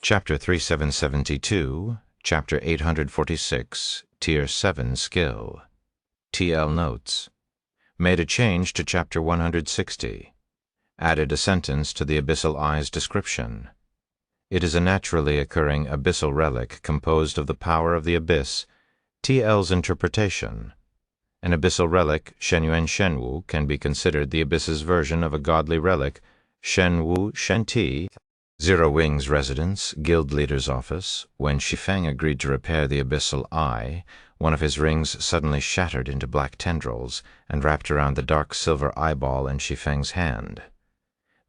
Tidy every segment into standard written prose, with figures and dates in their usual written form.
Chapter 3772, Chapter 846, Tier 7 Skill. TL Notes. Made a change to Chapter 160. Added a sentence to the Abyssal Eye's description. It is a naturally occurring abyssal relic composed of the power of the abyss. TL's interpretation. An abyssal relic, Shenyuan Shenwu, can be considered the abyss's version of a godly relic, Shenwu Shenti. Zero Wing's residence, guild leader's office. When Shi Feng agreed to repair the abyssal eye, one of his rings suddenly shattered into black tendrils and wrapped around the dark silver eyeball in Shi Feng's hand.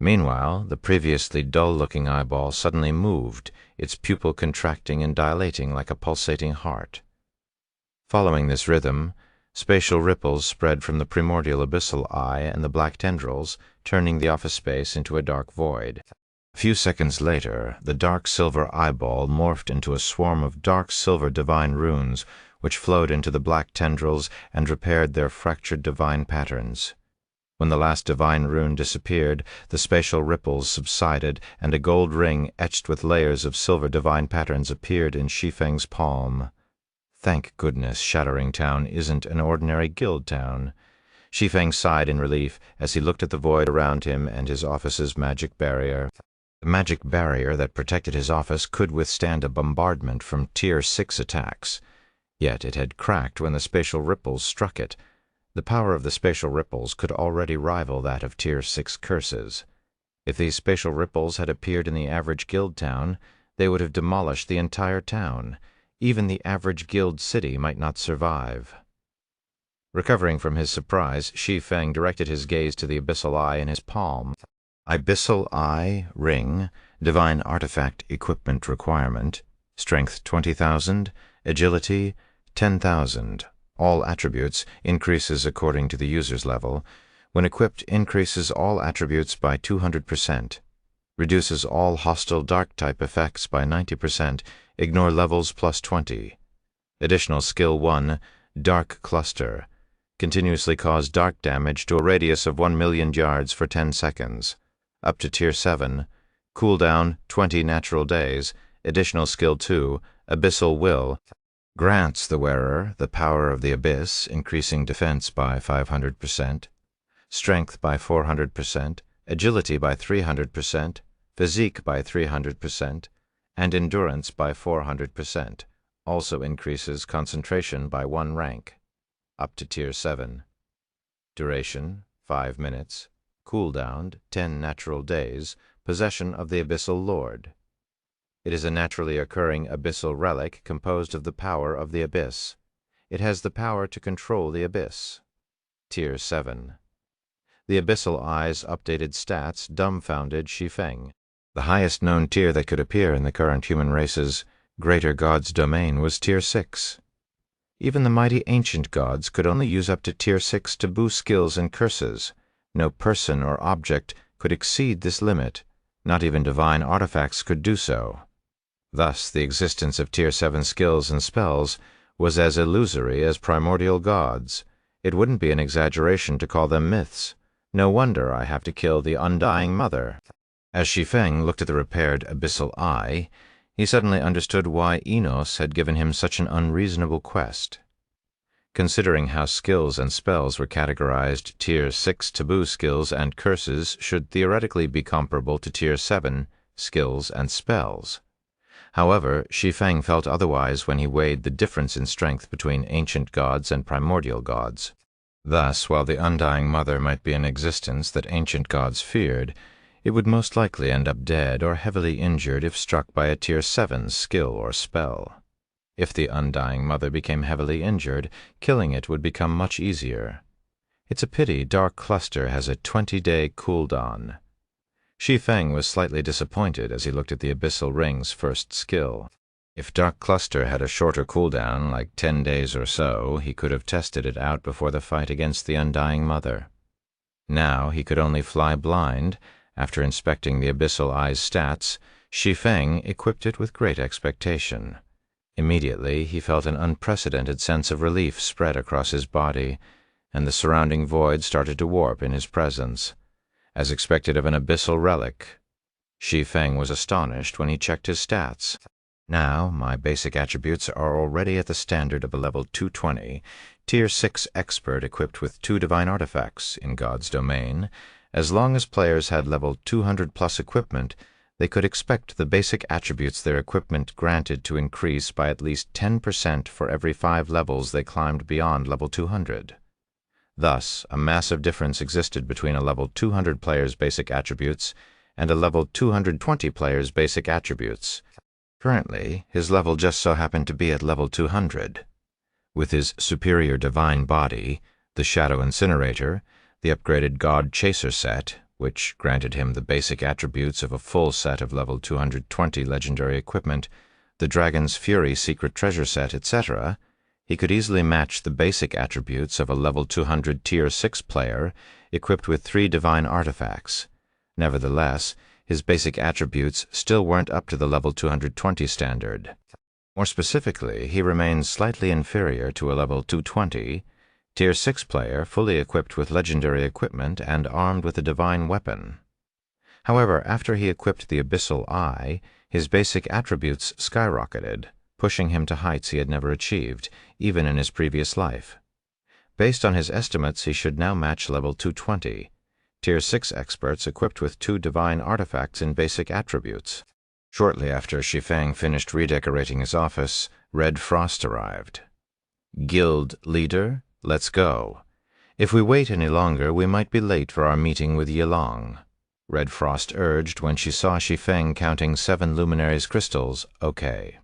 Meanwhile, the previously dull-looking eyeball suddenly moved, its pupil contracting and dilating like a pulsating heart. Following this rhythm, spatial ripples spread from the primordial abyssal eye and the black tendrils, turning the office space into a dark void. A few seconds later, the dark silver eyeball morphed into a swarm of dark silver divine runes, which flowed into the black tendrils and repaired their fractured divine patterns. When the last divine rune disappeared, the spatial ripples subsided, and a gold ring etched with layers of silver divine patterns appeared in Shi Feng's palm. Thank goodness Shattering Town isn't an ordinary guild town. Shi Feng sighed in relief as he looked at the void around him and his office's magic barrier. The magic barrier that protected his office could withstand a bombardment from Tier 6 attacks. Yet it had cracked when the spatial ripples struck it. The power of the spatial ripples could already rival that of Tier 6 curses. If these spatial ripples had appeared in the average guild town, they would have demolished the entire town. Even the average guild city might not survive. Recovering from his surprise, Shi Feng directed his gaze to the abyssal eye in his palm. Abyssal Eye, Ring, Divine Artifact Equipment Requirement, Strength 20,000, Agility 10,000. All attributes increases according to the user's level. When equipped, increases all attributes by 200%. Reduces all hostile dark-type effects by 90%. Ignore levels plus 20. Additional Skill 1, Dark Cluster. Continuously cause dark damage to a radius of 1 million yards for 10 seconds. Up to Tier 7. Cooldown 20 natural days. Additional Skill 2, Abyssal Will. Grants the wearer the power of the abyss, increasing defense by 500%, strength by 400%, agility by 300%, physique by 300%, and endurance by 400%. Also increases concentration by 1 rank. Up to Tier 7. Duration 5 minutes. Cooldown 10 natural days. Possession of the Abyssal Lord. It is a naturally occurring abyssal relic composed of the power of the abyss. It has the power to control the abyss. Tier 7. The Abyssal Eye's updated stats dumbfounded Shi Feng. The highest known tier that could appear in the current human race's greater god's domain was Tier 6. Even the mighty ancient gods could only use up to Tier 6 taboo skills and curses. No person or object could exceed this limit. Not even divine artifacts could do so. Thus, the existence of Tier 7 skills and spells was as illusory as primordial gods. It wouldn't be an exaggeration to call them myths. No wonder I have to kill the undying mother. As Shi Feng looked at the repaired abyssal eye, he suddenly understood why Enos had given him such an unreasonable quest. Considering how skills and spells were categorized, Tier 6 taboo skills and curses should theoretically be comparable to Tier 7 skills and spells. However, Shi Feng felt otherwise when he weighed the difference in strength between ancient gods and primordial gods. Thus, while the undying mother might be an existence that ancient gods feared, it would most likely end up dead or heavily injured if struck by a Tier 7 skill or spell. If the undying mother became heavily injured, killing it would become much easier. It's a pity Dark Cluster has a 20-day cooldown. Shi Feng was slightly disappointed as he looked at the Abyssal Ring's first skill. If Dark Cluster had a shorter cooldown, like 10 days or so, he could have tested it out before the fight against the undying mother. Now he could only fly blind. After inspecting the Abyssal Eye's stats, Shi Feng equipped it with great expectation. Immediately he felt an unprecedented sense of relief spread across his body, and the surrounding void started to warp in his presence. As expected of an abyssal relic, Shi Feng was astonished when he checked his stats. Now, my basic attributes are already at the standard of a level 220, Tier 6 expert equipped with 2 divine artifacts in God's domain. As long as players had level 200 plus equipment, they could expect the basic attributes their equipment granted to increase by at least 10% for every 5 levels they climbed beyond level 200. Thus, a massive difference existed between a level 200 player's basic attributes and a level 220 player's basic attributes. Currently, his level just so happened to be at level 200. With his superior divine body, the Shadow Incinerator, the upgraded God Chaser set, which granted him the basic attributes of a full set of level 220 legendary equipment, the Dragon's Fury secret treasure set, etc., he could easily match the basic attributes of a level 200 Tier 6 player equipped with 3 divine artifacts. Nevertheless, his basic attributes still weren't up to the level 220 standard. More specifically, he remains slightly inferior to a level 220, Tier 6 player fully equipped with legendary equipment and armed with a divine weapon. However, after he equipped the Abyssal Eye, his basic attributes skyrocketed, pushing him to heights he had never achieved, even in his previous life. Based on his estimates, he should now match level 220, Tier 6 experts equipped with 2 divine artifacts in basic attributes. Shortly after Shi Feng finished redecorating his office, Red Frost arrived. "Guild leader, let's go. If we wait any longer, we might be late for our meeting with Yilong," Red Frost urged when she saw Shi Feng counting 7 luminaries crystals. "Okay."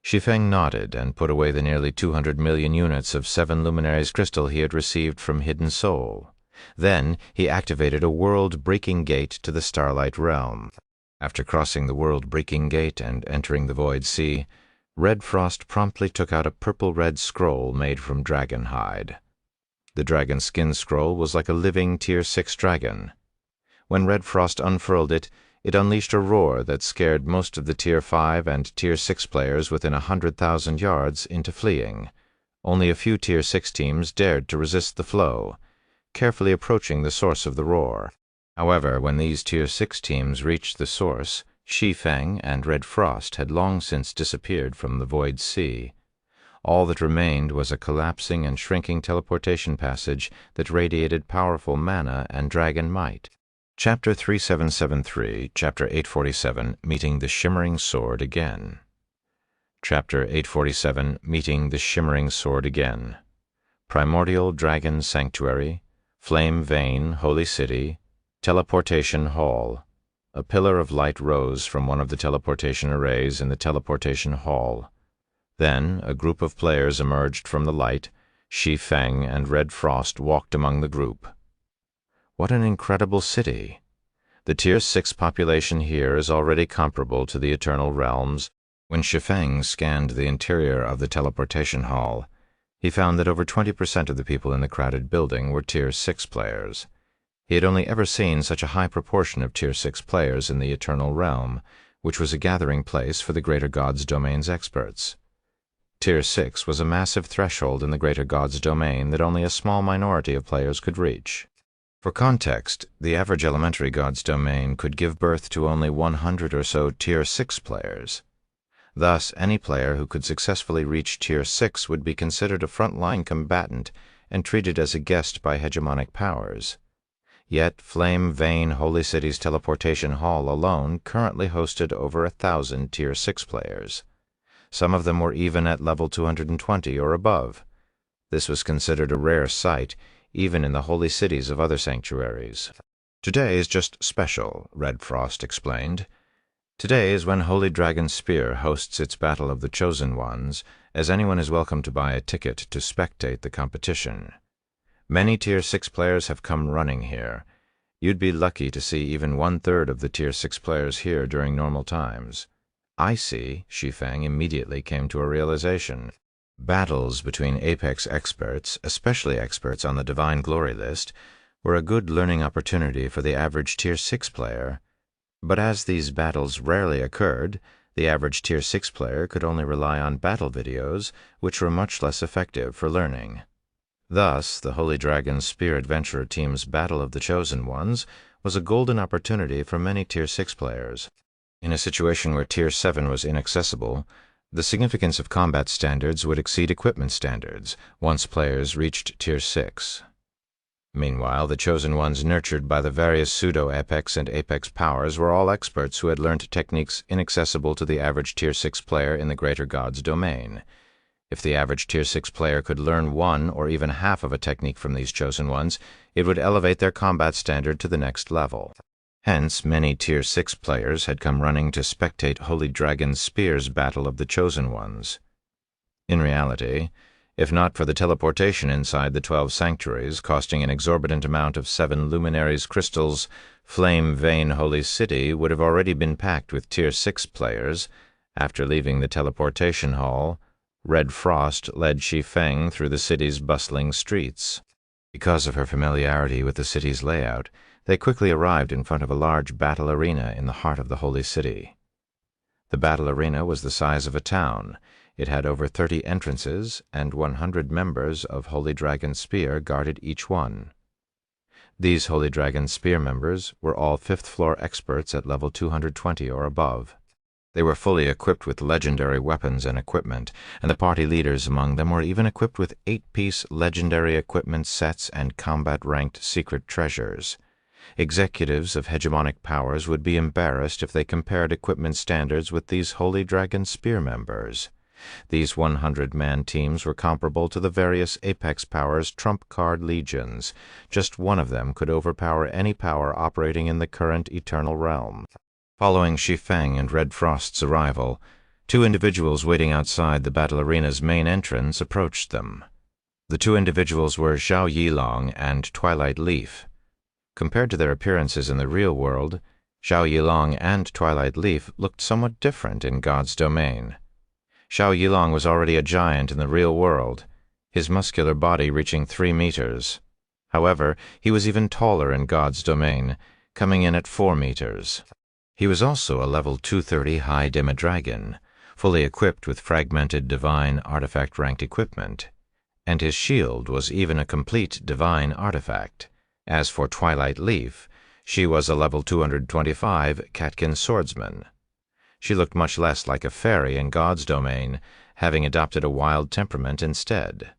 Shi Feng nodded and put away the nearly 200 million units of 7 luminaries crystal he had received from Hidden Soul. Then he activated a world-breaking gate to the Starlight Realm. After crossing the world-breaking gate and entering the Void Sea, Red Frost promptly took out a purple-red scroll made from dragon hide. The dragon skin scroll was like a living Tier 6 dragon. When Red Frost unfurled it, it unleashed a roar that scared most of the Tier 5 and Tier 6 players within 100,000 yards into fleeing. Only a few Tier 6 teams dared to resist the flow, carefully approaching the source of the roar. However, when these Tier 6 teams reached the source, Shi Feng and Red Frost had long since disappeared from the Void Sea. All that remained was a collapsing and shrinking teleportation passage that radiated powerful mana and dragon might. Chapter 3773, Chapter 847, Meeting the Shimmering Sword Again. Chapter 847, Meeting the Shimmering Sword Again. Primordial Dragon Sanctuary, Flame Vein, Holy City, Teleportation Hall. A pillar of light rose from one of the teleportation arrays in the teleportation hall. Then a group of players emerged from the light. Shi Feng and Red Frost walked among the group. What an incredible city! The Tier 6 population here is already comparable to the Eternal Realms. When Shi Feng scanned the interior of the teleportation hall, he found that over 20% of the people in the crowded building were Tier 6 players. He had only ever seen such a high proportion of Tier 6 players in the Eternal Realm, which was a gathering place for the Greater God's Domain's experts. Tier 6 was a massive threshold in the Greater God's Domain that only a small minority of players could reach. For context, the average Elementary God's Domain could give birth to only 100 or so Tier 6 players. Thus, any player who could successfully reach Tier 6 would be considered a front-line combatant and treated as a guest by hegemonic powers. Yet, Flame Vein Holy City's teleportation hall alone currently hosted over 1,000 Tier 6 players. Some of them were even at level 220 or above. This was considered a rare sight, even in the holy cities of other sanctuaries. "Today is just special," Red Frost explained. "Today is when Holy Dragon Spear hosts its Battle of the Chosen Ones, as anyone is welcome to buy a ticket to spectate the competition. Many Tier 6 players have come running here. You'd be lucky to see even 1/3 of the Tier 6 players here during normal times." "I see," Shi Feng immediately came to a realization. Battles between Apex experts, especially experts on the Divine Glory list, were a good learning opportunity for the average Tier 6 player. But as these battles rarely occurred, the average Tier 6 player could only rely on battle videos, which were much less effective for learning. Thus, the Holy Dragon Spear Adventurer team's Battle of the Chosen Ones was a golden opportunity for many Tier 6 players. In a situation where Tier 7 was inaccessible, the significance of combat standards would exceed equipment standards once players reached Tier 6. Meanwhile, the Chosen Ones nurtured by the various pseudo-apex and apex powers were all experts who had learned techniques inaccessible to the average Tier 6 player in the Greater God's domain. If the average Tier 6 player could learn one or even half of a technique from these Chosen Ones, it would elevate their combat standard to the next level. Hence, many Tier 6 players had come running to spectate Holy Dragon Spear's battle of the Chosen Ones. In reality, if not for the teleportation inside the 12 sanctuaries, costing an exorbitant amount of 7 luminaries crystals, Flame Vein Holy City would have already been packed with Tier 6 players. After leaving the teleportation hall, Red Frost led Shi Feng through the city's bustling streets. Because of her familiarity with the city's layout, they quickly arrived in front of a large battle arena in the heart of the Holy City. The battle arena was the size of a town. It had over 30 entrances, and 100 members of Holy Dragon Spear guarded each one. These Holy Dragon Spear members were all 5th floor experts at level 220 or above. They were fully equipped with legendary weapons and equipment, and the party leaders among them were even equipped with 8-piece legendary equipment sets and combat-ranked secret treasures. Executives of hegemonic powers would be embarrassed if they compared equipment standards with these Holy Dragon Spear members. These 100-man teams were comparable to the various Apex Powers' trump card legions. Just one of them could overpower any power operating in the current Eternal Realm. Following Shi Feng and Red Frost's arrival, 2 individuals waiting outside the battle arena's main entrance approached them. The 2 individuals were Zhao Yilong and Twilight Leaf. Compared to their appearances in the real world, Zhao Yilong and Twilight Leaf looked somewhat different in God's domain. Zhao Yilong was already a giant in the real world, his muscular body reaching 3 meters. However, he was even taller in God's domain, coming in at 4 meters. He was also a level 230 high Demidragon, fully equipped with fragmented divine artifact-ranked equipment, and his shield was even a complete divine artifact. As for Twilight Leaf, she was a level 225 Catkin swordsman. She looked much less like a fairy in God's domain, having adopted a wild temperament instead.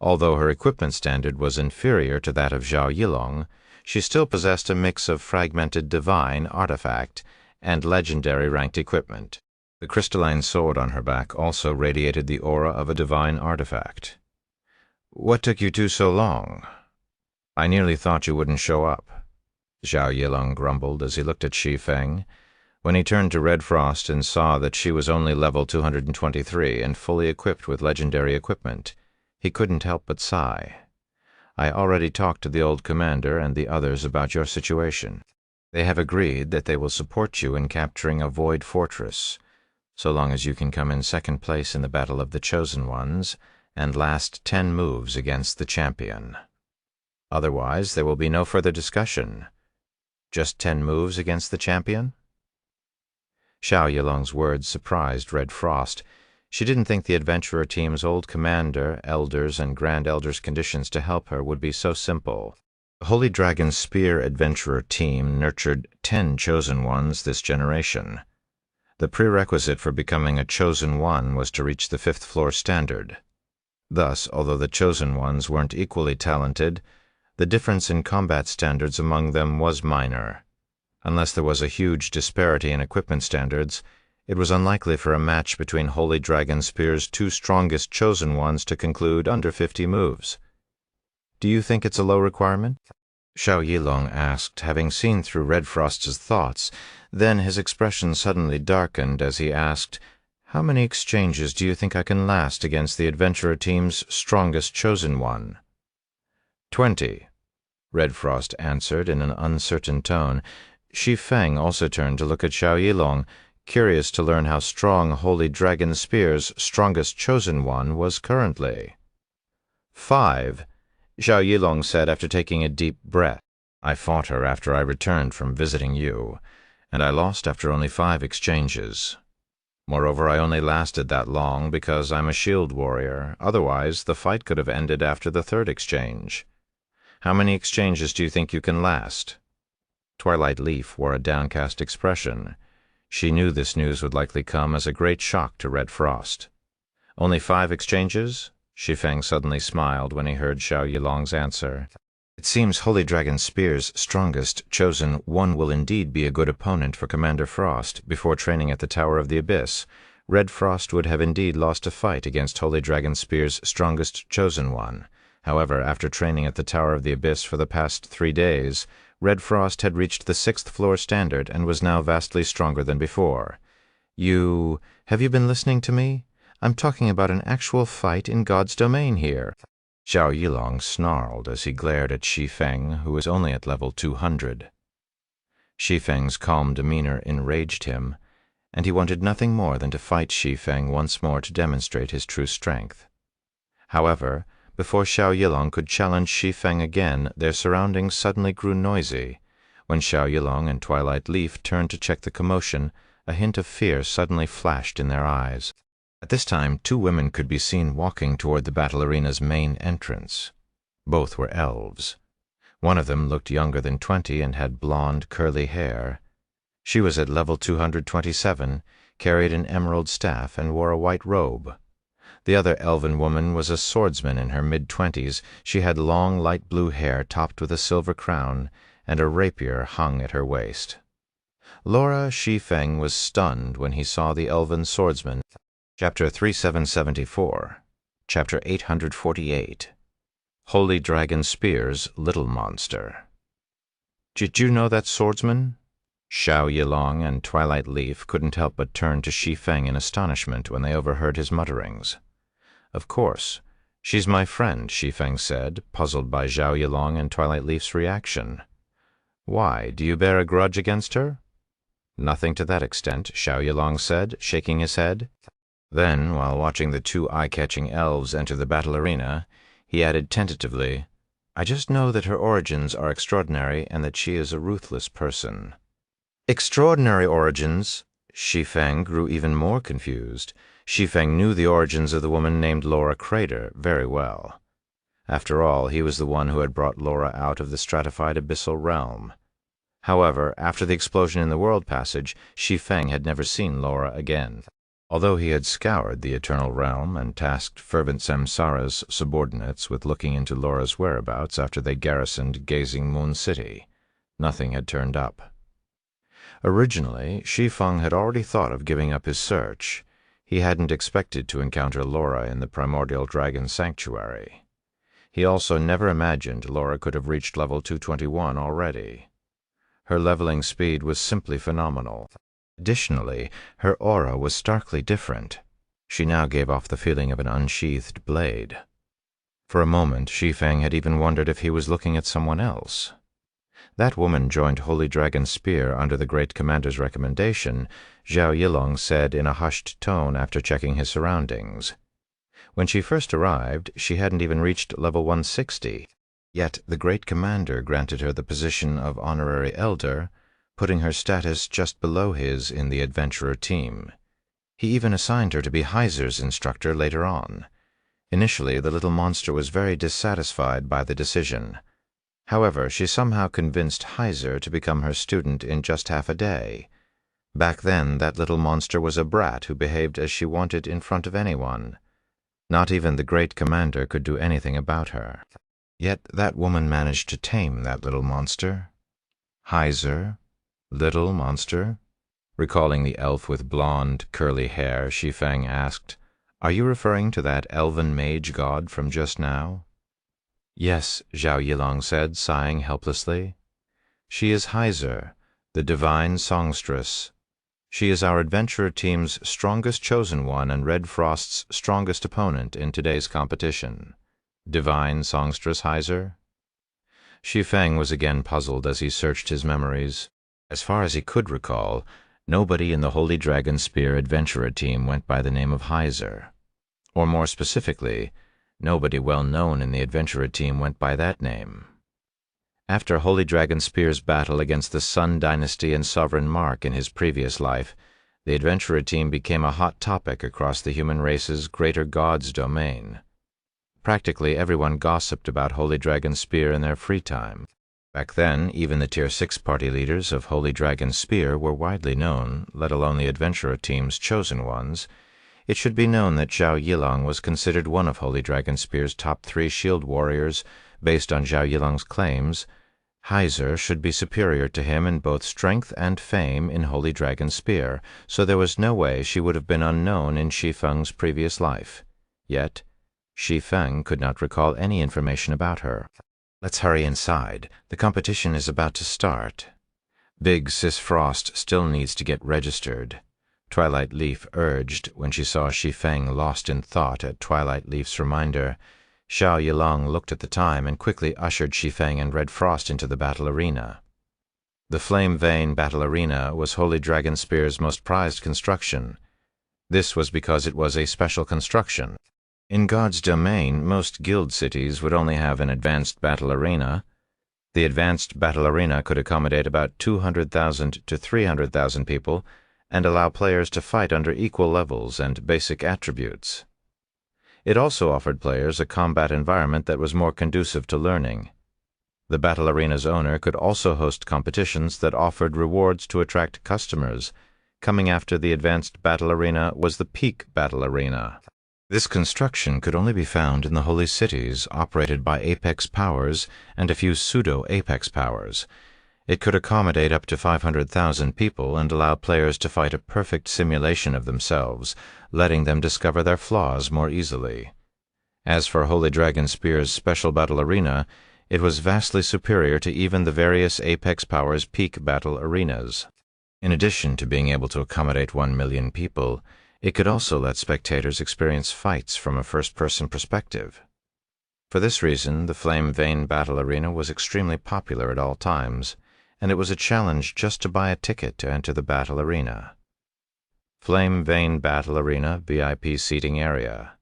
Although her equipment standard was inferior to that of Zhao Yilong, she still possessed a mix of fragmented divine artifact and legendary ranked equipment. The crystalline sword on her back also radiated the aura of a divine artifact. "What took you 2 so long? I nearly thought you wouldn't show up," Zhao Yilong grumbled as he looked at Shi Feng. When he turned to Red Frost and saw that she was only level 223 and fully equipped with legendary equipment, he couldn't help but sigh. "I already talked to the old commander and the others about your situation. They have agreed that they will support you in capturing a void fortress, so long as you can come in 2nd place in the Battle of the Chosen Ones and last 10 moves against the champion. Otherwise, there will be no further discussion. Just 10 moves against the champion?" Zhao Yilong's words surprised Red Frost. She didn't think the adventurer team's old commander, elders, and grand elders' conditions to help her would be so simple. The Holy Dragon Spear adventurer team nurtured 10 Chosen Ones this generation. The prerequisite for becoming a Chosen One was to reach the 5th floor standard. Thus, although the Chosen Ones weren't equally talented, the difference in combat standards among them was minor. Unless there was a huge disparity in equipment standards, it was unlikely for a match between Holy Dragon Spear's 2 strongest Chosen Ones to conclude under 50 moves. "Do you think it's a low requirement?" Zhao Yilong asked, having seen through Red Frost's thoughts. Then his expression suddenly darkened as he asked, "How many exchanges do you think I can last against the adventurer team's strongest Chosen One?" 20, Red Frost answered in an uncertain tone. Shi Feng also turned to look at Zhao Yilong, curious to learn how strong Holy Dragon Spear's strongest Chosen One was currently. 5, Zhao Yilong said after taking a deep breath. "I fought her after I returned from visiting you, and I lost after only 5 exchanges. Moreover, I only lasted that long because I'm a shield warrior. Otherwise, the fight could have ended after the 3rd exchange. How many exchanges do you think you can last?" Twilight Leaf wore a downcast expression. She knew this news would likely come as a great shock to Red Frost. "Only 5 exchanges?" Shi Feng suddenly smiled when he heard Xiao Yilong's answer. "It seems Holy Dragon Spear's strongest chosen one will indeed be a good opponent for Commander Frost. Before training at the Tower of the Abyss, Red Frost would have indeed lost a fight against Holy Dragon Spear's strongest chosen one. However, after training at the Tower of the Abyss for the past 3 days, Red Frost had reached the 6th floor standard and was now vastly stronger than before. Have you been listening to me? I'm talking about an actual fight in God's domain here." Xiao Yilong snarled as he glared at Shi Feng, who was only at level 200. Shi Feng's calm demeanor enraged him, and he wanted nothing more than to fight Shi Feng once more to demonstrate his true strength. However, before Xiao Yilong could challenge Shi Feng again, their surroundings suddenly grew noisy. When Xiao Yilong and Twilight Leaf turned to check the commotion, a hint of fear suddenly flashed in their eyes. At this time, 2 women could be seen walking toward the battle arena's main entrance. Both were elves. One of them looked younger than 20 and had blonde, curly hair. She was at level 227, carried an emerald staff, and wore a white robe. The other elven woman was a swordsman in her mid-20s. She had long, light blue hair topped with a silver crown, and a rapier hung at her waist. Laura Shi Feng was stunned when he saw the elven swordsman. Chapter 3774, Chapter 848, Holy Dragon Spear's Little Monster. "Did you know that swordsman?" Xiao Yilong and Twilight Leaf couldn't help but turn to Shi Feng in astonishment when they overheard his mutterings. "Of course. She's my friend," Shi Feng said, puzzled by Xiao Yilong and Twilight Leaf's reaction. "Why, do you bear a grudge against her?" "Nothing to that extent," Xiao Yilong said, shaking his head. Then, while watching the 2 eye-catching elves enter the battle arena, he added tentatively, "I just know that her origins are extraordinary and that she is a ruthless person." "Extraordinary origins?" Shi Feng grew even more confused. Shi Feng knew the origins of the woman named Laura Crater very well. After all, he was the one who had brought Laura out of the stratified abyssal realm. However, after the explosion in the World Passage, Shi Feng had never seen Laura again. Although he had scoured the Eternal Realm and tasked fervent Samsara's subordinates with looking into Laura's whereabouts after they garrisoned Gazing Moon City, nothing had turned up. Originally, Shi Feng had already thought of giving up his search. He hadn't expected to encounter Laura in the Primordial Dragon Sanctuary. He also never imagined Laura could have reached level 221 already. Her leveling speed was simply phenomenal. Additionally, her aura was starkly different. She now gave off the feeling of an unsheathed blade. For a moment, Shi Feng had even wondered if he was looking at someone else. That woman joined Holy Dragon Spear under the Great Commander's recommendation, Xiao Yilong said in a hushed tone after checking his surroundings. When she first arrived, she hadn't even reached level 160. Yet the Great Commander granted her the position of Honorary Elder, putting her status just below his in the adventurer team. He even assigned her to be Heiser's instructor later on. Initially, the little monster was very dissatisfied by the decision. However, she somehow convinced Heiser to become her student in just half a day. Back then, that little monster was a brat who behaved as she wanted in front of anyone. Not even the Great Commander could do anything about her. Yet that woman managed to tame that little monster. Heiser? Little monster? Recalling the elf with blonde, curly hair, Shi Feng asked, "Are you referring to that elven mage god from just now?" "Yes," Xiao Yilong said, sighing helplessly. "She is Heiser, the divine songstress. She is our adventurer team's strongest chosen one and Red Frost's strongest opponent in today's competition. Divine songstress Heiser?" Shi Feng was again puzzled as he searched his memories. As far as he could recall, nobody in the Holy Dragon Spear adventurer team went by the name of Heiser. Or more specifically, nobody well known in the adventurer team went by that name. After Holy Dragon Spear's battle against the Sun Dynasty and Sovereign Mark in his previous life, the adventurer team became a hot topic across the human race's greater God's domain. Practically everyone gossiped about Holy Dragon Spear in their free time. Back then, even the Tier 6 party leaders of Holy Dragon Spear were widely known, let alone the adventurer team's chosen ones. It should be known that Zhao Yilong was considered one of Holy Dragon Spear's top 3 shield warriors, based on Zhao Yilong's claims. Heiser should be superior to him in both strength and fame in Holy Dragon Spear, so there was no way she would have been unknown in Shi Feng's previous life. Yet, Shi Feng could not recall any information about her. Let's hurry inside. The competition is about to start. Big Sis Frost still needs to get registered, Twilight Leaf urged when she saw Shi Feng lost in thought at Twilight Leaf's reminder. Zhao Yilong looked at the time and quickly ushered Shi Feng and Red Frost into the battle arena. The Flame Vein battle arena was Holy Dragon Spear's most prized construction. This was because it was a special construction. In God's domain, most guild cities would only have an advanced battle arena. The advanced battle arena could accommodate about 200,000 to 300,000 people and allow players to fight under equal levels and basic attributes. It also offered players a combat environment that was more conducive to learning. The battle arena's owner could also host competitions that offered rewards to attract customers. Coming after the advanced battle arena was the Peak Battle Arena. This construction could only be found in the holy cities operated by apex powers and a few pseudo-apex powers. It could accommodate up to 500,000 people and allow players to fight a perfect simulation of themselves, letting them discover their flaws more easily. As for Holy Dragon Spear's special battle arena, it was vastly superior to even the various apex powers' peak battle arenas. In addition to being able to accommodate 1 million people, it could also let spectators experience fights from a first-person perspective. For this reason, the Flame Vein Battle Arena was extremely popular at all times, and it was a challenge just to buy a ticket to enter the battle arena. Flame Vein Battle Arena VIP Seating Area.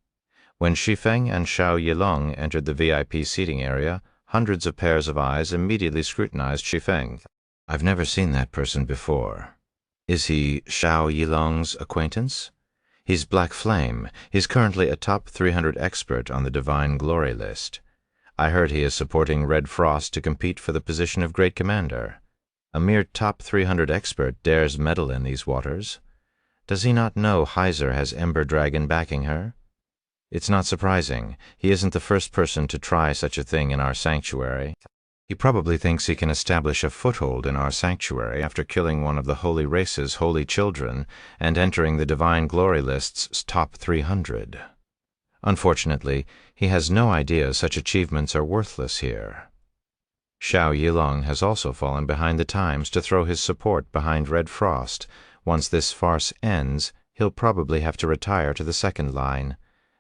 When Shi Feng and Zhao Yilong entered the VIP seating area, hundreds of pairs of eyes immediately scrutinized Shi Feng. "I've never seen that person before. Is he Zhao Yilong's acquaintance? He's Black Flame. He's currently a top 300 expert on the Divine Glory list. I heard he is supporting Red Frost to compete for the position of Great Commander. A mere top 300 expert dares meddle in these waters. Does he not know Heiser has Ember Dragon backing her? It's not surprising. He isn't the first person to try such a thing in our sanctuary. He probably thinks he can establish a foothold in our sanctuary after killing one of the holy race's holy children and entering the Divine Glory list's top 300. Unfortunately, he has no idea such achievements are worthless here. Zhao Yilong has also fallen behind the times to throw his support behind Red Frost. Once this farce ends, he'll probably have to retire to the second line.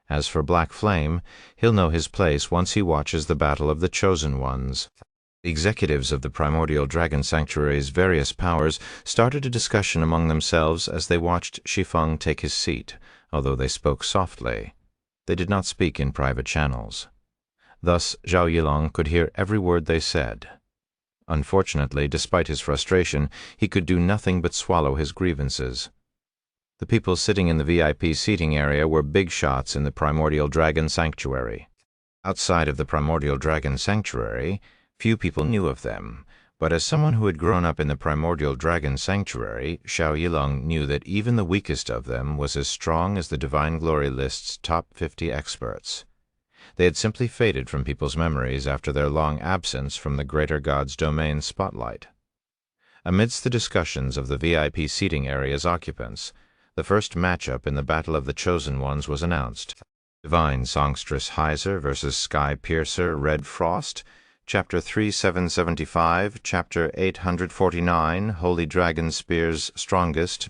As for Black Flame, he'll know his place once he watches the Battle of the Chosen Ones. The executives of the Primordial Dragon Sanctuary's various powers started a discussion among themselves as they watched Shi Feng take his seat, although they spoke softly. They did not speak in private channels. Thus Zhao Yilong could hear every word they said. Unfortunately, despite his frustration, he could do nothing but swallow his grievances. The people sitting in the VIP seating area were big shots in the Primordial Dragon Sanctuary. Outside of the Primordial Dragon Sanctuary, few people knew of them, but as someone who had grown up in the Primordial Dragon Sanctuary, Zhao Yilong knew that even the weakest of them was as strong as the Divine Glory list's top 50 experts. They had simply faded from people's memories after their long absence from the Greater God's Domain spotlight. Amidst the discussions of the VIP seating area's occupants, the first matchup in the Battle of the Chosen Ones was announced. Divine Songstress Heiser versus Sky Piercer Red Frost, Chapter 3775, Chapter 849, Holy Dragon Spear's Strongest,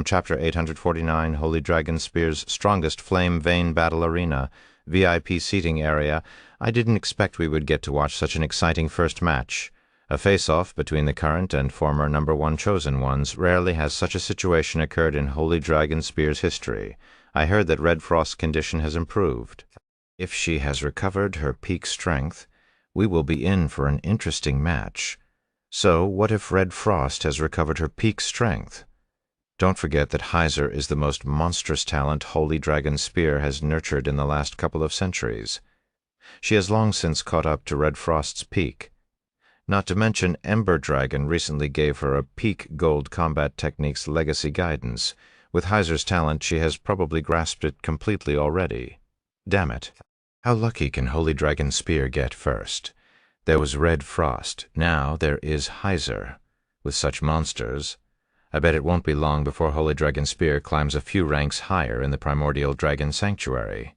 Chapter 849, Holy Dragon Spear's Strongest Flame Vein Battle Arena, VIP Seating Area. I didn't expect we would get to watch such an exciting first match. A face-off between the current and former number 1 Chosen Ones. Rarely has such a situation occurred in Holy Dragon Spear's history. I heard that Red Frost's condition has improved. If she has recovered her peak strength, we will be in for an interesting match. So, what if Red Frost has recovered her peak strength? Don't forget that Heiser is the most monstrous talent Holy Dragon Spear has nurtured in the last couple of centuries. She has long since caught up to Red Frost's peak. Not to mention Ember Dragon recently gave her a peak gold combat techniques legacy guidance. With Heiser's talent, she has probably grasped it completely already. Damn it. How lucky can Holy Dragon Spear get first? There was Red Frost. Now there is Heiser. With such monsters, I bet it won't be long before Holy Dragon Spear climbs a few ranks higher in the Primordial Dragon Sanctuary.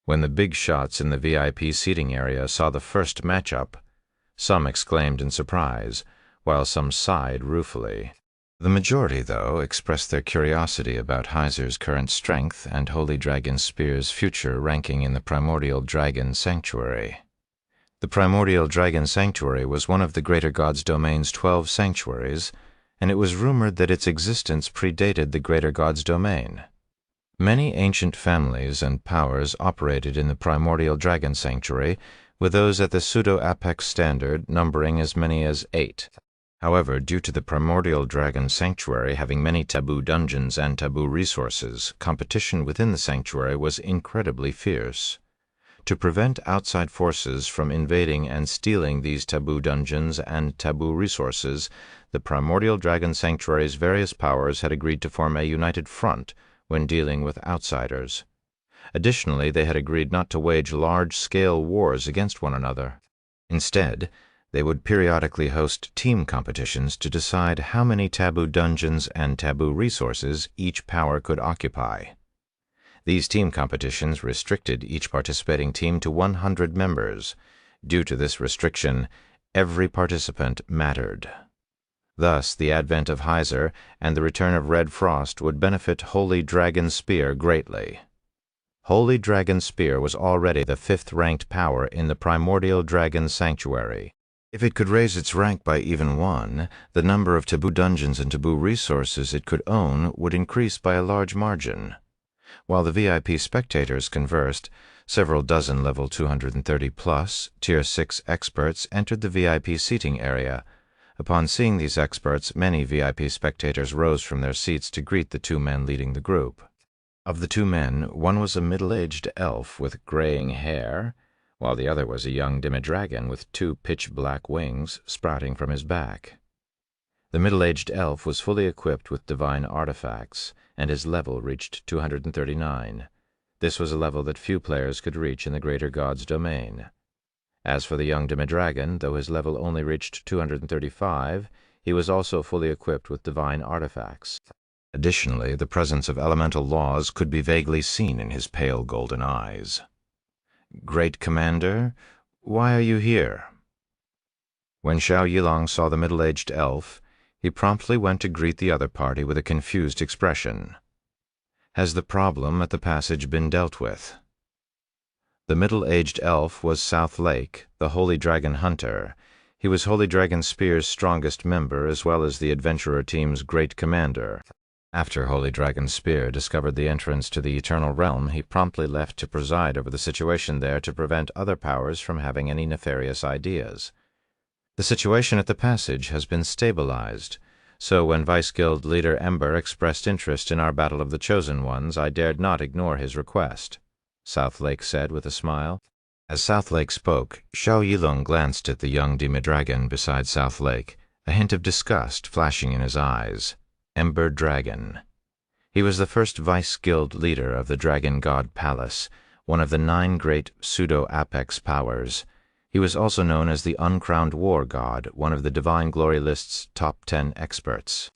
When the big shots in the VIP seating area saw the first matchup, some exclaimed in surprise, while some sighed ruefully. The majority, though, expressed their curiosity about Heiser's current strength and Holy Dragon Spear's future ranking in the Primordial Dragon Sanctuary. The Primordial Dragon Sanctuary was one of the Greater God's Domain's 12 sanctuaries, and it was rumored that its existence predated the Greater God's Domain. Many ancient families and powers operated in the Primordial Dragon Sanctuary, with those at the pseudo-apex standard numbering as many as 8. However, due to the Primordial Dragon Sanctuary having many taboo dungeons and taboo resources, competition within the sanctuary was incredibly fierce. To prevent outside forces from invading and stealing these taboo dungeons and taboo resources, the Primordial Dragon Sanctuary's various powers had agreed to form a united front when dealing with outsiders. Additionally, they had agreed not to wage large-scale wars against one another. Instead, they would periodically host team competitions to decide how many taboo dungeons and taboo resources each power could occupy. These team competitions restricted each participating team to 100 members. Due to this restriction, every participant mattered. Thus, the advent of Heiser and the return of Red Frost would benefit Holy Dragon Spear greatly. Holy Dragon Spear was already the 5th-ranked power in the Primordial Dragon Sanctuary. If it could raise its rank by even 1, the number of taboo dungeons and taboo resources it could own would increase by a large margin. While the VIP spectators conversed, several dozen level 230-plus, Tier 6 experts entered the VIP seating area. Upon seeing these experts, many VIP spectators rose from their seats to greet the 2 men leading the group. Of the 2 men, one was a middle-aged elf with graying hair, while the other was a young demi-dragon with 2 pitch-black wings sprouting from his back. The middle-aged elf was fully equipped with divine artifacts, and his level reached 239. This was a level that few players could reach in the Greater God's Domain. As for the young demi-dragon, though his level only reached 235, he was also fully equipped with divine artifacts. Additionally, the presence of elemental laws could be vaguely seen in his pale golden eyes. "Great Commander, why are you here?" When Xiao Yilong saw the middle-aged elf, he promptly went to greet the other party with a confused expression. "Has the problem at the passage been dealt with?" The middle-aged elf was South Lake, the Holy Dragon Hunter. He was Holy Dragon Spear's strongest member as well as the adventurer team's great commander. After Holy Dragon Spear discovered the entrance to the Eternal Realm, he promptly left to preside over the situation there to prevent other powers from having any nefarious ideas. The situation at the passage has been stabilized, so when Vice Guild leader Ember expressed interest in our Battle of the Chosen Ones, I dared not ignore his request, South Lake said with a smile. As South Lake spoke, Xiao Yilong glanced at the young demi-dragon beside South Lake, a hint of disgust flashing in his eyes. Ember Dragon. He was the first Vice Guild leader of the Dragon God Palace, one of the 9 great pseudo-apex powers. He was also known as the Uncrowned War God, one of the Divine Glory List's top 10 experts.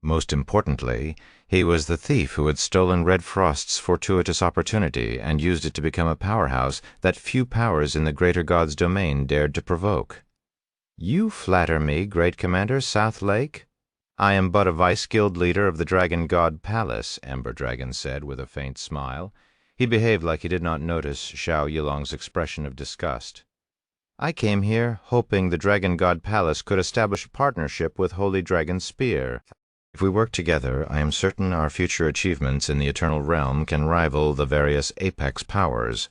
Most importantly, he was the thief who had stolen Red Frost's fortuitous opportunity and used it to become a powerhouse that few powers in the Greater God's Domain dared to provoke. "You flatter me, Great Commander South Lake. I am but a Vice Guild leader of the Dragon God Palace," Ember Dragon said with a faint smile. He behaved like he did not notice Xiao Yilong's expression of disgust. "I came here hoping the Dragon God Palace could establish a partnership with Holy Dragon Spear. If we work together, I am certain our future achievements in the Eternal Realm can rival the various apex powers."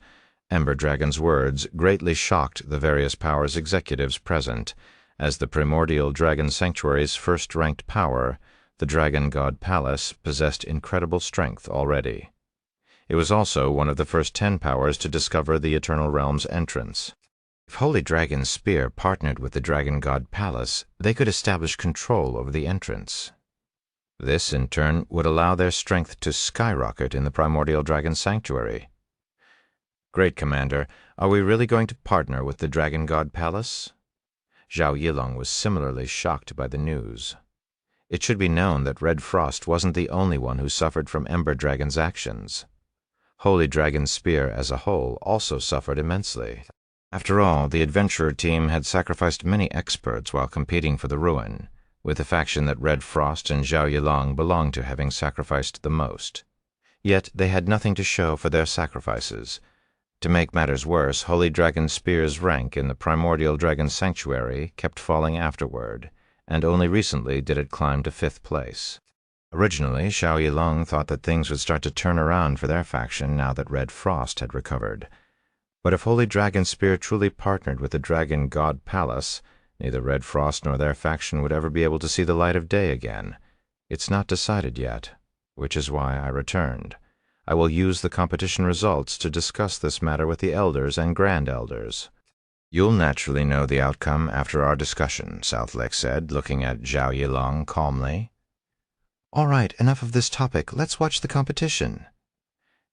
Ember Dragon's words greatly shocked the various powers executives present. As the Primordial Dragon Sanctuary's first-ranked power, the Dragon God Palace possessed incredible strength already. It was also one of the first 10 powers to discover the Eternal Realm's entrance. If Holy Dragon's spear partnered with the Dragon God Palace, they could establish control over the entrance. This, in turn, would allow their strength to skyrocket in the primordial dragon sanctuary. Great Commander, are we really going to partner with the Dragon God Palace? Zhao Yilong was similarly shocked by the news. It should be known that Red Frost wasn't the only one who suffered from Ember Dragon's actions. Holy Dragon's spear as a whole also suffered immensely. After all, the adventurer team had sacrificed many experts while competing for the ruin, with the faction that Red Frost and Zhao Yilong belonged to having sacrificed the most. Yet they had nothing to show for their sacrifices. To make matters worse, Holy Dragon Spear's rank in the primordial dragon sanctuary kept falling afterward, and only recently did it climb to 5th place. Originally, Zhao Yilong thought that things would start to turn around for their faction now that Red Frost had recovered. But if Holy Dragon Spear truly partnered with the Dragon God Palace, neither Red Frost nor their faction would ever be able to see the light of day again. It's not decided yet, which is why I returned. I will use the competition results to discuss this matter with the elders and grand elders. You'll naturally know the outcome after our discussion, Southlake said, looking at Zhao Yilong calmly. All right, enough of this topic. Let's watch the competition.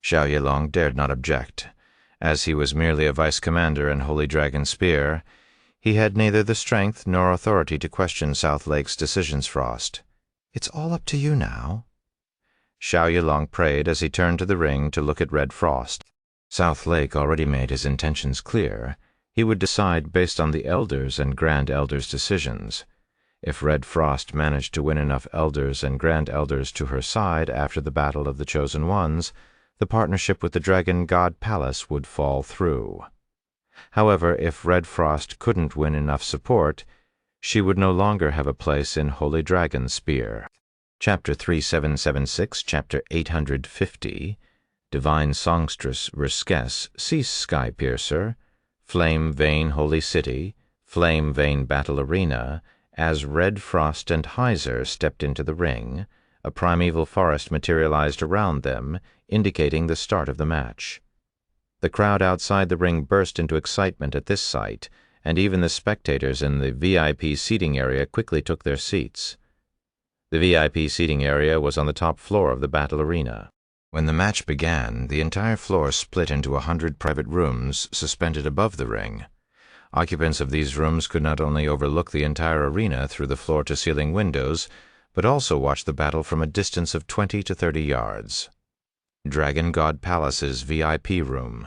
Zhao Yilong dared not object. As he was merely a vice commander in Holy Dragon Spear, he had neither the strength nor authority to question Southlake's decisions. Frost. It's all up to you now. Zhao Yilong prayed as he turned to the ring to look at Red Frost. Southlake already made his intentions clear. He would decide based on the elders and grand elders' decisions. If Red Frost managed to win enough elders and grand elders to her side after the Battle of the Chosen Ones, the partnership with the Dragon God Palace would fall through. However, if Red Frost couldn't win enough support, she would no longer have a place in Holy Dragon Spear. Chapter 3776, Chapter 850, Divine Songstress Riskess, Cease Sky Piercer, Flame Vein Holy City, Flame Vein Battle Arena. As Red Frost and Heiser stepped into the ring, a primeval forest materialized around them, indicating the start of the match. The crowd outside the ring burst into excitement at this sight, and even the spectators in the VIP seating area quickly took their seats. The VIP seating area was on the top floor of the battle arena. When the match began, the entire floor split into 100 private rooms suspended above the ring. Occupants of these rooms could not only overlook the entire arena through the floor-to-ceiling windows, but also watch the battle from a distance of 20 to 30 yards. Dragon God Palace's VIP room.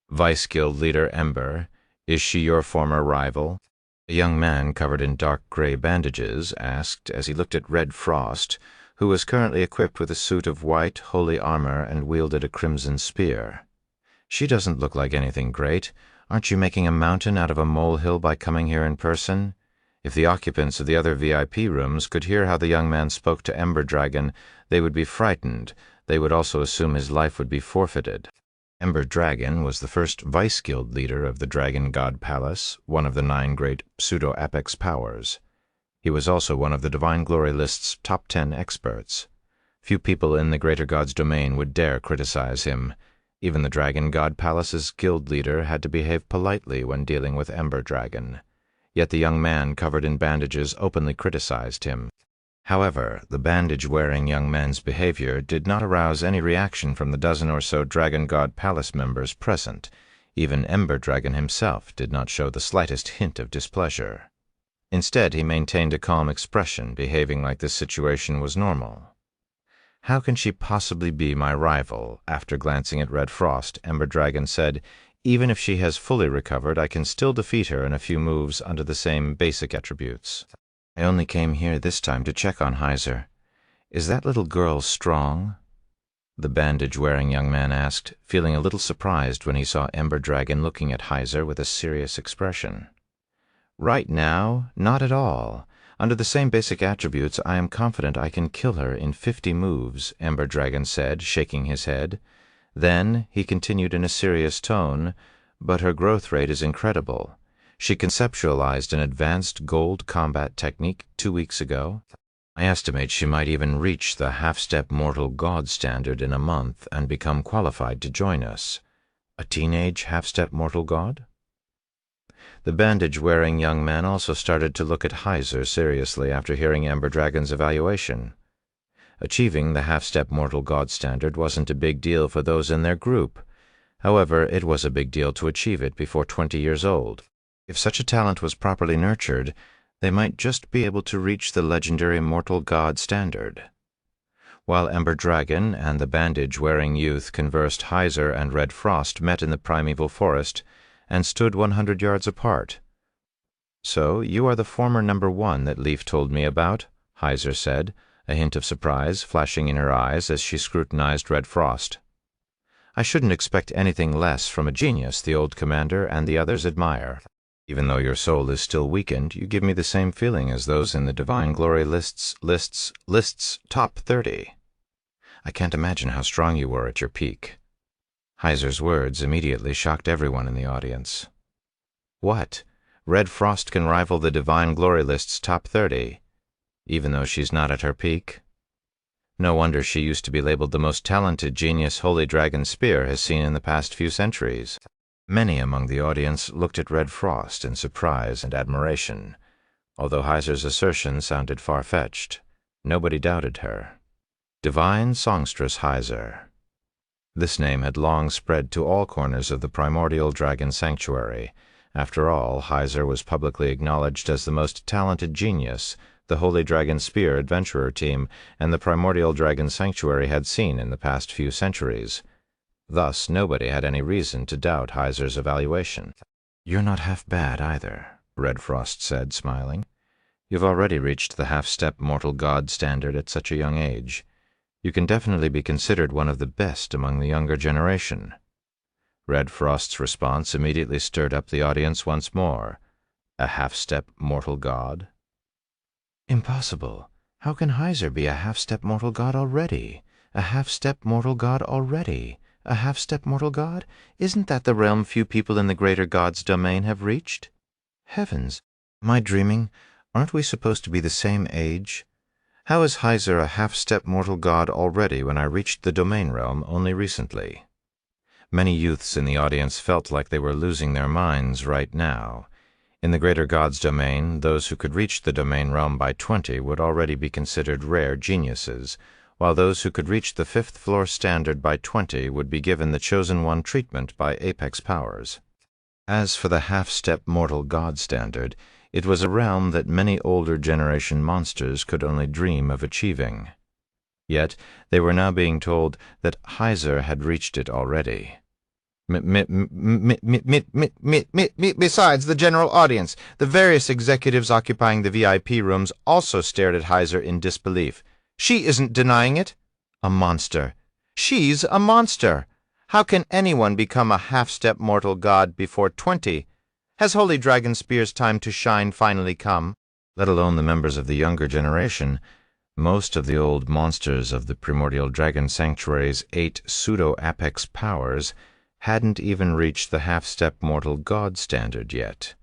Vice Guild Leader Ember. Is she your former rival? A young man covered in dark gray bandages asked as he looked at Red Frost, who was currently equipped with a suit of white, holy armor and wielded a crimson spear. She doesn't look like anything great. Aren't you making a mountain out of a molehill by coming here in person? If the occupants of the other VIP rooms could hear how the young man spoke to Ember Dragon, they would be frightened. They would also assume his life would be forfeited. Ember Dragon was the first Vice Guild leader of the Dragon God Palace, one of the 9 great pseudo-apex powers. He was also one of the Divine Glory list's top 10 experts. Few people in the Greater God's domain would dare criticize him. Even the Dragon God Palace's guild leader had to behave politely when dealing with Ember Dragon. Yet the young man covered in bandages openly criticized him. However, the bandage-wearing young man's behavior did not arouse any reaction from the dozen or so Dragon God Palace members present. Even Ember Dragon himself did not show the slightest hint of displeasure. Instead, he maintained a calm expression, behaving like this situation was normal. How can she possibly be my rival? After glancing at Red Frost, Ember Dragon said, even if she has fully recovered, I can still defeat her in a few moves under the same basic attributes. I only came here this time to check on Heiser. Is that little girl strong? The bandage-wearing young man asked, feeling a little surprised when he saw Ember Dragon looking at Heiser with a serious expression. Right now, not at all. Under the same basic attributes, I am confident I can kill her in 50 moves, Ember Dragon said, shaking his head. Then, he continued in a serious tone, but her growth rate is incredible. She conceptualized an advanced gold combat technique 2 weeks ago. I estimate she might even reach the half-step mortal god standard in a month and become qualified to join us. A teenage half-step mortal god? The bandage-wearing young man also started to look at Heiser seriously after hearing Ember Dragon's evaluation. Achieving the half-step mortal god standard wasn't a big deal for those in their group. However, it was a big deal to achieve it before 20 years old. If such a talent was properly nurtured, they might just be able to reach the legendary mortal god standard. While Ember Dragon and the bandage-wearing youth conversed, Heiser and Red Frost met in the primeval forest and stood 100 yards apart. "So you are the former number 1 that Leaf told me about," Heiser said, a hint of surprise flashing in her eyes as she scrutinized Red Frost. "I shouldn't expect anything less from a genius the old commander and the others admire. Even though your soul is still weakened, you give me the same feeling as those in the Divine Glory lists top 30. I can't imagine how strong you were at your peak." Heiser's words immediately shocked everyone in the audience. What? Red Frost can rival the Divine Glory list's top 30, even though she's not at her peak? No wonder she used to be labeled the most talented genius Holy Dragon Spear has seen in the past few centuries. Many among the audience looked at Red Frost in surprise and admiration. Although Heiser's assertion sounded far-fetched, nobody doubted her. Divine Songstress Heiser. This name had long spread to all corners of the primordial dragon sanctuary. After all, Heiser was publicly acknowledged as the most talented genius the Holy Dragon Spear adventurer team and the primordial dragon sanctuary had seen in the past few centuries. Thus, nobody had any reason to doubt Heiser's evaluation. "You're not half bad, either," Red Frost said, smiling. "You've already reached the half-step mortal god standard at such a young age. You can definitely be considered one of the best among the younger generation." Red Frost's response immediately stirred up the audience once more. A half-step mortal god? "Impossible. How can Heiser be a half-step mortal god already? A half-step mortal god already? A half-step mortal god? Isn't that the realm few people in the greater god's domain have reached? Heavens! Am I dreaming? Aren't we supposed to be the same age? How is Heiser a half-step mortal god already when I reached the domain realm only recently?" Many youths in the audience felt like they were losing their minds right now. In the greater god's domain, those who could reach the domain realm by 20 would already be considered rare geniuses, while those who could reach the 5th floor standard by 20 would be given the chosen one treatment by apex powers. As for the half-step mortal god standard, it was a realm that many older generation monsters could only dream of achieving. Yet they were now being told that Heiser had reached it already. Besides the general audience, the various executives occupying the VIP rooms also stared at Heiser in disbelief. "She isn't denying it." "A monster. She's a monster. How can anyone become a half-step mortal god before 20? Has Holy Dragon Spear's time to shine finally come?" Let alone the members of the younger generation. Most of the old monsters of the primordial dragon sanctuary's 8 pseudo-apex powers hadn't even reached the half-step mortal god standard yet.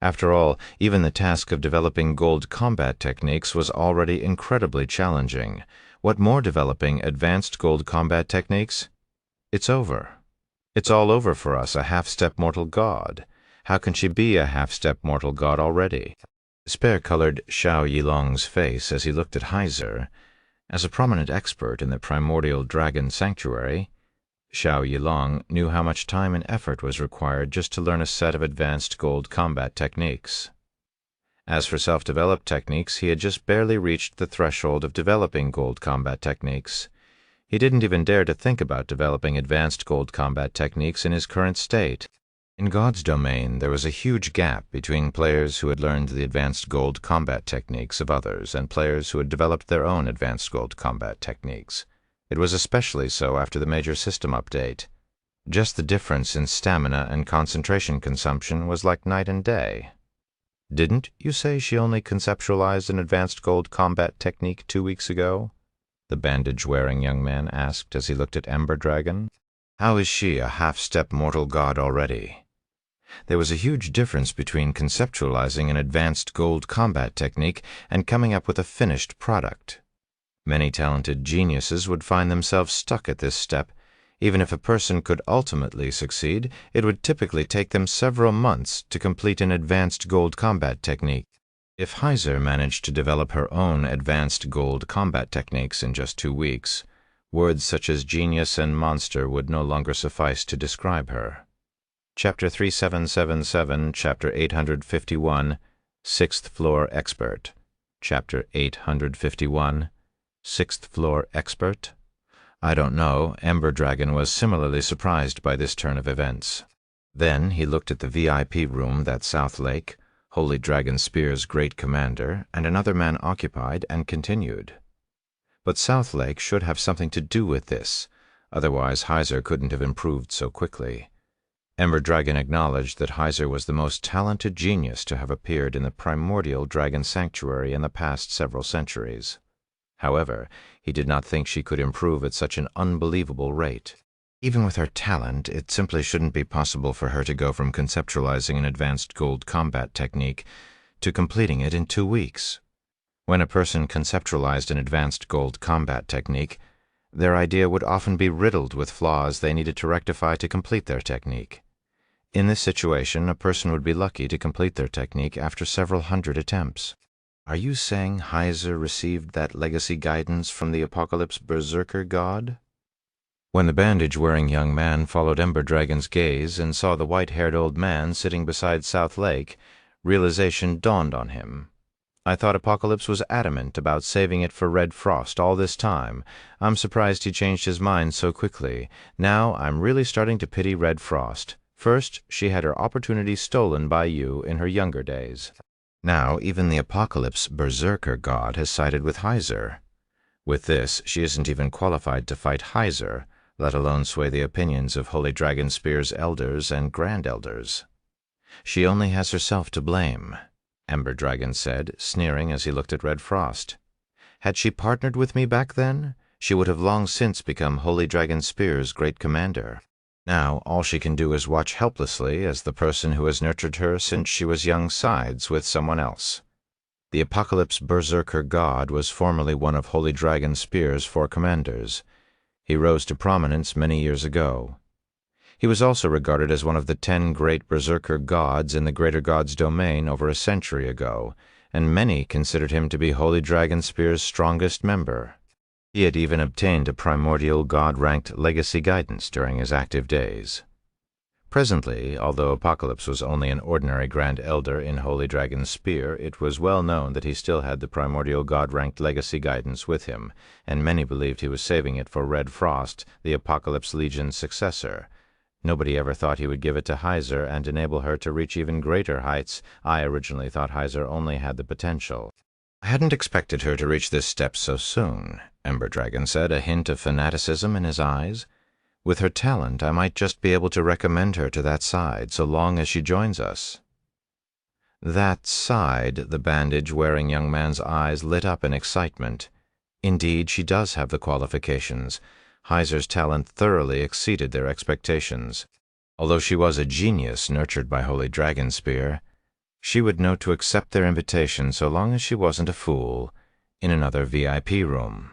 After all, even the task of developing gold combat techniques was already incredibly challenging. What more developing advanced gold combat techniques? It's over. It's all over for us, a half-step mortal god. How can she be a half-step mortal god already? Spare-colored Xiao Yilong's face as he looked at Heiser. As a prominent expert in the primordial dragon sanctuary, Xiao Yilong knew how much time and effort was required just to learn a set of advanced gold combat techniques. As for self-developed techniques, he had just barely reached the threshold of developing gold combat techniques. He didn't even dare to think about developing advanced gold combat techniques in his current state. In God's domain, there was a huge gap between players who had learned the advanced gold combat techniques of others and players who had developed their own advanced gold combat techniques. It was especially so after the major system update. Just the difference in stamina and concentration consumption was like night and day. "Didn't you say she only conceptualized an advanced gold combat technique 2 weeks ago?" the bandage-wearing young man asked as he looked at Ember Dragon. "How is she a half-step mortal god already?" There was a huge difference between conceptualizing an advanced gold combat technique and coming up with a finished product. Many talented geniuses would find themselves stuck at this step. Even if a person could ultimately succeed, it would typically take them several months to complete an advanced gold combat technique. If Heiser managed to develop her own advanced gold combat techniques in just 2 weeks, words such as genius and monster would no longer suffice to describe her. Chapter 3777, Chapter 851, Sixth Floor Expert. Chapter 851, Sixth Floor Expert. I don't know, Ember Dragon was similarly surprised by this turn of events. Then he looked at the VIP room that South Lake, Holy Dragon Spear's great commander, and another man occupied, and continued. But South Lake should have something to do with this, otherwise Heiser couldn't have improved so quickly. Ember Dragon acknowledged that Heiser was the most talented genius to have appeared in the primordial dragon sanctuary in the past several centuries. However, he did not think she could improve at such an unbelievable rate. Even with her talent, it simply shouldn't be possible for her to go from conceptualizing an advanced gold combat technique to completing it in 2 weeks. When a person conceptualized an advanced gold combat technique, their idea would often be riddled with flaws they needed to rectify to complete their technique. In this situation, a person would be lucky to complete their technique after several hundred attempts. Are you saying Heiser received that legacy guidance from the Apocalypse Berserker god? When the bandage-wearing young man followed Ember Dragon's gaze and saw the white-haired old man sitting beside South Lake, realization dawned on him. I thought Apocalypse was adamant about saving it for Red Frost all this time. I'm surprised he changed his mind so quickly. Now I'm really starting to pity Red Frost. First, she had her opportunity stolen by you in her younger days. Now even the Apocalypse Berserker god has sided with Heiser. With this, she isn't even qualified to fight Heiser, let alone sway the opinions of Holy Dragon Spear's elders and grand elders. She only has herself to blame, Ember Dragon said, sneering as he looked at Red Frost. Had she partnered with me back then, she would have long since become Holy Dragon Spear's great commander. Now all she can do is watch helplessly as the person who has nurtured her since she was young sides with someone else. The Apocalypse Berserker god was formerly one of Holy Dragon Spear's 4 commanders. He rose to prominence many years ago. He was also regarded as one of the 10 great Berserker gods in the Greater God's domain over a century ago, and many considered him to be Holy Dragon Spear's strongest member. He had even obtained a primordial god-ranked legacy guidance during his active days. Presently, although Apocalypse was only an ordinary Grand Elder in Holy Dragon's Spear, it was well known that he still had the primordial god-ranked legacy guidance with him, and many believed he was saving it for Red Frost, the Apocalypse Legion's successor. Nobody ever thought he would give it to Heiser and enable her to reach even greater heights. I originally thought Heiser only had the potential. I hadn't expected her to reach this step so soon, Ember Dragon said, a hint of fanaticism in his eyes. With her talent, I might just be able to recommend her to that side, so long as she joins us. That side, the bandage-wearing young man's eyes lit up in excitement. Indeed, she does have the qualifications. Heiser's talent thoroughly exceeded their expectations. Although she was a genius nurtured by Holy Dragon Spear, she would know to accept their invitation so long as she wasn't a fool, in another VIP room.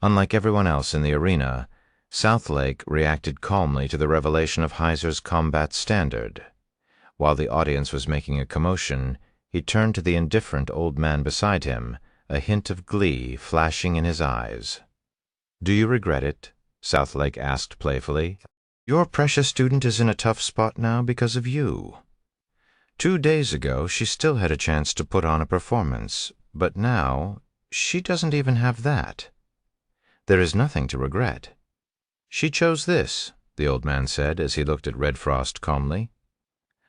Unlike everyone else in the arena, South Lake reacted calmly to the revelation of Heiser's combat standard. While the audience was making a commotion, he turned to the indifferent old man beside him, a hint of glee flashing in his eyes. "Do you regret it?" South Lake asked playfully. "Your precious student is in a tough spot now because of you. 2 days ago, she still had a chance to put on a performance, but now she doesn't even have that. There is nothing to regret. She chose this," the old man said as he looked at Red Frost calmly.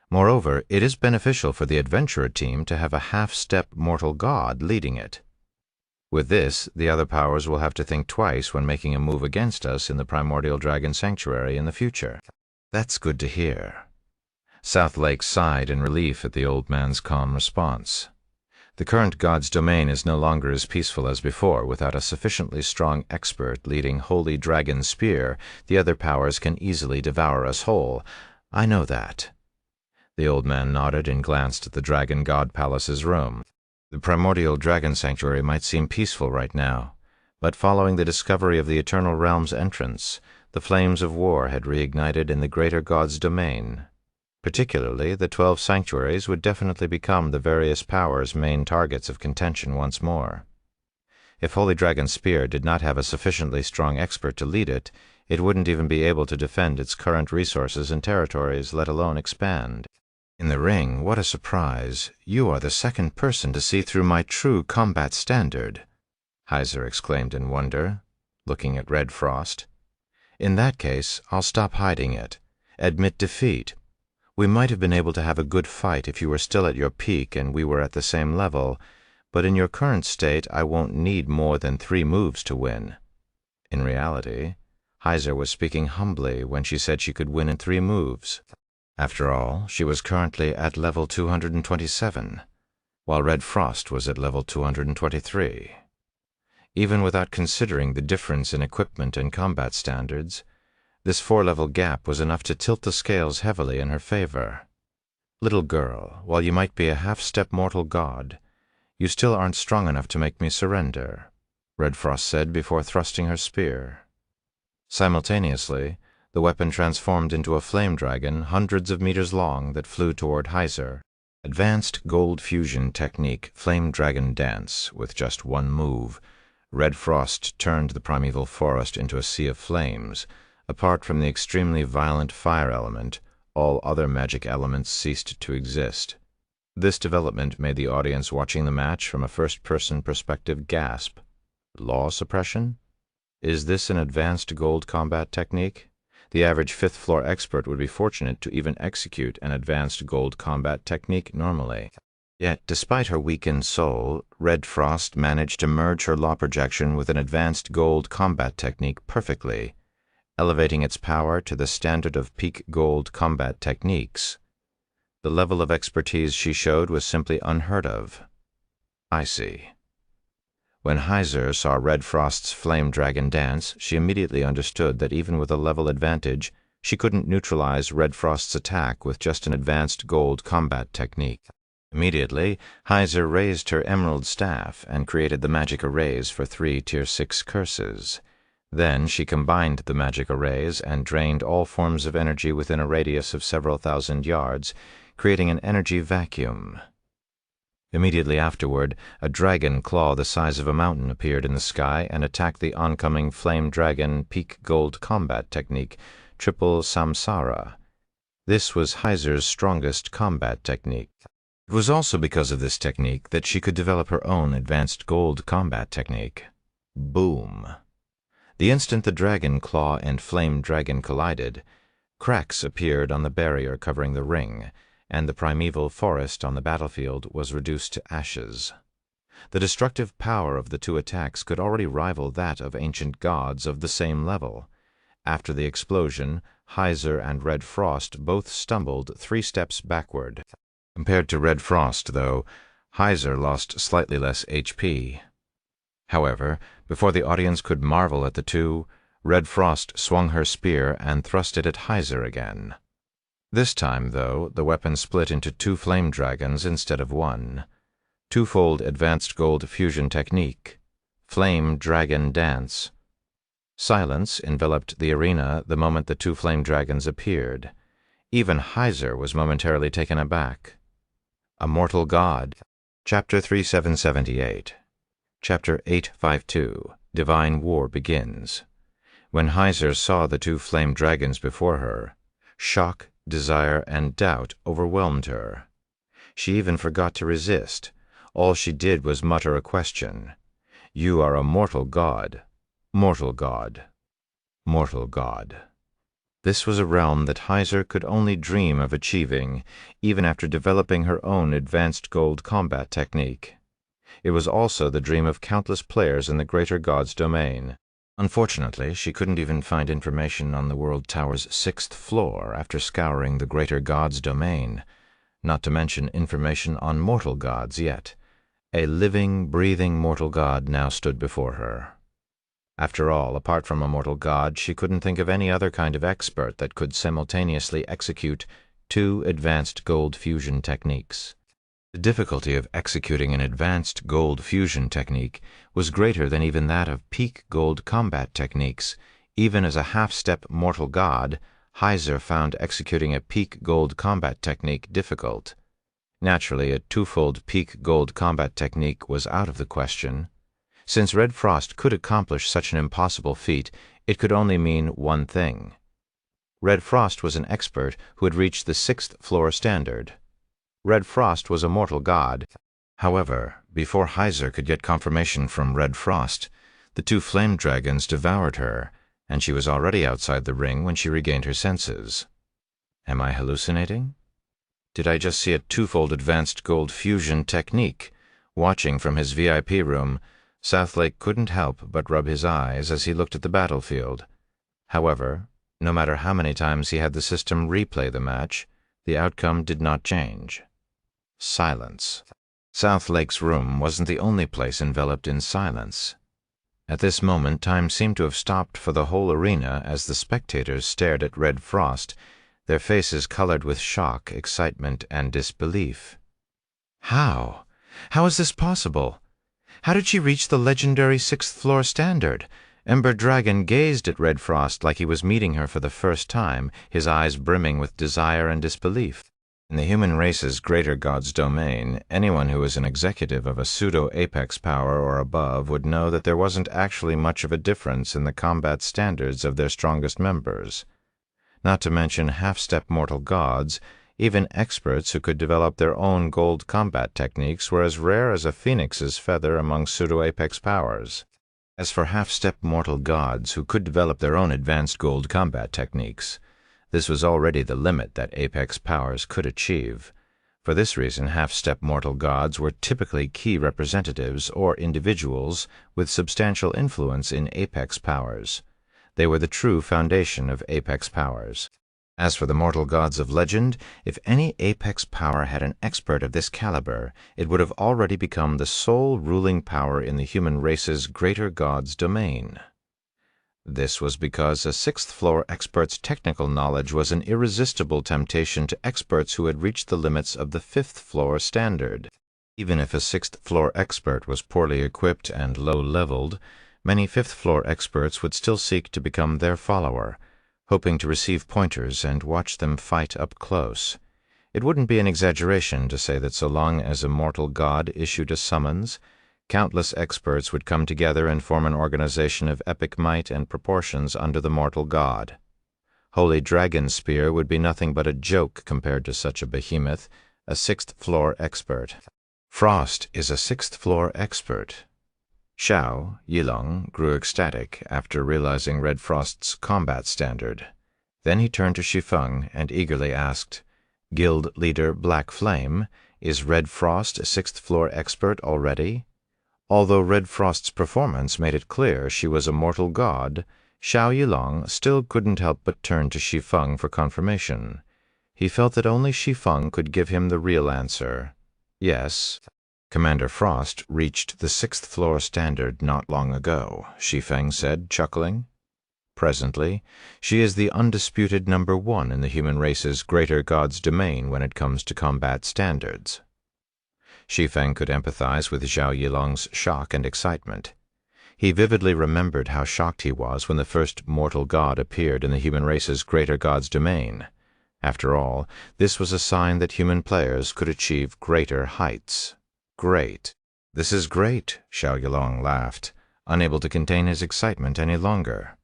"Moreover, it is beneficial for the adventurer team to have a half-step mortal god leading it. With this, the other powers will have to think twice when making a move against us in the primordial dragon sanctuary in the future." "That's good to hear." South Lake sighed in relief at the old man's calm response. The current god's domain is no longer as peaceful as before. Without a sufficiently strong expert leading Holy Dragon Spear, the other powers can easily devour us whole. I know that. The old man nodded and glanced at the Dragon God Palace's room. The primordial dragon sanctuary might seem peaceful right now, but following the discovery of the Eternal Realm's entrance, The flames of war had reignited in the greater god's domain. Particularly, the 12 sanctuaries would definitely become the various powers' main targets of contention once more. If Holy Dragon's Spear did not have a sufficiently strong expert to lead it, it wouldn't even be able to defend its current resources and territories, let alone expand. In the ring, what a surprise! You are the second person to see through my true combat standard, Heiser exclaimed in wonder, looking at Red Frost. In that case, I'll stop hiding it. Admit defeat. We might have been able to have a good fight if you were still at your peak and we were at the same level, but in your current state I won't need more than 3 moves to win. In reality, Heiser was speaking humbly when she said she could win in 3 moves. After all, she was currently at level 227, while Red Frost was at level 223. Even without considering the difference in equipment and combat standards, this 4-level gap was enough to tilt the scales heavily in her favor. Little girl, while you might be a half-step mortal god, you still aren't strong enough to make me surrender, Red Frost said before thrusting her spear. Simultaneously, the weapon transformed into a flame dragon hundreds of meters long that flew toward Heiser. Advanced gold fusion technique flame dragon dance with just 1 move. Red Frost turned the primeval forest into a sea of flames. Apart from the extremely violent fire element, all other magic elements ceased to exist. This development made the audience watching the match from a first-person perspective gasp. Law suppression? Is this an advanced gold combat technique? The average 5th-floor expert would be fortunate to even execute an advanced gold combat technique normally. Yet, despite her weakened soul, Red Frost managed to merge her law projection with an advanced gold combat technique perfectly, elevating its power to the standard of peak gold combat techniques. The level of expertise she showed was simply unheard of. I see. When Heiser saw Red Frost's flame dragon dance, she immediately understood that even with a level advantage, she couldn't neutralize Red Frost's attack with just an advanced gold combat technique. Immediately, Heiser raised her emerald staff and created the magic arrays for 3 Tier 6 curses. Then she combined the magic arrays and drained all forms of energy within a radius of several thousand yards, creating an energy vacuum. Immediately afterward, a dragon claw the size of a mountain appeared in the sky and attacked the oncoming flame dragon peak gold combat technique, Triple Samsara. This was Heiser's strongest combat technique. It was also because of this technique that she could develop her own advanced gold combat technique. Boom. The instant the dragon claw and flame dragon collided, cracks appeared on the barrier covering the ring, and the primeval forest on the battlefield was reduced to ashes. The destructive power of the 2 attacks could already rival that of ancient gods of the same level. After the explosion, Heiser and Red Frost both stumbled 3 steps backward. Compared to Red Frost, though, Heiser lost slightly less HP. However, before the audience could marvel at the two, Red Frost swung her spear and thrust it at Heiser again. This time, though, the weapon split into 2 flame dragons instead of 1. Twofold advanced gold fusion technique. Flame dragon dance. Silence enveloped the arena the moment the 2 flame dragons appeared. Even Heiser was momentarily taken aback. A mortal god. Chapter 3778. Chapter 852. Divine War begins. When Heiser saw the 2 flame dragons before her, shock, desire, and doubt overwhelmed her. She even forgot to resist. All she did was mutter a question. You are a mortal god. Mortal god. Mortal god. This was a realm that Heiser could only dream of achieving, even after developing her own advanced gold combat technique. It was also the dream of countless players in the greater god's domain. Unfortunately, she couldn't even find information on the World Tower's 6th floor after scouring the greater god's domain, not to mention information on mortal gods yet. A living, breathing mortal god now stood before her. After all, apart from a mortal god, she couldn't think of any other kind of expert that could simultaneously execute 2 advanced gold fusion techniques. The difficulty of executing an advanced gold fusion technique was greater than even that of peak gold combat techniques, Even as a half-step mortal god, Heiser found executing a peak gold combat technique difficult. Naturally, a twofold peak gold combat technique was out of the question. Since Red Frost could accomplish such an impossible feat, it could only mean one thing. Red Frost was an expert who had reached the 6th floor standard. Red Frost was a mortal god. However, before Heiser could get confirmation from Red Frost, the two flame dragons devoured her, and she was already outside the ring when she regained her senses. Am I hallucinating? Did I just see a twofold advanced gold fusion technique? Watching from his VIP room, Southlake couldn't help but rub his eyes as he looked at the battlefield. However, no matter how many times he had the system replay the match, the outcome did not change. Silence. Southlake's room wasn't the only place enveloped in silence. At this moment, time seemed to have stopped for the whole arena as the spectators stared at Red Frost, their faces colored with shock, excitement, and disbelief. How? How is this possible? How did she reach the legendary 6th floor standard? Ember Dragon gazed at Red Frost like he was meeting her for the first time, his eyes brimming with desire and disbelief. In the human race's greater god's domain, anyone who is an executive of a pseudo-apex power or above would know that there wasn't actually much of a difference in the combat standards of their strongest members. Not to mention half-step mortal gods, even experts who could develop their own gold combat techniques were as rare as a phoenix's feather among pseudo-apex powers. As for half-step mortal gods who could develop their own advanced gold combat techniques, this was already the limit that apex powers could achieve. For this reason, half-step mortal gods were typically key representatives or individuals with substantial influence in apex powers. They were the true foundation of apex powers. As for the mortal gods of legend, if any apex power had an expert of this caliber, it would have already become the sole ruling power in the human race's greater god's domain. This was because a 6th floor expert's technical knowledge was an irresistible temptation to experts who had reached the limits of the 5th floor standard. Even if a 6th floor expert was poorly equipped and low-leveled, many 5th floor experts would still seek to become their follower, hoping to receive pointers and watch them fight up close. It wouldn't be an exaggeration to say that so long as a mortal god issued a summons, countless experts would come together and form an organization of epic might and proportions under the mortal god. Holy Dragon Spear would be nothing but a joke compared to such a behemoth, a 6th floor expert. Frost is a 6th floor expert. Xiao Yilong grew ecstatic after realizing Red Frost's combat standard. Then he turned to Shi Feng and eagerly asked, "Guild leader Black Flame, is Red Frost a 6th floor expert already?" Although Red Frost's performance made it clear she was a mortal god, Xiao Yilong still couldn't help but turn to Shi Feng for confirmation. He felt that only Shi Feng could give him the real answer. Yes, Commander Frost reached the 6th floor standard not long ago, Shi Feng said, chuckling. Presently, she is the undisputed number 1 in the human race's greater god's domain when it comes to combat standards. Shi Feng could empathize with Xiao Yilong's shock and excitement. He vividly remembered how shocked he was when the first mortal god appeared in the human race's greater god's domain. After all, this was a sign that human players could achieve greater heights. Great. This is great, Xiao Yilong laughed, unable to contain his excitement any longer.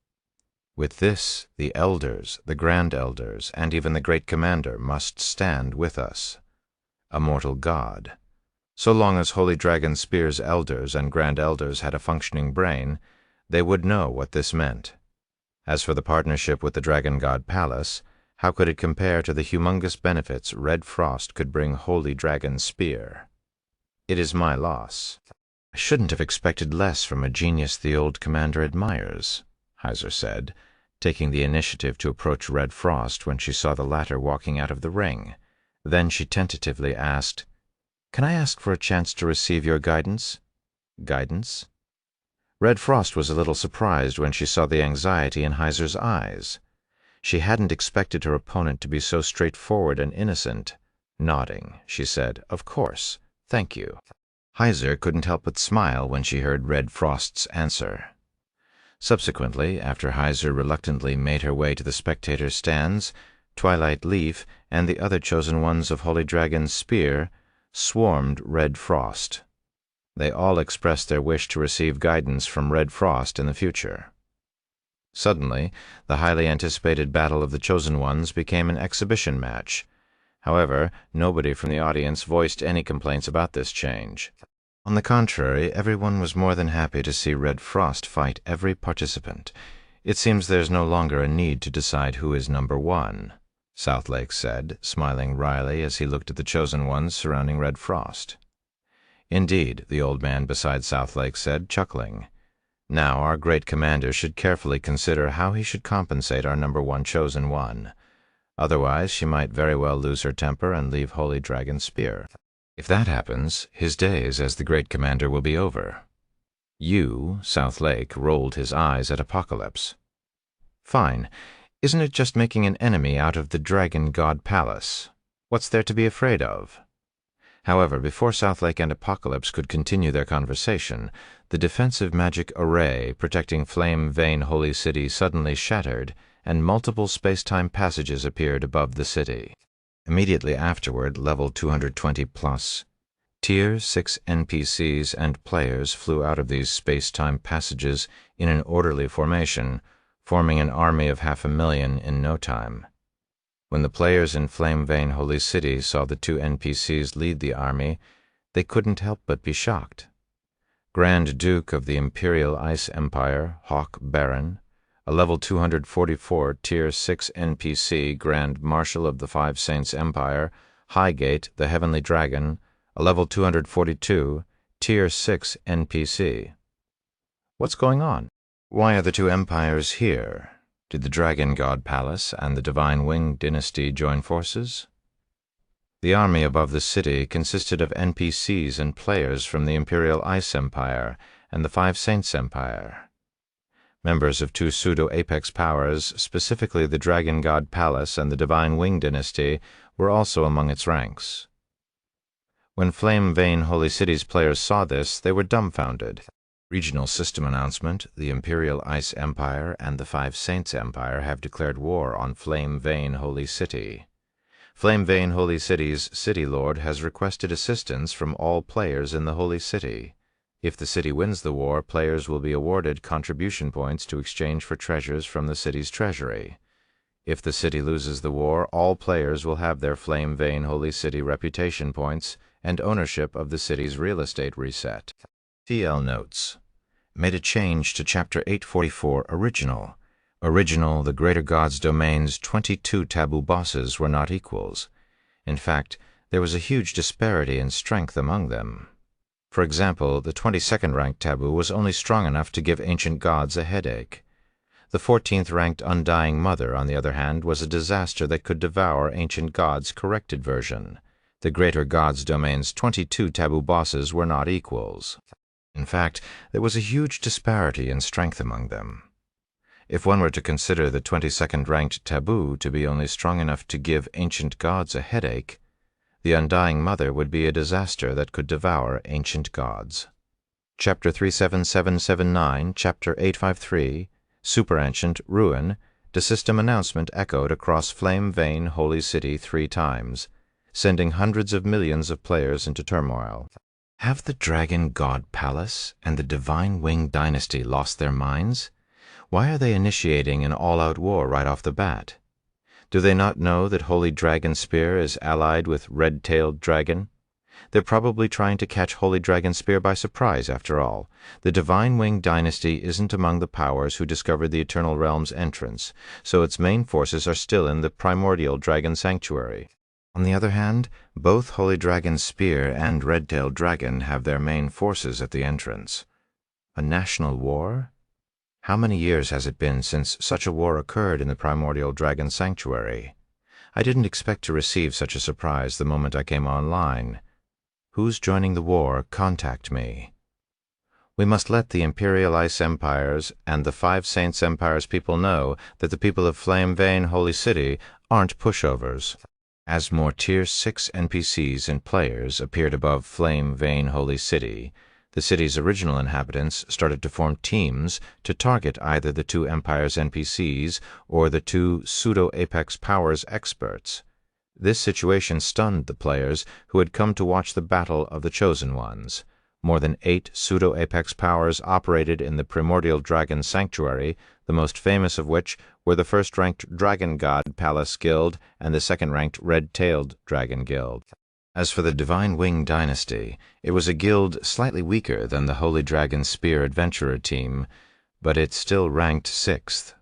With this, the elders, the grand elders, and even the great commander must stand with us. A mortal god. So long as Holy Dragon Spear's elders and grand elders had a functioning brain, they would know what this meant. As for the partnership with the Dragon God Palace, how could it compare to the humongous benefits Red Frost could bring Holy Dragon Spear? It is my loss. I shouldn't have expected less from a genius the old commander admires, Heiser said, taking the initiative to approach Red Frost when she saw the latter walking out of the ring. Then she tentatively asked, "Can I ask for a chance to receive your guidance?" Guidance? Red Frost was a little surprised when she saw the anxiety in Heiser's eyes. She hadn't expected her opponent to be so straightforward and innocent. Nodding, she said, "Of course. Thank you." Heiser couldn't help but smile when she heard Red Frost's answer. Subsequently, after Heiser reluctantly made her way to the spectator stands, Twilight Leaf and the other chosen ones of Holy Dragon's Spear swarmed Red Frost. They all expressed their wish to receive guidance from Red Frost in the future. Suddenly, the highly anticipated Battle of the Chosen Ones became an exhibition match. However, nobody from the audience voiced any complaints about this change. On the contrary, everyone was more than happy to see Red Frost fight every participant. "It seems there's no longer a need to decide who is number one," Southlake said, smiling wryly as he looked at the chosen ones surrounding Red Frost. "Indeed," the old man beside Southlake said, chuckling. "Now our great commander should carefully consider how he should compensate our number one chosen one. Otherwise, she might very well lose her temper and leave Holy Dragon's Spear. If that happens, his days as the great commander will be over." Southlake rolled his eyes at Apocalypse. "Fine. Isn't it just making an enemy out of the Dragon God Palace? What's there to be afraid of?" However, before Southlake and Apocalypse could continue their conversation, the defensive magic array protecting Flame Vein Holy City suddenly shattered, and multiple space-time passages appeared above the city. Immediately afterward, level 220+, Tier 6 NPCs and players flew out of these space-time passages in an orderly formation, forming an army of 500,000 in no time. When the players in Flame Vein Holy City saw the two NPCs lead the army, they couldn't help but be shocked. Grand Duke of the Imperial Ice Empire, Hawk Baron, a level 244 Tier 6 NPC Grand Marshal of the Five Saints Empire, Highgate the Heavenly Dragon, a level 242 Tier 6 NPC. What's going on? Why are the two empires here? Did the Dragon God Palace and the Divine Wing Dynasty join forces? The army above the city consisted of NPCs and players from the Imperial Ice Empire and the Five Saints Empire. Members of two pseudo-apex powers, specifically the Dragon God Palace and the Divine Wing Dynasty, were also among its ranks. When Flame Vein Holy City's players saw this, they were dumbfounded. Regional system announcement: the Imperial Ice Empire and the Five Saints Empire have declared war on Flame Vein Holy City. Flame Vein Holy City's City Lord has requested assistance from all players in the Holy City. If the city wins the war, players will be awarded contribution points to exchange for treasures from the city's treasury. If the city loses the war, all players will have their Flame Vein Holy City reputation points and ownership of the city's real estate reset. TL Notes. Made a change to Chapter 844 Original. Original, the Greater God's Domain's 22 taboo bosses were not equals. In fact, there was a huge disparity in strength among them. For example, the 22nd ranked taboo was only strong enough to give ancient gods a headache. The 14th ranked Undying Mother, on the other hand, was a disaster that could devour ancient gods' corrected version. The Greater God's Domain's 22 taboo bosses were not equals. In fact, there was a huge disparity in strength among them. If one were to consider the 22nd ranked taboo to be only strong enough to give ancient gods a headache, the Undying Mother would be a disaster that could devour ancient gods. Chapter 37779, Chapter 853, Super Ancient Ruin, the system announcement echoed across Flame Vein Holy City 3 times, sending hundreds of millions of players into turmoil. Have the Dragon God Palace and the Divine Wing Dynasty lost their minds? Why are they initiating an all-out war right off the bat? Do they not know that Holy Dragon Spear is allied with Red-Tailed Dragon? They're probably trying to catch Holy Dragon Spear by surprise, after all. The Divine Wing Dynasty isn't among the powers who discovered the Eternal Realm's entrance, so its main forces are still in the primordial Dragon Sanctuary. On the other hand, both Holy Dragon Spear and Red-Tailed Dragon have their main forces at the entrance. A national war? How many years has it been since such a war occurred in the primordial Dragon Sanctuary? I didn't expect to receive such a surprise the moment I came online. Who's joining the war? Contact me. We must let the Imperial Ice Empires and the Five Saints Empire's people know that the people of Flame Vein Holy City aren't pushovers. As more Tier 6 NPCs and players appeared above Flame Vein Holy City, The city's original inhabitants started to form teams to target either the two empires' NPCs or the two pseudo-apex powers experts. This situation stunned the players who had come to watch the battle of the Chosen Ones. More than 8 pseudo-apex powers operated in the primordial dragon sanctuary, the most famous of which were the first-ranked Dragon God Palace Guild and the second-ranked Red-Tailed Dragon Guild. As for the Divine Wing Dynasty, it was a guild slightly weaker than the Holy Dragon Spear Adventurer team, but it still ranked 6th.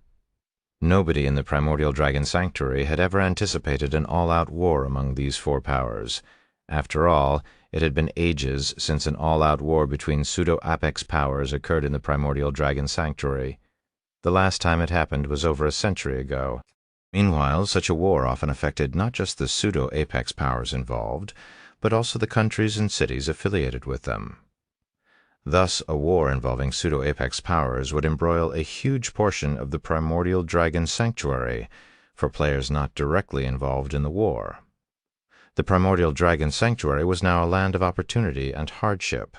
Nobody in the Primordial Dragon Sanctuary had ever anticipated an all-out war among these 4 powers. After all, it had been ages since an all-out war between pseudo-apex powers occurred in the Primordial Dragon Sanctuary. The last time it happened was over a century ago. Meanwhile, such a war often affected not just the pseudo-apex powers involved, but also the countries and cities affiliated with them. Thus, a war involving pseudo-apex powers would embroil a huge portion of the Primordial Dragon Sanctuary for players not directly involved in the war. The Primordial Dragon Sanctuary was now a land of opportunity and hardship.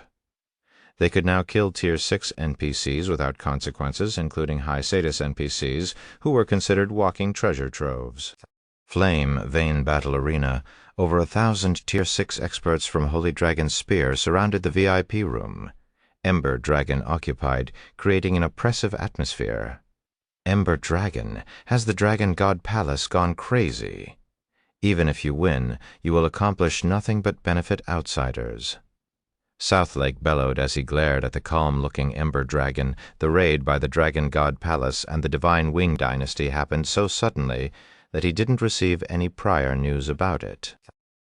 They could now kill Tier 6 NPCs without consequences, including high status NPCs, who were considered walking treasure troves. Flame Vein Battle Arena, over 1,000 Tier 6 experts from Holy Dragon Spear surrounded the VIP room. Ember Dragon occupied, creating an oppressive atmosphere. Ember Dragon, has the Dragon God Palace gone crazy? Even if you win, you will accomplish nothing but benefit outsiders. Southlake bellowed as he glared at the calm-looking Ember Dragon. The raid by the Dragon God Palace and the Divine Wing Dynasty happened so suddenly that he didn't receive any prior news about it.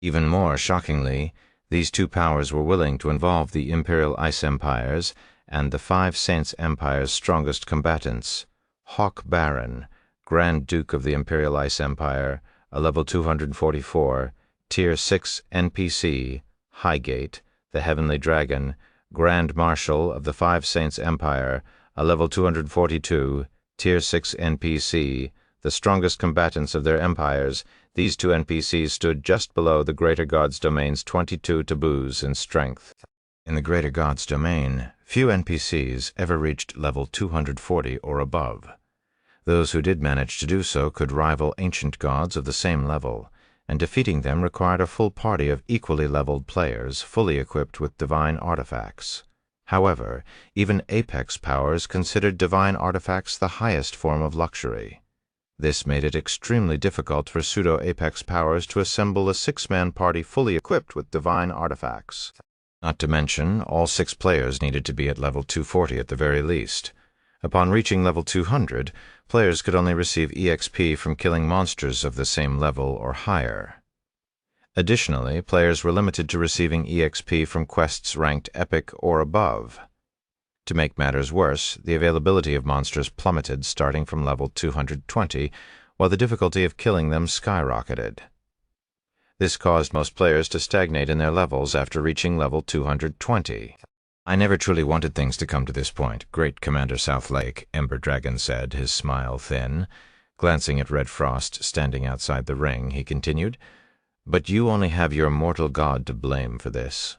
Even more shockingly, these 2 powers were willing to involve the Imperial Ice Empires and the 5 Saints Empire's strongest combatants. Hawk Baron, Grand Duke of the Imperial Ice Empire, a level 244, Tier 6 NPC, Highgate, the Heavenly Dragon, Grand Marshal of the 5 Saints Empire, a level 242, Tier 6 NPC, the strongest combatants of their empires. These 2 NPCs stood just below the Greater God's Domain's 22 taboos in strength. In the Greater God's Domain, few NPCs ever reached level 240 or above. Those who did manage to do so could rival ancient gods of the same level, and defeating them required a full party of equally leveled players, fully equipped with divine artifacts. However, even apex powers considered divine artifacts the highest form of luxury. This made it extremely difficult for pseudo-apex powers to assemble a 6-man party fully equipped with divine artifacts. Not to mention, all 6 players needed to be at level 240 at the very least. Upon reaching level 200, players could only receive EXP from killing monsters of the same level or higher. Additionally, players were limited to receiving EXP from quests ranked epic or above. To make matters worse, the availability of monsters plummeted starting from level 220, while the difficulty of killing them skyrocketed. This caused most players to stagnate in their levels after reaching level 220. "I never truly wanted things to come to this point, Great Commander Southlake," Ember Dragon said, his smile thin. Glancing at Red Frost standing outside the ring, he continued, "But you only have your mortal god to blame for this.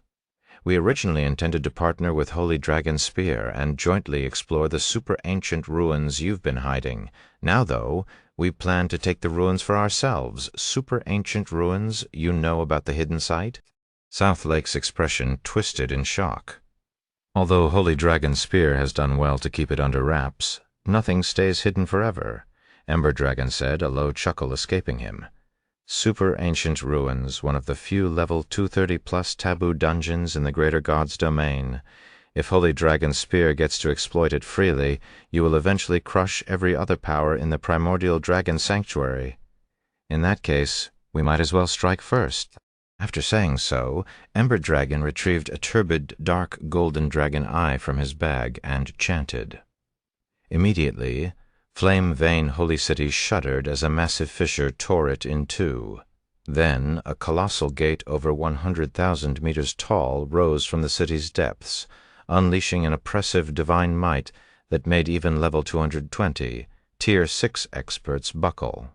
We originally intended to partner with Holy Dragon Spear and jointly explore the super-ancient ruins you've been hiding. Now, though, we plan to take the ruins for ourselves. Super-ancient ruins? You know about the hidden site?" Southlake's expression twisted in shock. Although Holy Dragon Spear has done well to keep it under wraps, nothing stays hidden forever, Ember Dragon said, a low chuckle escaping him. Super-ancient ruins, one of the few level 230-plus taboo dungeons in the Greater God's Domain. If Holy Dragon Spear gets to exploit it freely, you will eventually crush every other power in the Primordial Dragon Sanctuary. In that case, we might as well strike first. After saying so, Ember Dragon retrieved a turbid, dark golden dragon eye from his bag and chanted. Immediately, Flame Vein Holy City shuddered as a massive fissure tore it in 2. Then, a colossal gate over 100,000 meters tall rose from the city's depths, unleashing an oppressive divine might that made even level 220, Tier 6 experts buckle.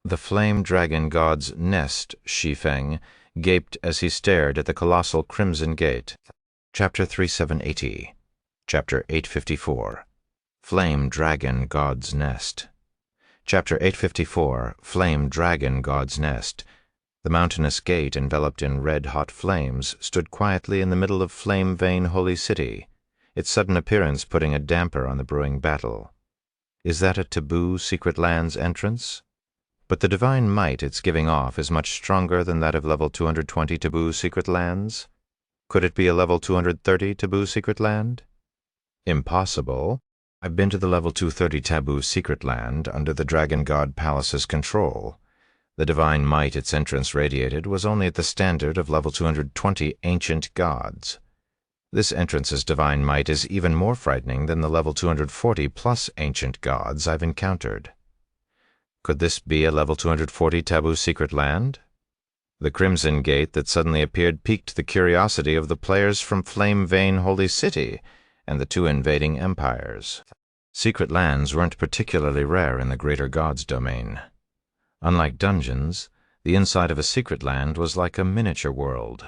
The flame dragon god's nest, Shi Feng, gaped as he stared at the colossal crimson gate. Chapter 3780, Chapter 854, Flame Dragon God's Nest. Chapter 854, Flame Dragon God's Nest. The mountainous gate, enveloped in red-hot flames, stood quietly in the middle of flame-vein holy city, its sudden appearance putting a damper on the brewing battle. Is that a taboo secret land's entrance? But the divine might it's giving off is much stronger than that of level 220 taboo secret lands. Could it be a level 230 taboo secret land? Impossible. I've been to the level 230 taboo secret land under the Dragon God Palace's control. The divine might its entrance radiated was only at the standard of level 220 ancient gods. This entrance's divine might is even more frightening than the level 240 plus ancient gods I've encountered. Could this be a level 240 taboo secret land? The Crimson Gate that suddenly appeared piqued the curiosity of the players from Flame Vein Holy City and the two invading empires. Secret lands weren't particularly rare in the Greater Gods domain. Unlike dungeons, the inside of a secret land was like a miniature world.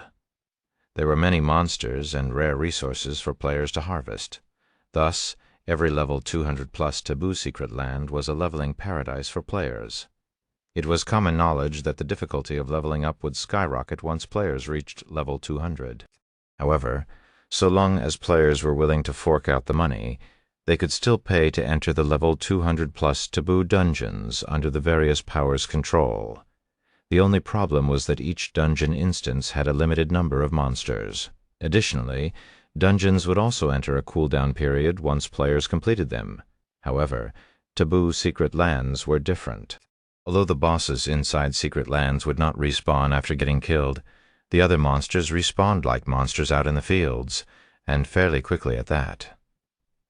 There were many monsters and rare resources for players to harvest. Thus, every level 200-plus taboo secret land was a leveling paradise for players. It was common knowledge that the difficulty of leveling up would skyrocket once players reached level 200. However, so long as players were willing to fork out the money, they could still pay to enter the level 200-plus taboo dungeons under the various powers' control. The only problem was that each dungeon instance had a limited number of monsters. Additionally, dungeons would also enter a cooldown period once players completed them. However, taboo secret lands were different. Although the bosses inside secret lands would not respawn after getting killed, the other monsters respawned like monsters out in the fields, and fairly quickly at that.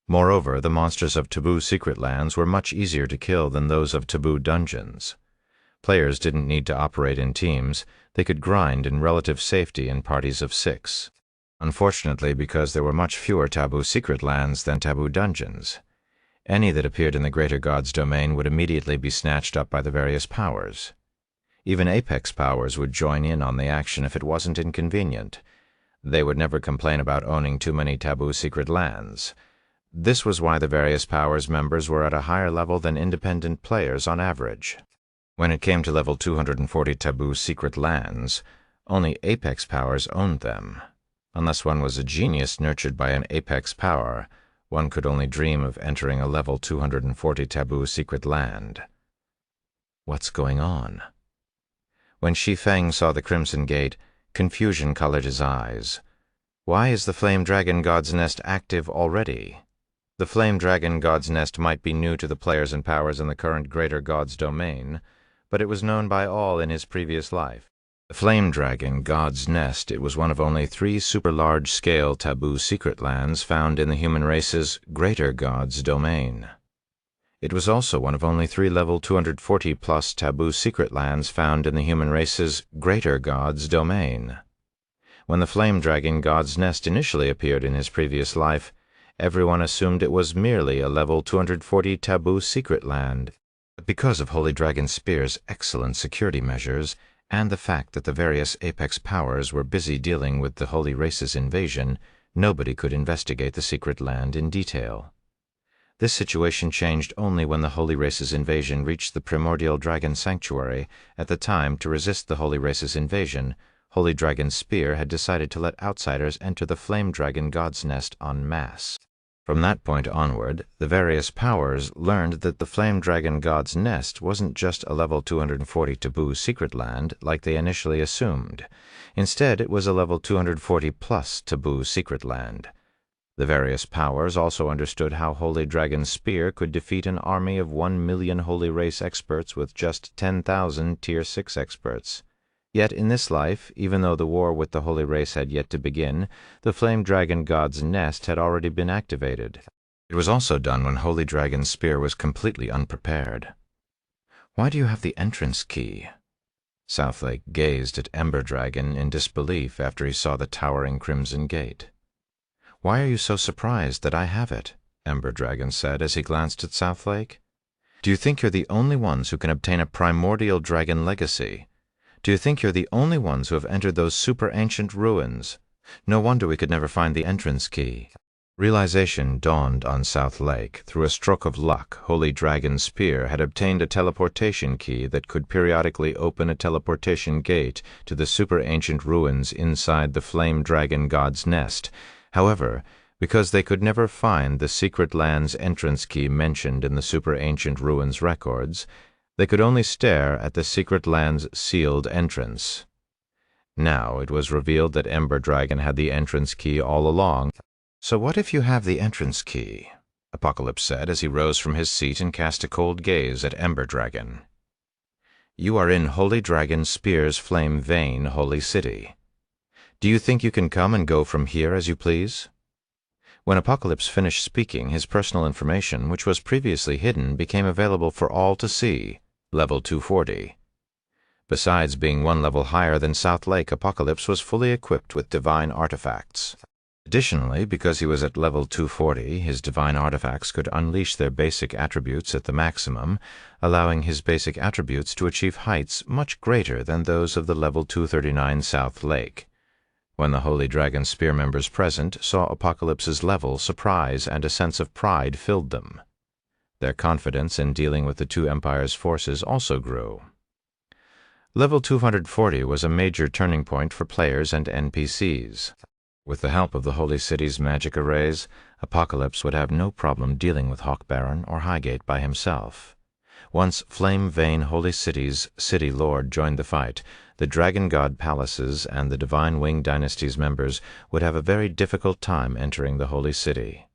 Moreover, the monsters of taboo secret lands were much easier to kill than those of taboo dungeons. Players didn't need to operate in teams, they could grind in relative safety in parties of 6. Unfortunately, because there were much fewer taboo secret lands than taboo dungeons, any that appeared in the Greater Gods domain would immediately be snatched up by the various powers. Even apex powers would join in on the action if it wasn't inconvenient. They would never complain about owning too many taboo secret lands. This was why the various powers members were at a higher level than independent players on average. When it came to level 240 taboo secret lands, only apex powers owned them. Unless one was a genius nurtured by an apex power, one could only dream of entering a level 240 taboo secret land. What's going on? When Shi Feng saw the Crimson Gate, confusion colored his eyes. Why is the Flame Dragon God's Nest active already? The Flame Dragon God's Nest might be new to the players and powers in the current Greater Gods domain, but it was known by all in his previous life. The Flame Dragon God's Nest, it was one of only 3 super-large-scale taboo secret lands found in the human race's Greater Gods domain. It was also one of only 3 level 240-plus taboo secret lands found in the human race's Greater Gods domain. When the Flame Dragon God's Nest initially appeared in his previous life, everyone assumed it was merely a level 240 taboo secret land. But because of Holy Dragon Spear's excellent security measures, and the fact that the various apex powers were busy dealing with the Holy Race's invasion, nobody could investigate the secret land in detail. This situation changed only when the Holy Race's invasion reached the primordial dragon sanctuary. At the time, to resist the Holy Race's invasion, Holy Dragon Spear had decided to let outsiders enter the Flame Dragon God's Nest en masse. From that point onward, the various powers learned that the Flame Dragon God's Nest wasn't just a level 240 taboo secret land like they initially assumed. Instead, it was a level 240-plus taboo secret land. The various powers also understood how Holy Dragon Spear could defeat an army of 1 million Holy Race experts with just 10,000 Tier 6 experts. Yet in this life, even though the war with the Holy Race had yet to begin, the Flame Dragon God's Nest had already been activated. It was also done when Holy Dragon Spear was completely unprepared. Why do you have the entrance key? Southlake gazed at Ember Dragon in disbelief after he saw the towering Crimson Gate. Why are you so surprised that I have it? Ember Dragon said as he glanced at Southlake. Do you think you're the only ones who can obtain a primordial dragon legacy? Do you think you're the only ones who have entered those super-ancient ruins? No wonder we could never find the entrance key. Realization dawned on South Lake. Through a stroke of luck, Holy Dragon's spear had obtained a teleportation key that could periodically open a teleportation gate to the super-ancient ruins inside the Flame Dragon God's Nest. However, because they could never find the secret land's entrance key mentioned in the super-ancient ruins records, they could only stare at the secret land's sealed entrance. Now it was revealed that Ember Dragon had the entrance key all along. "So what if you have the entrance key?" Apocalypse said as he rose from his seat and cast a cold gaze at Ember Dragon. "You are in Holy Dragon Spear's flame vein holy city. Do you think you can come and go from here as you please?" When Apocalypse finished speaking, his personal information, which was previously hidden, became available for all to see. Level 240. Besides being one level higher than South Lake, Apocalypse was fully equipped with divine artifacts. Additionally, because he was at level 240, his divine artifacts could unleash their basic attributes at the maximum, allowing his basic attributes to achieve heights much greater than those of the level 239 South Lake. When the Holy Dragon Spear members present saw Apocalypse's level, surprise and a sense of pride filled them. Their confidence in dealing with the two empires' forces also grew. Level 240 was a major turning point for players and NPCs. With the help of the Holy City's magic arrays, Apocalypse would have no problem dealing with Hawk Baron or Highgate by himself. Once Flame Vein Holy City's City Lord joined the fight, the Dragon God Palaces and the Divine Wing Dynasty's members would have a very difficult time entering the Holy City.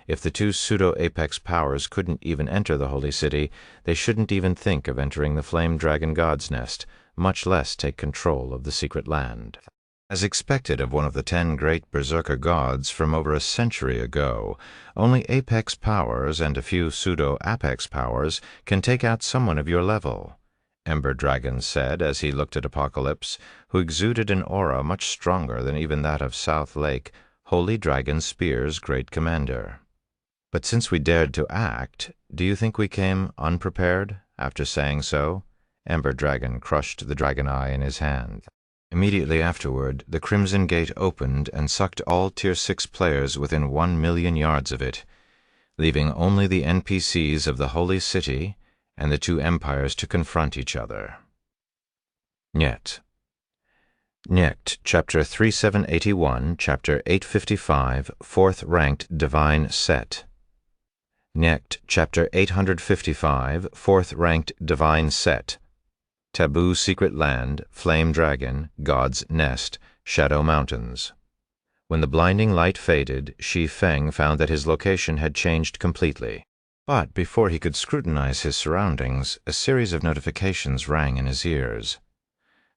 If the two pseudo-apex powers couldn't even enter the Holy City, they shouldn't even think of entering the Flame Dragon God's Nest, much less take control of the secret land. As expected of one of the 10 great Berserker gods from over a century ago, only apex powers and a few pseudo-apex powers can take out someone of your level, Ember Dragon said as he looked at Apocalypse, who exuded an aura much stronger than even that of South Lake, Holy Dragon Spear's great commander. "But since we dared to act, do you think we came unprepared?" After saying so, Ember Dragon crushed the dragon eye in his hand. Immediately afterward, the Crimson Gate opened and sucked all Tier 6 players within 1,000,000 yards of it, leaving only the NPCs of the Holy City and the two empires to confront each other. Nyet, Chapter 3781, Chapter 855, 4th Ranked Divine Set. Nyet, Chapter 855, 4th Ranked Divine Set. Taboo Secret Land, Flame Dragon, God's Nest, Shadow Mountains. When the blinding light faded, Shi Feng found that his location had changed completely. But before he could scrutinize his surroundings, a series of notifications rang in his ears.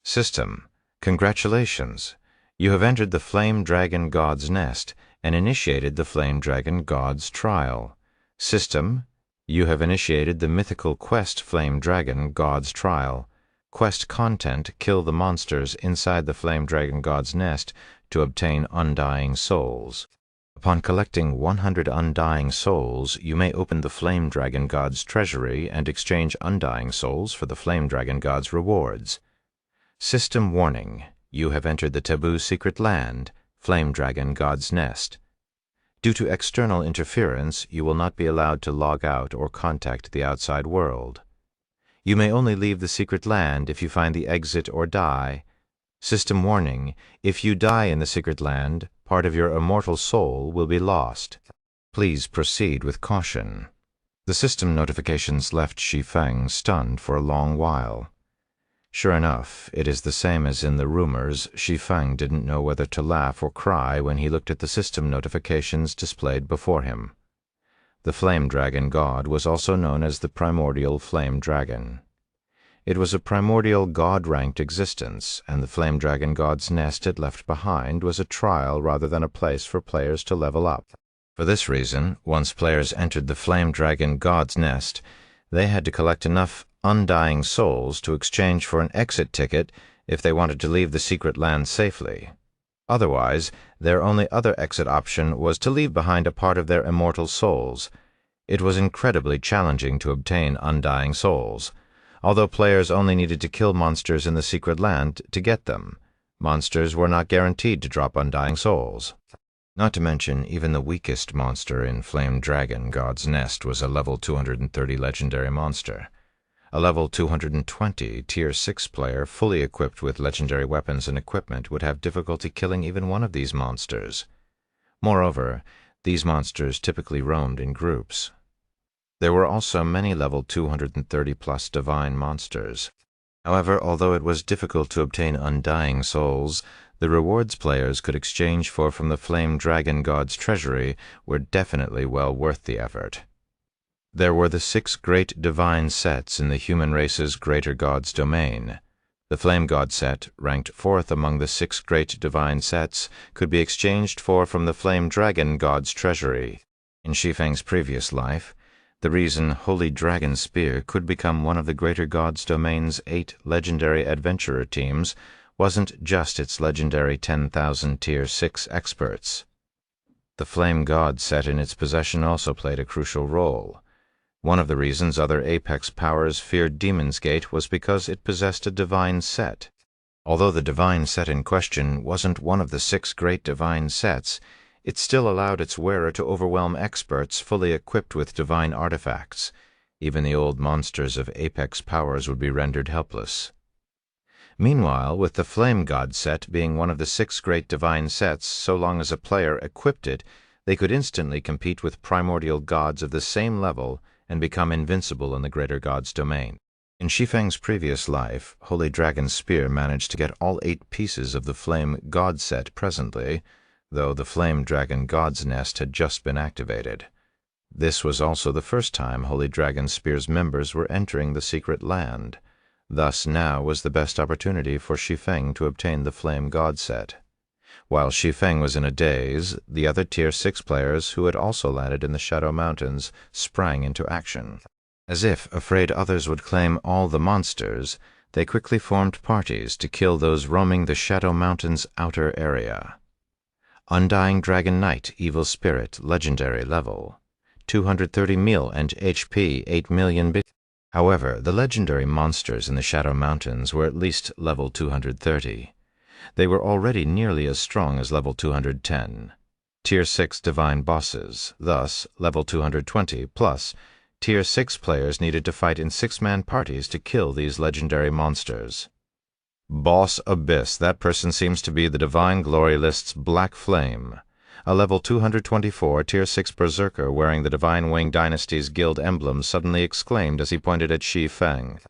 "System, congratulations! You have entered the Flame Dragon God's Nest and initiated the Flame Dragon God's Trial. System, you have initiated the mythical quest Flame Dragon God's Trial. Quest content: kill the monsters inside the Flame Dragon God's Nest to obtain undying souls. Upon collecting 100 undying souls, you may open the Flame Dragon God's treasury and exchange undying souls for the Flame Dragon God's rewards. System warning: you have entered the taboo secret land, Flame Dragon God's Nest. Due to external interference, you will not be allowed to log out or contact the outside world. You may only leave the secret land if you find the exit or die. System warning: if you die in the secret land, part of your immortal soul will be lost. Please proceed with caution." The system notifications left Shi Feng stunned for a long while. Sure enough, it is the same as in the rumors. Shi Feng didn't know whether to laugh or cry when he looked at the system notifications displayed before him. The Flame Dragon God was also known as the Primordial Flame Dragon. It was a primordial god-ranked existence, and the Flame Dragon God's Nest it left behind was a trial rather than a place for players to level up. For this reason, once players entered the Flame Dragon God's Nest, they had to collect enough undying souls to exchange for an exit ticket if they wanted to leave the secret land safely. Otherwise, their only other exit option was to leave behind a part of their immortal souls. It was incredibly challenging to obtain undying souls. Although players only needed to kill monsters in the secret land to get them, Monsters were not guaranteed to drop undying souls. Not to mention, even the weakest monster in Flame Dragon God's Nest was a level 230 legendary monster. A level 220 Tier 6 player fully equipped with legendary weapons and equipment would have difficulty killing even one of these monsters. Moreover, these monsters typically roamed in groups. There were also many level 230-plus divine monsters. However, although it was difficult to obtain undying souls, the rewards players could exchange from the Flame Dragon God's treasury were definitely well worth the effort. There were the 6 great divine sets in the human race's greater god's domain. The Flame God set, ranked 4th among the 6 great divine sets, could be exchanged from the Flame Dragon God's treasury. In Shi Feng's previous life, the reason Holy Dragon Spear could become one of the greater god's domain's 8 legendary adventurer teams wasn't just its legendary 10,000 Tier 6 experts. The Flame God set in its possession also played a crucial role. One of the reasons other Apex powers feared Demon's Gate was because it possessed a divine set. Although the divine set in question wasn't one of the 6 great divine sets, it still allowed its wearer to overwhelm experts fully equipped with divine artifacts. Even the old monsters of Apex powers would be rendered helpless. Meanwhile, with the Flame God set being one of the 6 great divine sets, so long as a player equipped it, they could instantly compete with primordial gods of the same level and become invincible in the greater god's domain. In Shi Feng's previous life, Holy Dragon Spear managed to get all 8 pieces of the Flame God set presently, though the Flame Dragon God's Nest had just been activated. This was also the first time Holy Dragon Spear's members were entering the secret land. Thus now was the best opportunity for Shi Feng to obtain the Flame God set. While Shi Feng was in a daze, the other Tier 6 players who had also landed in the Shadow Mountains sprang into action. As if afraid others would claim all the monsters, they quickly formed parties to kill those roaming the Shadow Mountains' outer area. Undying Dragon Knight, Evil Spirit, legendary level. 230 mil and HP 8 million bit. However, the legendary monsters in the Shadow Mountains were at least level 230. They were already nearly as strong as level 210. Tier 6 divine bosses, thus level 220, plus Tier 6 players needed to fight in 6-man parties to kill these legendary monsters. Boss Abyss, that person seems to be the Divine Glory List's Black Flame. A level 224 Tier 6 berserker wearing the Divine Wing Dynasty's guild emblem suddenly exclaimed as he pointed at Shi Feng.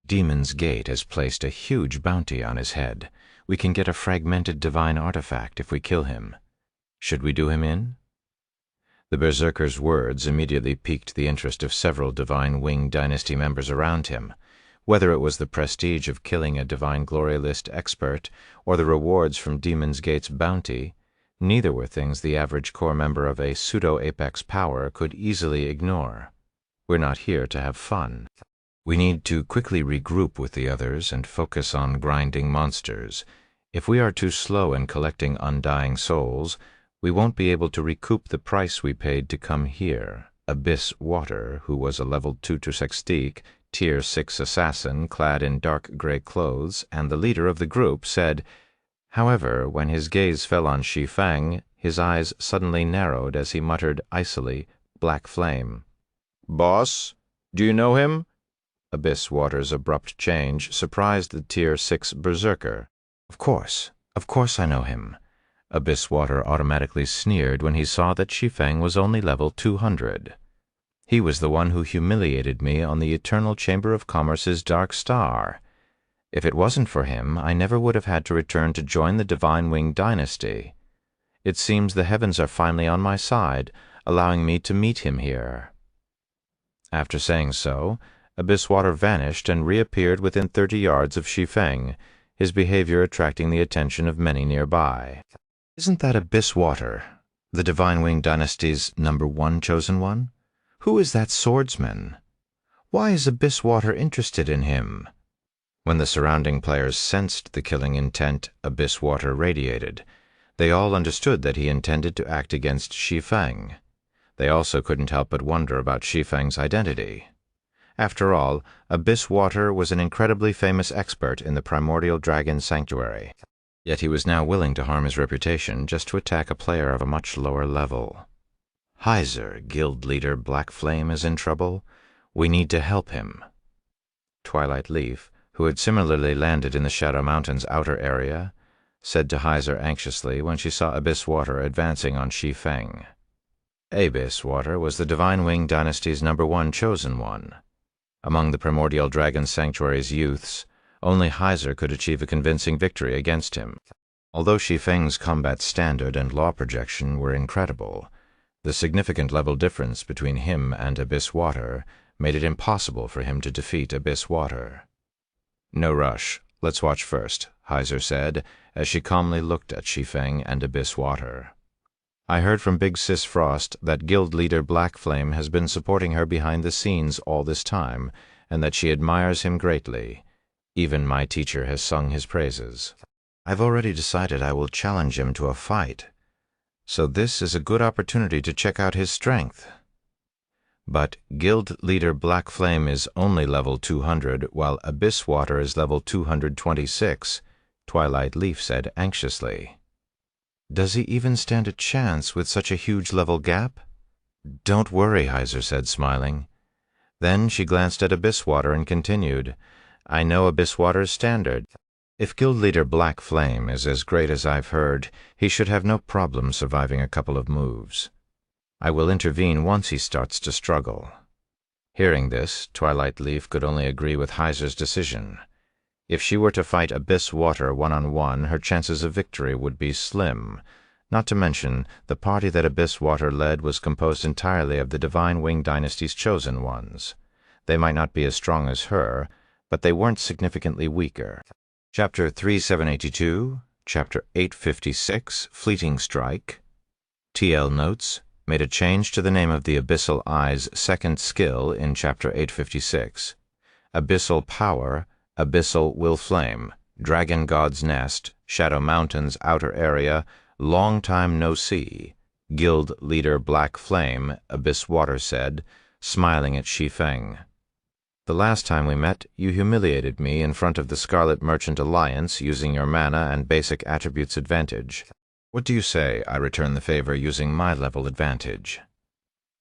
Demon's Gate has placed a huge bounty on his head. We can get a fragmented divine artifact if we kill him. Should we do him in? The berserker's words immediately piqued the interest of several Divine Wing Dynasty members around him. Whether it was the prestige of killing a Divine Glory List expert or the rewards from Demon's Gate's bounty, neither were things the average core member of a pseudo-apex power could easily ignore. We're not here to have fun. We need to quickly regroup with the others and focus on grinding monsters. If we are too slow in collecting undying souls, we won't be able to recoup the price we paid to come here. Abyss Water, who was a level 2 to Sextique, Tier 6 assassin clad in dark gray clothes and the leader of the group, said. However, when his gaze fell on Shi Feng, his eyes suddenly narrowed as he muttered icily, "Black Flame." "Boss, do you know him?" Abyss Water's abrupt change surprised the Tier 6 berserker. Of course I know him." Abyss Water automatically sneered when he saw that Shi Feng was only level 200. He was the one who humiliated me on the Eternal Chamber of Commerce's Dark Star. If it wasn't for him, I never would have had to return to join the Divine Wing Dynasty. It seems the heavens are finally on my side, allowing me to meet him here. After saying so, Abyss Water vanished and reappeared within 30 yards of Shi Feng, his behavior attracting the attention of many nearby. Isn't that Abyss Water, the Divine Wing Dynasty's #1 chosen one? Who is that swordsman? Why is Abyss Water interested in him? When the surrounding players sensed the killing intent Abyss Water radiated, they all understood that he intended to act against Shi Feng. They also couldn't help but wonder about Shi Feng's identity. After all, Abyss Water was an incredibly famous expert in the primordial dragon sanctuary. Yet he was now willing to harm his reputation just to attack a player of a much lower level. "Heiser, guild leader Black Flame is in trouble. We need to help him." Twilight Leaf, who had similarly landed in the Shadow Mountains' outer area, said to Heiser anxiously when she saw Abyss Water advancing on Shi Feng. Abyss Water was the Divine Wing Dynasty's #1 chosen one. Among the Primordial Dragon Sanctuary's youths, only Heiser could achieve a convincing victory against him. Although Shi Feng's combat standard and law projection were incredible, the significant level difference between him and Abyss Water made it impossible for him to defeat Abyss Water. "No rush. Let's watch first," Heiser said, as she calmly looked at Shi Feng and Abyss Water. "I heard from Big Sis Frost that guild leader Black Flame has been supporting her behind the scenes all this time, and that she admires him greatly. Even my teacher has sung his praises. I've already decided I will challenge him to a fight, so this is a good opportunity to check out his strength." "But guild leader Black Flame is only level 200, while Abyss Water is level 226, Twilight Leaf said anxiously. "Does he even stand a chance with such a huge level gap?" "Don't worry," Heiser said, smiling. Then she glanced at Abyss Water and continued, "I know Abyss Water's standard. If guild leader Black Flame is as great as I've heard, he should have no problem surviving a couple of moves. I will intervene once he starts to struggle." Hearing this, Twilight Leaf could only agree with Heiser's decision. If she were to fight Abyss Water one-on-one, her chances of victory would be slim. Not to mention, the party that Abyss Water led was composed entirely of the Divine Wing Dynasty's chosen ones. They might not be as strong as her, but they weren't significantly weaker. Chapter 3782, Chapter 856, Fleeting Strike. TL Notes made a change to the name of the Abyssal Eye's second skill in Chapter 856. Abyssal Power, Abyssal Will Flame, Dragon God's Nest, Shadow Mountains Outer Area, Long Time No See. Guild Leader Black Flame, Abyss Water said, smiling at Shi Feng. "The last time we met, you humiliated me in front of the Scarlet Merchant Alliance using your mana and basic attributes advantage. What do you say I return the favor using my level advantage?"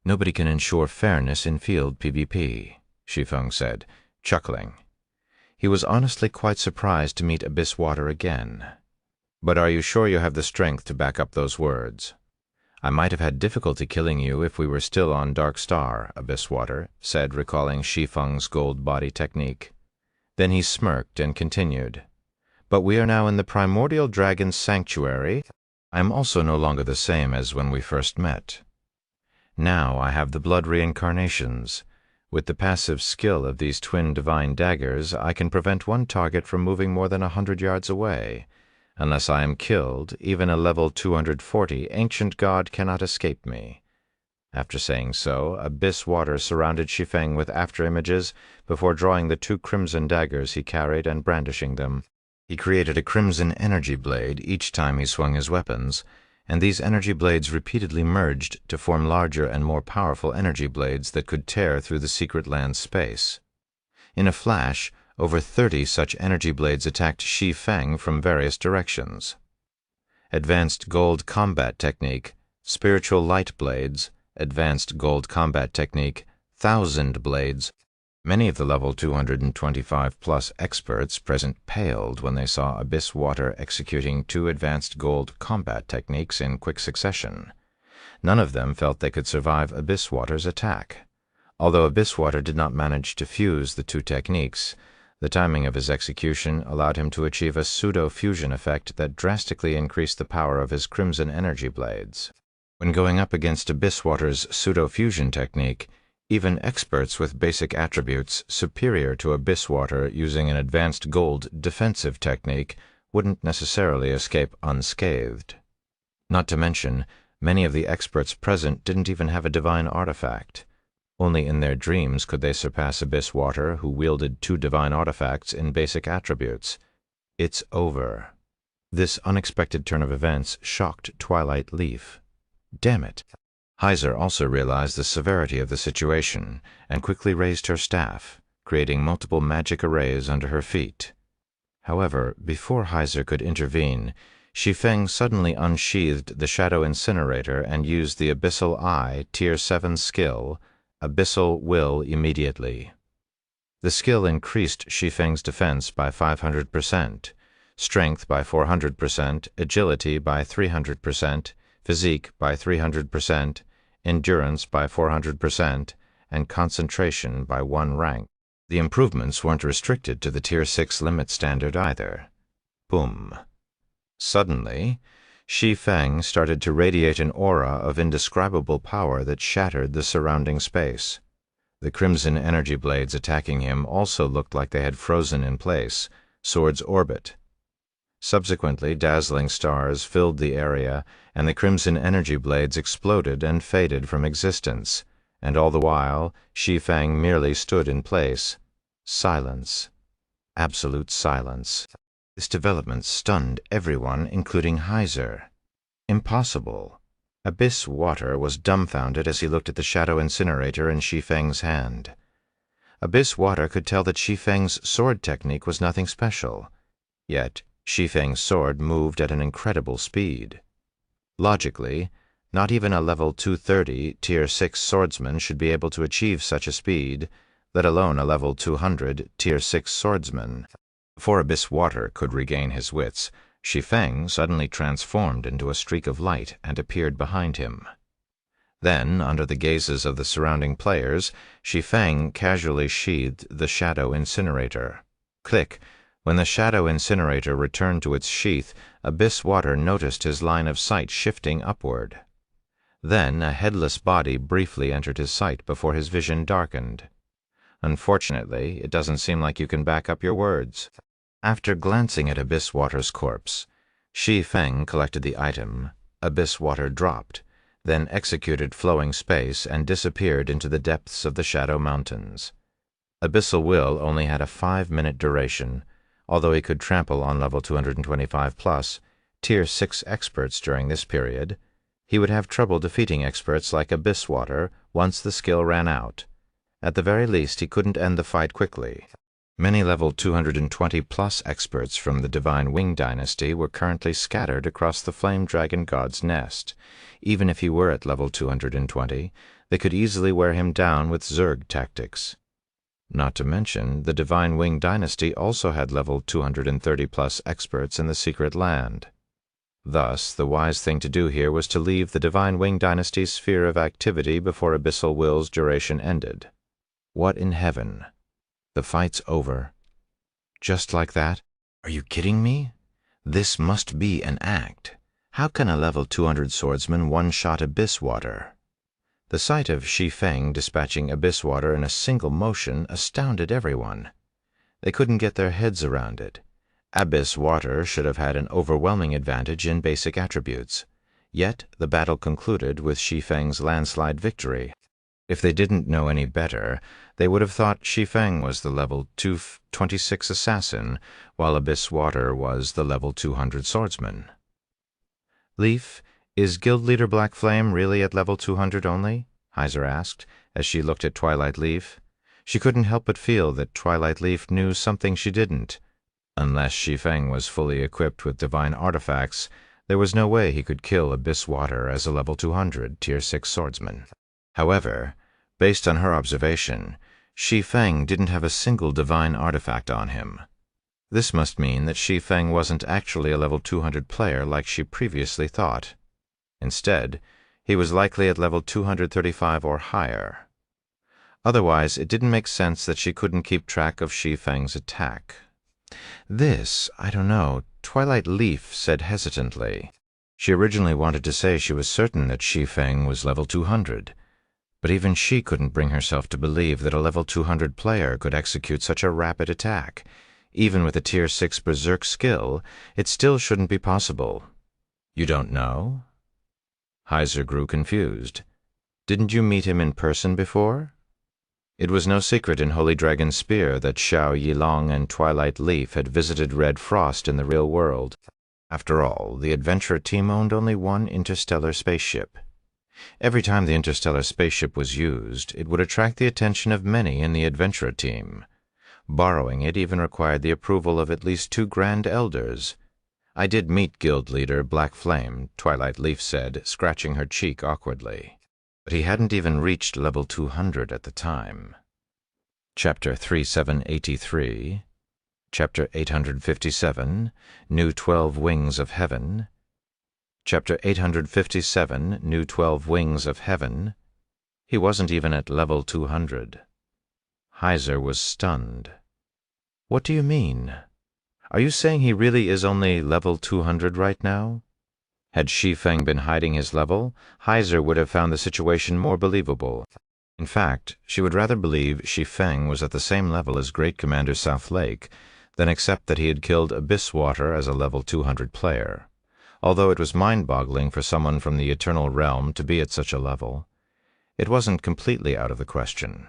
"Nobody can ensure fairness in field PvP," Shi Feng said, chuckling. He was honestly quite surprised to meet Abyss Water again. "But are you sure you have the strength to back up those words?" "I might have had difficulty killing you if we were still on Dark Star," Abyss Water said, recalling Shi Feng's gold body technique. Then he smirked and continued, "But we are now in the Primordial Dragon Sanctuary. I am also no longer the same as when we first met. Now I have the blood reincarnations. With the passive skill of these twin divine daggers, I can prevent one target from moving more than 100 yards away. Unless I am killed, even a level 240 ancient god cannot escape me." After saying so, Abyss Water surrounded Shi Feng with afterimages before drawing the 2 crimson daggers he carried and brandishing them. He created a crimson energy blade each time he swung his weapons, and these energy blades repeatedly merged to form larger and more powerful energy blades that could tear through the secret land's space. In a flash, over 30 such energy blades attacked Shi Feng from various directions. Advanced Gold Combat Technique, Spiritual Light Blades, Advanced Gold Combat Technique, 1,000 Blades. Many of the level 225-plus experts present paled when they saw Abyss Water executing 2 advanced gold combat techniques in quick succession. None of them felt they could survive Abyss Water's attack. Although Abyss Water did not manage to fuse the 2 techniques, the timing of his execution allowed him to achieve a pseudo-fusion effect that drastically increased the power of his crimson energy blades. When going up against Abyss Water's pseudo-fusion technique, even experts with basic attributes superior to Abyss Water using an advanced gold defensive technique wouldn't necessarily escape unscathed. Not to mention, many of the experts present didn't even have a divine artifact. Only in their dreams could they surpass Abyss Water, who wielded 2 divine artifacts in basic attributes. It's over. This unexpected turn of events shocked Twilight Leaf. Damn it! Heiser also realized the severity of the situation and quickly raised her staff, creating multiple magic arrays under her feet. However, before Heiser could intervene, Shi Feng suddenly unsheathed the Shadow Incinerator and used the Abyssal Eye Tier 7 skill, Abyssal Will, immediately. The skill increased Shi Feng's defense by 500%, strength by 400%, agility by 300%, physique by 300%, endurance by 400%, and concentration by 1 rank. The improvements weren't restricted to the Tier 6 limit standard either. Boom. Suddenly, Shi Feng started to radiate an aura of indescribable power that shattered the surrounding space. The crimson energy blades attacking him also looked like they had frozen in place, swords orbit. Subsequently, dazzling stars filled the area, and the crimson energy blades exploded and faded from existence, and all the while, Shi Feng merely stood in place. Silence. Absolute silence. This development stunned everyone, including Heiser. Impossible. Abyss Water was dumbfounded as he looked at the Shadow Incinerator in Shi Feng's hand. Abyss Water could tell that Shi Feng's sword technique was nothing special. Yet, Shi Feng's sword moved at an incredible speed. Logically, not even a level 230 Tier 6 swordsman should be able to achieve such a speed, let alone a level 200 Tier 6 swordsman. Before Abyss Water could regain his wits, Shi Feng suddenly transformed into a streak of light and appeared behind him. Then, under the gazes of the surrounding players, Shi Feng casually sheathed the Shadow Incinerator. Click! When the Shadow Incinerator returned to its sheath, Abyss Water noticed his line of sight shifting upward. Then a headless body briefly entered his sight before his vision darkened. Unfortunately, it doesn't seem like you can back up your words. After glancing at Abyss Water's corpse, Shi Feng collected the item, Abyss Water dropped, then executed flowing space and disappeared into the depths of the Shadow Mountains. Abyssal Will only had a 5-minute duration, although he could trample on level 225 plus, Tier 6 experts during this period. He would have trouble defeating experts like Abyss Water once the skill ran out. At the very least, he couldn't end the fight quickly. Many level 220 plus experts from the Divine Wing dynasty were currently scattered across the Flame Dragon God's nest. Even if he were at level 220, they could easily wear him down with Zerg tactics. Not to mention, the Divine Wing dynasty also had level 230 plus experts in the Secret Land. Thus, the wise thing to do here was to leave the Divine Wing dynasty's sphere of activity before Abyssal Will's duration ended. What in heaven? The fight's over. Just like that? Are you kidding me? This must be an act. How can a level 200 swordsman one-shot Abyss Water? The sight of Shi Feng dispatching Abyss Water in a single motion astounded everyone. They couldn't get their heads around it. Abyss Water should have had an overwhelming advantage in basic attributes. Yet the battle concluded with Shi Feng's landslide victory. If they didn't know any better, they would have thought Shi Feng was the level 226 assassin, while Abyss Water was the level 200 swordsman. Leaf, is Guild Leader Black Flame really at level 200 only? Heiser asked, as she looked at Twilight Leaf. She couldn't help but feel that Twilight Leaf knew something she didn't. Unless Shi Feng was fully equipped with divine artifacts, there was no way he could kill Abyss Water as a level 200 Tier 6 swordsman. However, based on her observation, Shi Feng didn't have a single divine artifact on him. This must mean that Shi Feng wasn't actually a level 200 player like she previously thought. Instead, he was likely at level 235 or higher. Otherwise, it didn't make sense that she couldn't keep track of Shi Feng's attack. This, I don't know, Twilight Leaf said hesitantly. She originally wanted to say she was certain that Shi Feng was level 200, but even she couldn't bring herself to believe that a level 200 player could execute such a rapid attack. Even with a Tier 6 Berserk skill, it still shouldn't be possible. You don't know? Heiser grew confused. Didn't you meet him in person before? It was no secret in Holy Dragon's Spear that Xiao Yilong and Twilight Leaf had visited Red Frost in the real world. After all, the adventurer team owned only one interstellar spaceship. Every time the interstellar spaceship was used, it would attract the attention of many in the adventurer team. Borrowing it even required the approval of at least 2 Grand Elders. "I did meet Guild Leader Black Flame," Twilight Leaf said, scratching her cheek awkwardly. "But he hadn't even reached level 200 at the time." Chapter 3783, Chapter 857, New 12 Wings of Heaven. Chapter 857, New 12 Wings of Heaven. He wasn't even at level 200. Heiser was stunned. "What do you mean? Are you saying he really is only level 200 right now?" Had Shi Feng been hiding his level, Heiser would have found the situation more believable. In fact, she would rather believe Shi Feng was at the same level as Great Commander South Lake than accept that he had killed Abysswater as a level 200 player, although it was mind-boggling for someone from the Eternal Realm to be at such a level. It wasn't completely out of the question.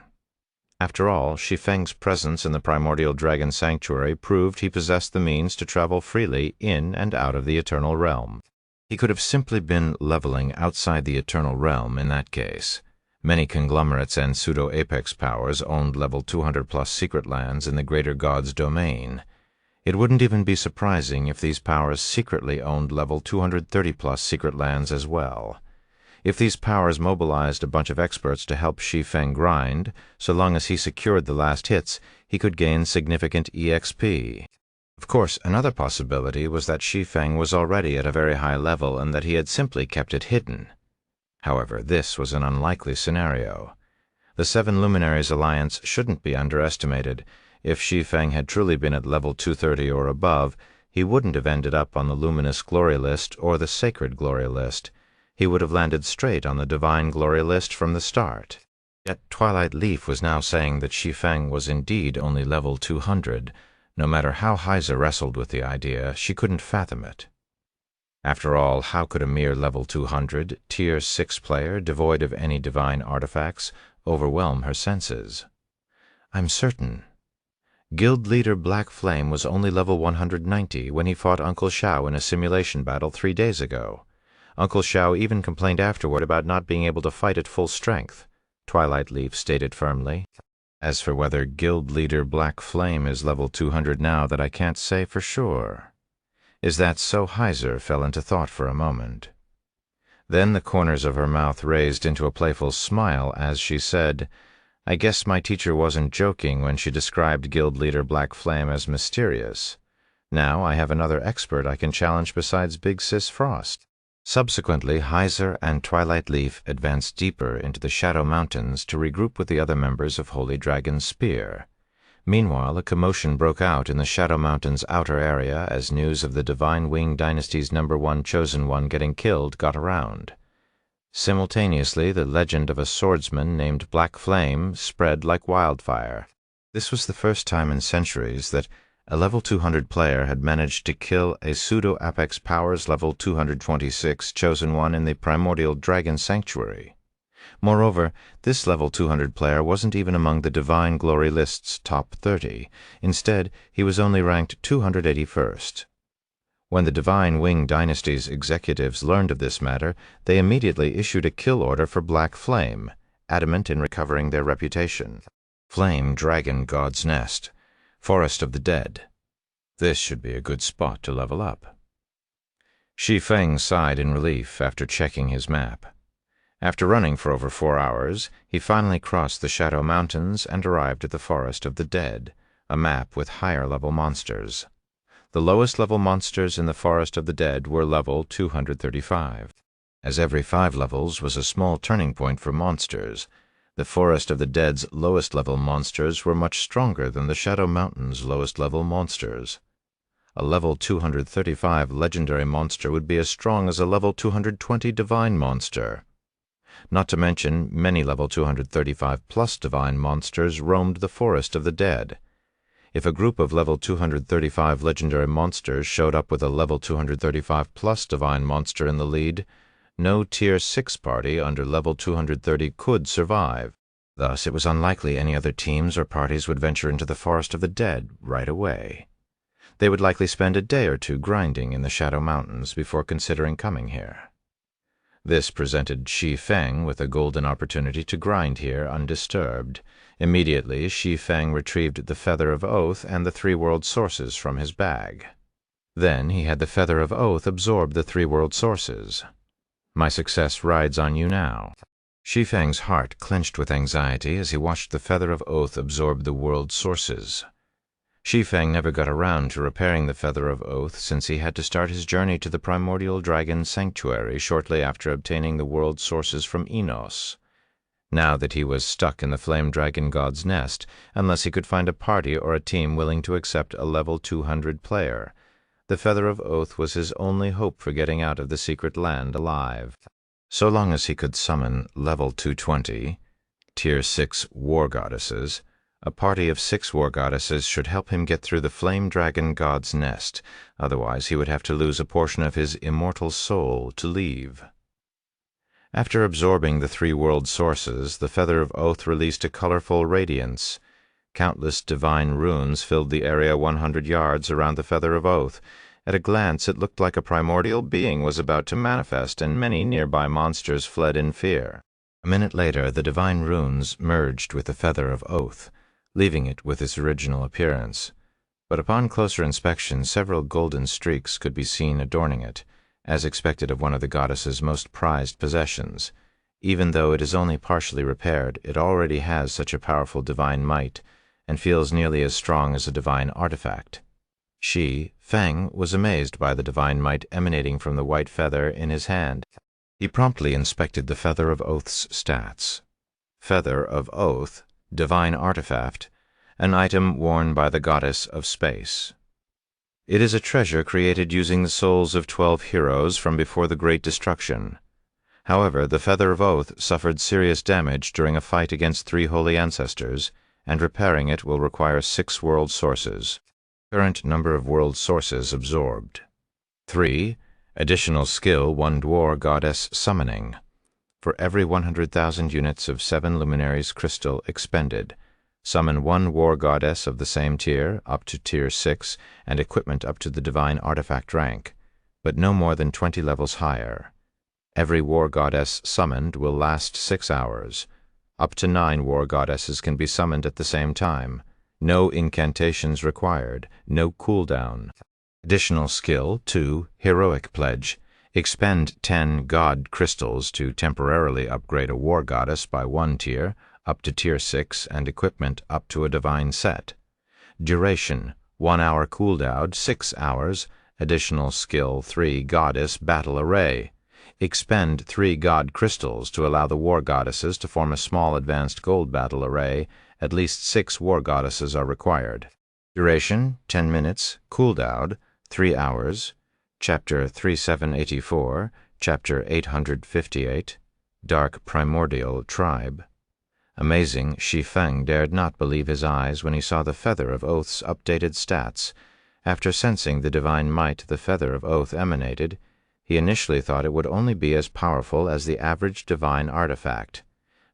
After all, Shi Feng's presence in the Primordial Dragon Sanctuary proved he possessed the means to travel freely in and out of the Eternal Realm. He could have simply been leveling outside the Eternal Realm in that case. Many conglomerates and pseudo-apex powers owned level 200-plus secret lands in the Greater God's domain. It wouldn't even be surprising if these powers secretly owned level 230-plus secret lands as well. If these powers mobilized a bunch of experts to help Shi Feng grind, so long as he secured the last hits, he could gain significant EXP. Of course, another possibility was that Shi Feng was already at a very high level and that he had simply kept it hidden. However, this was an unlikely scenario. The Seven Luminaries Alliance shouldn't be underestimated. If Shi Feng had truly been at level 230 or above, he wouldn't have ended up on the Luminous Glory List or the Sacred Glory List. He would have landed straight on the Divine Glory List from the start. Yet Twilight Leaf was now saying that Shi Feng was indeed only level 200. No matter how Heiser wrestled with the idea, she couldn't fathom it. After all, how could a mere level 200, tier 6 player, devoid of any divine artifacts, overwhelm her senses? "I'm certain. Guild Leader Black Flame was only level 190 when he fought Uncle Shao in a simulation battle 3 days ago. Uncle Shao even complained afterward about not being able to fight at full strength," Twilight Leaf stated firmly. "As for whether Guild Leader Black Flame is level 200 now, that I can't say for sure." "Is that so?" Heiser fell into thought for a moment. Then the corners of her mouth raised into a playful smile as she said, "I guess my teacher wasn't joking when she described Guild Leader Black Flame as mysterious. Now I have another expert I can challenge besides Big Sis Frost." Subsequently, Heiser and Twilight Leaf advanced deeper into the Shadow Mountains to regroup with the other members of Holy Dragon's Spear. Meanwhile, a commotion broke out in the Shadow Mountains' outer area as news of the Divine Wing Dynasty's #1 Chosen One getting killed got around. Simultaneously, the legend of a swordsman named Black Flame spread like wildfire. This was the first time in centuries that a level 200 player had managed to kill a pseudo-apex powers level 226 Chosen One in the Primordial Dragon Sanctuary. Moreover, this level 200 player wasn't even among the Divine Glory List's top 30. Instead, he was only ranked 281st. When the Divine Wing Dynasty's executives learned of this matter, they immediately issued a kill order for Black Flame, adamant in recovering their reputation. Flame Dragon God's Nest, Forest of the Dead. This should be a good spot to level up. Shi Feng sighed in relief after checking his map. After running for over 4 hours, he finally crossed the Shadow Mountains and arrived at the Forest of the Dead, a map with higher-level monsters. The lowest-level monsters in the Forest of the Dead were level 235. As every 5 levels was a small turning point for monsters, the Forest of the Dead's lowest-level monsters were much stronger than the Shadow Mountain's lowest-level monsters. A level 235 legendary monster would be as strong as a level 220 divine monster. Not to mention, many level 235-plus divine monsters roamed the Forest of the Dead. If a group of level 235 legendary monsters showed up with a level 235-plus divine monster in the lead, no Tier 6 party under level 230 could survive. Thus, it was unlikely any other teams or parties would venture into the Forest of the Dead right away. They would likely spend a day or two grinding in the Shadow Mountains before considering coming here. This presented Shi Feng with a golden opportunity to grind here undisturbed. Immediately, Shi Feng retrieved the Feather of Oath and the three-world sources from his bag. Then he had the Feather of Oath absorb the three-world sources. My success rides on you now. Shi Feng's heart clenched with anxiety as he watched the Feather of Oath absorb the world sources. Shi Feng never got around to repairing the Feather of Oath since he had to start his journey to the primordial dragon sanctuary shortly after obtaining the world sources from Enos. Now that he was stuck in the flame dragon god's nest, unless he could find a party or a team willing to accept a level 200 player, the Feather of Oath was his only hope for getting out of the secret land alive. So long as he could summon level 220, Tier 6 war goddesses, a party of 6 war goddesses should help him get through the flame dragon god's nest, otherwise he would have to lose a portion of his immortal soul to leave. After absorbing the 3 world sources, the Feather of Oath released a colorful radiance. Countless divine runes filled the area 100 yards around the Feather of Oath. At a glance, it looked like a primordial being was about to manifest, and many nearby monsters fled in fear. A minute later, the divine runes merged with the Feather of Oath, leaving it with its original appearance. But upon closer inspection, several golden streaks could be seen adorning it, as expected of one of the goddess's most prized possessions. Even though it is only partially repaired, it already has such a powerful divine might, and feels nearly as strong as a divine artifact. Shi Feng was amazed by the divine might emanating from the white feather in his hand. He promptly inspected the Feather of Oath's stats. Feather of Oath, divine artifact, an item worn by the goddess of space. It is a treasure created using the souls of 12 heroes from before the Great Destruction. However, the Feather of Oath suffered serious damage during a fight against 3 holy ancestors, and repairing it will require 6 world sources. Current number of world sources absorbed. 3. Additional skill 1 Dwar Goddess Summoning. For every 100,000 units of 7 luminaries crystal expended, summon 1 war goddess of the same tier, up to tier 6, and equipment up to the divine artifact rank, but no more than 20 levels higher. Every war goddess summoned will last 6 hours. Up to 9 war goddesses can be summoned at the same time. No incantations required, no cooldown. Additional skill 2 Heroic Pledge. Expend 10 God crystals to temporarily upgrade a war goddess by 1 tier, up to tier 6, and equipment up to a divine set. Duration 1 hour cooldown, 6 hours. Additional skill 3 Goddess Battle Array. Expend 3 God crystals to allow the war goddesses to form a small advanced gold battle array. At least 6 war goddesses are required. Duration 10 minutes. Cooldown 3 hours. Chapter 3784, Chapter 858, Dark Primordial Tribe. Amazing, Shi Feng dared not believe his eyes when he saw the Feather of Oath's updated stats. After sensing the divine might the Feather of Oath emanated, he initially thought it would only be as powerful as the average divine artifact.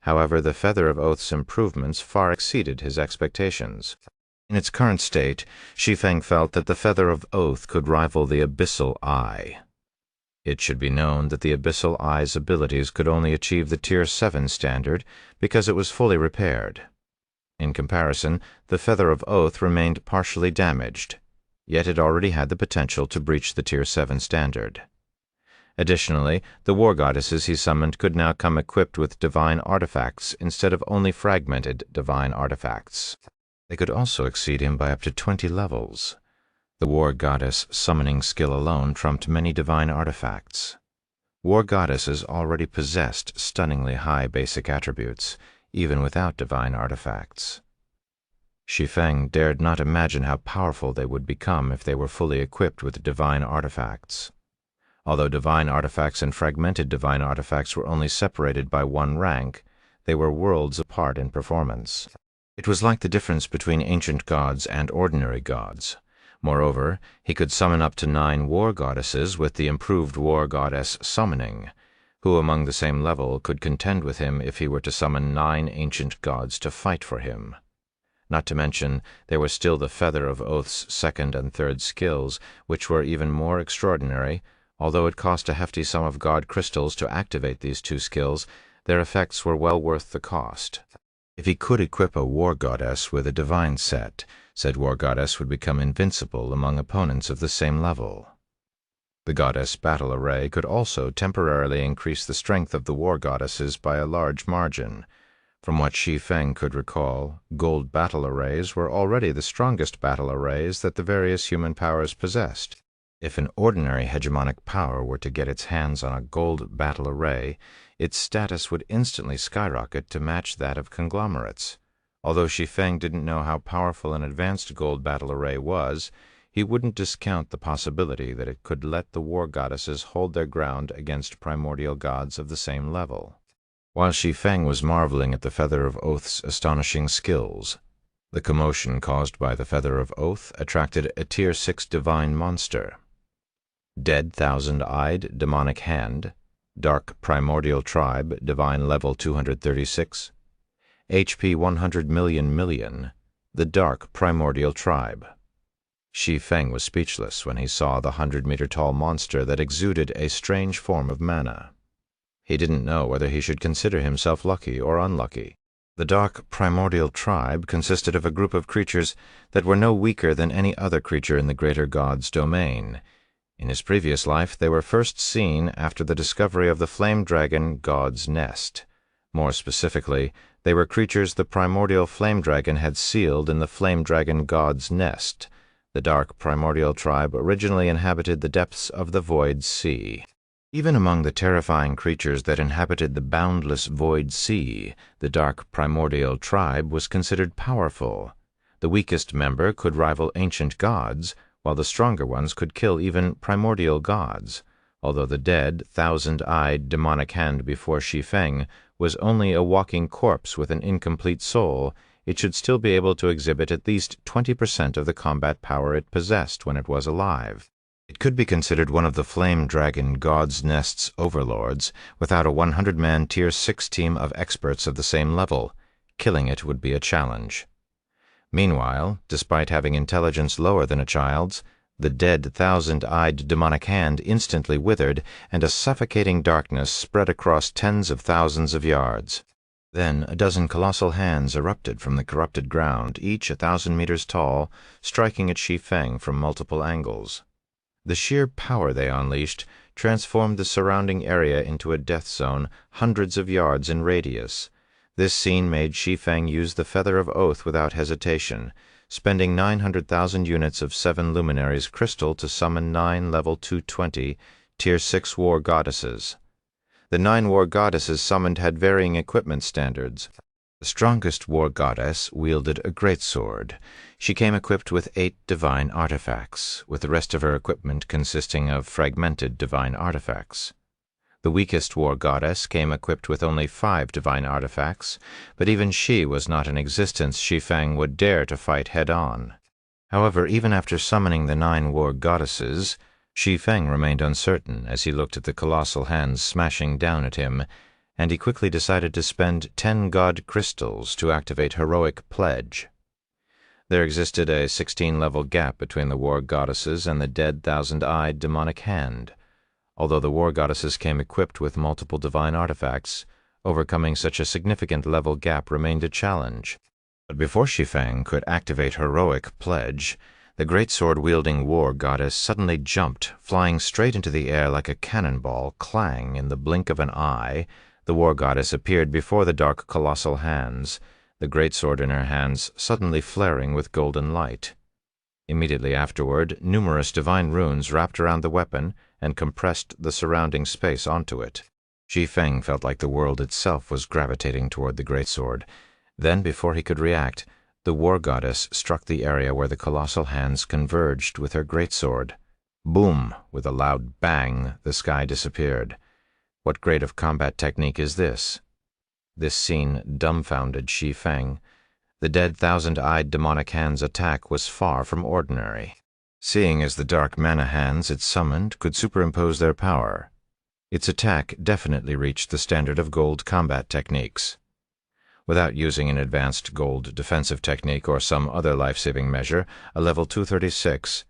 However, the Feather of Oath's improvements far exceeded his expectations. In its current state, Shi Feng felt that the Feather of Oath could rival the Abyssal Eye. It should be known that the Abyssal Eye's abilities could only achieve the Tier 7 standard because it was fully repaired. In comparison, the Feather of Oath remained partially damaged, yet it already had the potential to breach the Tier 7 standard. Additionally, the war goddesses he summoned could now come equipped with divine artifacts instead of only fragmented divine artifacts. They could also exceed him by up to 20 levels. The war goddess summoning skill alone trumped many divine artifacts. War goddesses already possessed stunningly high basic attributes, even without divine artifacts. Shi Feng dared not imagine how powerful they would become if they were fully equipped with divine artifacts. Although divine artifacts and fragmented divine artifacts were only separated by 1 rank, they were worlds apart in performance. It was like the difference between ancient gods and ordinary gods. Moreover, he could summon up to 9 war goddesses with the improved war goddess summoning, who among the same level could contend with him if he were to summon 9 ancient gods to fight for him. Not to mention, there was still the Feather of Oath's 2nd and 3rd skills, which were even more extraordinary. Although it cost a hefty sum of God crystals to activate these 2 skills, their effects were well worth the cost. If he could equip a war goddess with a divine set, said war goddess would become invincible among opponents of the same level. The goddess battle array could also temporarily increase the strength of the war goddesses by a large margin. From what Shi Feng could recall, gold battle arrays were already the strongest battle arrays that the various human powers possessed. If an ordinary hegemonic power were to get its hands on a gold battle array, its status would instantly skyrocket to match that of conglomerates. Although Shi Feng didn't know how powerful an advanced gold battle array was, he wouldn't discount the possibility that it could let the war goddesses hold their ground against primordial gods of the same level. While Shi Feng was marveling at the Feather of Oath's astonishing skills, the commotion caused by the Feather of Oath attracted a Tier 6 divine monster. Dead Thousand-Eyed Demonic Hand, Dark Primordial Tribe, Divine Level 236, HP 100 million, the Dark Primordial Tribe. Shi Feng was speechless when he saw the 100-meter-tall monster that exuded a strange form of mana. He didn't know whether he should consider himself lucky or unlucky. The Dark Primordial Tribe consisted of a group of creatures that were no weaker than any other creature in the greater god's domain. In his previous life, they were first seen after the discovery of the flame dragon god's nest. More specifically, they were creatures the primordial flame dragon had sealed in the flame dragon god's nest. The Dark Primordial Tribe originally inhabited the depths of the Void Sea. Even among the terrifying creatures that inhabited the boundless Void Sea, the Dark Primordial Tribe was considered powerful. The weakest member could rival ancient gods, while the stronger ones could kill even primordial gods. Although the dead, thousand-eyed demonic hand before Shi Feng was only a walking corpse with an incomplete soul, it should still be able to exhibit at least 20% of the combat power it possessed when it was alive. It could be considered one of the Flame Dragon God's Nest's overlords without a 100-man Tier 6 team of experts of the same level. Killing it would be a challenge. Meanwhile, despite having intelligence lower than a child's, the dead thousand-eyed demonic hand instantly withered, and a suffocating darkness spread across tens of thousands of yards. Then a dozen colossal hands erupted from the corrupted ground, each 1,000 meters tall, striking at Shi Feng from multiple angles. The sheer power they unleashed transformed the surrounding area into a death zone hundreds of yards in radius. This scene made Shi Feng use the Feather of Oath without hesitation, spending 900,000 units of 7 luminaries crystal to summon 9 level 220 Tier 6 war goddesses. The 9 war goddesses summoned had varying equipment standards. The strongest war goddess wielded a greatsword. She came equipped with 8 divine artifacts, with the rest of her equipment consisting of fragmented divine artifacts. The weakest war goddess came equipped with only 5 divine artifacts, but even she was not an existence Shi Feng would dare to fight head-on. However, even after summoning the 9 war goddesses, Shi Feng remained uncertain as he looked at the colossal hands smashing down at him, and he quickly decided to spend 10 god crystals to activate Heroic Pledge. There existed a 16-level gap between the war goddesses and the dead thousand-eyed demonic hand. Although the war goddesses came equipped with multiple divine artifacts, overcoming such a significant level gap remained a challenge. But before Shi Feng could activate Heroic Pledge, the greatsword-wielding war goddess suddenly jumped, flying straight into the air like a cannonball. Clang! In the blink of an eye, the war goddess appeared before the dark colossal hands, the greatsword in her hands suddenly flaring with golden light. Immediately afterward, numerous divine runes wrapped around the weapon and compressed the surrounding space onto it. Shi Feng felt like the world itself was gravitating toward the greatsword. Then, before he could react, the war goddess struck the area where the colossal hands converged with her greatsword. Boom! With a loud bang, the sky disappeared. What grade of combat technique is this? This scene dumbfounded Shi Feng. The dead thousand-eyed demonic hand's attack was far from ordinary. Seeing as the dark mana hands it summoned could superimpose their power, its attack definitely reached the standard of gold combat techniques. Without using an advanced gold defensive technique or some other life-saving measure, a level 236,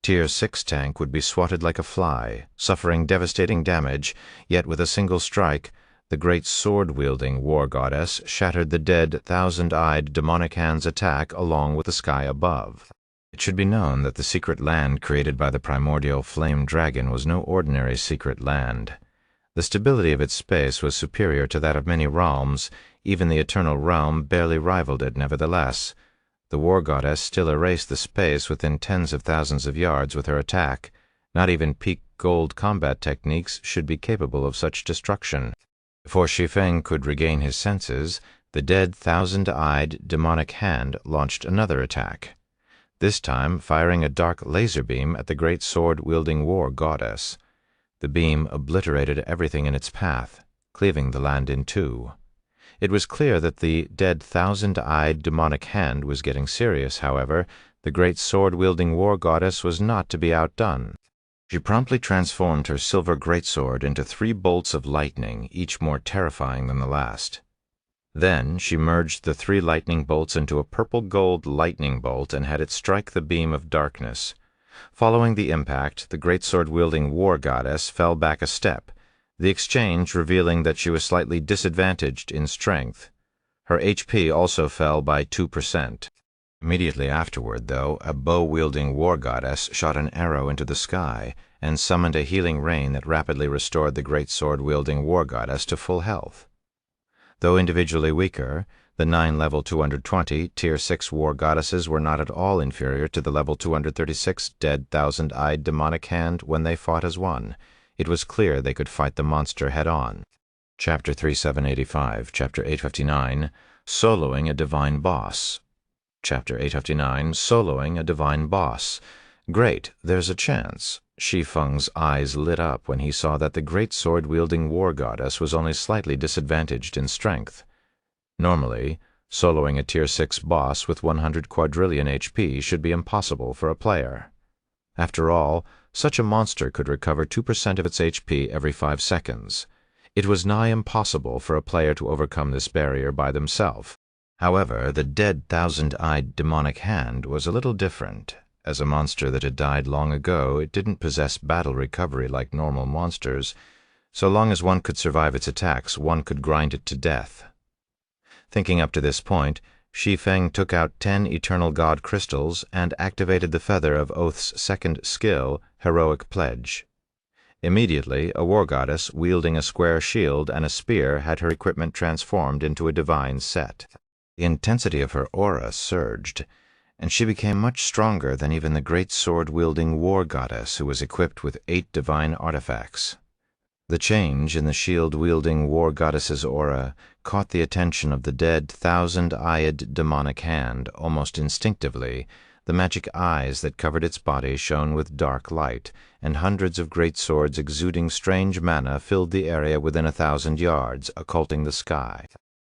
Tier 6 tank would be swatted like a fly, suffering devastating damage, yet with a single strike, the great sword-wielding war goddess shattered the dead thousand-eyed demonic hand's attack along with the sky above. It should be known that the secret land created by the primordial flame dragon was no ordinary secret land. The stability of its space was superior to that of many realms. Even the eternal realm barely rivaled it nevertheless. The war goddess still erased the space within tens of thousands of yards with her attack. Not even peak gold combat techniques should be capable of such destruction. Before Shi Feng could regain his senses, the dead thousand-eyed demonic hand launched another attack, this time firing a dark laser beam at the great sword-wielding war goddess. The beam obliterated everything in its path, cleaving the land in two. It was clear that the dead thousand-eyed demonic hand was getting serious, however. The great sword-wielding war goddess was not to be outdone. She promptly transformed her silver greatsword into 3 bolts of lightning, each more terrifying than the last. Then she merged the 3 lightning bolts into a purple-gold lightning bolt and had it strike the beam of darkness. Following the impact, the greatsword-wielding war goddess fell back a step, the exchange revealing that she was slightly disadvantaged in strength. Her HP also fell by 2%. Immediately afterward, though, a bow-wielding war goddess shot an arrow into the sky and summoned a healing rain that rapidly restored the great sword-wielding war goddess to full health. Though individually weaker, the 9 level 220 Tier 6 war goddesses were not at all inferior to the level 236 dead thousand-eyed demonic hand when they fought as one. It was clear they could fight the monster head-on. Chapter 3785, Chapter 859, Soloing a Divine Boss. Chapter 859, Soloing a Divine Boss. Great, there's a chance. Shi Feng's eyes lit up when he saw that the great sword-wielding war goddess was only slightly disadvantaged in strength. Normally, soloing a Tier 6 boss with 100 quadrillion HP should be impossible for a player. After all, such a monster could recover 2% of its HP every 5 seconds. It was nigh impossible for a player to overcome this barrier by themselves. However, the dead thousand-eyed demonic hand was a little different. As a monster that had died long ago, it didn't possess battle recovery like normal monsters. So long as one could survive its attacks, one could grind it to death. Thinking up to this point, Shi Feng took out 10 Eternal God crystals and activated the feather of Oath's second skill, Heroic Pledge. Immediately, a war goddess wielding a square shield and a spear had her equipment transformed into a divine set. The intensity of her aura surged, and she became much stronger than even the great sword-wielding war goddess who was equipped with 8 divine artifacts. The change in the shield-wielding war goddess's aura caught the attention of the dead thousand-eyed demonic hand almost instinctively. The magic eyes that covered its body shone with dark light, and hundreds of great swords exuding strange mana filled the area within 1,000 yards, occulting the sky.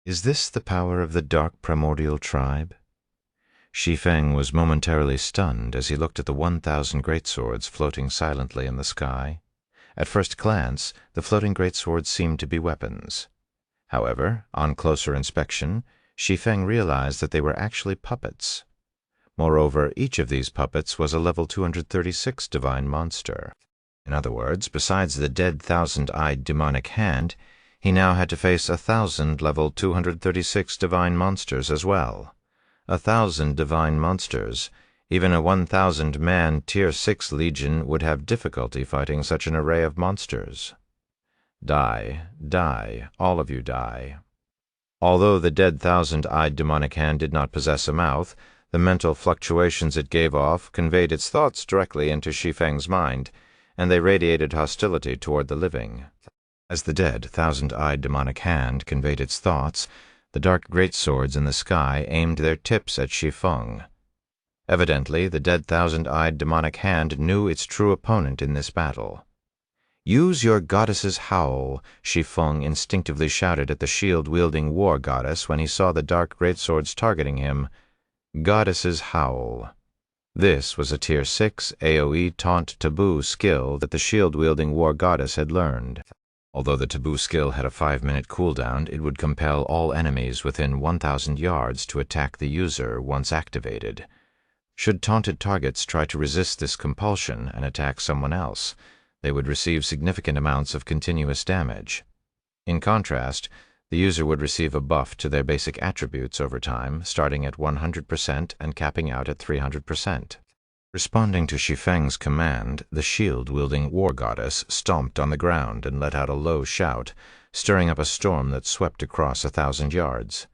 Is this the power of the dark primordial tribe? Shi Feng was momentarily stunned as he looked at the 1,000 greatswords floating silently in the sky. At first glance, the floating greatswords seemed to be weapons. However, on closer inspection, Shi Feng realized that they were actually puppets. Moreover, each of these puppets was a level 236 divine monster. In other words, besides the dead thousand-eyed demonic hand, he now had to face 1,000 level 236 divine monsters as well. 1,000 divine monsters. Even a 1,000-man Tier 6 legion would have difficulty fighting such an array of monsters. Die, die, all of you die. Although the dead thousand-eyed demonic hand did not possess a mouth, the mental fluctuations it gave off conveyed its thoughts directly into Shi Feng's mind, and they radiated hostility toward the living. As the dead thousand-eyed demonic hand conveyed its thoughts, the dark greatswords in the sky aimed their tips at Shi Feng. Evidently, the dead thousand-eyed demonic hand knew its true opponent in this battle. "Use your goddess's howl," Shi Feng instinctively shouted at the shield-wielding war goddess when he saw the dark greatswords targeting him. Goddess's howl. This was a Tier 6 AoE taunt taboo skill that the shield-wielding war goddess had learned. Although the taboo skill had a 5-minute cooldown, it would compel all enemies within 1,000 yards to attack the user once activated. Should taunted targets try to resist this compulsion and attack someone else, they would receive significant amounts of continuous damage. In contrast, the user would receive a buff to their basic attributes over time, starting at 100% and capping out at 300%. Responding to Shi Feng's command, the shield-wielding war goddess stomped on the ground and let out a low shout, stirring up a storm that swept across 1,000 yards.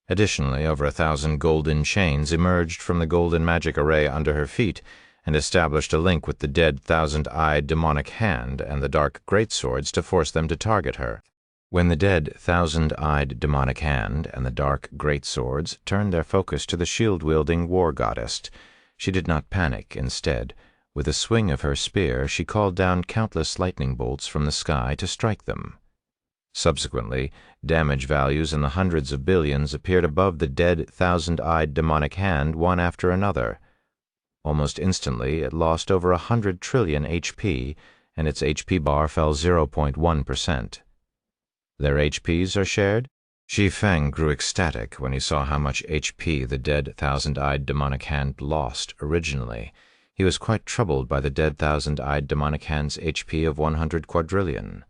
Additionally, over 1,000 golden chains emerged from the golden magic array under her feet and established a link with the dead thousand-eyed demonic hand and the dark greatswords to force them to target her. When the dead thousand-eyed demonic hand and the dark greatswords turned their focus to the shield-wielding war goddess, she did not panic. Instead, with a swing of her spear, she called down countless lightning bolts from the sky to strike them. Subsequently, damage values in the hundreds of billions appeared above the dead thousand-eyed demonic hand one after another. Almost instantly, it lost over 100 trillion HP, and its HP bar fell 0.1%. Their HPs are shared? Shi Feng grew ecstatic when he saw how much HP the dead thousand-eyed demonic hand lost originally. He was quite troubled by the dead thousand-eyed demonic hand's HP of 100 quadrillion.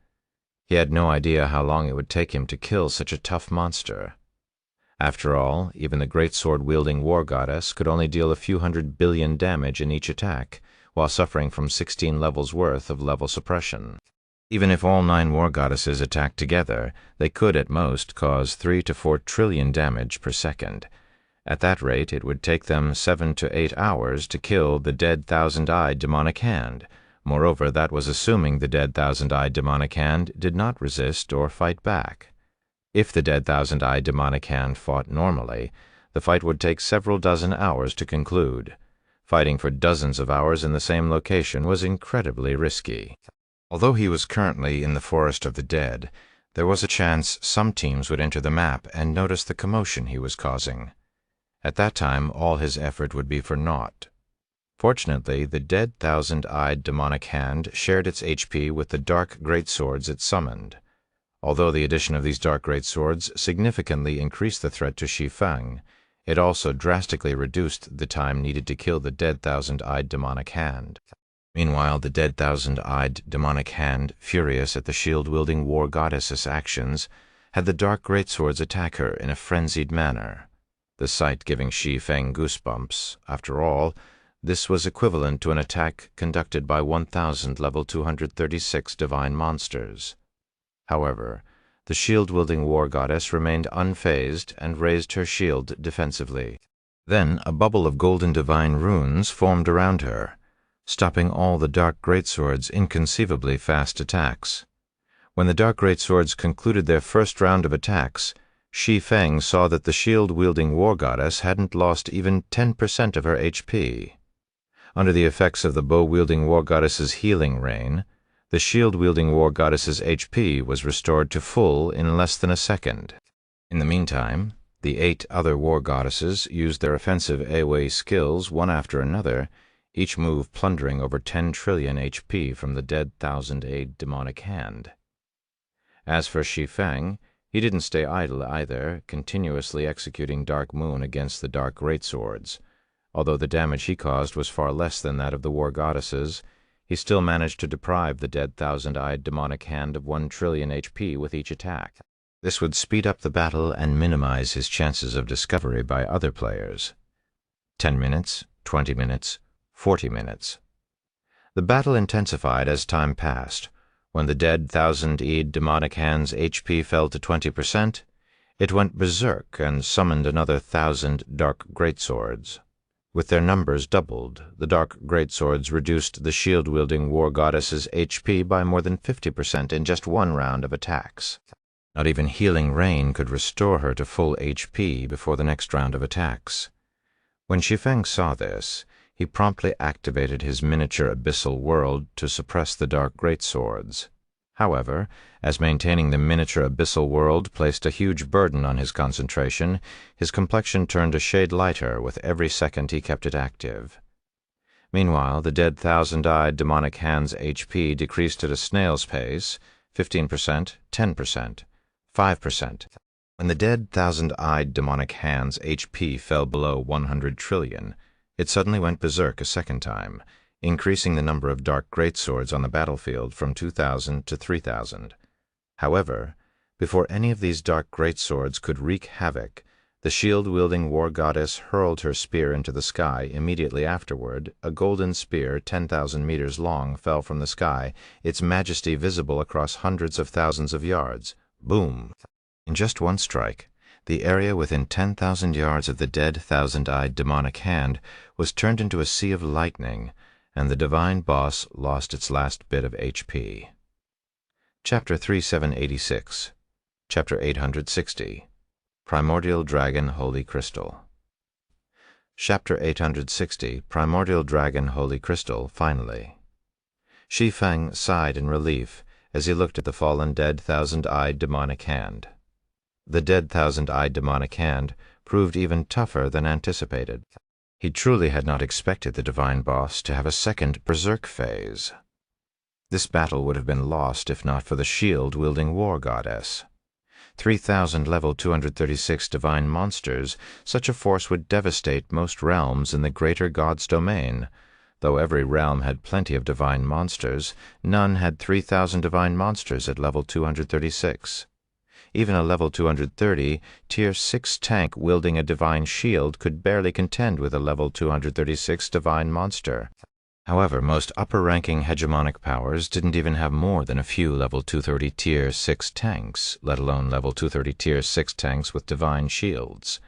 He had no idea how long it would take him to kill such a tough monster. After all, even the greatsword-wielding war goddess could only deal a few hundred billion damage in each attack, while suffering from 16 levels worth of level suppression. Even if all 9 war goddesses attacked together, they could at most cause 3 to 4 trillion damage per second. At that rate, it would take them 7 to 8 hours to kill the dead thousand-eyed demonic hand. Moreover, that was assuming the dead thousand-eyed demonic hand did not resist or fight back. If the dead thousand-eyed demonic hand fought normally, the fight would take several dozen hours to conclude. Fighting for dozens of hours in the same location was incredibly risky. Although he was currently in the Forest of the Dead, there was a chance some teams would enter the map and notice the commotion he was causing. At that time, all his effort would be for naught. Fortunately, the dead thousand-eyed demonic hand shared its HP with the dark greatswords it summoned. Although the addition of these dark greatswords significantly increased the threat to Shi Feng, it also drastically reduced the time needed to kill the dead thousand-eyed demonic hand. Meanwhile, the dead thousand-eyed demonic hand, furious at the shield-wielding war goddess's actions, had the dark greatswords attack her in a frenzied manner, the sight giving Shi Feng goosebumps. After all, this was equivalent to an attack conducted by 1,000 level 236 divine monsters. However, the shield-wielding war goddess remained unfazed and raised her shield defensively. Then a bubble of golden divine runes formed around her, stopping all the dark greatswords' inconceivably fast attacks. When the dark greatswords concluded their first round of attacks, Shi Feng saw that the shield-wielding war goddess hadn't lost even 10% of her HP. Under the effects of the bow-wielding war goddess's healing rain, the shield-wielding war goddess's HP was restored to full in less than a second. In the meantime, the 8 other war goddesses used their offensive AoE skills one after another, each move plundering over 10 trillion HP from the dead thousand-eyed demonic hand. As for Shi Feng, he didn't stay idle either, continuously executing Dark Moon against the dark greatswords. Although the damage he caused was far less than that of the war goddesses, he still managed to deprive the dead thousand-eyed demonic hand of 1 trillion HP with each attack. This would speed up the battle and minimize his chances of discovery by other players. 10 minutes, 20 minutes, 40 minutes. The battle intensified as time passed. When the dead thousand-eyed demonic hand's HP fell to 20%, it went berserk and summoned another 1,000 dark greatswords. With their numbers doubled, the dark greatswords reduced the shield-wielding war goddess's HP by more than 50% in just one round of attacks. Not even healing rain could restore her to full HP before the next round of attacks. When Shi Feng saw this, he promptly activated his miniature abyssal world to suppress the dark greatswords. However, as maintaining the miniature abyssal world placed a huge burden on his concentration, his complexion turned a shade lighter with every second he kept it active. Meanwhile, the dead thousand-eyed demonic hand's HP decreased at a snail's pace, 15%, 10%, 5%. When the dead thousand-eyed demonic hand's HP fell below 100 trillion, it suddenly went berserk a second time, increasing the number of dark greatswords on the battlefield from 2,000 to 3,000. However, Before any of these dark greatswords could wreak havoc, the shield-wielding war goddess hurled her spear into the sky. Immediately afterward, a golden spear 10,000 meters long fell from the sky, its majesty visible across hundreds of thousands of yards. Boom! In just one strike, the area within 10,000 yards of the dead thousand-eyed demonic hand was turned into a sea of lightning, and the divine boss lost its last bit of HP. Chapter 3786, Chapter 860, Primordial Dragon Holy Crystal. Chapter 860, Primordial Dragon Holy Crystal, finally. Shi Feng sighed in relief as he looked at the fallen dead thousand-eyed demonic hand. The dead thousand-eyed demonic hand proved even tougher than anticipated. He truly had not expected the divine boss to have a second berserk phase. This battle would have been lost if not for the shield-wielding war goddess. 3,000 level 236 divine monsters, such a force would devastate most realms in the greater god's domain. Though every realm had plenty of divine monsters, none had 3,000 divine monsters at level 236. Even a level 230 Tier 6 tank wielding a divine shield could barely contend with a level 236 divine monster. However, most upper-ranking hegemonic powers didn't even have more than a few level 230 Tier 6 tanks, let alone level 230 Tier 6 tanks with divine shields.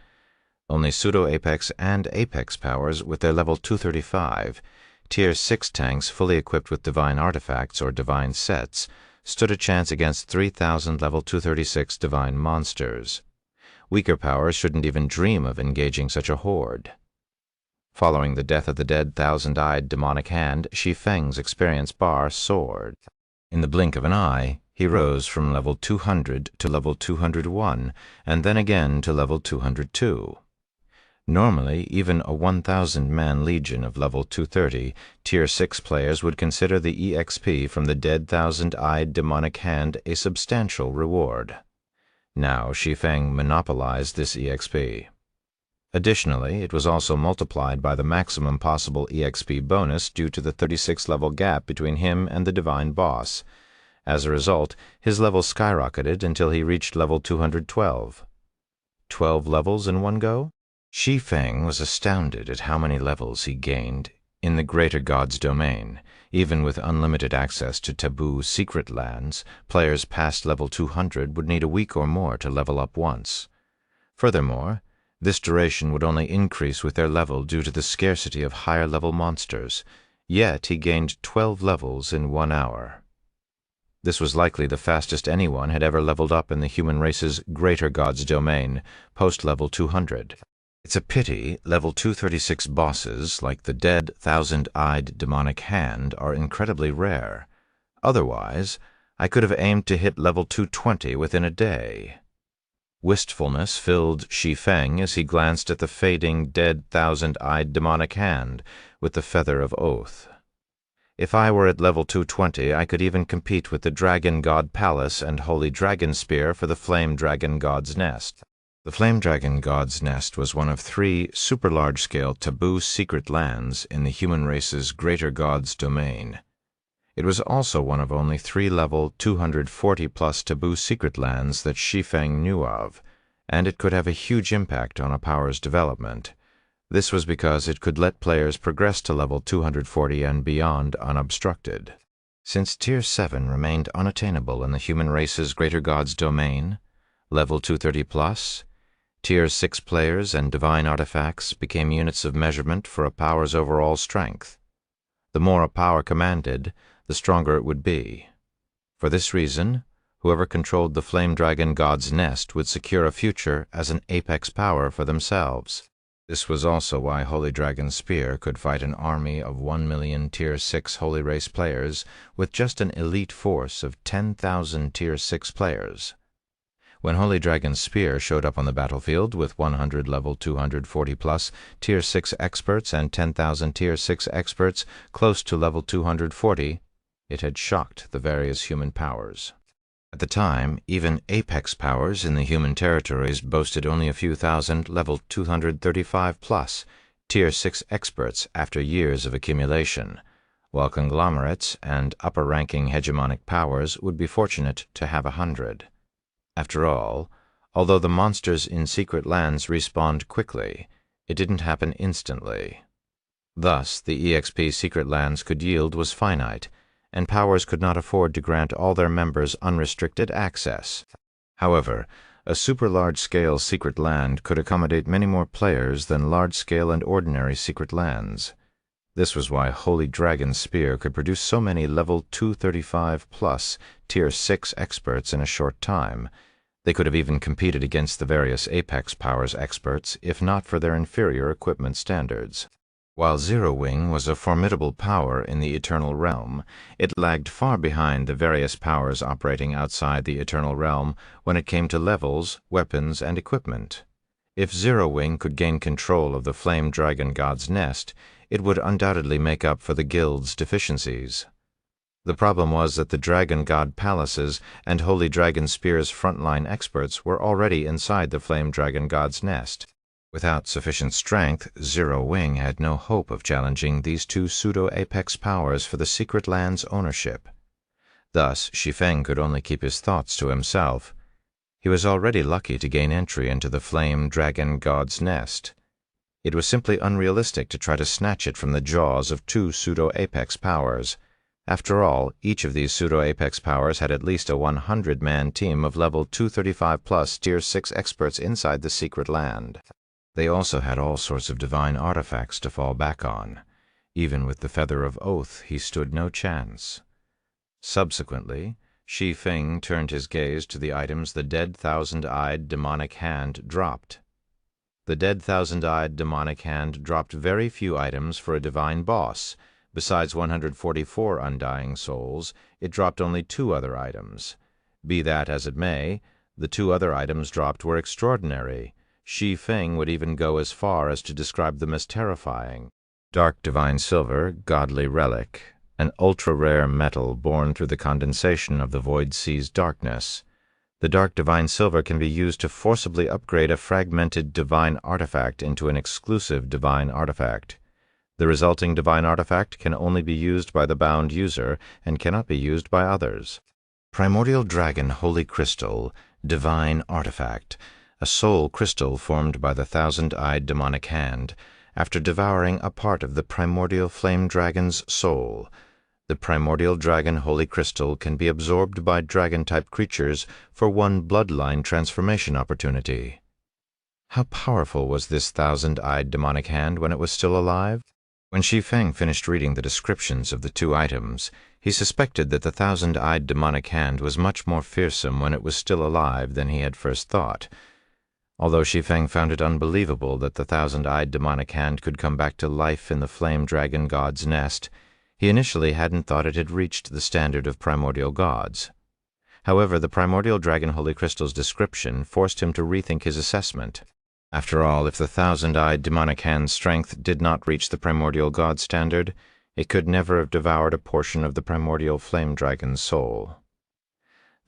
Only pseudo-apex and apex powers with their level 235, Tier 6 tanks fully equipped with divine artifacts or divine sets, stood a chance against 3,000 level 236 divine monsters. Weaker powers shouldn't even dream of engaging such a horde. Following the death of the dead thousand-eyed demonic hand, Shi Feng's experience bar soared. In the blink of an eye, he rose from level 200 to level 201, and then again to level 202. Normally, even a 1,000-man legion of level 230, Tier 6 players would consider the EXP from the dead thousand-eyed demonic hand a substantial reward. Now Shi Feng monopolized this EXP. Additionally, it was also multiplied by the maximum possible EXP bonus due to the 36-level gap between him and the divine boss. As a result, his level skyrocketed until he reached level 212. 12 levels in one go? Shi Feng was astounded at how many levels he gained in the greater god's domain. Even with unlimited access to taboo secret lands, players past level 200 would need a week or more to level up once. Furthermore, this duration would only increase with their level due to the scarcity of higher-level monsters, yet he gained 12 levels in 1 hour. This was likely the fastest anyone had ever leveled up in the human race's greater god's domain, post-level 200. It's a pity level 236 bosses, like the dead thousand-eyed demonic hand, are incredibly rare. Otherwise, I could have aimed to hit level 220 within a day. Wistfulness filled Shi Feng as he glanced at the fading, dead thousand-eyed demonic hand with the feather of oath. If I were at level 220, I could even compete with the Dragon God Palace and Holy Dragon Spear for the Flame Dragon God's Nest. The Flame Dragon God's Nest was one of 3 super-large-scale taboo secret lands in the human race's greater god's domain. It was also one of only 3 level 240-plus taboo secret lands that Shi Feng knew of, and it could have a huge impact on a power's development. This was because it could let players progress to level 240 and beyond unobstructed. Since Tier 7 remained unattainable in the human race's greater god's domain, level 230-plus, Tier 6 players and divine artifacts became units of measurement for a power's overall strength. The more a power commanded, the stronger it would be. For this reason, whoever controlled the Flame Dragon God's Nest would secure a future as an apex power for themselves. This was also why Holy Dragon Spear could fight an army of 1 million Tier 6 Holy Race players with just an elite force of 10,000 Tier 6 players. When Holy Dragon Spear showed up on the battlefield with 100 level 240-plus Tier 6 experts and 10,000 Tier 6 experts close to level 240, it had shocked the various human powers. At the time, even apex powers in the human territories boasted only a few thousand level 235-plus Tier 6 experts after years of accumulation, while conglomerates and upper-ranking hegemonic powers would be fortunate to have 100. After all, although the monsters in secret lands respawned quickly, it didn't happen instantly. Thus, the EXP secret lands could yield was finite, and powers could not afford to grant all their members unrestricted access. However, a super-large-scale secret land could accommodate many more players than large-scale and ordinary secret lands. This was why Holy Dragon's Spear could produce so many level 235+ Tier 6 experts in a short time. They could have even competed against the various Apex Powers experts if not for their inferior equipment standards. While Zero Wing was a formidable power in the Eternal Realm, it lagged far behind the various powers operating outside the Eternal Realm when it came to levels, weapons, and equipment. If Zero Wing could gain control of the Flame Dragon God's Nest, it would undoubtedly make up for the Guild's deficiencies. The problem was that the Dragon God Palaces and Holy Dragon Spear's frontline experts were already inside the Flame Dragon God's Nest. Without sufficient strength, Zero Wing had no hope of challenging these two pseudo-apex powers for the secret land's ownership. Thus, Shi Feng could only keep his thoughts to himself. He was already lucky to gain entry into the Flame Dragon God's Nest. It was simply unrealistic to try to snatch it from the jaws of two pseudo-apex powers. After all, each of these pseudo-apex powers had at least a 100-man team of level 235+ Tier 6 experts inside the secret land. They also had all sorts of divine artifacts to fall back on. Even with the Feather of Oath, he stood no chance. Subsequently, Shi Feng turned his gaze to the items the dead thousand-eyed demonic hand dropped. The dead thousand-eyed demonic hand dropped very few items for a divine boss. Besides 144 undying souls, it dropped only 2 other items. Be that as it may, the 2 other items dropped were extraordinary. Shi Feng would even go as far as to describe them as terrifying. Dark divine silver, godly relic, an ultra-rare metal born through the condensation of the void sea's darkness. The dark divine silver can be used to forcibly upgrade a fragmented divine artifact into an exclusive divine artifact. The resulting divine artifact can only be used by the bound user and cannot be used by others. Primordial Dragon Holy Crystal, Divine Artifact, a soul crystal formed by the thousand-eyed demonic hand after devouring a part of the primordial flame dragon's soul. The primordial dragon holy crystal can be absorbed by dragon-type creatures for 1 bloodline transformation opportunity. How powerful was this thousand-eyed demonic hand when it was still alive? When Shi Feng finished reading the descriptions of the 2 items, he suspected that the thousand-eyed demonic hand was much more fearsome when it was still alive than he had first thought. Although Shi Feng found it unbelievable that the thousand-eyed demonic hand could come back to life in the Flame Dragon God's Nest, he initially hadn't thought it had reached the standard of primordial gods. However, the primordial dragon holy crystal's description forced him to rethink his assessment. After all, if the thousand-eyed demonic hand's strength did not reach the primordial god standard, it could never have devoured a portion of the primordial flame dragon's soul.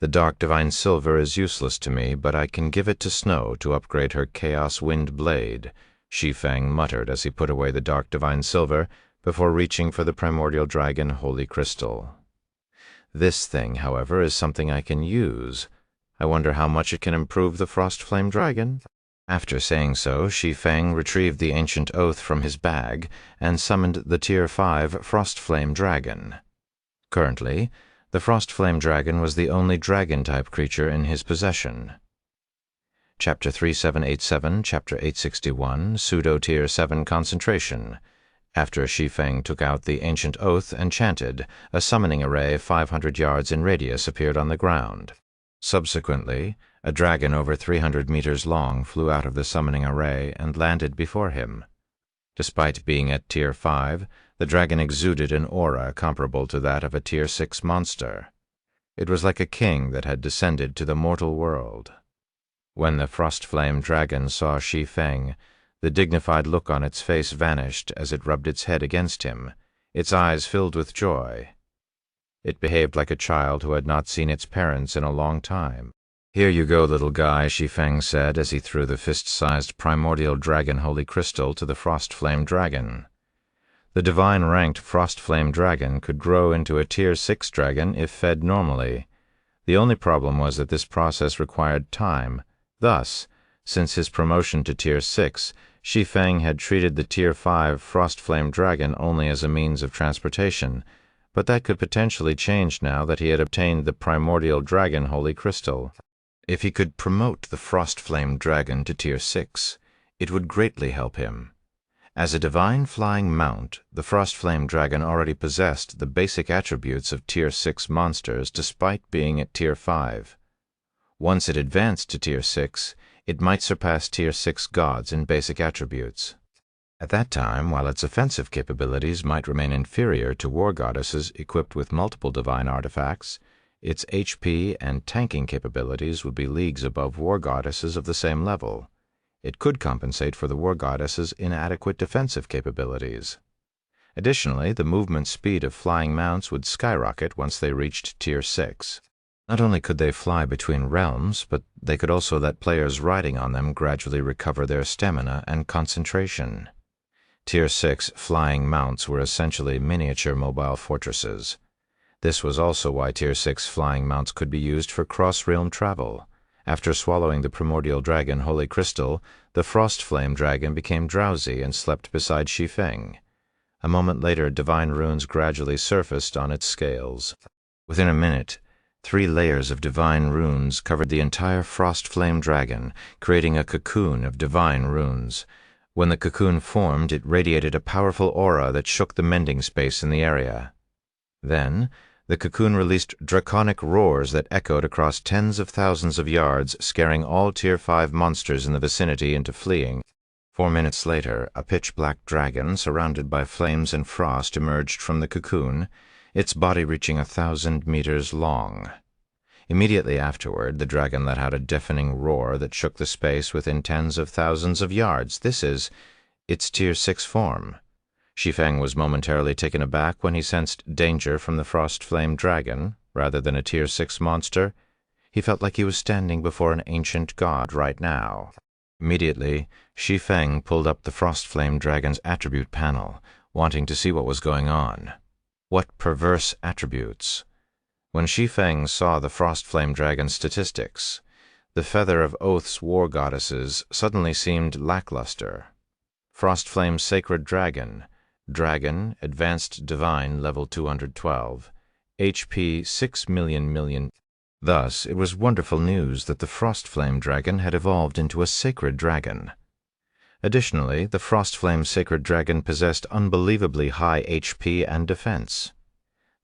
The dark divine silver is useless to me, but I can give it to Snow to upgrade her Chaos Wind Blade, Shi Feng muttered as he put away the dark divine silver before reaching for the primordial dragon holy crystal. This thing, however, is something I can use. I wonder how much it can improve the Frost Flame Dragon? After saying so, Shi Feng retrieved the ancient oath from his bag and summoned the Tier 5 Frost Flame Dragon. Currently, the Frost Flame Dragon was the only dragon-type creature in his possession. Chapter 3787, Chapter 861, Pseudo-Tier 7 Concentration. After Shi Feng took out the ancient oath and chanted, a summoning array 500 yards in radius appeared on the ground. Subsequently, a dragon over 300 meters long flew out of the summoning array and landed before him. Despite being at Tier 5, the dragon exuded an aura comparable to that of a Tier 6 monster. It was like a king that had descended to the mortal world. When the Frost Flame Dragon saw Shi Feng, the dignified look on its face vanished as it rubbed its head against him, its eyes filled with joy. It behaved like a child who had not seen its parents in a long time. "Here you go, little guy," Shi Feng said as he threw the fist-sized primordial dragon holy crystal to the Frost Flame Dragon. The divine-ranked Frost Flame Dragon could grow into a Tier 6 dragon if fed normally. The only problem was that this process required time. Thus, since his promotion to Tier 6, Shi Feng had treated the Tier 5 Frost Flame Dragon only as a means of transportation, but that could potentially change now that he had obtained the Primordial Dragon Holy Crystal. If he could promote the Frost Flame Dragon to Tier 6, it would greatly help him. As a divine flying mount, the Frost Flame Dragon already possessed the basic attributes of Tier 6 monsters despite being at Tier 5. Once it advanced to Tier 6, it might surpass Tier 6 gods in basic attributes. At that time, while its offensive capabilities might remain inferior to war goddesses equipped with multiple divine artifacts, its HP and tanking capabilities would be leagues above war goddesses of the same level. It could compensate for the war goddess's inadequate defensive capabilities. Additionally, the movement speed of flying mounts would skyrocket once they reached Tier 6. Not only could they fly between realms, but they could also let players riding on them gradually recover their stamina and concentration. Tier 6 flying mounts were essentially miniature mobile fortresses. This was also why Tier 6 flying mounts could be used for cross-realm travel. After swallowing the Primordial Dragon Holy Crystal, the Frost Flame Dragon became drowsy and slept beside Shi Feng. A moment later, divine runes gradually surfaced on its scales. Within a minute, 3 layers of divine runes covered the entire Frost Flame Dragon, creating a cocoon of divine runes. When the cocoon formed, it radiated a powerful aura that shook the mending space in the area. Then, the cocoon released draconic roars that echoed across tens of thousands of yards, scaring all Tier 5 monsters in the vicinity into fleeing. 4 minutes later, a pitch-black dragon surrounded by flames and frost emerged from the cocoon, its body reaching 1,000 meters long. Immediately afterward, the dragon let out a deafening roar that shook the space within tens of thousands of yards. This is its Tier 6 form. Shi Feng was momentarily taken aback when he sensed danger from the Frost Flame Dragon, rather than a Tier 6 monster. He felt like he was standing before an ancient god right now. Immediately, Shi Feng pulled up the Frost Flame Dragon's attribute panel, wanting to see what was going on. What perverse attributes! When Shi Feng saw the Frost Flame Dragon's statistics, the Feather of Oath's war goddesses suddenly seemed lackluster. Frost Flame Sacred Dragon, Dragon, Advanced Divine, level 212, HP 6 million. Thus, it was wonderful news that the Frost Flame Dragon had evolved into a sacred dragon. Additionally, the Frost Flame Sacred Dragon possessed unbelievably high HP and defense.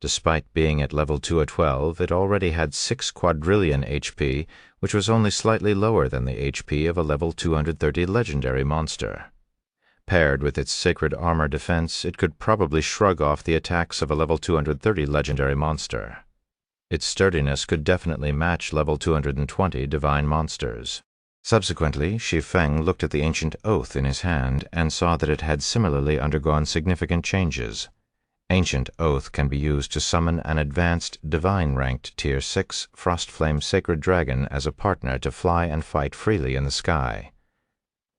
Despite being at level 212, it already had 6 quadrillion HP, which was only slightly lower than the HP of a level 230 legendary monster. Paired with its sacred armor defense, it could probably shrug off the attacks of a level 230 legendary monster. Its sturdiness could definitely match level 220 divine monsters. Subsequently, Shi Feng looked at the ancient oath in his hand and saw that it had similarly undergone significant changes. Ancient oath can be used to summon an advanced divine-ranked Tier 6 Frostflame Sacred Dragon as a partner to fly and fight freely in the sky.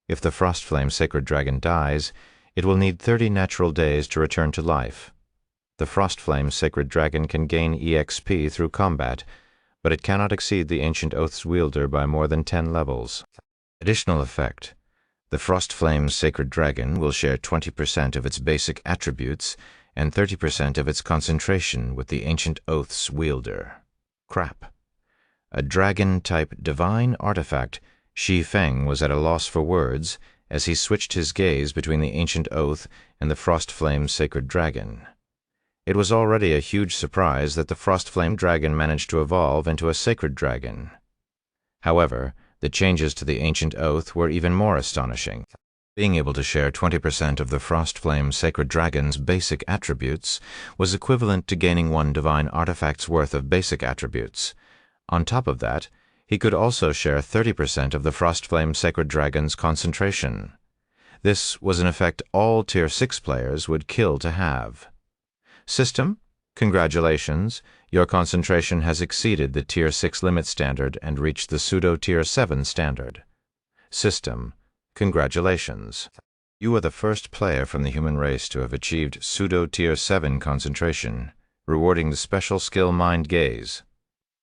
If the Frostflame Sacred Dragon dies, it will need 30 natural days to return to life. The Frostflame Sacred Dragon can gain EXP through combat, but it cannot exceed the Ancient Oath's wielder by more than 10 levels. Additional effect: the Frostflame Sacred Dragon will share 20% of its basic attributes and 30% of its concentration with the Ancient Oath's wielder. Crap. A dragon-type divine artifact. Shi Feng was at a loss for words as he switched his gaze between the Ancient Oath and the Frostflame Sacred Dragon. It was already a huge surprise that the Frostflame Dragon managed to evolve into a sacred dragon. However, the changes to the Ancient Oath were even more astonishing. Being able to share 20% of the Frostflame Sacred Dragon's basic attributes was equivalent to gaining 1 divine artifact's worth of basic attributes. On top of that, he could also share 30% of the Frostflame Sacred Dragon's concentration. This was an effect all Tier 6 players would kill to have. System, congratulations, your concentration has exceeded the Tier 6 limit standard and reached the pseudo-Tier 7 standard. System, congratulations. You are the first player from the human race to have achieved pseudo-Tier 7 concentration, rewarding the special skill Mind Gaze.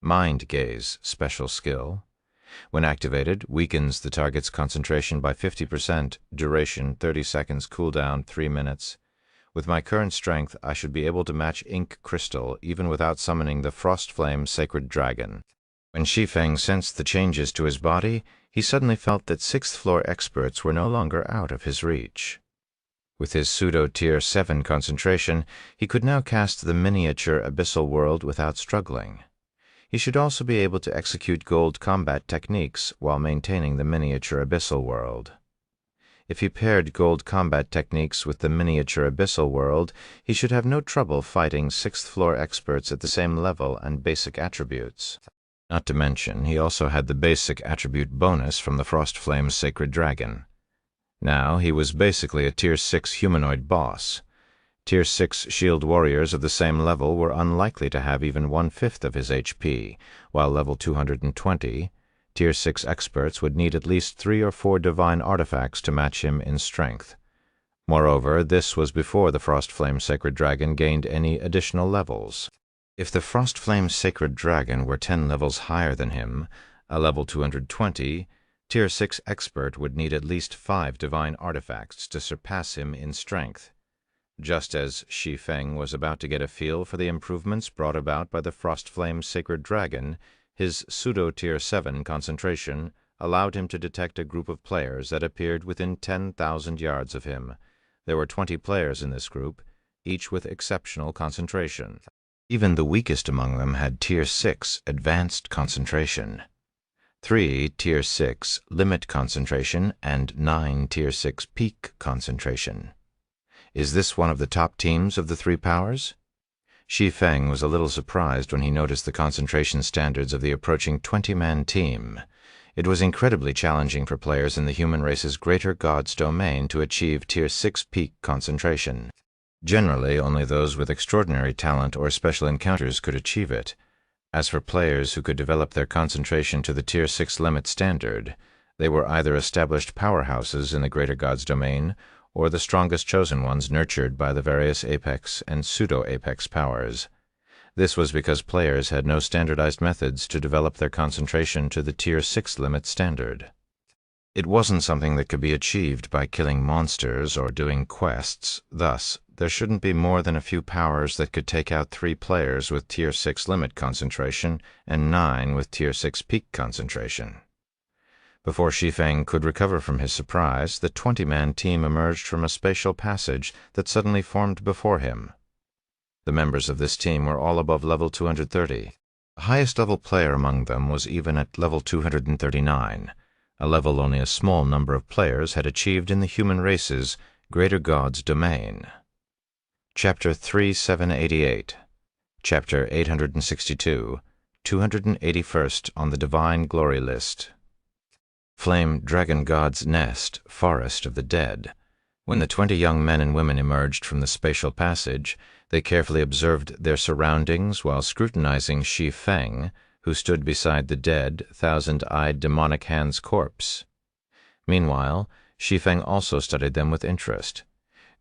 Mind Gaze special skill. When activated, weakens the target's concentration by 50%, duration 30 seconds, cooldown 3 minutes. With my current strength, I should be able to match Ink Crystal even without summoning the Frost Flame Sacred Dragon. When Shi Feng sensed the changes to his body, he suddenly felt that 6th floor experts were no longer out of his reach. With his pseudo-tier 7 concentration, he could now cast the miniature abyssal world without struggling. He should also be able to execute gold combat techniques while maintaining the miniature abyssal world. If he paired gold combat techniques with the miniature abyssal world, he should have no trouble fighting 6th floor experts at the same level and basic attributes. Not to mention, he also had the basic attribute bonus from the Frost Flame's Sacred Dragon. Now he was basically a Tier 6 humanoid boss. Tier 6 shield warriors of the same level were unlikely to have even 1/5 of his HP, while level 220, Tier 6 experts would need at least 3 or 4 divine artifacts to match him in strength. Moreover, this was before the Frost Flame Sacred Dragon gained any additional levels. If the Frost Flame Sacred Dragon were 10 levels higher than him, a level 220, Tier 6 expert would need at least 5 divine artifacts to surpass him in strength. Just as Shi Feng was about to get a feel for the improvements brought about by the Frost Flame Sacred Dragon, his pseudo-tier 7 concentration allowed him to detect a group of players that appeared within 10,000 yards of him. There were 20 players in this group, each with exceptional concentration. Even the weakest among them had Tier 6 advanced concentration. 3 Tier 6 limit concentration, and 9 Tier 6 peak concentration. Is this one of the top teams of the 3 powers? Shi Feng was a little surprised when he noticed the concentration standards of the approaching 20-man team. It was incredibly challenging for players in the human race's greater god's domain to achieve Tier 6 peak concentration. Generally, only those with extraordinary talent or special encounters could achieve it. As for players who could develop their concentration to the Tier 6 limit standard, they were either established powerhouses in the greater god's domain, or the strongest chosen ones nurtured by the various apex and pseudo-apex powers. This was because players had no standardized methods to develop their concentration to the Tier 6 limit standard. It wasn't something that could be achieved by killing monsters or doing quests. Thus, there shouldn't be more than a few powers that could take out 3 players with Tier 6 limit concentration and 9 with Tier 6 peak concentration. Before Shi Feng could recover from his surprise, the 20-man team emerged from a spatial passage that suddenly formed before him. The members of this team were all above level 230. The highest level player among them was even at level 239, a level only a small number of players had achieved in the human race's greater god's domain. Chapter 3788, Chapter 862, 281st on the Divine Glory List. Flame Dragon God's Nest, Forest of the Dead. When the 20 young men and women emerged from the spatial passage, they carefully observed their surroundings while scrutinizing Shi Feng, who stood beside the dead, thousand-eyed demonic hand's corpse. Meanwhile, Shi Feng also studied them with interest.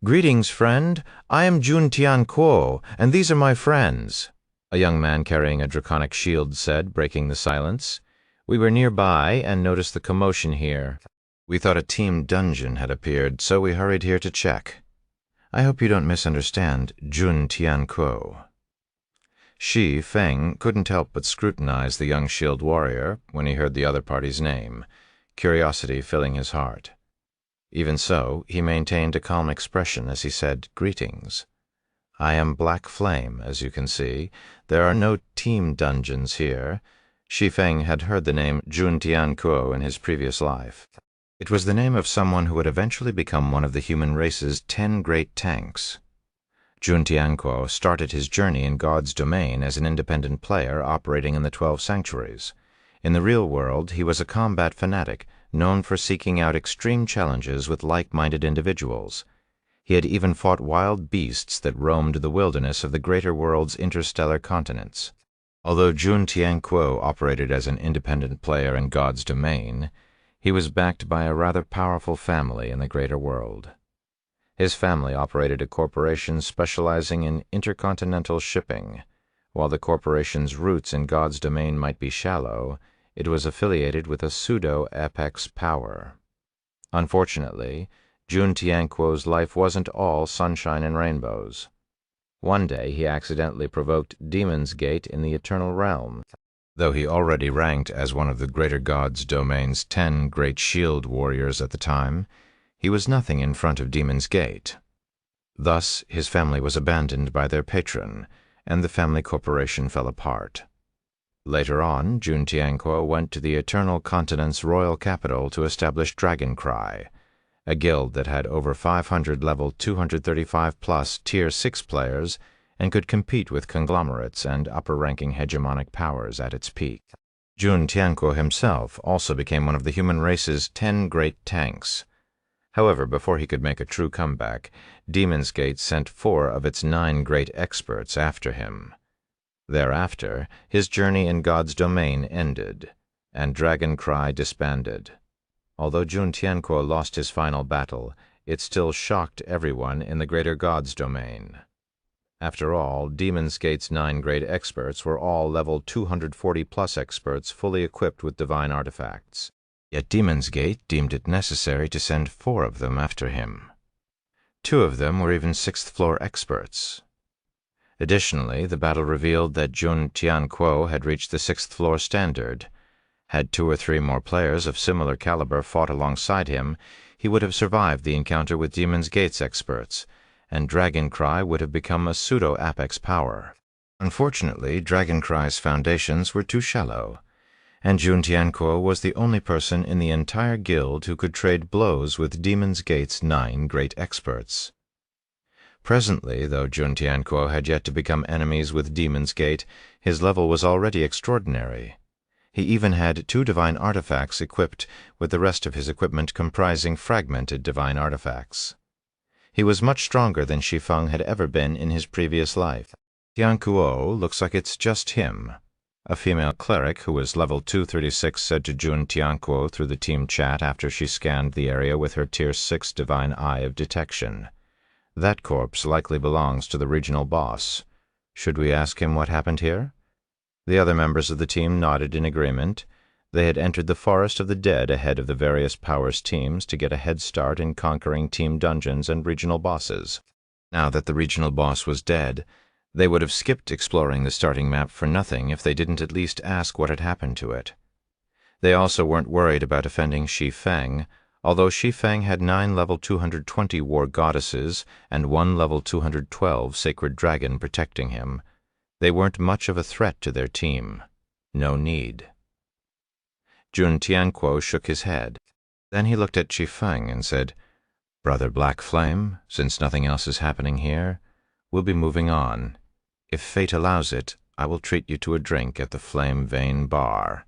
"Greetings, friend. I am Jun Tian Kuo, and these are my friends," a young man carrying a draconic shield said, breaking the silence. "We were nearby and noticed the commotion here. We thought a team dungeon had appeared, so we hurried here to check. I hope you don't misunderstand Jun Tian Kuo." Shi Feng couldn't help but scrutinize the young shield warrior when he heard the other party's name, curiosity filling his heart. Even so, he maintained a calm expression as he said, "Greetings. I am Black Flame, as you can see. There are no team dungeons here." Shi Feng had heard the name Jun Tian Kuo in his previous life. It was the name of someone who would eventually become one of the human race's 10 great tanks. Jun Tian Kuo started his journey in God's domain as an independent player operating in the 12 sanctuaries. In the real world, he was a combat fanatic, known for seeking out extreme challenges with like-minded individuals. He had even fought wild beasts that roamed the wilderness of the greater world's interstellar continents. Although Jun Tian Kuo operated as an independent player in God's domain, he was backed by a rather powerful family in the greater world. His family operated a corporation specializing in intercontinental shipping. While the corporation's roots in God's domain might be shallow, it was affiliated with a pseudo-apex power. Unfortunately, Jun Tianquo's life wasn't all sunshine and rainbows. One day he accidentally provoked Demon's Gate in the Eternal Realm. Though he already ranked as one of the Greater God's domain's 10 great shield warriors at the time, he was nothing in front of Demon's Gate. Thus, his family was abandoned by their patron, and the family corporation fell apart. Later on, Jun Tianquo went to the Eternal Continent's royal capital to establish Dragoncry, a guild that had over 500 level 235-plus Tier 6 players and could compete with conglomerates and upper-ranking hegemonic powers at its peak. Jun Tianquo himself also became one of the human race's 10 great tanks. However, before he could make a true comeback, Demon's Gate sent 4 of its 9 great experts after him. Thereafter, his journey in God's domain ended, and Dragoncry disbanded. Although Jun Tianquo lost his final battle, it still shocked everyone in the Greater God's domain. After all, Demon's Gate's 9 great experts were all level 240-plus experts fully equipped with divine artifacts. Yet Demon's Gate deemed it necessary to send 4 of them after him. 2 of them were even 6th-floor experts. Additionally, the battle revealed that Jun Tianquo had reached the 6th-floor standard. Had 2 or 3 more players of similar caliber fought alongside him, he would have survived the encounter with Demon's Gate's experts, and Dragoncry would have become a pseudo-apex power. Unfortunately, Dragoncry's foundations were too shallow, and Jun Tianquo was the only person in the entire guild who could trade blows with Demon's Gate's 9 great experts. Presently, though Jun Tianquo had yet to become enemies with Demon's Gate, his level was already extraordinary. He even had 2 divine artifacts equipped, with the rest of his equipment comprising fragmented divine artifacts. He was much stronger than Shi Feng had ever been in his previous life. Tianquo looks like it's just him, a female cleric who was level 236 said to Jun Tianquo through the team chat after she scanned the area with her Tier 6 divine eye of detection. That corpse likely belongs to the regional boss. Should we ask him what happened here? The other members of the team nodded in agreement. They had entered the Forest of the Dead ahead of the various powers teams to get a head start in conquering team dungeons and regional bosses. Now that the regional boss was dead, they would have skipped exploring the starting map for nothing if they didn't at least ask what had happened to it. They also weren't worried about offending Shi Feng, although Shi Feng had 9 level 220 war goddesses and 1 level 212 sacred dragon protecting him. They weren't much of a threat to their team. No need. Jun Tianquo shook his head. Then he looked at Shi Feng and said, "Brother Black Flame, since nothing else is happening here, we'll be moving on. If fate allows it, I will treat you to a drink at the Flame Vein Bar."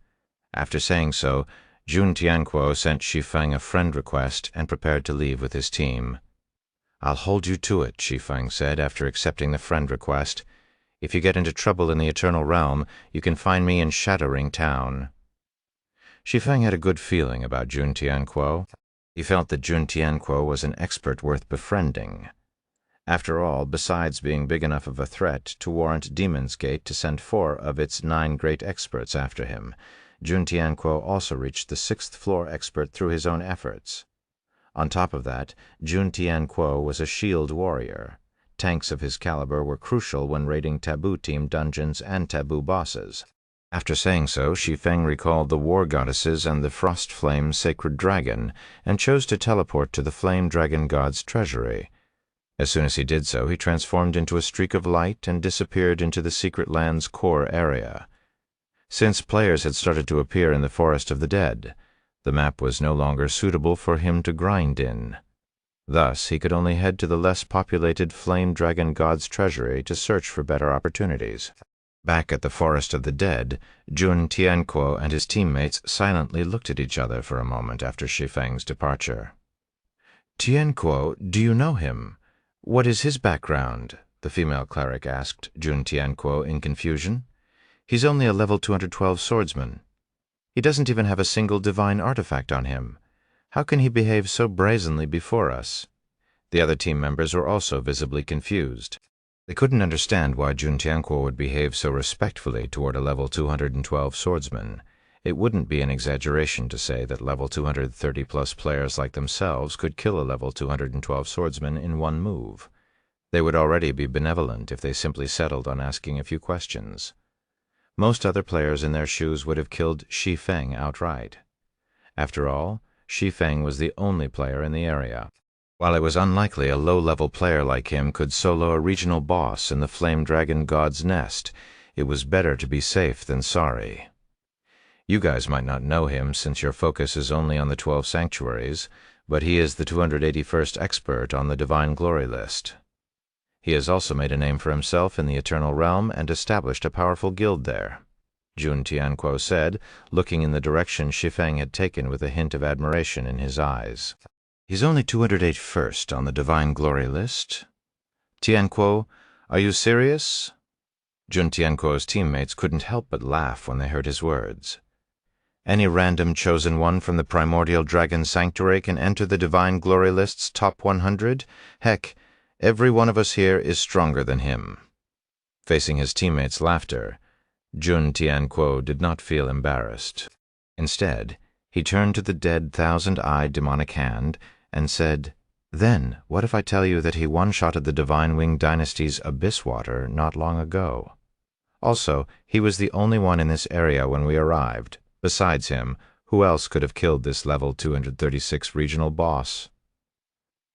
After saying so, Jun Tianquo sent Shi Feng a friend request and prepared to leave with his team. "I'll hold you to it," Shi Feng said after accepting the friend request. "If you get into trouble in the Eternal Realm, you can find me in Shadowring Town." Shi Feng had a good feeling about Jun Tianquo. He felt that Jun Tianquo was an expert worth befriending. After all, besides being big enough of a threat to warrant Demon's Gate to send 4 of its 9 great experts after him, Jun Tianquo also reached the 6th-floor expert through his own efforts. On top of that, Jun Tianquo was a shield warrior. Tanks of his caliber were crucial when raiding taboo team dungeons and taboo bosses. After saying so, Shi Feng recalled the war goddesses and the frost flame sacred dragon, and chose to teleport to the flame dragon god's treasury. As soon as he did so, he transformed into a streak of light and disappeared into the secret land's core area. Since players had started to appear in the Forest of the Dead, the map was no longer suitable for him to grind in. Thus, he could only head to the less populated Flame Dragon God's treasury to search for better opportunities. Back at the Forest of the Dead, Jun Tianquo and his teammates silently looked at each other for a moment after Shi Feng's departure. "Tianquo, do you know him? What is his background?" the female cleric asked Jun Tianquo in confusion. "He's only a level 212 swordsman. He doesn't even have a single divine artifact on him. How can he behave so brazenly before us?" The other team members were also visibly confused. They couldn't understand why Jun Tianquo would behave so respectfully toward a level 212 swordsman. It wouldn't be an exaggeration to say that level 230-plus players like themselves could kill a level 212 swordsman in one move. They would already be benevolent if they simply settled on asking a few questions. Most other players in their shoes would have killed Shi Feng outright. After all, Shi Feng was the only player in the area. While it was unlikely a low-level player like him could solo a regional boss in the Flame Dragon God's Nest, it was better to be safe than sorry. You guys might not know him since your focus is only on the 12 sanctuaries, but he is the 281st expert on the Divine Glory list. He has also made a name for himself in the Eternal Realm and established a powerful guild there, Jun Tianquo said, looking in the direction Shi Feng had taken with a hint of admiration in his eyes. He's only 281st on the Divine Glory list. Tianquo, are you serious? Jun Tianquo's teammates couldn't help but laugh when they heard his words. Any random chosen one from the Primordial Dragon Sanctuary can enter the Divine Glory list's top 100? Heck, every one of us here is stronger than him. Facing his teammates' laughter, Jun Tianquo did not feel embarrassed. Instead, he turned to the dead thousand-eyed demonic hand and said, "Then, what if I tell you that he one-shotted the Divine Wing Dynasty's Abyss Water not long ago? Also, he was the only one in this area when we arrived. Besides him, who else could have killed this level 236 regional boss?"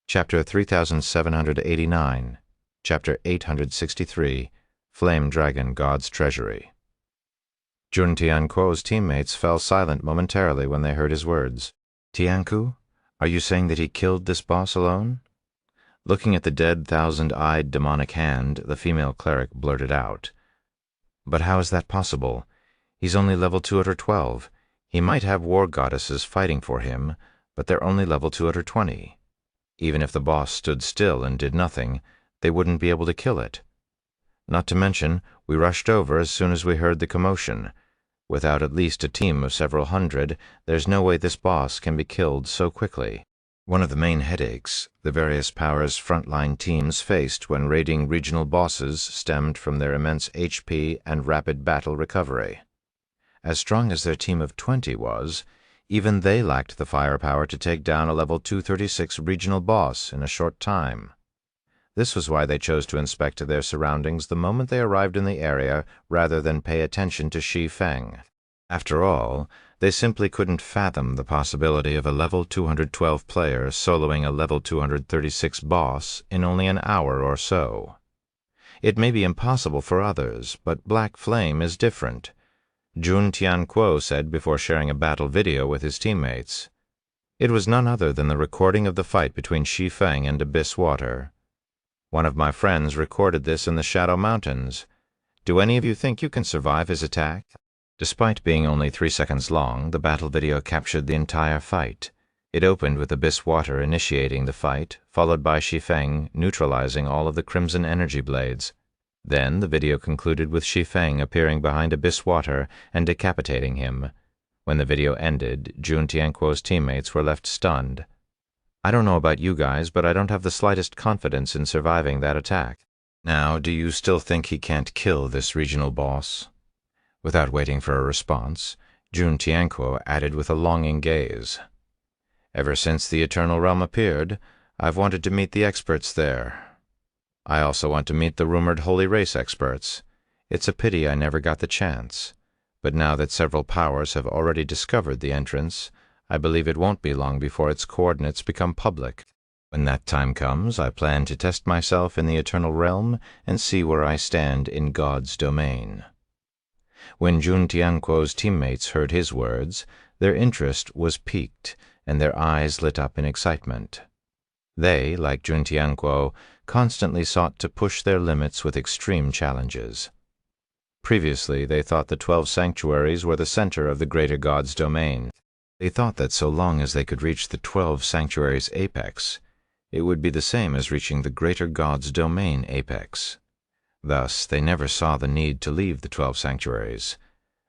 Chapter 3789, Chapter 863, Flame Dragon God's Treasury. Jun Tianquo's teammates fell silent momentarily when they heard his words. "Tianquo, are you saying that he killed this boss alone?" Looking at the dead thousand-eyed demonic hand, the female cleric blurted out, "But how is that possible? He's only level 212. He might have war goddesses fighting for him, but they're only level 220. Even if the boss stood still and did nothing, they wouldn't be able to kill it. Not to mention, we rushed over as soon as we heard the commotion. Without at least a team of several hundred, there's no way this boss can be killed so quickly." One of the main headaches the various powers' frontline teams faced when raiding regional bosses stemmed from their immense HP and rapid battle recovery. As strong as their team of 20 was, even they lacked the firepower to take down a level 236 regional boss in a short time. This was why they chose to inspect their surroundings the moment they arrived in the area rather than pay attention to Shi Feng. After all, they simply couldn't fathom the possibility of a level 212 player soloing a level 236 boss in only an hour or so. It may be impossible for others, but Black Flame is different, Jun Tianquo said before sharing a battle video with his teammates. It was none other than the recording of the fight between Shi Feng and Abyss Water. One of my friends recorded this in the Shadow Mountains. Do any of you think you can survive his attack? Despite being only 3 seconds long, the battle video captured the entire fight. It opened with Abyss Water initiating the fight, followed by Shi Feng neutralizing all of the Crimson Energy Blades. Then the video concluded with Shi Feng appearing behind Abyss Water and decapitating him. When the video ended, Jun Tianquo's teammates were left stunned. I don't know about you guys, but I don't have the slightest confidence in surviving that attack. Now, do you still think he can't kill this regional boss? Without waiting for a response, Jun Tianquo added with a longing gaze. Ever since the Eternal Realm appeared, I've wanted to meet the experts there. I also want to meet the rumored Holy Race experts. It's a pity I never got the chance. But now that several powers have already discovered the entrance, I believe it won't be long before its coordinates become public. When that time comes, I plan to test myself in the Eternal Realm and see where I stand in God's domain. When Jun Tianquo's teammates heard his words, their interest was piqued, and their eyes lit up in excitement. They, like Jun Tianquo, constantly sought to push their limits with extreme challenges. Previously, they thought the 12 sanctuaries were the center of the greater God's domain. They thought that so long as they could reach the 12 sanctuaries' apex, it would be the same as reaching the greater God's domain apex. Thus, they never saw the need to leave the 12 sanctuaries.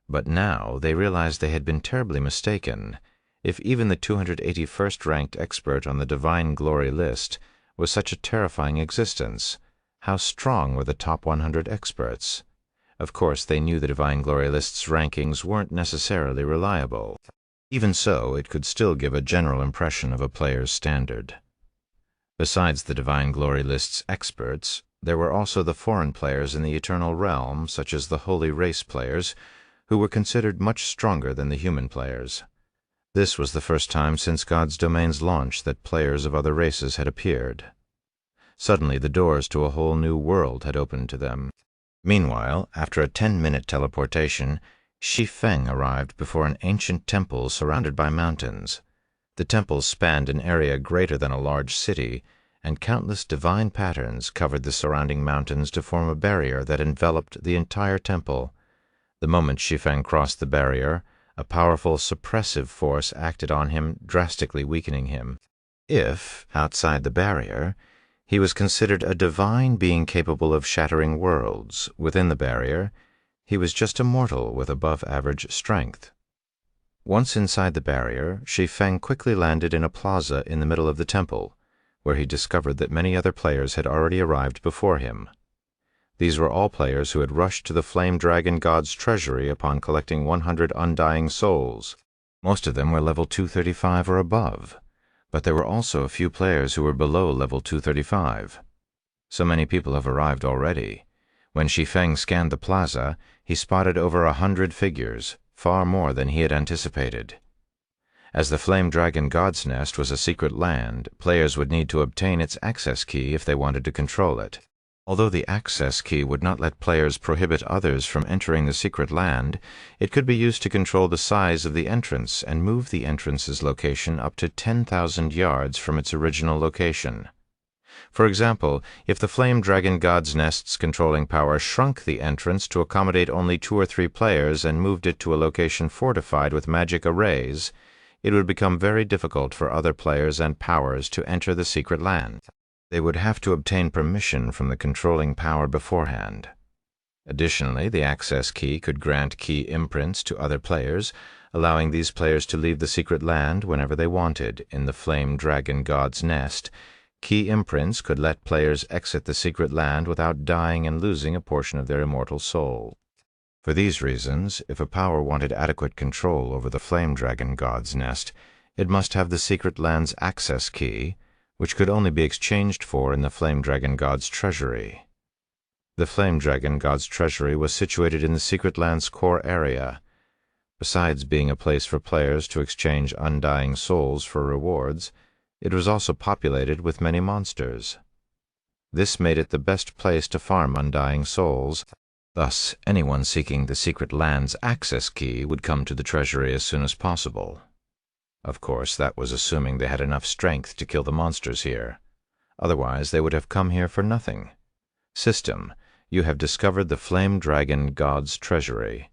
But now they realized they had been terribly mistaken. If even the 281st ranked expert on the Divine Glory list was such a terrifying existence, how strong were the top 100 experts. Of course, they knew the Divine Glory List's rankings weren't necessarily reliable. Even so, it could still give a general impression of a player's standard. Besides the Divine Glory List's experts, there were also the foreign players in the Eternal Realm, such as the Holy Race players, who were considered much stronger than the human players. This was the first time since God's Domain's launch that players of other races had appeared. Suddenly, the doors to a whole new world had opened to them. Meanwhile, after a 10-minute teleportation, Shi Feng arrived before an ancient temple surrounded by mountains. The temple spanned an area greater than a large city, and countless divine patterns covered the surrounding mountains to form a barrier that enveloped the entire temple. The moment Shi Feng crossed the barrier, a powerful suppressive force acted on him, drastically weakening him. If, outside the barrier, he was considered a divine being capable of shattering worlds, within the barrier, he was just a mortal with above-average strength. Once inside the barrier, Shi Feng quickly landed in a plaza in the middle of the temple, where he discovered that many other players had already arrived before him. These were all players who had rushed to the Flame Dragon God's treasury upon collecting 100 undying souls. Most of them were level 235 or above, but there were also a few players who were below level 235. So many people have arrived already. When Shi Feng scanned the plaza, he spotted over 100 figures, far more than he had anticipated. As the Flame Dragon God's Nest was a secret land, players would need to obtain its access key if they wanted to control it. Although the access key would not let players prohibit others from entering the secret land, it could be used to control the size of the entrance and move the entrance's location up to 10,000 yards from its original location. For example, if the Flame Dragon God's Nest's controlling power shrunk the entrance to accommodate only 2 or 3 players and moved it to a location fortified with magic arrays, it would become very difficult for other players and powers to enter the secret land. They would have to obtain permission from the controlling power beforehand. Additionally, the access key could grant key imprints to other players, allowing these players to leave the secret land whenever they wanted in the Flame Dragon God's Nest. Key imprints could let players exit the secret land without dying and losing a portion of their immortal soul. For these reasons, if a power wanted adequate control over the Flame Dragon God's Nest, it must have the secret land's access key, which could only be exchanged for in the Flame Dragon God's treasury. The Flame Dragon God's treasury was situated in the secret land's core area. Besides being a place for players to exchange undying souls for rewards, it was also populated with many monsters. This made it the best place to farm undying souls. Thus, anyone seeking the secret land's access key would come to the treasury as soon as possible. Of course, that was assuming they had enough strength to kill the monsters here. Otherwise, they would have come here for nothing. System: you have discovered the Flame Dragon God's treasury.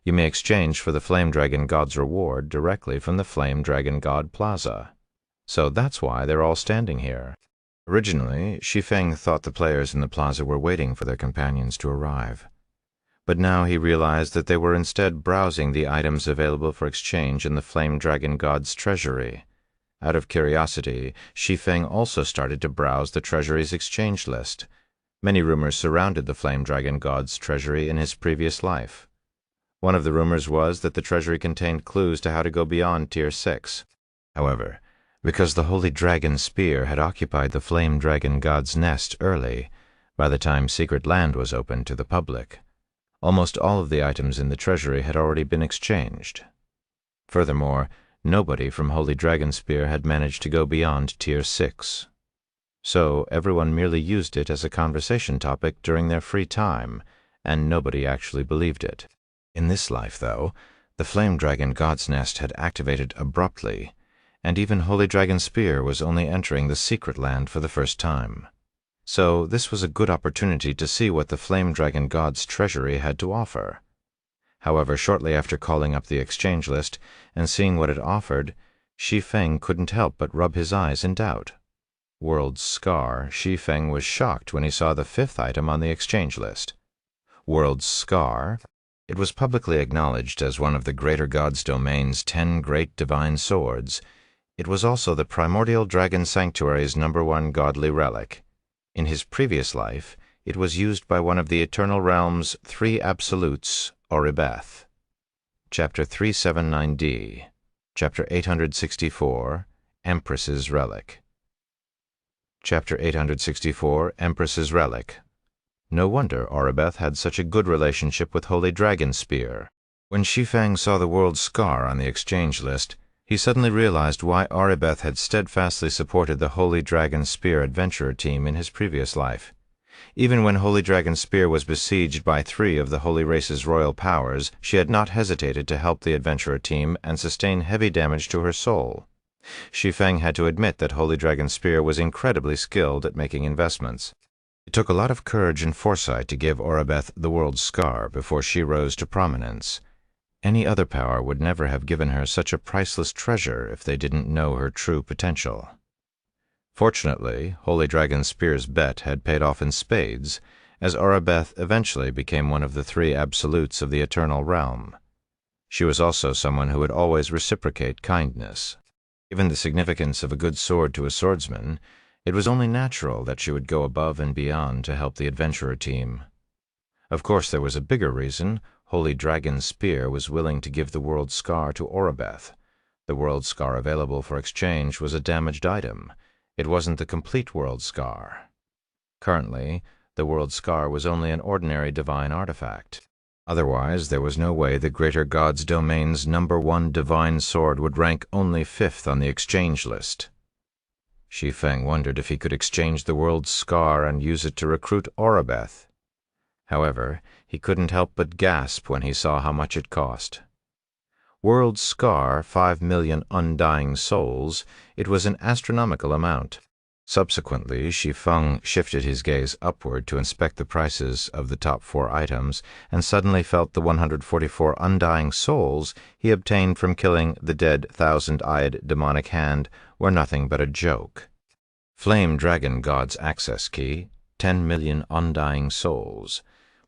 You may exchange for the Flame Dragon God's reward directly from the Flame Dragon God Plaza. So that's why they're all standing here. Originally, Shi Feng thought the players in the plaza were waiting for their companions to arrive. But now he realized that they were instead browsing the items available for exchange in the Flame Dragon God's treasury. Out of curiosity, Shi Feng also started to browse the treasury's exchange list. Many rumors surrounded the Flame Dragon God's treasury in his previous life. One of the rumors was that the treasury contained clues to how to go beyond Tier 6. However, because the Holy Dragon Spear had occupied the Flame Dragon God's Nest early, by the time Secret Land was open to the public, almost all of the items in the treasury had already been exchanged. Furthermore, nobody from Holy Dragon Spear had managed to go beyond Tier 6. So everyone merely used it as a conversation topic during their free time, and nobody actually believed it. In this life, though, the Flame Dragon God's Nest had activated abruptly, and even Holy Dragon Spear was only entering the Secret Land for the first time. So this was a good opportunity to see what the Flame Dragon God's treasury had to offer. However, shortly after calling up the exchange list and seeing what it offered, Shi Feng couldn't help but rub his eyes in doubt. World's Scar. Shi Feng was shocked when he saw the 5th item on the exchange list. World's Scar. It was publicly acknowledged as one of the Greater God's Domain's 10 great divine swords. It was also the Primordial Dragon Sanctuary's #1 godly relic. In his previous life, it was used by one of the Eternal Realm's three absolutes, Oribeth. Chapter 379D, Chapter 864, Empress's Relic. Chapter 864, Empress's Relic. No wonder Oribeth had such a good relationship with Holy Dragon Spear. When Shi Feng saw the world's scar on the exchange list, he suddenly realized why Oribeth had steadfastly supported the Holy Dragon Spear adventurer team in his previous life. Even when Holy Dragon Spear was besieged by 3 of the Holy Race's royal powers, she had not hesitated to help the adventurer team and sustain heavy damage to her soul. Shi Feng had to admit that Holy Dragon Spear was incredibly skilled at making investments. It took a lot of courage and foresight to give Oribeth the world's scar before she rose to prominence. Any other power would never have given her such a priceless treasure if they didn't know her true potential. Fortunately, Holy Dragon Spear's bet had paid off in spades, as Oribeth eventually became one of the 3 absolutes of the Eternal Realm. She was also someone who would always reciprocate kindness. Given the significance of a good sword to a swordsman, it was only natural that she would go above and beyond to help the adventurer team. Of course, there was a bigger reason. Holy Dragon Spear was willing to give the world scar to Oribeth. The world scar available for exchange was a damaged item. It wasn't the complete world scar. Currently, the world scar was only an ordinary divine artifact. Otherwise, there was no way the Greater God's Domain's #1 divine sword would rank only 5th on the exchange list. Shi Feng wondered if he could exchange the world's scar and use it to recruit Oribeth. However, he couldn't help but gasp when he saw how much it cost. World scar, 5 million undying souls, it was an astronomical amount. Subsequently, Shi Feng shifted his gaze upward to inspect the prices of the top 4 items, and suddenly felt the 144 undying souls he obtained from killing the dead 1,000-eyed demonic hand were nothing but a joke. Flame Dragon God's Access Key, 10 million undying souls.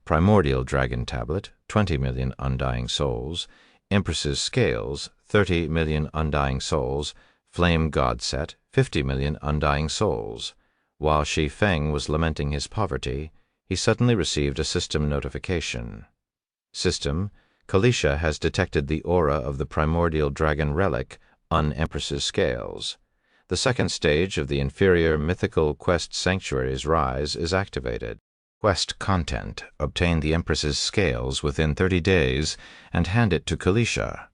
Primordial Dragon Tablet, 20 million undying souls. Empress's Scales, 30 million undying souls. Flame God Set, 50 million undying souls. While Shi Feng was lamenting his poverty, he suddenly received a system notification. System, Kalisha has detected the aura of the primordial dragon relic on Empress's Scales. The second stage of the inferior mythical quest sanctuary's rise is activated. Quest content: obtain the Empress's Scales within 30 days and hand it to Kalisha.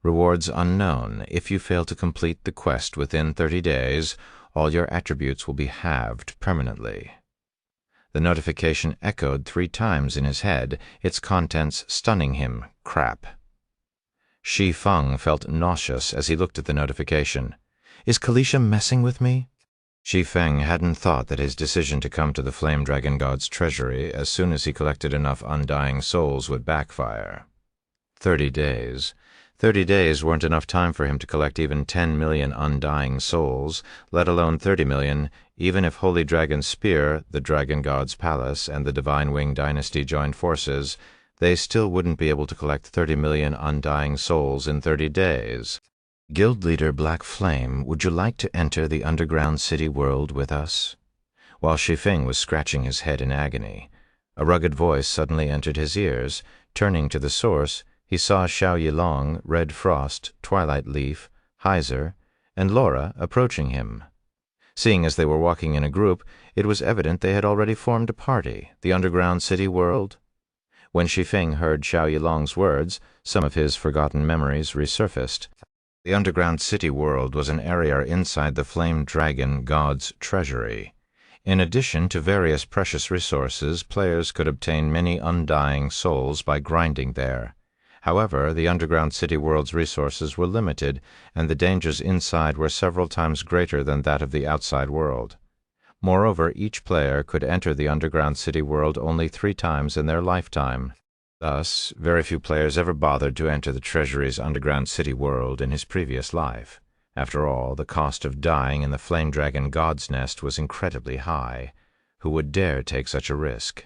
Rewards unknown. If you fail to complete the quest within 30 days, all your attributes will be halved permanently. The notification echoed 3 times in his head, its contents stunning him. Crap. Shi Feng felt nauseous as he looked at the notification. Is Kalisha messing with me? Shi Feng hadn't thought that his decision to come to the Flame Dragon God's treasury as soon as he collected enough undying souls would backfire. 30 days. 30 days weren't enough time for him to collect even 10 million undying souls, let alone 30 million, even if Holy Dragon Spear, the Dragon God's Palace, and the Divine Wing Dynasty joined forces. They still wouldn't be able to collect 30 million undying souls in 30 days. Guild Leader Black Flame, would you like to enter the underground city world with us? While Shi Feng was scratching his head in agony, a rugged voice suddenly entered his ears. Turning to the source, he saw Xiao Yilong, Red Frost, Twilight Leaf, Heiser, and Laura approaching him. Seeing as they were walking in a group, it was evident they had already formed a party, the underground city world. When Shi Feng heard Xiao Yilong's words, some of his forgotten memories resurfaced. The underground city world was an area inside the Flame Dragon God's treasury. In addition to various precious resources, players could obtain many undying souls by grinding there. However, the underground city world's resources were limited, and the dangers inside were several times greater than that of the outside world. Moreover, each player could enter the underground city world only 3 times in their lifetime. Thus, very few players ever bothered to enter the treasury's underground city world in his previous life. After all, the cost of dying in the Flame Dragon God's Nest was incredibly high. Who would dare take such a risk?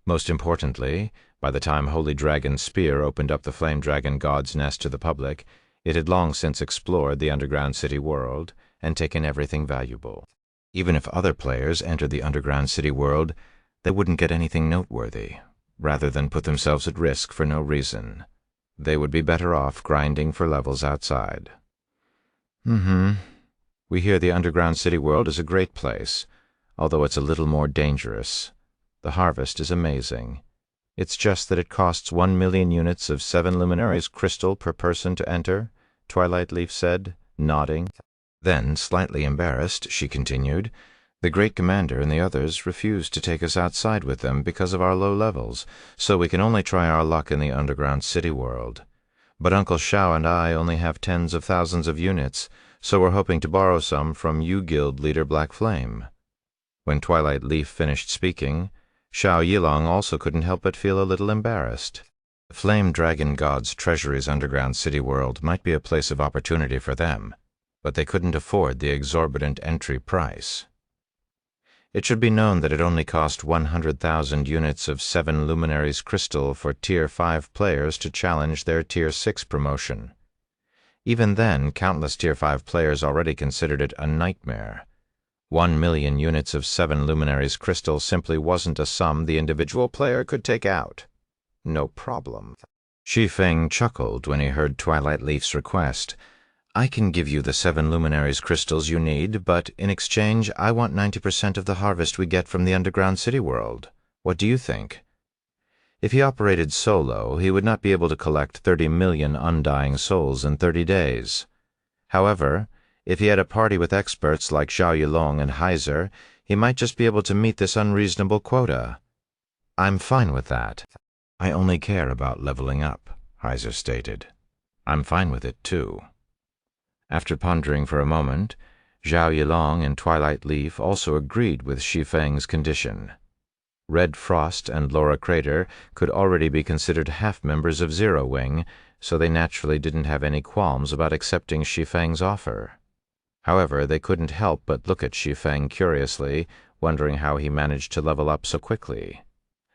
Most importantly, by the time Holy Dragon Spear opened up the Flame Dragon God's Nest to the public, it had long since explored the underground city world and taken everything valuable. Even if other players entered the underground city world, They wouldn't get anything noteworthy. Rather than put themselves at risk for no reason, they would be better off grinding for levels outside. We hear the underground city world is a great place, although it's a little more dangerous. The harvest is amazing. It's just that it costs 1 million units of 7 luminaries crystal per person to enter, Twilight Leaf said, nodding. Then, slightly embarrassed, she continued, the Great Commander and the others refused to take us outside with them because of our low levels, so we can only try our luck in the underground city world. But Uncle Shao and I only have tens of thousands of units, so we're hoping to borrow some from you guild leader Black Flame. When Twilight Leaf finished speaking, Xiao Yilong also couldn't help but feel a little embarrassed. The Flame Dragon God's Treasury's underground city world might be a place of opportunity for them, but they couldn't afford the exorbitant entry price. It should be known that it only cost 100,000 units of 7 luminaries crystal for Tier 5 players to challenge their Tier 6 promotion. Even then, countless Tier 5 players already considered it a nightmare. 1 million units of 7 luminaries crystal simply wasn't a sum the individual player could take out. No problem. Shi Feng chuckled when he heard Twilight Leaf's request. I can give you the 7 luminaries crystals you need, but in exchange I want 90% of the harvest we get from the underground city world. What do you think? If he operated solo, he would not be able to collect 30 million undying souls in 30 days. However, if he had a party with experts like Xiao Yilong and Heiser, he might just be able to meet this unreasonable quota. I'm fine with that. I only care about leveling up, Heiser stated. I'm fine with it, too. After pondering for a moment, Xiao Yilong and Twilight Leaf also agreed with Shi Feng's condition. Red Frost and Laura Crater could already be considered half-members of Zero Wing, so they naturally didn't have any qualms about accepting Shi Feng's offer. However, they couldn't help but look at Shi Feng curiously, wondering how he managed to level up so quickly.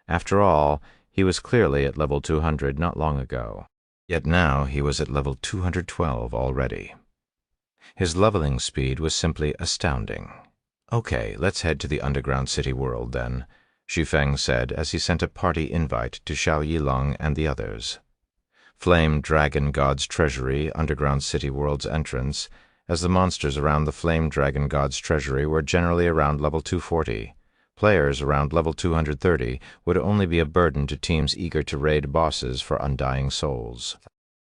After all, he was clearly at level 200 not long ago. Yet now he was at level 212 already. His leveling speed was simply astounding. Okay, let's head to the underground city world then, Shi Feng said as he sent a party invite to Xiao Yilong and the others. Flame Dragon God's Treasury underground city world's entrance, as the monsters around the Flame Dragon God's Treasury were generally around level 240. Players around level 230 would only be a burden to teams eager to raid bosses for undying souls.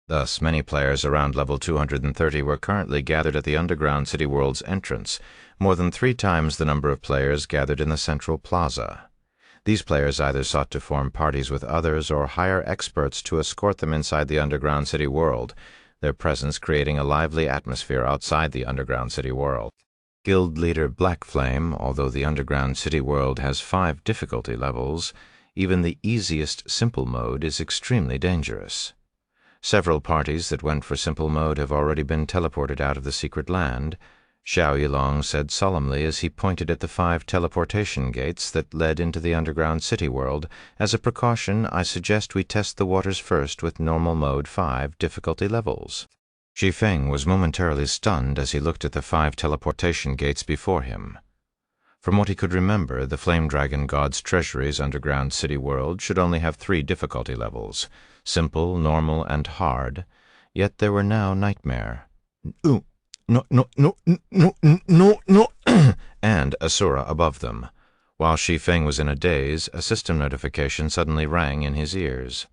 Thus, many players around level 230 were currently gathered at the underground city world's entrance, more than 3 times the number of players gathered in the central plaza. These players either sought to form parties with others or hire experts to escort them inside the underground city world, their presence creating a lively atmosphere outside the underground city world. Guild leader Black Flame, although the underground city world has 5 difficulty levels, even the easiest simple mode is extremely dangerous. Several parties that went for simple mode have already been teleported out of the secret land, Xiao Yilong said solemnly as he pointed at the 5 teleportation gates that led into the underground city world. As a precaution, I suggest we test the waters first with normal mode 5 difficulty levels. Shi Feng was momentarily stunned as he looked at the 5 teleportation gates before him. From what he could remember, the Flame Dragon God's Treasury's underground city world should only have 3 difficulty levels, simple, normal, and hard, yet there were now nightmare. No, and Asura above them. While Shi Feng was in a daze, a system notification suddenly rang in his ears.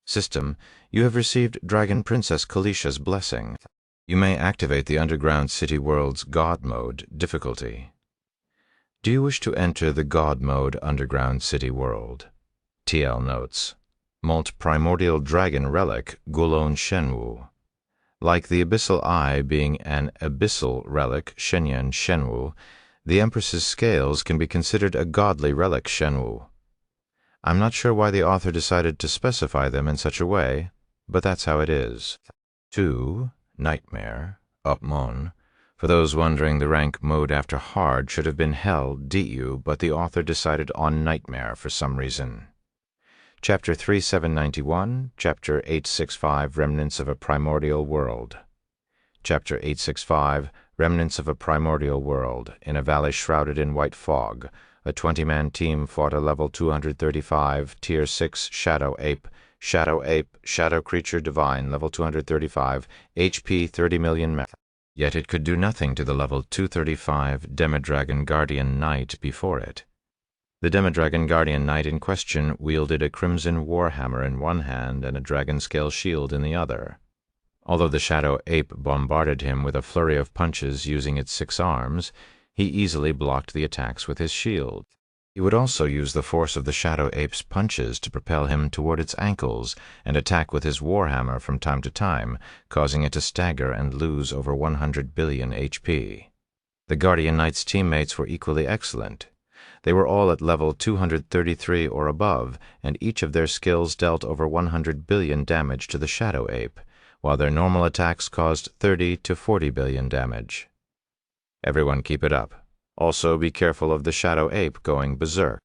System, you have received Dragon Princess Kalisha's blessing. You may activate the underground city world's God mode difficulty. Do you wish to enter the God mode underground city world? TL notes. Molt primordial dragon relic Gulon Shenwu. Like the abyssal eye being an abyssal relic Shenyan Shenwu, the Empress's scales can be considered a godly relic Shenwu. I'm not sure why the author decided to specify them in such a way, but that's how it is. 2. Nightmare, Upmon. For those wondering, the rank mode after hard should have been Hell, DU, but the author decided on Nightmare for some reason. Chapter 3791, Chapter 865, Remnants of a Primordial World. Chapter 865, Remnants of a Primordial World. In a valley shrouded in white fog, a 20-man team fought a level 235, Tier 6 Shadow Ape, Shadow Creature Divine, level 235, HP 30 million max. Yet it could do nothing to the level 235 Demidragon Guardian Knight before it. The Demidragon Guardian Knight in question wielded a crimson warhammer in one hand and a dragon-scale shield in the other. Although the Shadow Ape bombarded him with a flurry of punches using its 6 arms, he easily blocked the attacks with his shield. He would also use the force of the Shadow Ape's punches to propel him toward its ankles and attack with his warhammer from time to time, causing it to stagger and lose over 100 billion HP. The Guardian Knight's teammates were equally excellent. They were all at level 233 or above, and each of their skills dealt over 100 billion damage to the Shadow Ape, while their normal attacks caused 30 to 40 billion damage. Everyone keep it up. Also be careful of the Shadow Ape going berserk.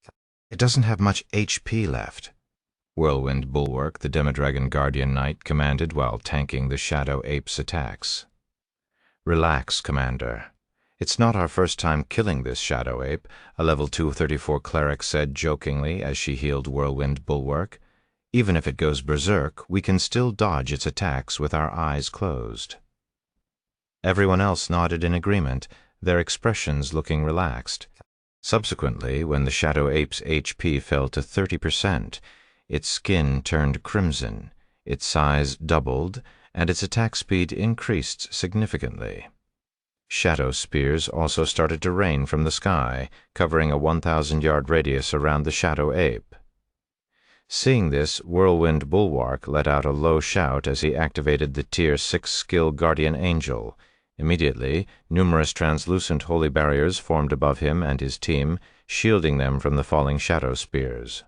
It doesn't have much HP left. Whirlwind Bulwark, the Demidragon Guardian Knight, commanded while tanking the Shadow Ape's attacks. Relax, Commander. It's not our first time killing this Shadow Ape, a level 234 cleric said jokingly as she healed Whirlwind Bulwark. Even if it goes berserk, we can still dodge its attacks with our eyes closed. Everyone else nodded in agreement, their expressions looking relaxed. Subsequently, when the Shadow Ape's HP fell to 30%, its skin turned crimson, its size doubled, and its attack speed increased significantly. Shadow spears also started to rain from the sky, covering a 1,000-yard radius around the Shadow Ape. Seeing this, Whirlwind Bulwark let out a low shout as he activated the Tier 6 skill Guardian Angel. Immediately, numerous translucent holy barriers formed above him and his team, shielding them from the falling shadow spears.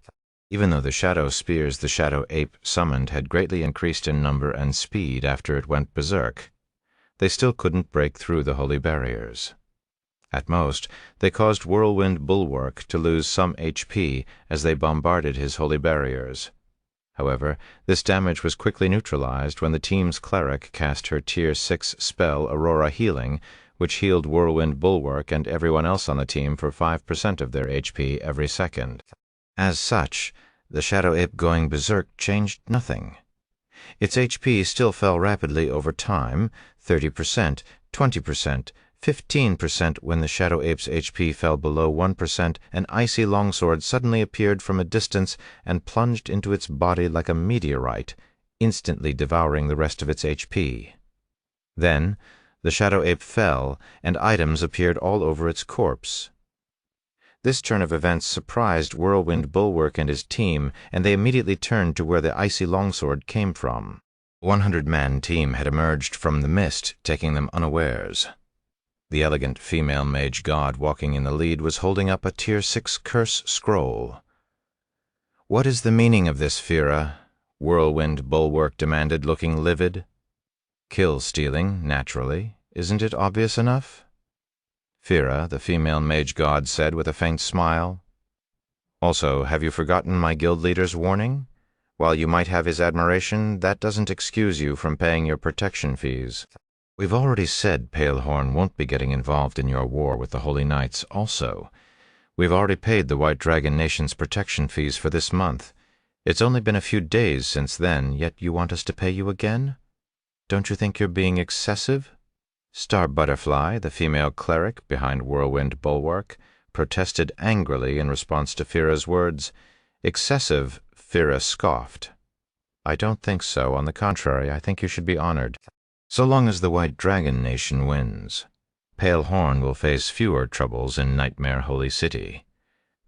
Even though the shadow spears the Shadow Ape summoned had greatly increased in number and speed after it went berserk, they still couldn't break through the holy barriers. At most, they caused Whirlwind Bulwark to lose some HP as they bombarded his holy barriers. However, this damage was quickly neutralized when the team's cleric cast her Tier 6 spell Aurora Healing, which healed Whirlwind Bulwark and everyone else on the team for 5% of their HP every second. As such, the Shadow Ape going berserk changed nothing. Its HP still fell rapidly over time, 30%, 20%, 15%. When the Shadow Ape's HP fell below 1%, an icy longsword suddenly appeared from a distance and plunged into its body like a meteorite, instantly devouring the rest of its HP. Then, the Shadow Ape fell, and items appeared all over its corpse. This turn of events surprised Whirlwind Bulwark and his team, and they immediately turned to where the icy longsword came from. A 100-man team had emerged from the mist, taking them unawares. The elegant female mage god walking in the lead was holding up a Tier 6 curse scroll. "What is the meaning of this, Fira?" Whirlwind Bulwark demanded, looking livid. "Kill-stealing, naturally. Isn't it obvious enough?" Fira, the female mage god, said with a faint smile. "Also, have you forgotten my guild leader's warning? While you might have his admiration, that doesn't excuse you from paying your protection fees." "We've already said Palehorn won't be getting involved in your war with the Holy Knights also. We've already paid the White Dragon Nation's protection fees for this month. It's only been a few days since then, yet you want us to pay you again? Don't you think you're being excessive?" Star Butterfly, the female cleric behind Whirlwind Bulwark, protested angrily in response to Fira's words. "Excessive," Fira scoffed. "I don't think so. On the contrary, I think you should be honored. So long as the White Dragon Nation wins, Palehorn will face fewer troubles in Nightmare Holy City.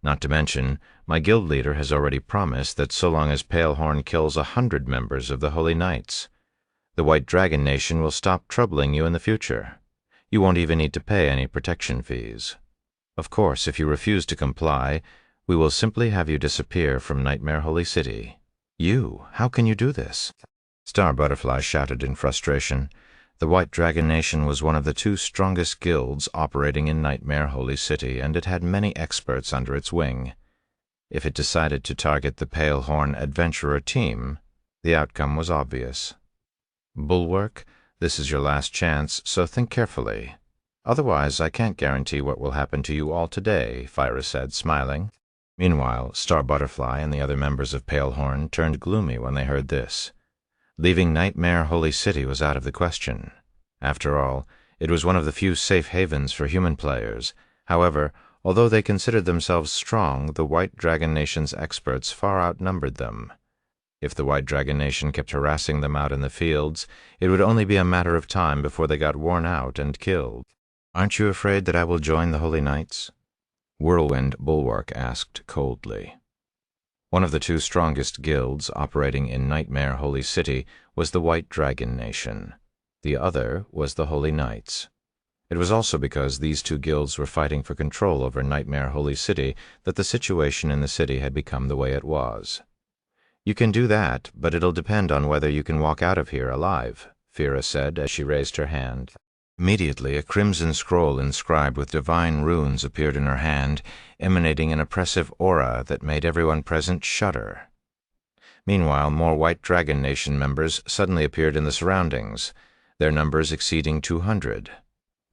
Not to mention, my guild leader has already promised that so long as Palehorn kills 100 members of the Holy Knights, the White Dragon Nation will stop troubling you in the future. You won't even need to pay any protection fees. Of course, if you refuse to comply, we will simply have you disappear from Nightmare Holy City." "You? How can you do this?" Star Butterfly shouted in frustration. The White Dragon Nation was one of the 2 strongest guilds operating in Nightmare Holy City, and it had many experts under its wing. If it decided to target the Palehorn Adventurer team, the outcome was obvious. "Bulwark, this is your last chance, so think carefully. Otherwise, I can't guarantee what will happen to you all today, Fira said, smiling. Meanwhile, Star Butterfly and the other members of Palehorn turned gloomy when they heard this. Leaving Nightmare Holy City was out of the question. After all, it was one of the few safe havens for human players. However, although they considered themselves strong, the White Dragon Nation's experts far outnumbered them. If the White Dragon Nation kept harassing them out in the fields, it would only be a matter of time before they got worn out and killed. "Aren't you afraid that I will join the Holy Knights?" Whirlwind Bulwark asked coldly. One of the two strongest guilds operating in Nightmare Holy City was the White Dragon Nation. The other was the Holy Knights. It was also because these two guilds were fighting for control over Nightmare Holy City that the situation in the city had become the way it was. "You can do that, but it'll depend on whether you can walk out of here alive," Fira said as she raised her hand. Immediately, a crimson scroll inscribed with divine runes appeared in her hand, emanating an oppressive aura that made everyone present shudder. Meanwhile, more White Dragon Nation members suddenly appeared in the surroundings, their numbers exceeding 200.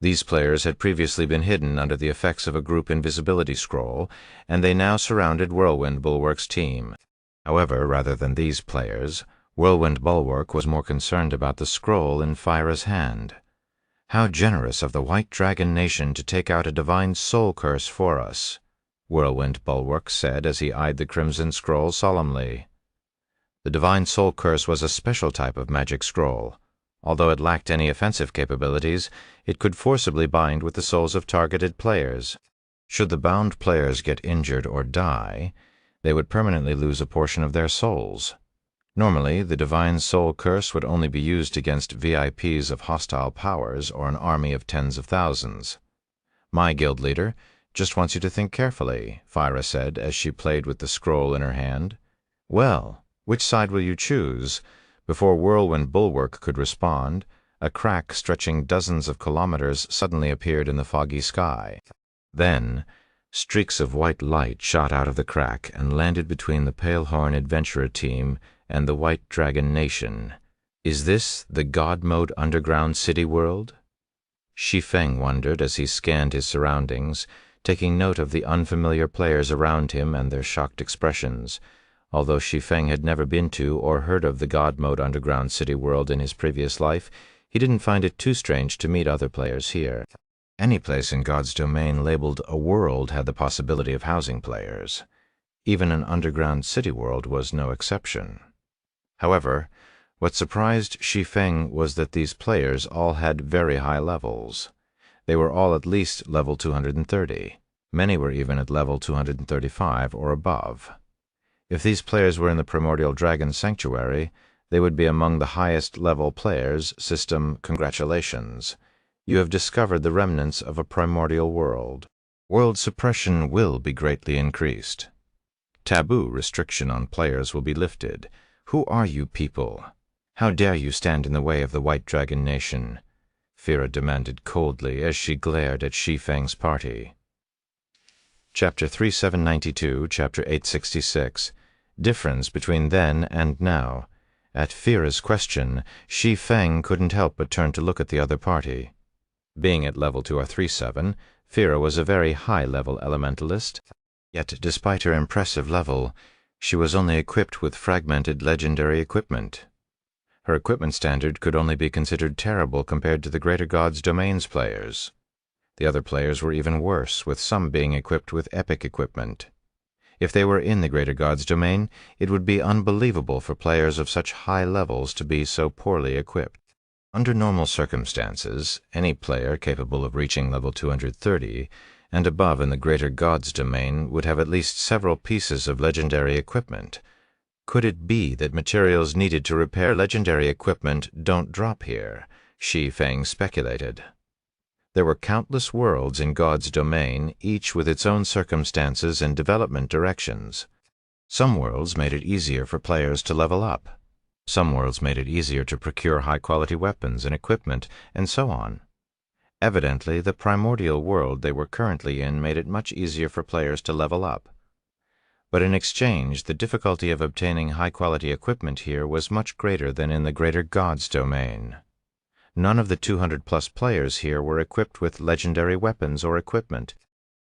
These players had previously been hidden under the effects of a group invisibility scroll, and they now surrounded Whirlwind Bulwark's team. However, rather than these players, Whirlwind Bulwark was more concerned about the scroll in Fira's hand. "How generous of the White Dragon Nation to take out a divine soul curse for us," Whirlwind Bulwark said as he eyed the crimson scroll solemnly. The divine soul curse was a special type of magic scroll. Although it lacked any offensive capabilities, it could forcibly bind with the souls of targeted players. Should the bound players get injured or die, they would permanently lose a portion of their souls. Normally, the divine soul curse would only be used against VIPs of hostile powers or an army of tens of thousands. "My guild leader just wants you to think carefully," Fira said as she played with the scroll in her hand. "Well, which side will you choose?" Before Whirlwind Bulwark could respond, a crack stretching dozens of kilometers suddenly appeared in the foggy sky. Then, streaks of white light shot out of the crack and landed between the Palehorn Adventurer team and the White Dragon Nation. "Is this the God Mode underground city world?" Shi Feng wondered as he scanned his surroundings, taking note of the unfamiliar players around him and their shocked expressions. Although Shi Feng had never been to or heard of the God Mode underground city world in his previous life, he didn't find it too strange to meet other players here. Any place in God's domain labeled a world had the possibility of housing players. Even an underground city world was no exception. However, what surprised Shi Feng was that these players all had very high levels. They were all at least level 230. Many were even at level 235 or above. If these players were in the Primordial Dragon Sanctuary, they would be among the highest level players. System, congratulations. You have discovered the remnants of a primordial world. World suppression will be greatly increased. Taboo restriction on players will be lifted. Who are you people? How dare you stand in the way of the White Dragon Nation? Fira demanded coldly as she glared at Shi Feng's party. Chapter 3792, Chapter 866. Difference between then and now. At Fira's question, Shi Feng couldn't help but turn to look at the other party. Being at level 237, Fira was a very high-level elementalist, yet despite her impressive level, she was only equipped with fragmented legendary equipment. Her equipment standard could only be considered terrible compared to the Greater Gods Domain's players. The other players were even worse, with some being equipped with epic equipment. If they were in the Greater Gods Domain, it would be unbelievable for players of such high levels to be so poorly equipped. Under normal circumstances, any player capable of reaching level 230 and above in the Greater Gods Domain would have at least several pieces of legendary equipment. Could it be that materials needed to repair legendary equipment don't drop here? Shi Feng speculated. There were countless worlds in God's domain, each with its own circumstances and development directions. Some worlds made it easier for players to level up. Some worlds made it easier to procure high-quality weapons and equipment, and so on. Evidently, the primordial world they were currently in made it much easier for players to level up. But in exchange, the difficulty of obtaining high-quality equipment here was much greater than in the Greater Gods Domain. none of the 200-plus players here were equipped with legendary weapons or equipment.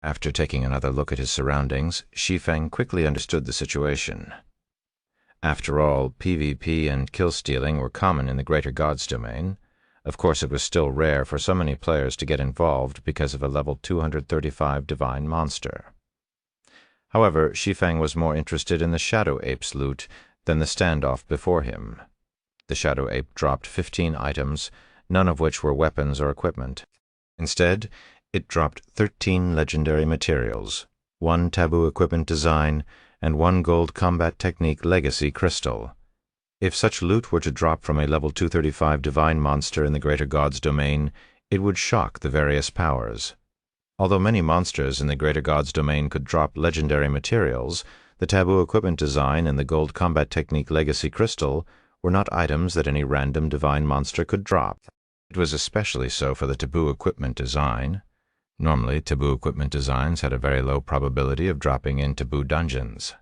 After taking another look at his surroundings, Shi Feng quickly understood the situation. After all, PvP and kill-stealing were common in the Greater Gods domain. Of course, it was still rare for so many players to get involved because of a level 235 divine monster. However, Shi Feng was more interested in the Shadow Ape's loot than the standoff before him. The Shadow Ape dropped 15 items, none of which were weapons or equipment. Instead, it dropped 13 legendary materials, 1 taboo equipment design, and 1 gold combat technique legacy crystal. If such loot were to drop from a level 235 divine monster in the Greater Gods domain, it would shock the various powers. Although many monsters in the Greater Gods domain could drop legendary materials, the taboo equipment design and the gold combat technique legacy crystal were not items that any random divine monster could drop. It was especially so for the taboo equipment design. Normally, taboo equipment designs had a very low probability of dropping in taboo dungeons.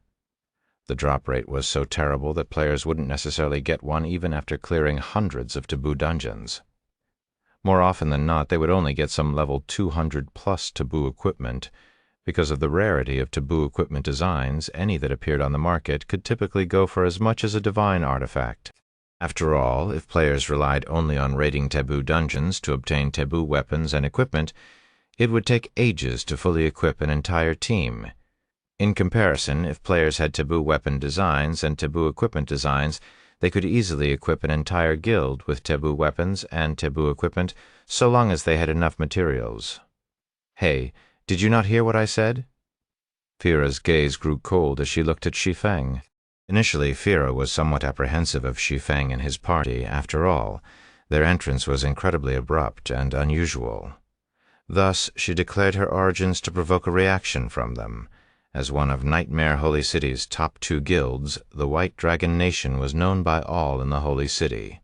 The drop rate was so terrible that players wouldn't necessarily get one even after clearing hundreds of taboo dungeons. More often than not, they would only get some level 200-plus taboo equipment. Because of the rarity of taboo equipment designs, any that appeared on the market could typically go for as much as a divine artifact. After all, if players relied only on raiding taboo dungeons to obtain taboo weapons and equipment, it would take ages to fully equip an entire team. In comparison, if players had taboo weapon designs and taboo equipment designs, they could easily equip an entire guild with taboo weapons and taboo equipment, so long as they had enough materials. Hey, did you not hear what I said? Fira's gaze grew cold as she looked at Shi Feng. Initially, Fira was somewhat apprehensive of Shi Feng and his party. After all, their entrance was incredibly abrupt and unusual. Thus, she declared her origins to provoke a reaction from them. As one of Nightmare Holy City's top 2 guilds, the White Dragon Nation was known by all in the Holy City.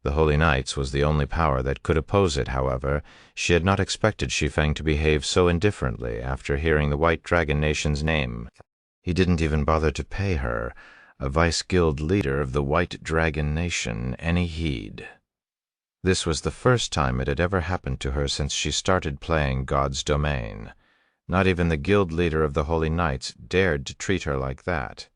The Holy Knights was the only power that could oppose it. However, she had not expected Shi Feng to behave so indifferently after hearing the White Dragon Nation's name. He didn't even bother to pay her, a vice-guild leader of the White Dragon Nation, any heed. This was the first time it had ever happened to her since she started playing God's Domain. Not even the guild leader of the Holy Knights dared to treat her like that.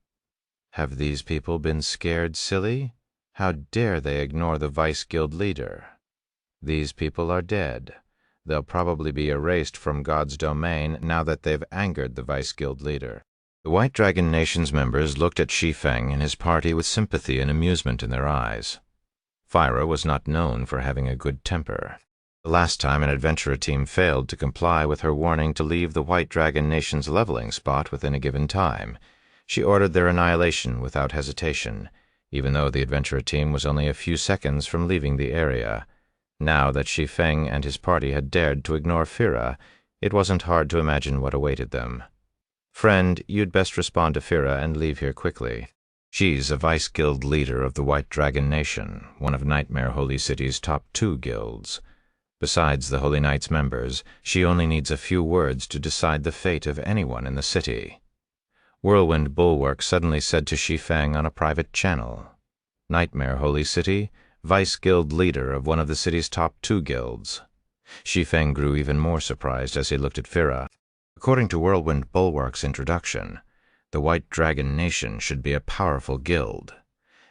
Have these people been scared silly? How dare they ignore the vice-guild leader? These people are dead. They'll probably be erased from God's Domain now that they've angered the vice-guild leader. The White Dragon Nation's members looked at Shi Feng and his party with sympathy and amusement in their eyes. Fira was not known for having a good temper. The last time an adventurer team failed to comply with her warning to leave the White Dragon Nation's leveling spot within a given time, she ordered their annihilation without hesitation, even though the adventurer team was only a few seconds from leaving the area. Now that Shi Feng and his party had dared to ignore Fira, it wasn't hard to imagine what awaited them. Friend, you'd best respond to Fira and leave here quickly. She's a vice-guild leader of the White Dragon Nation, one of Nightmare Holy City's top 2 guilds. Besides the Holy Knights members, she only needs a few words to decide the fate of anyone in the city. Whirlwind Bulwark suddenly said to Shi Feng on a private channel. Nightmare Holy City, vice-guild leader of one of the city's top 2 guilds. Shi Feng grew even more surprised as he looked at Fira. According to Whirlwind Bulwark's introduction, the White Dragon Nation should be a powerful guild.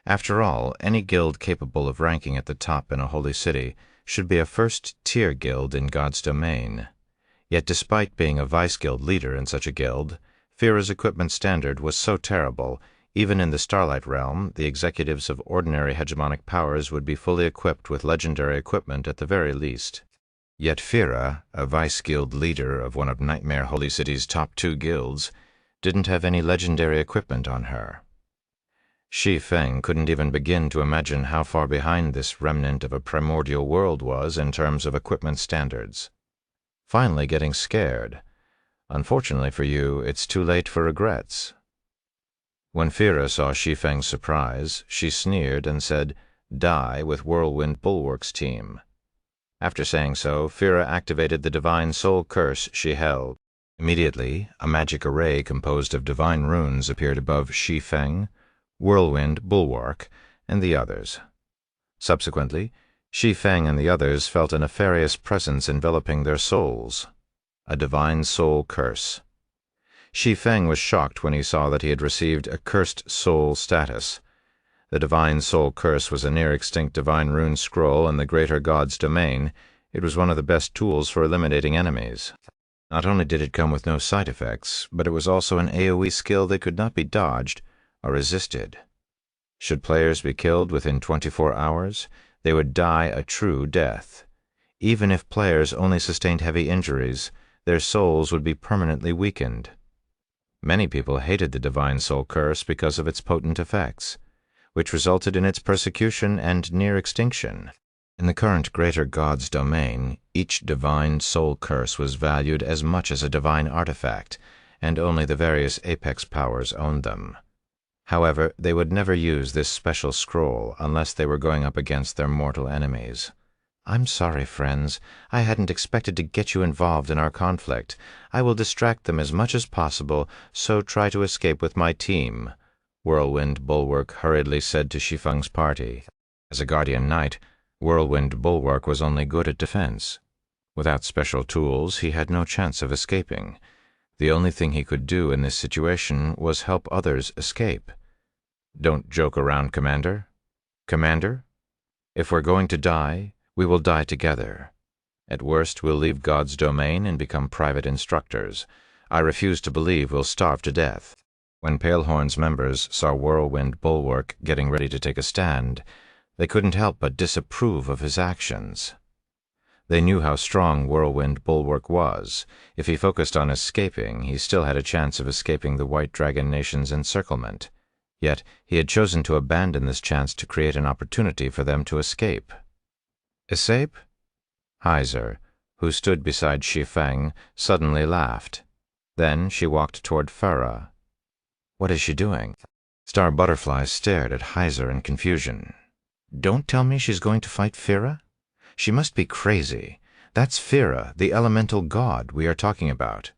After all, any guild capable of ranking at the top in a holy city should be a first-tier guild in God's Domain. Yet despite being a vice-guild leader in such a guild, Fira's equipment standard was so terrible, even in the Starlight Realm, the executives of ordinary hegemonic powers would be fully equipped with legendary equipment at the very least. Yet Fira, a vice-guild leader of one of Nightmare Holy City's top 2 guilds, didn't have any legendary equipment on her. Shi Feng couldn't even begin to imagine how far behind this remnant of a primordial world was in terms of equipment standards. Finally getting scared. Unfortunately for you, it's too late for regrets. When Fira saw Shi Feng's surprise, she sneered and said, "Die with Whirlwind Bulwark's team." After saying so, Fira activated the divine soul curse she held. Immediately, a magic array composed of divine runes appeared above Shi Feng, Whirlwind Bulwark, and the others. Subsequently, Shi Feng and the others felt a nefarious presence enveloping their souls, a divine soul curse. Shi Feng was shocked when he saw that he had received a cursed soul status. The divine soul curse was a near-extinct divine rune scroll in the greater god's domain. It was one of the best tools for eliminating enemies. Not only did it come with no side effects, but it was also an AoE skill that could not be dodged or resisted. Should players be killed within 24 hours, they would die a true death. Even if players only sustained heavy injuries, their souls would be permanently weakened. Many people hated the divine soul curse because of its potent effects, which resulted in its persecution and near extinction. In the current greater god's domain, each divine soul curse was valued as much as a divine artifact, and only the various apex powers owned them. However, they would never use this special scroll unless they were going up against their mortal enemies. "I'm sorry, friends. I hadn't expected to get you involved in our conflict. I will distract them as much as possible, so try to escape with my team," Whirlwind Bulwark hurriedly said to Shi Feng's party. As a guardian knight, Whirlwind Bulwark was only good at defense. Without special tools, he had no chance of escaping. The only thing he could do in this situation was help others escape. "Don't joke around, Commander." "Commander? If we're going to die, we will die together. At worst, we'll leave God's domain and become private instructors. I refuse to believe we'll starve to death." When Palehorn's members saw Whirlwind Bulwark getting ready to take a stand, they couldn't help but disapprove of his actions. They knew how strong Whirlwind Bulwark was. If he focused on escaping, he still had a chance of escaping the White Dragon Nation's encirclement. Yet he had chosen to abandon this chance to create an opportunity for them to escape. "Escape?" Heiser, who stood beside Shi Feng, suddenly laughed. Then she walked toward Farah. "What is she doing?" Star Butterfly stared at Heiser in confusion. "Don't tell me she's going to fight Fira? She must be crazy. That's Fira, the elemental god we are talking about.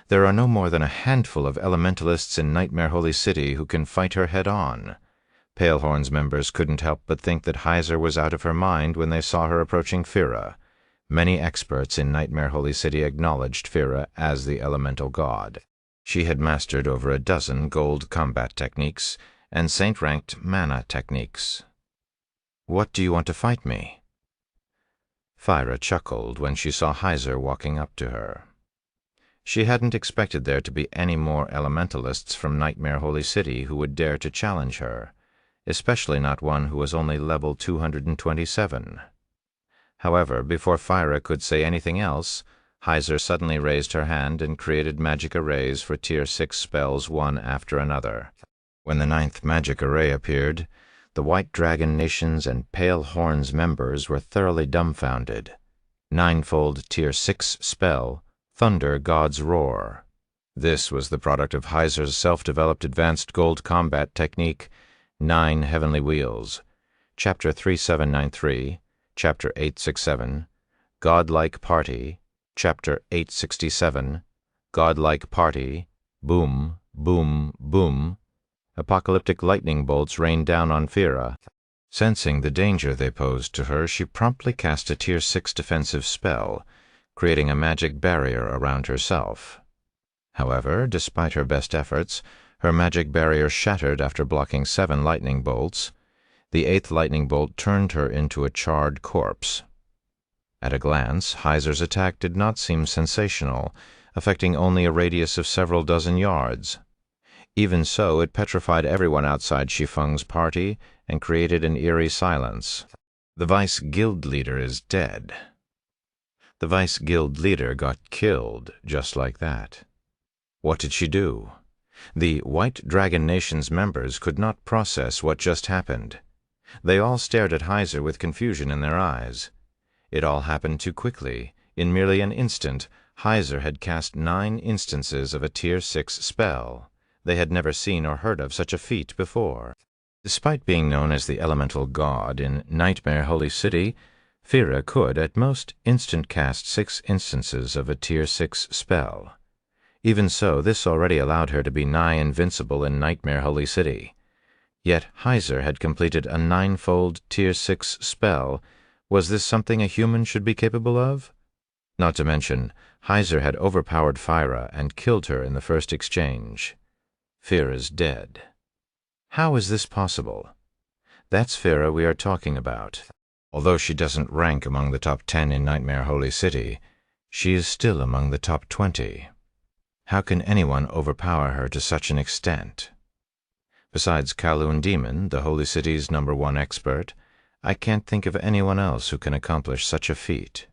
There are no more than a handful of elementalists in Nightmare Holy City who can fight her head-on." Palehorn's members couldn't help but think that Heiser was out of her mind when they saw her approaching Fira. Many experts in Nightmare Holy City acknowledged Fira as the elemental god. She had mastered over a dozen gold combat techniques and saint-ranked mana techniques. "What do you want to fight me?" Fira chuckled when she saw Heiser walking up to her. She hadn't expected there to be any more elementalists from Nightmare Holy City who would dare to challenge her, especially not one who was only level 227. However, before Fira could say anything else, Heiser suddenly raised her hand and created magic arrays for Tier 6 spells one after another. When the 9th magic array appeared, the White Dragon Nation's and Palehorn's members were thoroughly dumbfounded. 9-fold Tier 6 spell, Thunder God's Roar. This was the product of Heiser's self-developed advanced gold combat technique, 9 Heavenly Wheels, Chapter 3793, Chapter 867, Godlike Party, Chapter 867, Godlike Party, Boom, Boom, Boom. Apocalyptic lightning bolts rained down on Fira. Sensing the danger they posed to her, she promptly cast a Tier 6 defensive spell, creating a magic barrier around herself. However, despite her best efforts, her magic barrier shattered after blocking 7 lightning bolts. The 8th lightning bolt turned her into a charred corpse. At a glance, Heiser's attack did not seem sensational, affecting only a radius of several dozen yards. Even so, it petrified everyone outside Shi Feng's party and created an eerie silence. "The Vice Guild Leader is dead." The Vice Guild Leader got killed just like that. What did she do? The White Dragon Nation's members could not process what just happened. They all stared at Heiser with confusion in their eyes. It all happened too quickly. In merely an instant, Heiser had cast 9 instances of a Tier 6 spell. They had never seen or heard of such a feat before. Despite being known as the elemental god in Nightmare Holy City, Fira could, at most, instant cast 6 instances of a Tier 6 spell. Even so, this already allowed her to be nigh invincible in Nightmare Holy City. Yet Heiser had completed a 9-fold Tier 6 spell Was this something a human should be capable of? Not to mention, Heiser had overpowered Feyre and killed her in the first exchange. Feyre is dead. How is this possible? That's Feyre we are talking about. Although she doesn't rank among the top 10 in Nightmare Holy City, she is still among the top 20. How can anyone overpower her to such an extent? Besides Kowloon Demon, the Holy City's #1 expert, I can't think of anyone else who can accomplish such a feat.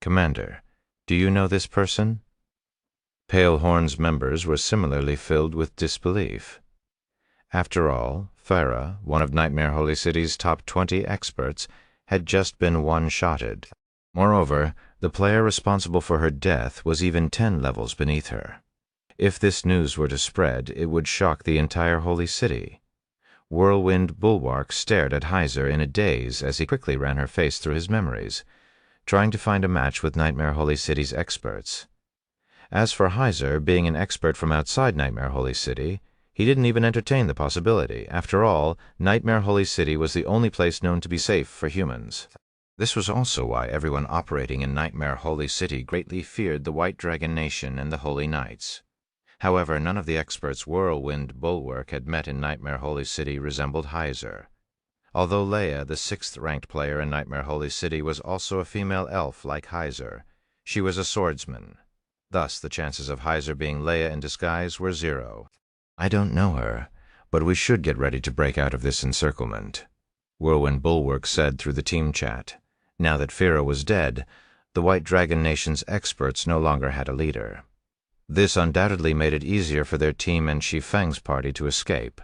Commander, do you know this person? Pale Horn's members were similarly filled with disbelief. After all, Feyre, one of Nightmare Holy City's top 20 experts, had just been one-shotted. Moreover, the player responsible for her death was even 10 levels beneath her. If this news were to spread, it would shock the entire Holy City. Whirlwind Bulwark stared at Heiser in a daze as he quickly ran her face through his memories, trying to find a match with Nightmare Holy City's experts. As for Heiser being an expert from outside Nightmare Holy City, he didn't even entertain the possibility. After all, Nightmare Holy City was the only place known to be safe for humans. This was also why everyone operating in Nightmare Holy City greatly feared the White Dragon Nation and the Holy Knights. However, none of the experts Whirlwind Bulwark had met in Nightmare Holy City resembled Heiser. Although Leia, the 6th-ranked player in Nightmare Holy City, was also a female elf like Heiser, she was a swordsman. Thus, the chances of Heiser being Leia in disguise were 0. I don't know her, but we should get ready to break out of this encirclement, Whirlwind Bulwark said through the team chat. Now that Feyre was dead, the White Dragon Nation's experts no longer had a leader. This undoubtedly made it easier for their team and Shi Feng's party to escape.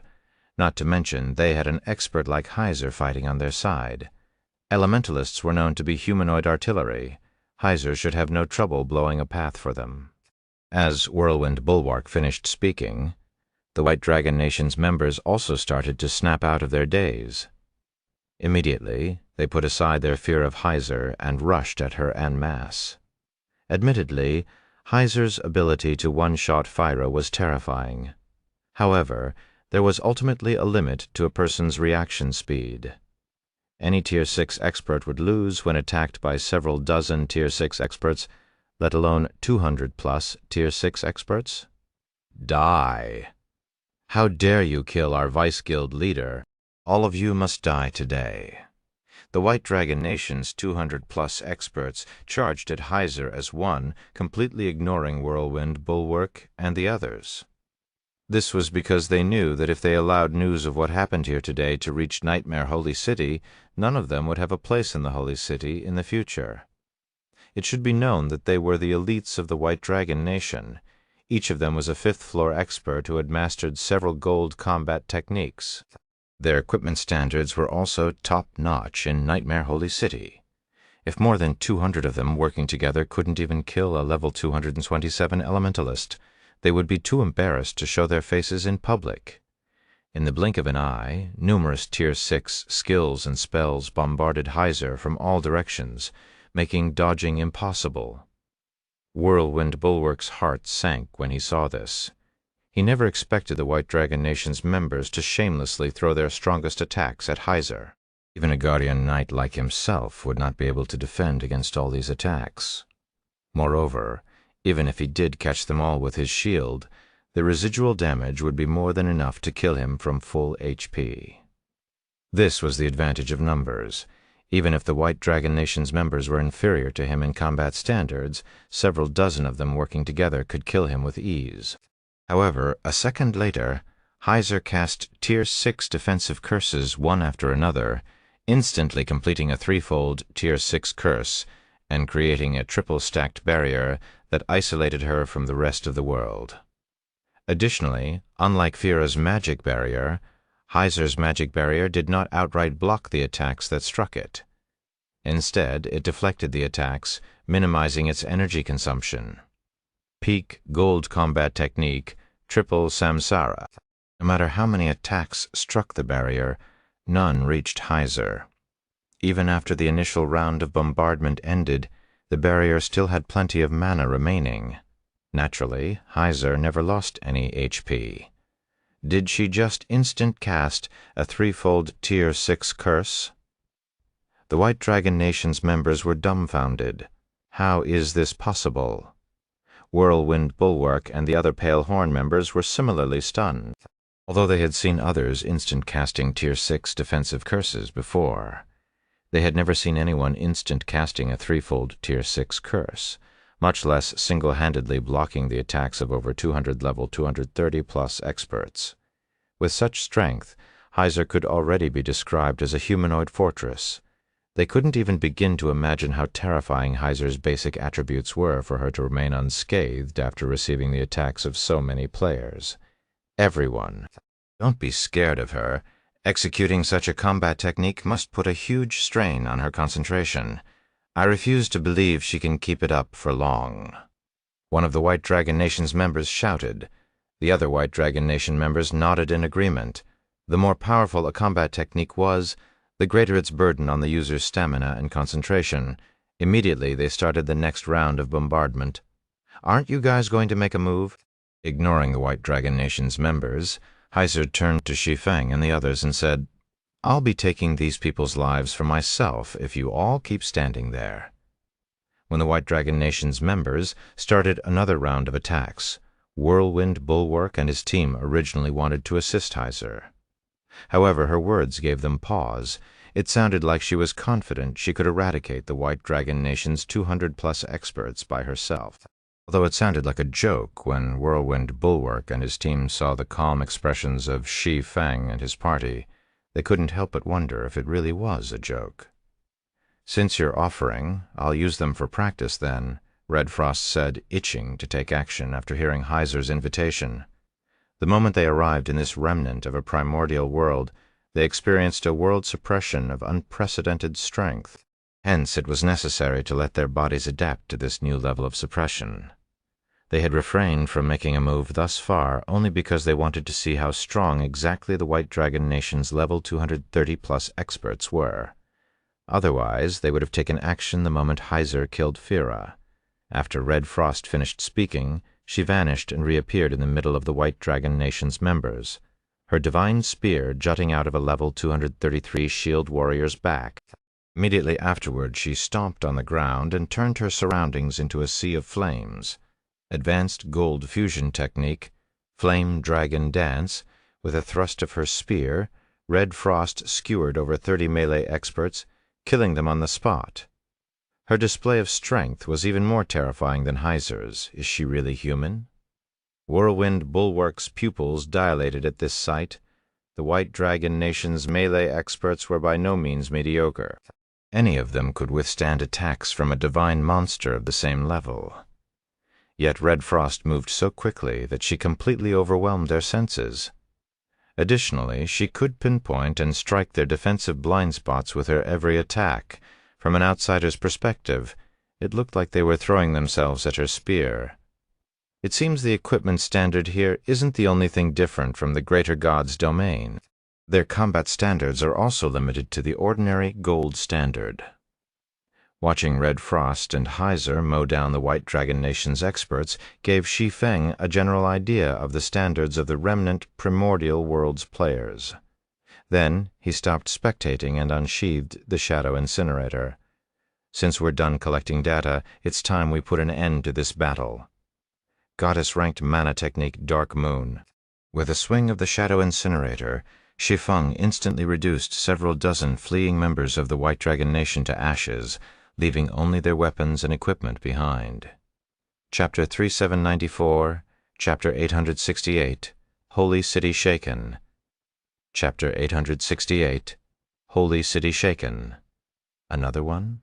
Not to mention, they had an expert like Heiser fighting on their side. Elementalists were known to be humanoid artillery. Heiser should have no trouble blowing a path for them. As Whirlwind Bulwark finished speaking, the White Dragon Nation's members also started to snap out of their daze. Immediately, they put aside their fear of Heiser and rushed at her en masse. Admittedly, Heiser's ability to one-shot Feyre was terrifying. However, there was ultimately a limit to a person's reaction speed. Any Tier 6 expert would lose when attacked by several dozen Tier 6 experts, let alone 200-plus Tier 6 experts. Die! How dare you kill our Vice Guild leader? All of you must die today. The White Dragon Nation's 200-plus experts charged at Heiser as one, completely ignoring Whirlwind Bulwark and the others. This was because they knew that if they allowed news of what happened here today to reach Nightmare Holy City, none of them would have a place in the Holy City in the future. It should be known that they were the elites of the White Dragon Nation. Each of them was a 5th-floor expert who had mastered several gold combat techniques. Their equipment standards were also top-notch in Nightmare Holy City. If more than 200 of them working together couldn't even kill a level 227 elementalist, they would be too embarrassed to show their faces in public. In the blink of an eye, numerous Tier 6 skills and spells bombarded Heiser from all directions, making dodging impossible. Whirlwind Bulwark's heart sank when he saw this. He never expected the White Dragon Nation's members to shamelessly throw their strongest attacks at Heiser. Even a Guardian Knight like himself would not be able to defend against all these attacks. Moreover, even if he did catch them all with his shield, the residual damage would be more than enough to kill him from full HP. This was the advantage of numbers. Even if the White Dragon Nation's members were inferior to him in combat standards, several dozen of them working together could kill him with ease. However, a second later, Heiser cast Tier 6 defensive curses one after another, instantly completing a 3-fold Tier 6 curse and creating a triple-stacked barrier that isolated her from the rest of the world. Additionally, unlike Feyre's magic barrier, Heiser's magic barrier did not outright block the attacks that struck it. Instead, it deflected the attacks, minimizing its energy consumption. Peak gold combat technique, triple samsara. No matter how many attacks struck the barrier, none reached Heiser. Even after the initial round of bombardment ended, the barrier still had plenty of mana remaining. Naturally, Heiser never lost any HP. Did she just instant cast a 3-fold Tier 6 curse? The White Dragon Nation's members were dumbfounded. How is this possible? Whirlwind Bulwark and the other Pale Horn members were similarly stunned, although they had seen others instant casting Tier 6 defensive curses before. They had never seen anyone instant casting a threefold Tier 6 curse, much less single-handedly blocking the attacks of over 200 level 230-plus experts. With such strength, Heiser could already be described as a humanoid fortress. They couldn't even begin to imagine how terrifying Heiser's basic attributes were for her to remain unscathed after receiving the attacks of so many players. Everyone. Don't be scared of her. Executing such a combat technique must put a huge strain on her concentration. I refuse to believe she can keep it up for long. One of the White Dragon Nation's members shouted. The other White Dragon Nation members nodded in agreement. The more powerful a combat technique was, the greater its burden on the user's stamina and concentration. Immediately they started the next round of bombardment. Aren't you guys going to make a move? Ignoring the White Dragon Nation's members, Heiser turned to Shi Feng and the others and said, I'll be taking these people's lives for myself if you all keep standing there. When the White Dragon Nation's members started another round of attacks, Whirlwind Bulwark and his team originally wanted to assist Heiser. However, her words gave them pause. It sounded like she was confident she could eradicate the White Dragon Nation's 200-plus experts by herself. Although it sounded like a joke when Whirlwind Bulwark and his team saw the calm expressions of Shi Feng and his party, they couldn't help but wonder if it really was a joke. Since you're offering, I'll use them for practice then, Red Frost said, itching to take action after hearing Heiser's invitation. The moment they arrived in this remnant of a primordial world, they experienced a world suppression of unprecedented strength. Hence, it was necessary to let their bodies adapt to this new level of suppression. They had refrained from making a move thus far only because they wanted to see how strong exactly the White Dragon Nation's level 230-plus experts were. Otherwise, they would have taken action the moment Heiser killed Fira. After Red Frost finished speaking, she vanished and reappeared in the middle of the White Dragon Nation's members, her divine spear jutting out of a level 233 shield warrior's back. Immediately afterward, she stomped on the ground and turned her surroundings into a sea of flames. Advanced gold fusion technique, Flame Dragon Dance, with a thrust of her spear, Red Frost skewered over 30 melee experts, killing them on the spot. Her display of strength was even more terrifying than Heiser's. Is she really human? Whirlwind Bulwark's pupils dilated at this sight. The White Dragon Nation's melee experts were by no means mediocre. Any of them could withstand attacks from a divine monster of the same level. Yet Red Frost moved so quickly that she completely overwhelmed their senses. Additionally, she could pinpoint and strike their defensive blind spots with her every attack. From an outsider's perspective, it looked like they were throwing themselves at her spear. It seems the equipment standard here isn't the only thing different from the greater god's domain. Their combat standards are also limited to the ordinary gold standard. Watching Red Frost and Heiser mow down the White Dragon Nation's experts gave Shi Feng a general idea of the standards of the remnant primordial world's players. Then he stopped spectating and unsheathed the Shadow Incinerator. Since we're done collecting data, it's time we put an end to this battle. Goddess-ranked mana technique Dark Moon. With a swing of the Shadow Incinerator, Shi Feng instantly reduced several dozen fleeing members of the White Dragon Nation to ashes, leaving only their weapons and equipment behind. Chapter 3794, Chapter 868, Holy City Shaken. Chapter 868, Holy City Shaken. Another one?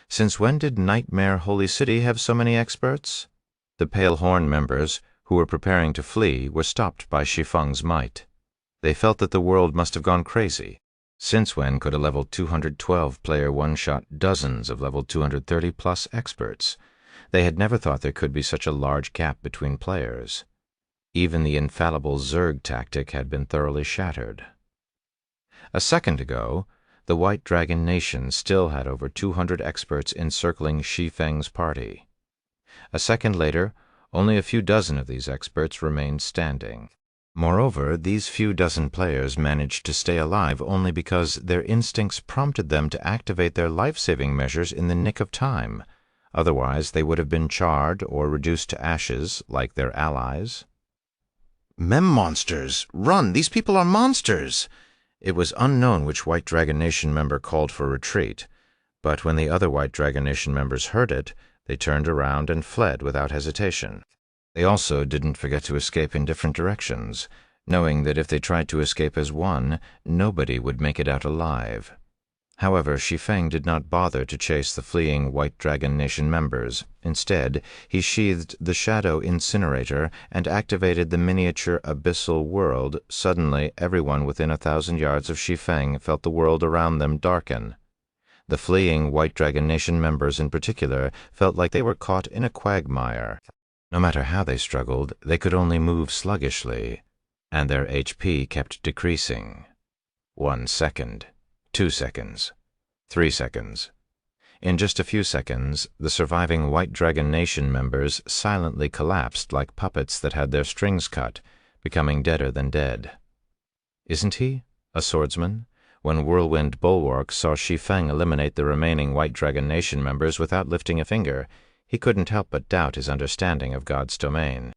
Since when did Nightmare Holy City have so many experts? The Pale Horn members, who were preparing to flee, were stopped by Shi Feng's might. They felt that the world must have gone crazy. Since when could a level 212 player one-shot dozens of level 230-plus experts? They had never thought there could be such a large gap between players. Even the infallible Zerg tactic had been thoroughly shattered. A second ago, the White Dragon Nation still had over 200 experts encircling Shi Feng's party. A second later, only a few dozen of these experts remained standing. Moreover, these few dozen players managed to stay alive only because their instincts prompted them to activate their life-saving measures in the nick of time. Otherwise, they would have been charred or reduced to ashes like their allies. "Mem-monsters! Run! These people are monsters!" It was unknown which White Dragon Nation member called for retreat, but when the other White Dragon Nation members heard it, they turned around and fled without hesitation. They also didn't forget to escape in different directions, knowing that if they tried to escape as one, nobody would make it out alive. However, Shi Feng did not bother to chase the fleeing White Dragon Nation members. Instead, he sheathed the Shadow Incinerator and activated the miniature abyssal world. Suddenly, everyone within 1,000 yards of Shi Feng felt the world around them darken. The fleeing White Dragon Nation members in particular felt like they were caught in a quagmire. No matter how they struggled, they could only move sluggishly, and their HP kept decreasing. 1 second, 2 seconds, 3 seconds. In just a few seconds, the surviving White Dragon Nation members silently collapsed like puppets that had their strings cut, becoming deader than dead. Isn't he a swordsman? When Whirlwind Bulwark saw Shi Feng eliminate the remaining White Dragon Nation members without lifting a finger, he couldn't help but doubt his understanding of God's domain.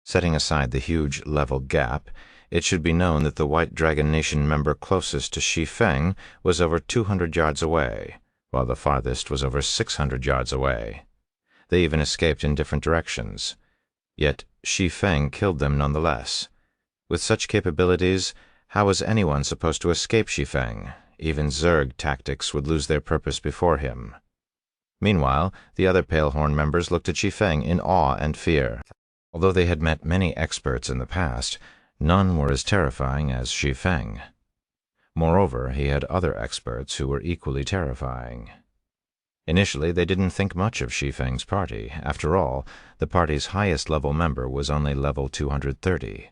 Setting aside the huge level gap, it should be known that the White Dragon Nation member closest to Shi Feng was over 200 yards away, while the farthest was over 600 yards away. They even escaped in different directions. Yet Shi Feng killed them nonetheless. With such capabilities, how was anyone supposed to escape Shi Feng? Even Zerg tactics would lose their purpose before him. Meanwhile, the other Palehorn members looked at Shi Feng in awe and fear. Although they had met many experts in the past, none were as terrifying as Shi Feng. Moreover, he had other experts who were equally terrifying. Initially, they didn't think much of Shi Feng's party. After all, the party's highest level member was only level 230.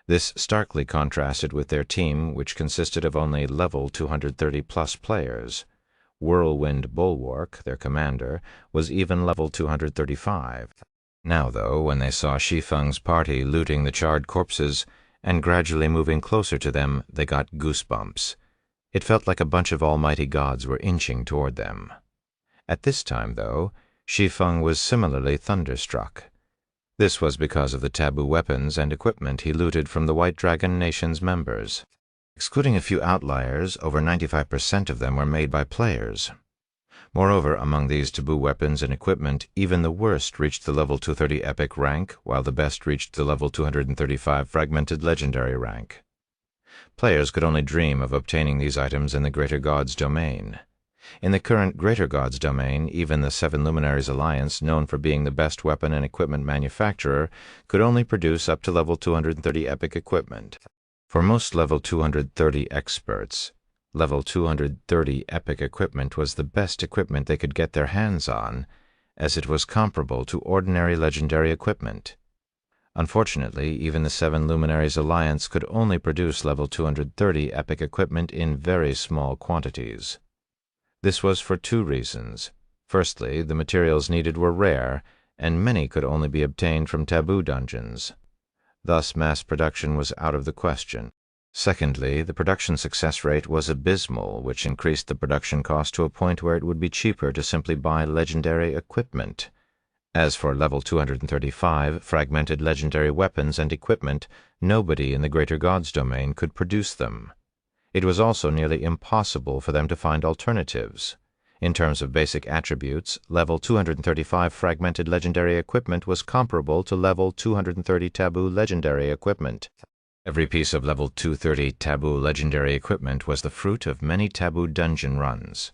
This starkly contrasted with their team, which consisted of only level 230-plus players. Whirlwind Bulwark, their commander, was even level 235. Now, though, when they saw Shi Feng's party looting the charred corpses and gradually moving closer to them, they got goosebumps. It felt like a bunch of almighty gods were inching toward them. At this time, though, Shi Feng was similarly thunderstruck. This was because of the taboo weapons and equipment he looted from the White Dragon Nation's members. Excluding a few outliers, over 95% of them were made by players. Moreover, among these taboo weapons and equipment, even the worst reached the level 230 epic rank, while the best reached the level 235 fragmented legendary rank. Players could only dream of obtaining these items in the Greater God's domain. In the current Greater God's domain, even the Seven Luminaries Alliance, known for being the best weapon and equipment manufacturer, could only produce up to level 230 epic equipment. For most level 230 experts, level 230 epic equipment was the best equipment they could get their hands on, as it was comparable to ordinary legendary equipment. Unfortunately, even the Seven Luminaries Alliance could only produce level 230 epic equipment in very small quantities. This was for two reasons. Firstly, the materials needed were rare, and many could only be obtained from taboo dungeons. Thus, mass production was out of the question. Secondly, the production success rate was abysmal, which increased the production cost to a point where it would be cheaper to simply buy legendary equipment. As for level 235 fragmented legendary weapons and equipment, nobody in the Greater God's domain could produce them. It was also nearly impossible for them to find alternatives. In terms of basic attributes, level 235 fragmented legendary equipment was comparable to level 230 taboo legendary equipment. Every piece of level 230 taboo legendary equipment was the fruit of many taboo dungeon runs.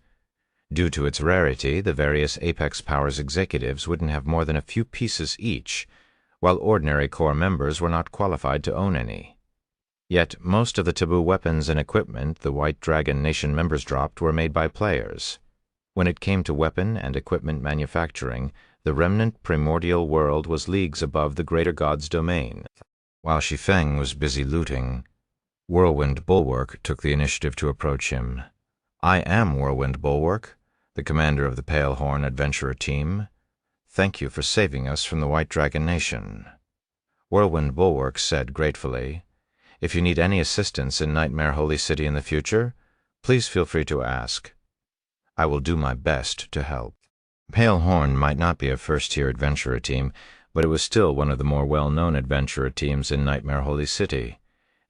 Due to its rarity, the various Apex Powers executives wouldn't have more than a few pieces each, while ordinary core members were not qualified to own any. Yet most of the taboo weapons and equipment the White Dragon Nation members dropped were made by players. When it came to weapon and equipment manufacturing, the remnant primordial world was leagues above the Greater God's domain. While Shi Feng was busy looting, Whirlwind Bulwark took the initiative to approach him. "I am Whirlwind Bulwark, the commander of the Palehorn Adventurer Team. Thank you for saving us from the White Dragon Nation." Whirlwind Bulwark said gratefully, "If you need any assistance in Nightmare Holy City in the future, please feel free to ask. I will do my best to help." Pale Horn might not be a first-tier adventurer team, but it was still one of the more well-known adventurer teams in Nightmare Holy City,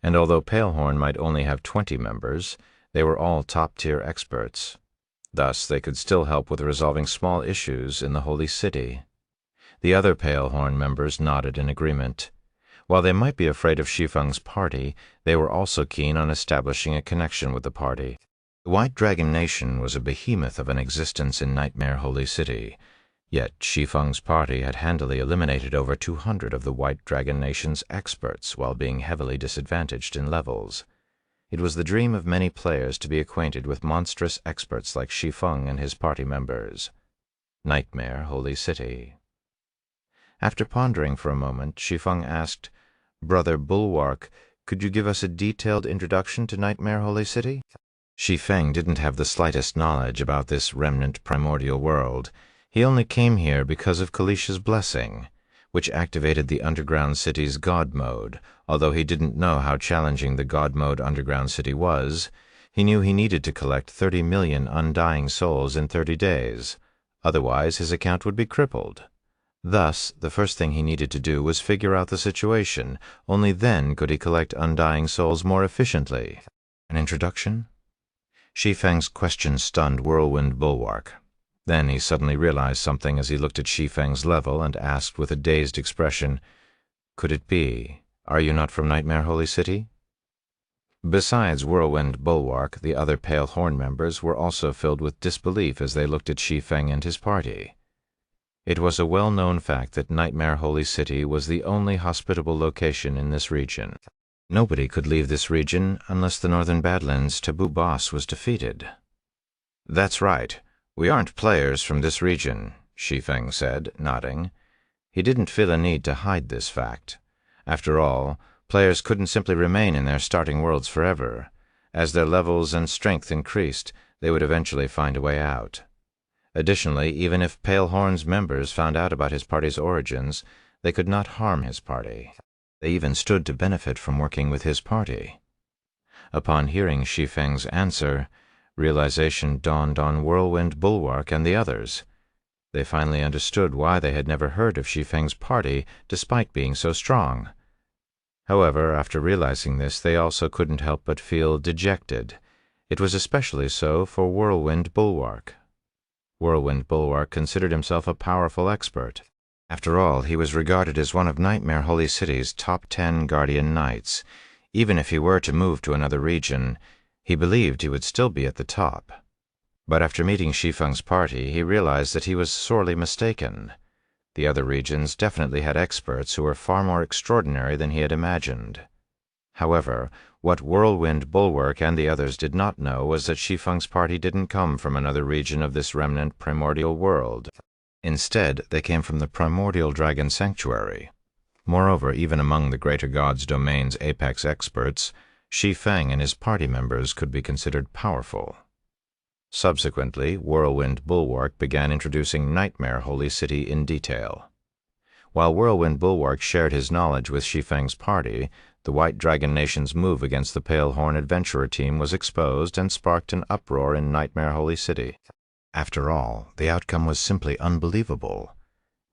and although Pale Horn might only have 20 members, they were all top-tier experts. Thus, they could still help with resolving small issues in the Holy City. The other Pale Horn members nodded in agreement. While they might be afraid of Shi Feng's party, they were also keen on establishing a connection with the party. The White Dragon Nation was a behemoth of an existence in Nightmare Holy City, yet Shi Feng's party had handily eliminated over 200 of the White Dragon Nation's experts while being heavily disadvantaged in levels. It was the dream of many players to be acquainted with monstrous experts like Shi Feng and his party members. Nightmare Holy City. After pondering for a moment, Shi Feng asked, "Brother Bulwark, could you give us a detailed introduction to Nightmare Holy City?" Shi Feng didn't have the slightest knowledge about this remnant primordial world. He only came here because of Kalish's blessing, which activated the underground city's God mode. Although he didn't know how challenging the God mode underground city was, he knew he needed to collect 30 million undying souls in 30 days. Otherwise, his account would be crippled. Thus, the first thing he needed to do was figure out the situation. Only then could he collect undying souls more efficiently. An introduction? Shi Feng's question stunned Whirlwind Bulwark. Then he suddenly realized something as he looked at Shi Feng's level and asked with a dazed expression, "Could it be? Are you not from Nightmare Holy City?" Besides Whirlwind Bulwark, the other Pale Horn members were also filled with disbelief as they looked at Shi Feng and his party. It was a well-known fact that Nightmare Holy City was the only hospitable location in this region. Nobody could leave this region unless the Northern Badlands' taboo boss was defeated. "That's right. We aren't players from this region," Shi Feng said, nodding. He didn't feel a need to hide this fact. After all, players couldn't simply remain in their starting worlds forever. As their levels and strength increased, they would eventually find a way out. Additionally, even if Pale Horn's members found out about his party's origins, they could not harm his party. They even stood to benefit from working with his party. Upon hearing Shi Feng's answer, realization dawned on Whirlwind Bulwark and the others. They finally understood why they had never heard of Shi Feng's party, despite being so strong. However, after realizing this, they also couldn't help but feel dejected. It was especially so for Whirlwind Bulwark. Whirlwind Bulwark considered himself a powerful expert. After all, he was regarded as one of Nightmare Holy City's top 10 guardian knights. Even if he were to move to another region, he believed he would still be at the top. But after meeting Shi Feng's party, he realized that he was sorely mistaken. The other regions definitely had experts who were far more extraordinary than he had imagined. However, what Whirlwind Bulwark and the others did not know was that Shi Feng's party didn't come from another region of this remnant primordial world. Instead, they came from the primordial dragon sanctuary. Moreover, even among the greater god's domain's apex experts, Shi Feng and his party members could be considered powerful. Subsequently, Whirlwind Bulwark began introducing Nightmare Holy City in detail. While Whirlwind Bulwark shared his knowledge with Shi Feng's party, the White Dragon Nation's move against the Pale Horn Adventurer team was exposed and sparked an uproar in Nightmare Holy City. After all, the outcome was simply unbelievable.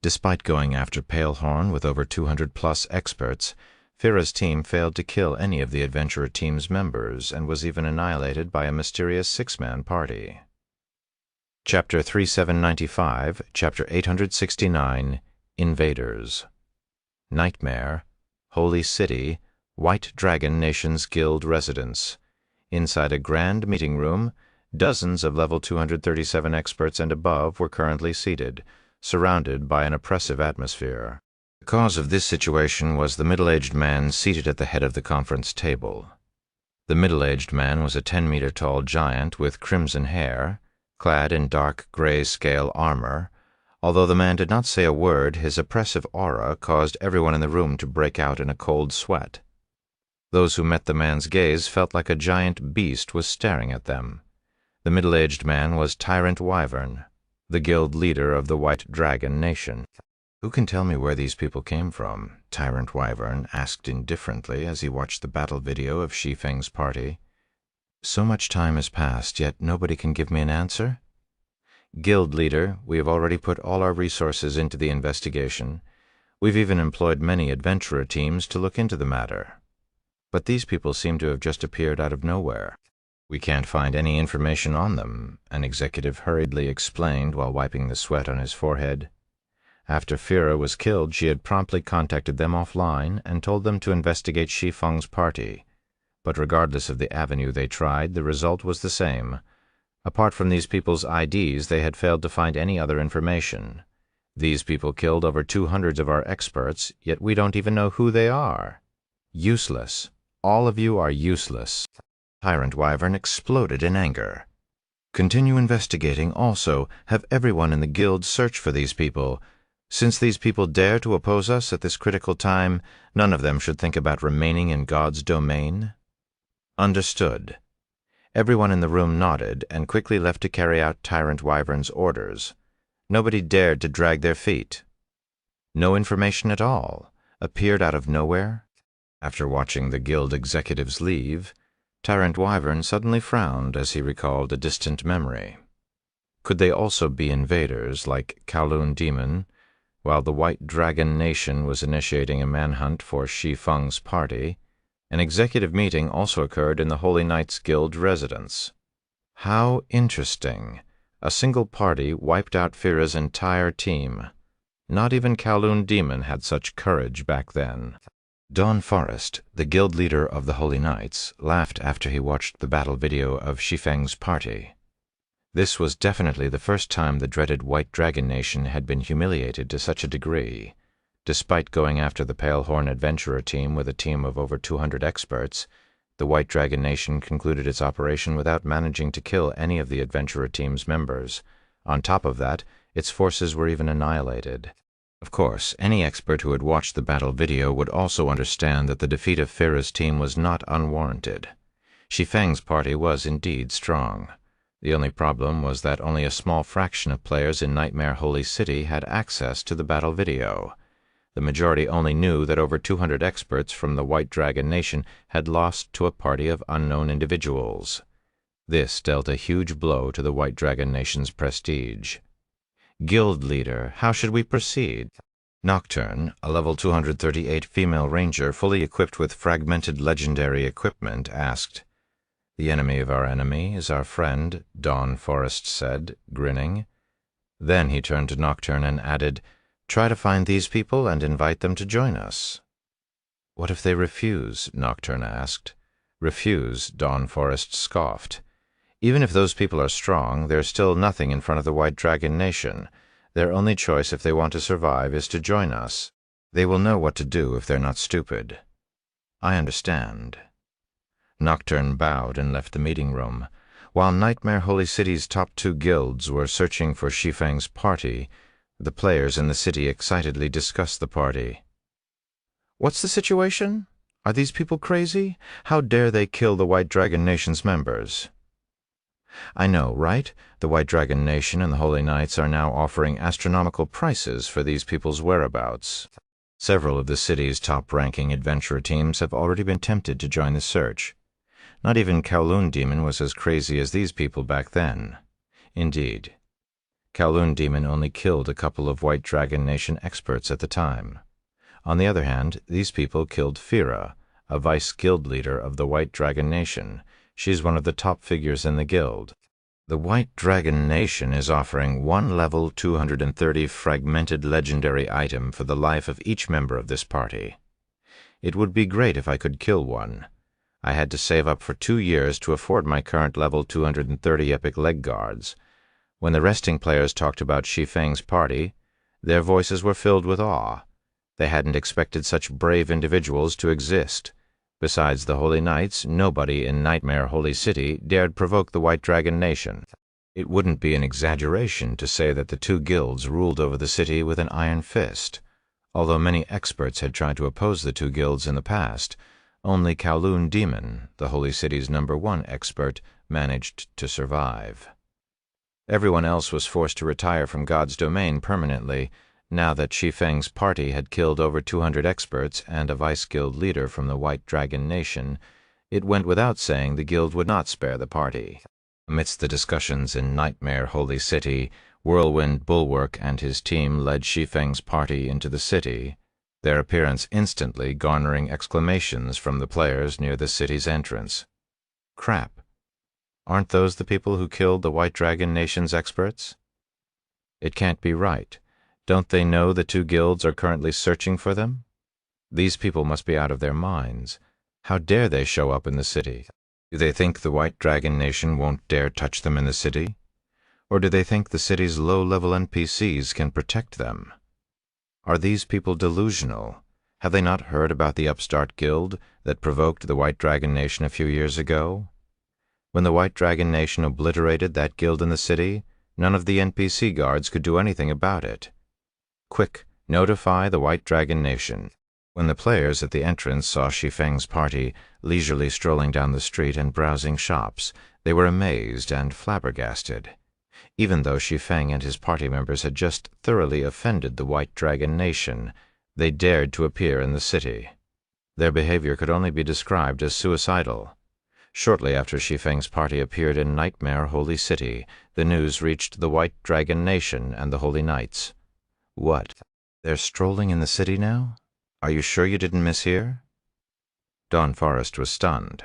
Despite going after Pale Horn with over 200-plus experts, Fira's team failed to kill any of the adventurer team's members and was even annihilated by a mysterious six-man party. Chapter 3795, Chapter 869, Invaders. Nightmare, Holy City, White Dragon Nation's Guild residence. Inside a grand meeting room, dozens of level 237 experts and above were currently seated, surrounded by an oppressive atmosphere. The cause of this situation was the middle-aged man seated at the head of the conference table. The middle-aged man was a 10-meter-tall giant with crimson hair, clad in dark gray scale armor. Although the man did not say a word, his oppressive aura caused everyone in the room to break out in a cold sweat. Those who met the man's gaze felt like a giant beast was staring at them. The middle-aged man was Tyrant Wyvern, the guild leader of the White Dragon Nation. Who can tell me where these people came from? Tyrant Wyvern asked indifferently as he watched the battle video of Shi Feng's party. So much time has passed, yet nobody can give me an answer? Guild leader, we have already put all our resources into the investigation. We've even employed many adventurer teams to look into the matter. But these people seem to have just appeared out of nowhere. We can't find any information on them, an executive hurriedly explained while wiping the sweat on his forehead. After Fira was killed, she had promptly contacted them offline and told them to investigate Shi Feng's party. But regardless of the avenue they tried, the result was the same. Apart from these people's IDs, they had failed to find any other information. These people killed over 200 of our experts, yet we don't even know who they are. Useless. All of you are useless. Tyrant Wyvern exploded in anger. Continue investigating. Also, have everyone in the guild search for these people. Since these people dare to oppose us at this critical time, none of them should think about remaining in God's domain. Understood. Everyone in the room nodded and quickly left to carry out Tyrant Wyvern's orders. Nobody dared to drag their feet. No information at all. Appeared out of nowhere. After watching the guild executives leave, Tyrant Wyvern suddenly frowned as he recalled a distant memory. Could they also be invaders like Kowloon Demon? While the White Dragon Nation was initiating a manhunt for Shi Feng's party, an executive meeting also occurred in the Holy Knights Guild residence. How interesting. A single party wiped out Fira's entire team. Not even Kowloon Demon had such courage back then. Dawn Forest, the guild leader of the Holy Knights, laughed after he watched the battle video of Shi Feng's party. This was definitely the first time the dreaded White Dragon Nation had been humiliated to such a degree. Despite going after the Palehorn Adventurer team with a team of over 200 experts, the White Dragon Nation concluded its operation without managing to kill any of the Adventurer team's members. On top of that, its forces were even annihilated. Of course, any expert who had watched the battle video would also understand that the defeat of Fira's team was not unwarranted. Shi Feng's party was indeed strong. The only problem was that only a small fraction of players in Nightmare Holy City had access to the battle video. The majority only knew that over 200 experts from the White Dragon Nation had lost to a party of unknown individuals. This dealt a huge blow to the White Dragon Nation's prestige. Guild leader, how should we proceed? Nocturne, a level 238 female ranger fully equipped with fragmented legendary equipment, asked. The enemy of our enemy is our friend, Dawn Forest said, grinning. Then he turned to Nocturne and added, Try to find these people and invite them to join us. What if they refuse? Nocturne asked. Refuse, Dawn Forest scoffed. Even if those people are strong, they're still nothing in front of the White Dragon Nation. Their only choice if they want to survive is to join us. They will know what to do if they're not stupid. I understand. Nocturne bowed and left the meeting room. While Nightmare Holy City's top 2 guilds were searching for Shi Feng's party, the players in the city excitedly discussed the party. What's the situation? Are these people crazy? How dare they kill the White Dragon Nation's members? I know, right? The White Dragon Nation and the Holy Knights are now offering astronomical prices for these people's whereabouts. Several of the city's top-ranking adventurer teams have already been tempted to join the search. Not even Kowloon Demon was as crazy as these people back then. Indeed. Kowloon Demon only killed a couple of White Dragon Nation experts at the time. On the other hand, these people killed Fira, a vice-guild leader of the White Dragon Nation. She's one of the top figures in the guild. The White Dragon Nation is offering 1 level 230 fragmented legendary item for the life of each member of this party. It would be great if I could kill one. I had to save up for 2 years to afford my current level 230 epic leg guards. When the resting players talked about Shi Feng's party, their voices were filled with awe. They hadn't expected such brave individuals to exist. Besides the Holy Knights, nobody in Nightmare Holy City dared provoke the White Dragon Nation. It wouldn't be an exaggeration to say that the 2 guilds ruled over the city with an iron fist. Although many experts had tried to oppose the 2 guilds in the past, only Kowloon Demon, the Holy City's #1 expert, managed to survive. Everyone else was forced to retire from God's domain permanently, Now that Shi Feng's party had killed over 200 experts and a vice guild leader from the White Dragon Nation, it went without saying the guild would not spare the party. Amidst the discussions in Nightmare Holy City, Whirlwind Bulwark and his team led Shi Feng's party into the city, their appearance instantly garnering exclamations from the players near the city's entrance. Crap. Aren't those the people who killed the White Dragon Nation's experts? It can't be right. Don't they know the two guilds are currently searching for them? These people must be out of their minds. How dare they show up in the city? Do they think the White Dragon Nation won't dare touch them in the city? Or do they think the city's low-level NPCs can protect them? Are these people delusional? Have they not heard about the upstart guild that provoked the White Dragon Nation a few years ago? When the White Dragon Nation obliterated that guild in the city, none of the NPC guards could do anything about it. Quick, notify the White Dragon Nation. When the players at the entrance saw Shi Feng's party leisurely strolling down the street and browsing shops, they were amazed and flabbergasted. Even though Shi Feng and his party members had just thoroughly offended the White Dragon Nation, they dared to appear in the city. Their behavior could only be described as suicidal. Shortly after Shi Feng's party appeared in Nightmare Holy City, the news reached the White Dragon Nation and the Holy Knights. What? They're strolling in the city now? Are you sure you didn't mishear? Dawn Forest was stunned.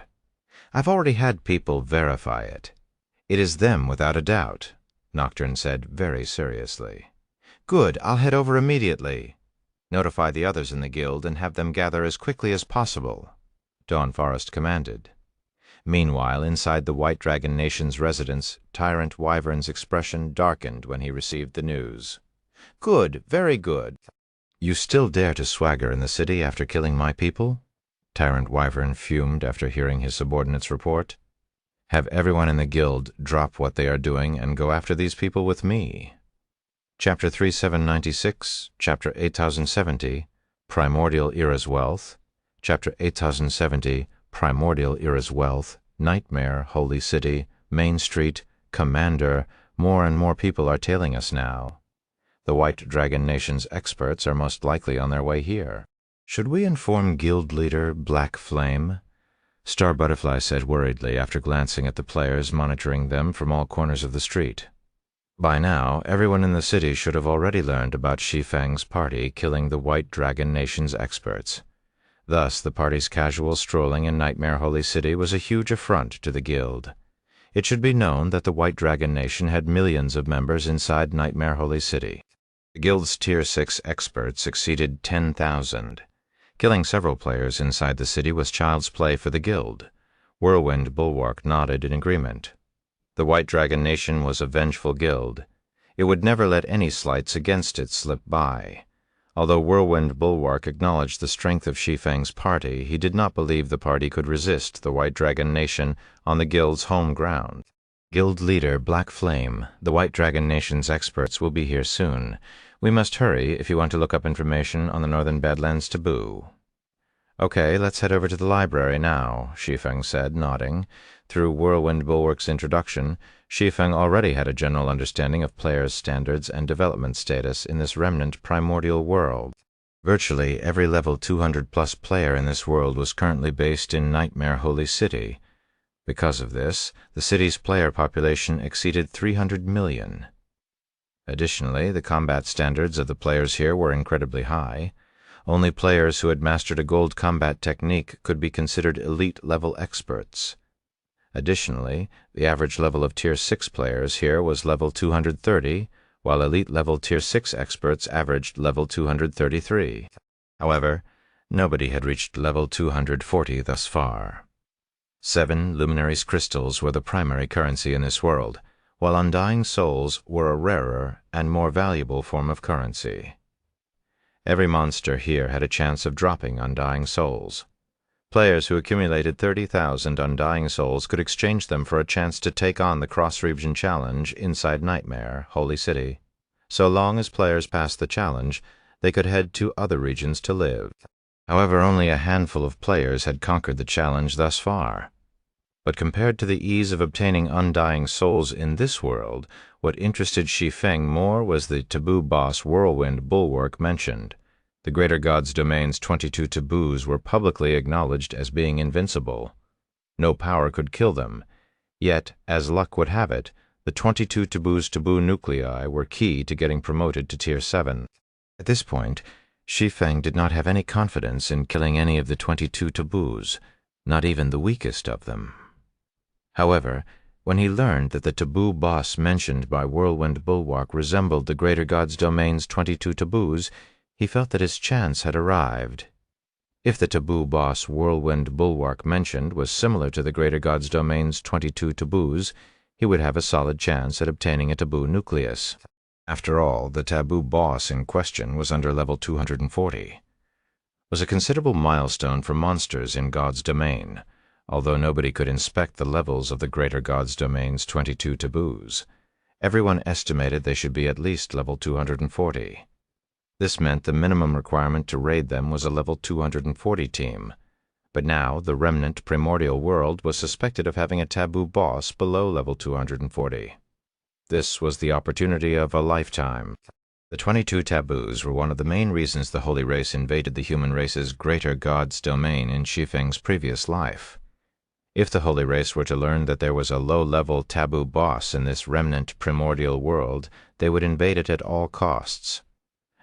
I've already had people verify it. It is them without a doubt, Nocturne said very seriously. Good, I'll head over immediately. Notify the others in the guild and have them gather as quickly as possible, Dawn Forest commanded. Meanwhile, inside the White Dragon Nation's residence, Tyrant Wyvern's expression darkened when he received the news. Good, very good. You still dare to swagger in the city after killing my people? Tyrant Wyvern fumed after hearing his subordinate's report. Have everyone in the guild drop what they are doing and go after these people with me. Chapter 3796, Chapter 8070, Primordial Era's Wealth, Chapter 8070, Primordial Era's Wealth, Nightmare, Holy City, Main Street, Commander, more and more people are tailing us now. The White Dragon Nation's experts are most likely on their way here. Should we inform guild leader Black Flame? Star Butterfly said worriedly after glancing at the players monitoring them from all corners of the street. By now, everyone in the city should have already learned about Shi Feng's party killing the White Dragon Nation's experts. Thus, the party's casual strolling in Nightmare Holy City was a huge affront to the guild. It should be known that the White Dragon Nation had millions of members inside Nightmare Holy City. The guild's Tier 6 experts exceeded 10,000. Killing several players inside the city was child's play for the guild. Whirlwind Bulwark nodded in agreement. The White Dragon Nation was a vengeful guild. It would never let any slights against it slip by. Although Whirlwind Bulwark acknowledged the strength of Shi Feng's party, he did not believe the party could resist the White Dragon Nation on the guild's home ground. Guild leader Black Flame, the White Dragon Nation's experts will be here soon. We must hurry if you want to look up information on the Northern Badlands taboo. Okay, let's head over to the library now, Shi Feng said, nodding. Through Whirlwind Bulwark's introduction, Shi Feng already had a general understanding of players' standards and development status in this remnant primordial world. Virtually every level 200-plus player in this world was currently based in Nightmare Holy City. Because of this, the city's player population exceeded 300 million. Additionally, the combat standards of the players here were incredibly high. Only players who had mastered a gold combat technique could be considered elite-level experts. Additionally, the average level of Tier 6 players here was level 230, while elite-level Tier 6 experts averaged level 233. However, nobody had reached level 240 thus far. 7 Luminaries crystals were the primary currency in this world, while Undying Souls were a rarer and more valuable form of currency. Every monster here had a chance of dropping Undying Souls. Players who accumulated 30,000 Undying Souls could exchange them for a chance to take on the Cross-Region Challenge inside Nightmare, Holy City. So long as players passed the challenge, they could head to other regions to live. However, only a handful of players had conquered the challenge thus far. But compared to the ease of obtaining undying souls in this world, what interested Shi Feng more was the taboo boss whirlwind bulwark mentioned. The greater god's domain's 22 taboos were publicly acknowledged as being invincible. No power could kill them. Yet, as luck would have it, the 22 taboos taboo nuclei were key to getting promoted to Tier 7. At this point, Shi Feng did not have any confidence in killing any of the 22 taboos, not even the weakest of them. However, when he learned that the taboo boss mentioned by Whirlwind Bulwark resembled the greater god's domain's 22 taboos, he felt that his chance had arrived. If the taboo boss Whirlwind Bulwark mentioned was similar to the greater god's domain's 22 taboos, he would have a solid chance at obtaining a taboo nucleus. After all, the taboo boss in question was under level 240. Was a considerable milestone for monsters in God's domain, although nobody could inspect the levels of the greater god's domain's 22 taboos. Everyone estimated they should be at least level 240. This meant the minimum requirement to raid them was a level 240 team. But now the remnant primordial world was suspected of having a taboo boss below level 240. This was the opportunity of a lifetime. The 22 taboos were one of the main reasons the holy race invaded the human race's greater god's domain in Shi Feng's previous life. If the holy race were to learn that there was a low-level taboo boss in this remnant primordial world, they would invade it at all costs.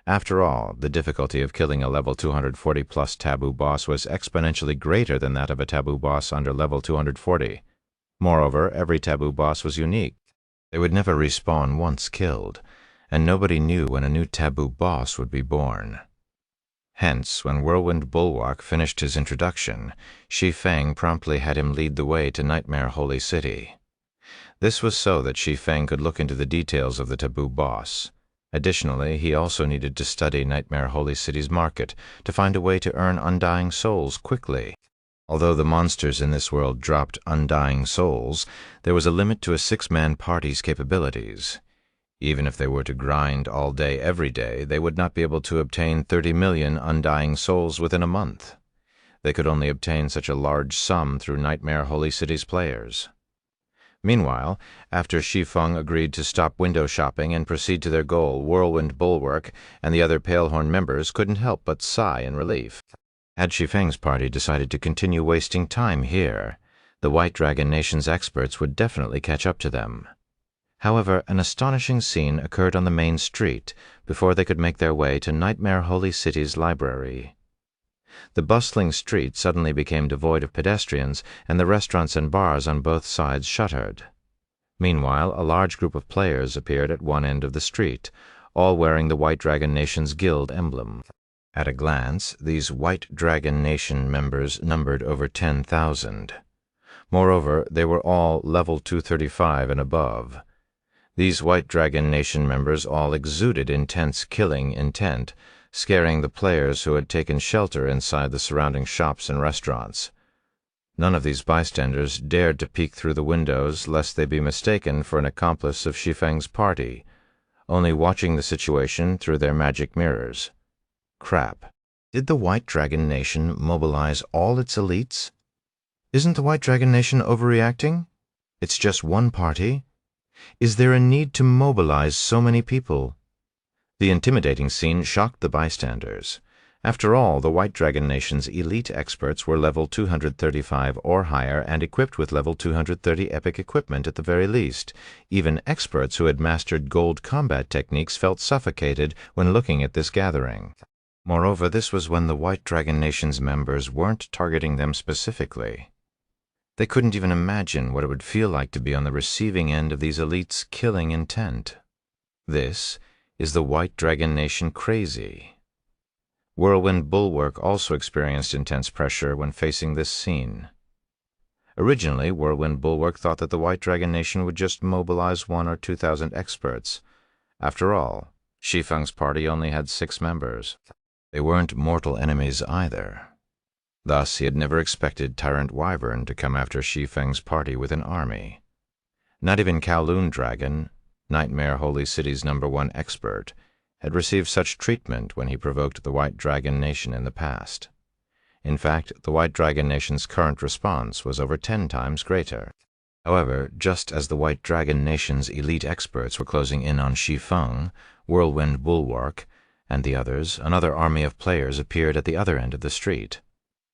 After all, the difficulty of killing a level 240-plus taboo boss was exponentially greater than that of a taboo boss under level 240. Moreover, every taboo boss was unique. They would never respawn once killed, and nobody knew when a new taboo boss would be born. Hence, when Whirlwind Bulwark finished his introduction, Shi Feng promptly had him lead the way to Nightmare Holy City. This was so that Shi Feng could look into the details of the taboo boss. Additionally, he also needed to study Nightmare Holy City's market to find a way to earn undying souls quickly. Although the monsters in this world dropped undying souls, there was a limit to a six-man party's capabilities. Even if they were to grind all day every day, they would not be able to obtain 30 million undying souls within a month. They could only obtain such a large sum through Nightmare Holy City's players. Meanwhile, after Shi Feng agreed to stop window shopping and proceed to their goal, Whirlwind Bulwark and the other Palehorn members couldn't help but sigh in relief. Had Shi Feng's party decided to continue wasting time here, the White Dragon Nation's experts would definitely catch up to them. However, an astonishing scene occurred on the main street before they could make their way to Nightmare Holy City's library. The bustling street suddenly became devoid of pedestrians, and the restaurants and bars on both sides shuttered. Meanwhile, a large group of players appeared at one end of the street, all wearing the White Dragon Nation's guild emblem. At a glance, these White Dragon Nation members numbered over 10,000. Moreover, they were all level 235 and above. These White Dragon Nation members all exuded intense killing intent, scaring the players who had taken shelter inside the surrounding shops and restaurants. None of these bystanders dared to peek through the windows lest they be mistaken for an accomplice of Shi Feng's party, only watching the situation through their magic mirrors. Crap. Did the White Dragon Nation mobilize all its elites? Isn't the White Dragon Nation overreacting? It's just one party. Is there a need to mobilize so many people? The intimidating scene shocked the bystanders. After all, the White Dragon Nation's elite experts were level 235 or higher and equipped with level 230 epic equipment at the very least. Even experts who had mastered gold combat techniques felt suffocated when looking at this gathering. Moreover, this was when the White Dragon Nation's members weren't targeting them specifically. They couldn't even imagine what it would feel like to be on the receiving end of these elites' killing intent. This is the White Dragon Nation crazy. Whirlwind Bulwark also experienced intense pressure when facing this scene. Originally, Whirlwind Bulwark thought that the White Dragon Nation would just mobilize 1,000 or 2,000 experts. After all, Shi Feng's party only had 6 members. They weren't mortal enemies either. Thus, he had never expected Tyrant Wyvern to come after Shi Feng's party with an army. Not even Kowloon Dragon, Nightmare Holy City's #1 expert, had received such treatment when he provoked the White Dragon Nation in the past. In fact, the White Dragon Nation's current response was over 10 times greater. However, just as the White Dragon Nation's elite experts were closing in on Shi Feng, Whirlwind Bulwark, and the others, another army of players appeared at the other end of the street.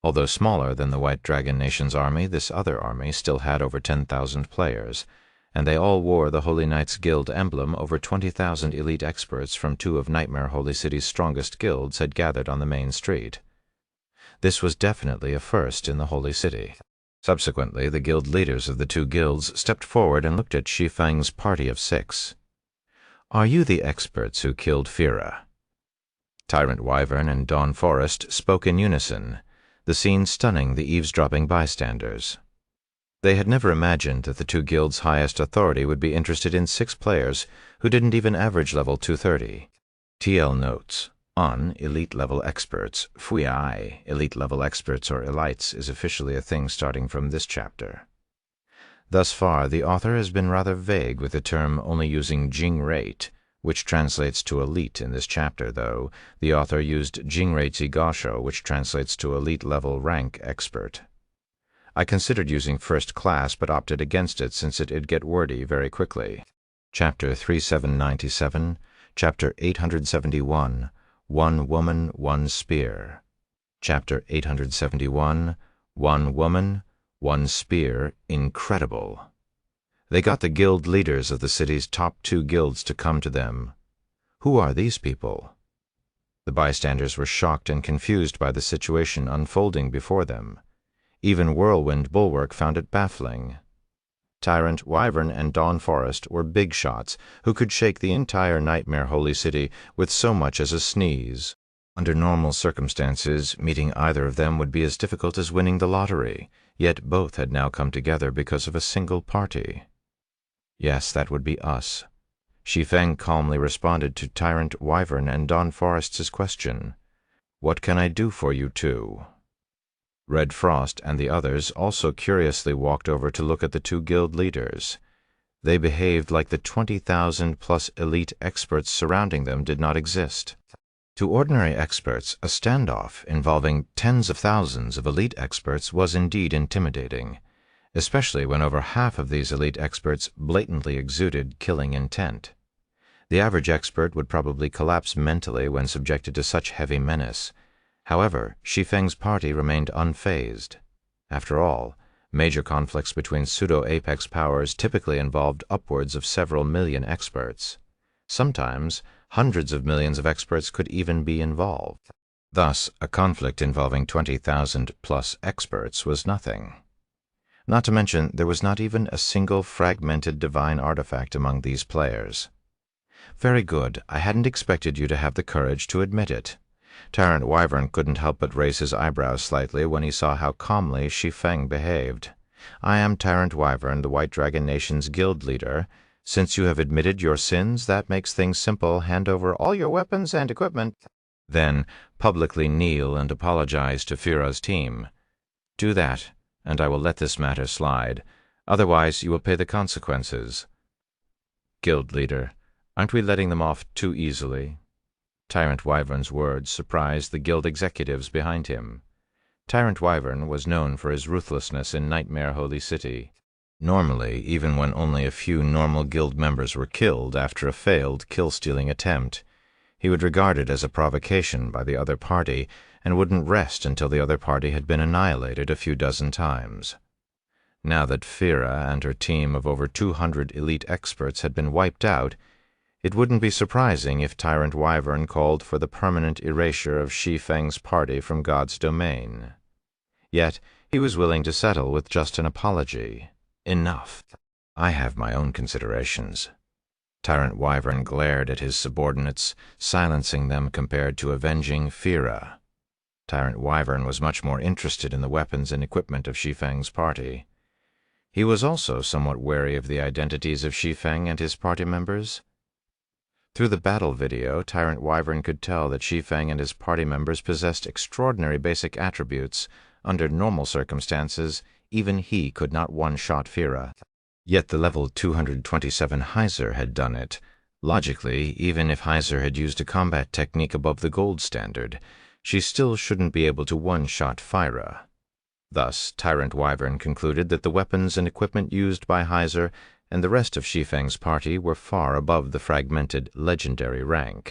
Although smaller than the White Dragon Nation's army, this other army still had over 10,000 players, and they all wore the Holy Knights Guild emblem. Over 20,000 elite experts from 2 of Nightmare Holy City's strongest guilds had gathered on the main street. This was definitely a first in the Holy City. Subsequently, the guild leaders of the 2 guilds stepped forward and looked at Shi Feng's party of 6. "Are you the experts who killed Fira?" Tyrant Wyvern and Dawn Forest spoke in unison, the scene stunning the eavesdropping bystanders. They had never imagined that the 2 guilds' highest authority would be interested in 6 players who didn't even average level 230. TL notes: on elite-level experts, Fui elite-level experts or elites is officially a thing starting from this chapter. Thus far, the author has been rather vague with the term only using Jing-rate, which translates to elite in this chapter, though the author used Jing-rate Zigosho, which translates to elite-level rank expert. I considered using first class, but opted against it since it'd get wordy very quickly. Chapter 3797, Chapter 871, One Woman, One Spear. Chapter 871, One Woman, One Spear, incredible. They got the guild leaders of the city's top 2 guilds to come to them. Who are these people? The bystanders were shocked and confused by the situation unfolding before them. Even Whirlwind Bulwark found it baffling. Tyrant Wyvern and Dawn Forest were big shots who could shake the entire Nightmare Holy City with so much as a sneeze. Under normal circumstances, meeting either of them would be as difficult as winning the lottery, yet both had now come together because of a single party. Yes, that would be us. Shi Feng calmly responded to Tyrant Wyvern and Dawn Forest's question. "What can I do for you 2? Red Frost and the others also curiously walked over to look at the 2 guild leaders. They behaved like the 20,000-plus elite experts surrounding them did not exist. To ordinary experts, a standoff involving tens of thousands of elite experts was indeed intimidating, especially when over half of these elite experts blatantly exuded killing intent. The average expert would probably collapse mentally when subjected to such heavy menace. However, Shi Feng's party remained unfazed. After all, major conflicts between pseudo-apex powers typically involved upwards of several million experts. Sometimes, hundreds of millions of experts could even be involved. Thus, a conflict involving 20,000-plus experts was nothing. Not to mention, there was not even a single fragmented divine artifact among these players. Very good. I hadn't expected you to have the courage to admit it. Tyrant Wyvern couldn't help but raise his eyebrows slightly when he saw how calmly Shi Feng behaved. I am Tyrant Wyvern, the White Dragon Nation's guild leader. Since you have admitted your sins, that makes things simple. Hand over all your weapons and equipment. Then publicly kneel and apologize to Fira's team. Do that, and I will let this matter slide. Otherwise, you will pay the consequences. Guild leader, aren't we letting them off too easily? Tyrant Wyvern's words surprised the guild executives behind him. Tyrant Wyvern was known for his ruthlessness in Nightmare Holy City. Normally, even when only a few normal guild members were killed after a failed kill-stealing attempt, he would regard it as a provocation by the other party and wouldn't rest until the other party had been annihilated a few dozen times. Now that Fira and her team of over 200 elite experts had been wiped out, it wouldn't be surprising if Tyrant Wyvern called for the permanent erasure of Shi Feng's party from God's domain. Yet he was willing to settle with just an apology. Enough. I have my own considerations. Tyrant Wyvern glared at his subordinates, silencing them compared to avenging Fira. Tyrant Wyvern was much more interested in the weapons and equipment of Shi Feng's party. He was also somewhat wary of the identities of Shi Feng and his party members. Through the battle video, Tyrant Wyvern could tell that Shi Feng and his party members possessed extraordinary basic attributes. Under normal circumstances, even he could not one-shot Fira. Yet the level 227 Heiser had done it. Logically, even if Heiser had used a combat technique above the gold standard, she still shouldn't be able to one-shot Phyra. Thus, Tyrant Wyvern concluded that the weapons and equipment used by Heiser and the rest of Shi Feng's party were far above the fragmented legendary rank.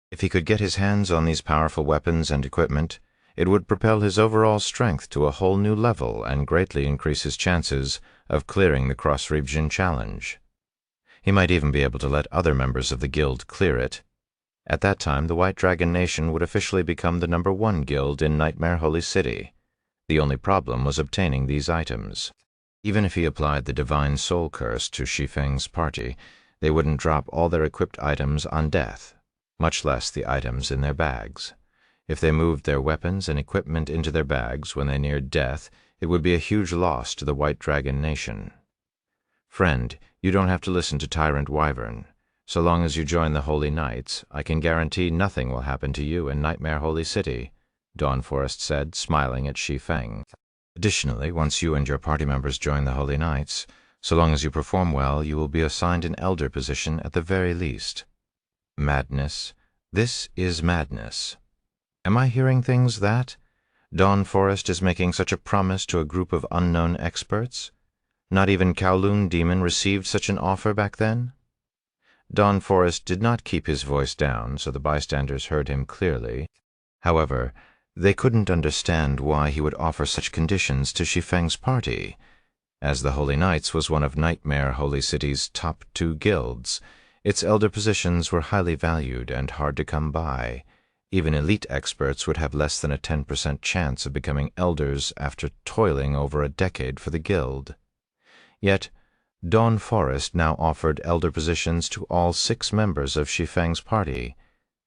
If he could get his hands on these powerful weapons and equipment, it would propel his overall strength to a whole new level and greatly increase his chances of clearing the cross-region challenge. He might even be able to let other members of the guild clear it. At that time, the White Dragon Nation would officially become the #1 guild in Nightmare Holy City. The only problem was obtaining these items. Even if he applied the Divine Soul Curse to Shi Feng's party, they wouldn't drop all their equipped items on death, much less the items in their bags. If they moved their weapons and equipment into their bags when they neared death, it would be a huge loss to the White Dragon Nation. Friend, you don't have to listen to Tyrant Wyvern. So long as you join the Holy Knights, I can guarantee nothing will happen to you in Nightmare Holy City, Dawnforest said, smiling at Shi Feng. Additionally, once you and your party members join the Holy Knights, so long as you perform well, you will be assigned an elder position at the very least. Madness. This is madness. Am I hearing things that Dawnforest is making such a promise to a group of unknown experts? Not even Kowloon Demon received such an offer back then? Dawnforest did not keep his voice down, so the bystanders heard him clearly. However, they couldn't understand why he would offer such conditions to Shi Feng's party. As the Holy Knights was one of Nightmare Holy City's top 2 guilds, its elder positions were highly valued and hard to come by. Even elite experts would have less than a 10% chance of becoming elders after toiling over a decade for the guild. Yet, Dawnforest now offered elder positions to all 6 members of Shi Feng's party.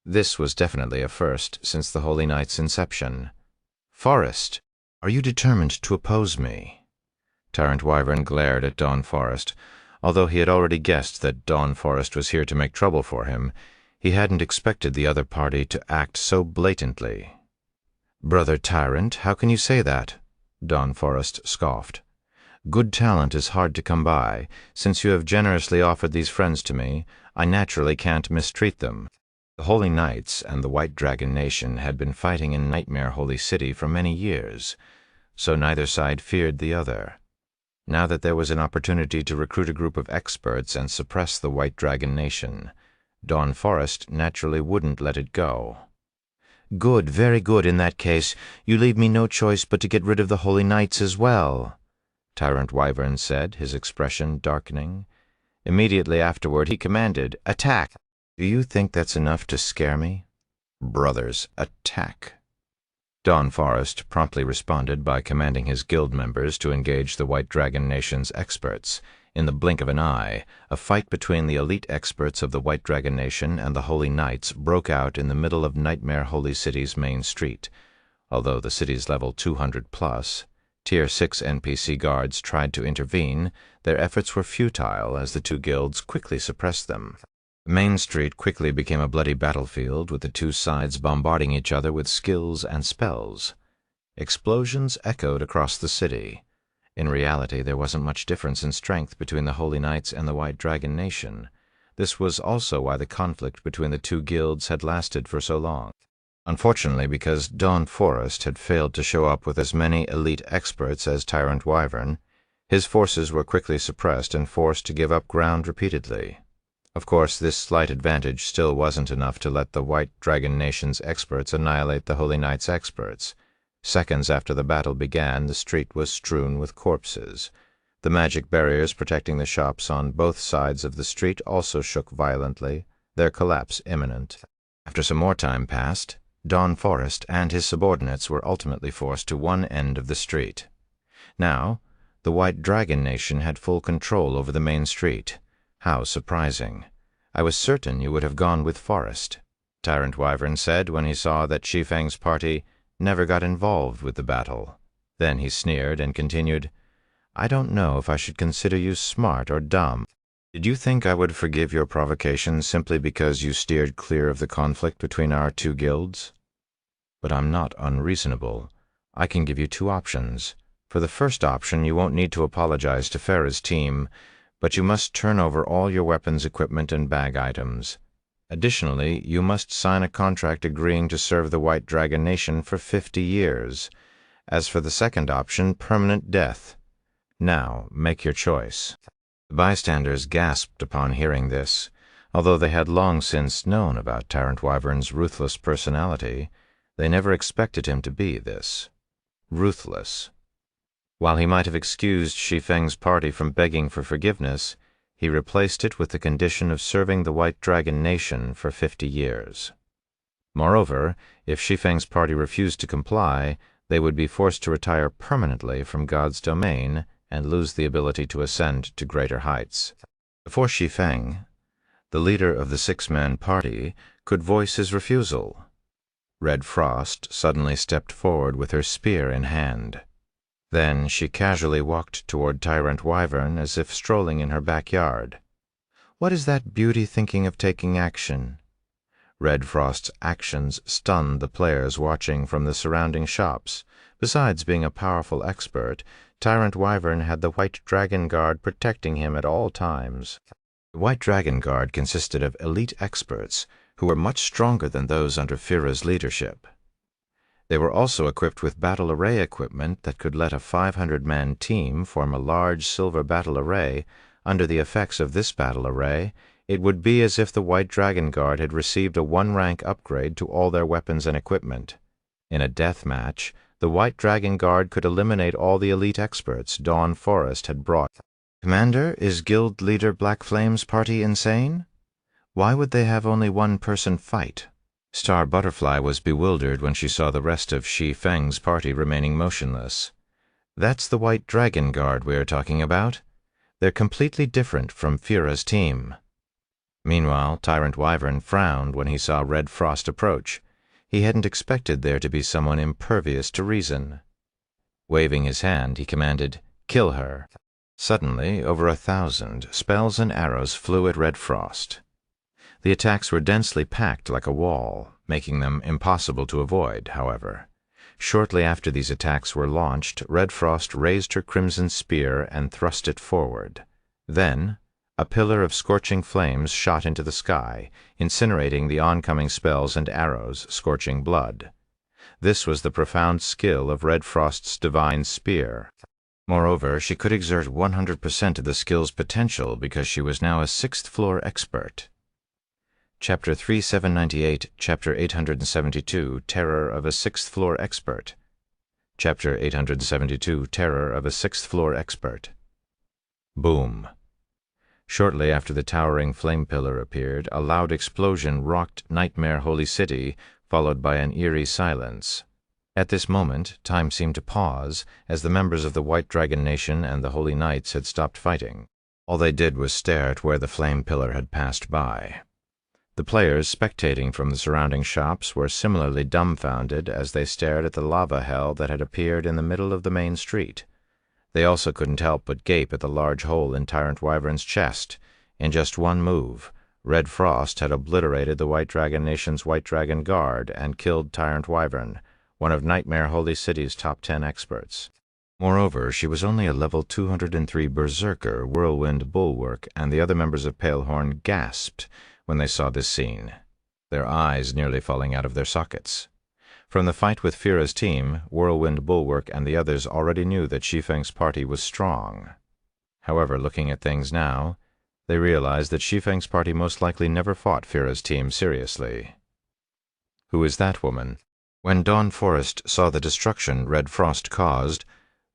This was definitely a first since the Holy Knight's inception. Forest, are you determined to oppose me? Tyrant Wyvern glared at Dawnforest. Although he had already guessed that Dawnforest was here to make trouble for him, he hadn't expected the other party to act so blatantly. Brother Tyrant, how can you say that? Dawnforest scoffed. Good talent is hard to come by. Since you have generously offered these friends to me, I naturally can't mistreat them. The Holy Knights and the White Dragon Nation had been fighting in Nightmare Holy City for many years, so neither side feared the other. Now that there was an opportunity to recruit a group of experts and suppress the White Dragon Nation, Dawnforest naturally wouldn't let it go. Good, very good in that case. You leave me no choice but to get rid of the Holy Knights as well, Tyrant Wyvern said, his expression darkening. Immediately afterward he commanded, "Attack!" Do you think that's enough to scare me? Brothers, attack! Dawnforest promptly responded by commanding his guild members to engage the White Dragon Nation's experts. In the blink of an eye, a fight between the elite experts of the White Dragon Nation and the Holy Knights broke out in the middle of Nightmare Holy City's main street. Although the city's level 200+, Tier 6 NPC guards tried to intervene, their efforts were futile as the 2 guilds quickly suppressed them. Main Street quickly became a bloody battlefield, with the 2 sides bombarding each other with skills and spells. Explosions echoed across the city. In reality, there wasn't much difference in strength between the Holy Knights and the White Dragon Nation. This was also why the conflict between the 2 guilds had lasted for so long. Unfortunately, because Dawnforest had failed to show up with as many elite experts as Tyrant Wyvern, his forces were quickly suppressed and forced to give up ground repeatedly. Of course, this slight advantage still wasn't enough to let the White Dragon Nation's experts annihilate the Holy Knight's experts. Seconds after the battle began, the street was strewn with corpses. The magic barriers protecting the shops on both sides of the street also shook violently, their collapse imminent. After some more time passed, Dawnforest and his subordinates were ultimately forced to one end of the street. Now, the White Dragon Nation had full control over the main street. How surprising. I was certain you would have gone with Forest, Tyrant Wyvern said when he saw that Shi Feng's party never got involved with the battle. Then he sneered and continued, I don't know if I should consider you smart or dumb. Did you think I would forgive your provocation simply because you steered clear of the conflict between our 2 guilds? But I'm not unreasonable. I can give you 2 options. For the first option, you won't need to apologize to Farah's team, but you must turn over all your weapons, equipment, and bag items. Additionally, you must sign a contract agreeing to serve the White Dragon Nation for 50 years. As for the second option, permanent death. Now, make your choice." The bystanders gasped upon hearing this. Although they had long since known about Tyrant Wyvern's ruthless personality, they never expected him to be this. Ruthless. While he might have excused Shi Feng's party from begging for forgiveness, he replaced it with the condition of serving the White Dragon Nation for 50 years. Moreover, if Shi Feng's party refused to comply, they would be forced to retire permanently from God's domain and lose the ability to ascend to greater heights. Before Shi Feng, the leader of the six-man party, could voice his refusal, Red Frost suddenly stepped forward with her spear in hand. Then she casually walked toward Tyrant Wyvern as if strolling in her backyard. "What is that beauty thinking of taking action?" Red Frost's actions stunned the players watching from the surrounding shops. Besides being a powerful expert, Tyrant Wyvern had the White Dragon Guard protecting him at all times. The White Dragon Guard consisted of elite experts who were much stronger than those under Fira's leadership. They were also equipped with battle array equipment that could let a 500-man team form a large silver battle array. Under the effects of this battle array, it would be as if the White Dragon Guard had received a one-rank upgrade to all their weapons and equipment. In a death match, the White Dragon Guard could eliminate all the elite experts Dawn Forest had brought. "Commander, is Guild Leader Black Flame's party insane? Why would they have only one person fight?" Star Butterfly was bewildered when she saw the rest of Shi Feng's party remaining motionless. "That's the White Dragon Guard we're talking about. They're completely different from Fira's team." Meanwhile, Tyrant Wyvern frowned when he saw Red Frost approach. He hadn't expected there to be someone impervious to reason. Waving his hand, he commanded, "Kill her." Suddenly, over 1,000 spells and arrows flew at Red Frost. The attacks were densely packed like a wall, making them impossible to avoid, however. Shortly after these attacks were launched, Red Frost raised her crimson spear and thrust it forward. Then, a pillar of scorching flames shot into the sky, incinerating the oncoming spells and arrows, scorching blood. This was the profound skill of Red Frost's divine spear. Moreover, she could exert 100% of the skill's potential because she was now a sixth-floor expert. Chapter 3798, Chapter 872, Terror of a Sixth-Floor Expert. Chapter 872, Terror of a Sixth-Floor Expert. Boom. Shortly after the towering flame pillar appeared, a loud explosion rocked Nightmare Holy City, followed by an eerie silence. At this moment, time seemed to pause, as the members of the White Dragon Nation and the Holy Knights had stopped fighting. All they did was stare at where the flame pillar had passed by. The players spectating from the surrounding shops were similarly dumbfounded as they stared at the lava hell that had appeared in the middle of the main street. They also couldn't help but gape at the large hole in Tyrant Wyvern's chest. In just one move, Red Frost had obliterated the White Dragon Nation's White Dragon Guard and killed Tyrant Wyvern, one of Nightmare Holy City's top 10 experts. Moreover, she was only a level 203 Berserker, Whirlwind Bulwark, and the other members of Palehorn gasped when they saw this scene, their eyes nearly falling out of their sockets. From the fight with Fira's team, Whirlwind Bulwark and the others already knew that Shi Feng's party was strong. However, looking at things now, they realized that Shi Feng's party most likely never fought Fira's team seriously. "Who is that woman?" When Dawn Forest saw the destruction Red Frost caused,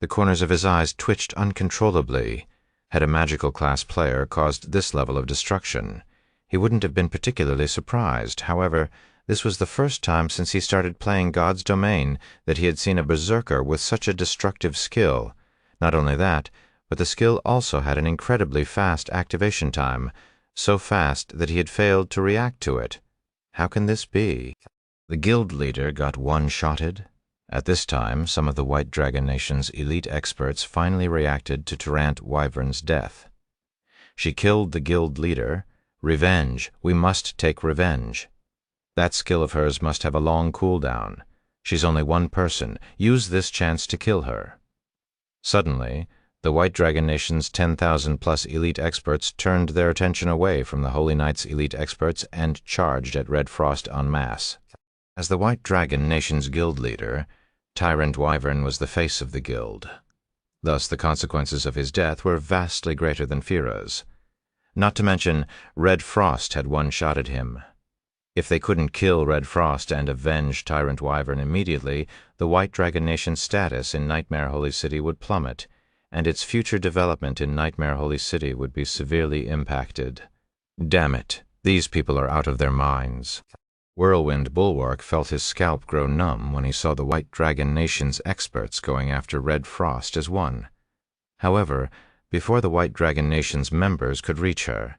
the corners of his eyes twitched uncontrollably. Had a magical class player caused this level of destruction, he wouldn't have been particularly surprised. However, this was the first time since he started playing God's Domain that he had seen a berserker with such a destructive skill. Not only that, but the skill also had an incredibly fast activation time, so fast that he had failed to react to it. How can this be? The guild leader got one-shotted. At this time, some of the White Dragon Nation's elite experts finally reacted to Tyrant Wyvern's death. She killed the guild leader. Revenge. We must take revenge. That skill of hers must have a long cooldown. She's only one person. Use this chance to kill her. Suddenly, The White Dragon Nation's 10,000-plus elite experts turned their attention away from the Holy Knight's elite experts and charged at Red Frost en masse. As the White Dragon Nation's guild leader, Tyrant Wyvern was the face of the guild. Thus the consequences of his death were vastly greater than Fira's. Not to mention, Red Frost had one shot at him. If they couldn't kill Red Frost and avenge Tyrant Wyvern immediately, the White Dragon Nation's status in Nightmare Holy City would plummet, and its future development in Nightmare Holy City would be severely impacted. Damn it, these people are out of their minds. Whirlwind Bulwark felt his scalp grow numb when he saw the White Dragon Nation's experts going after Red Frost as one. However, before the White Dragon Nation's members could reach her,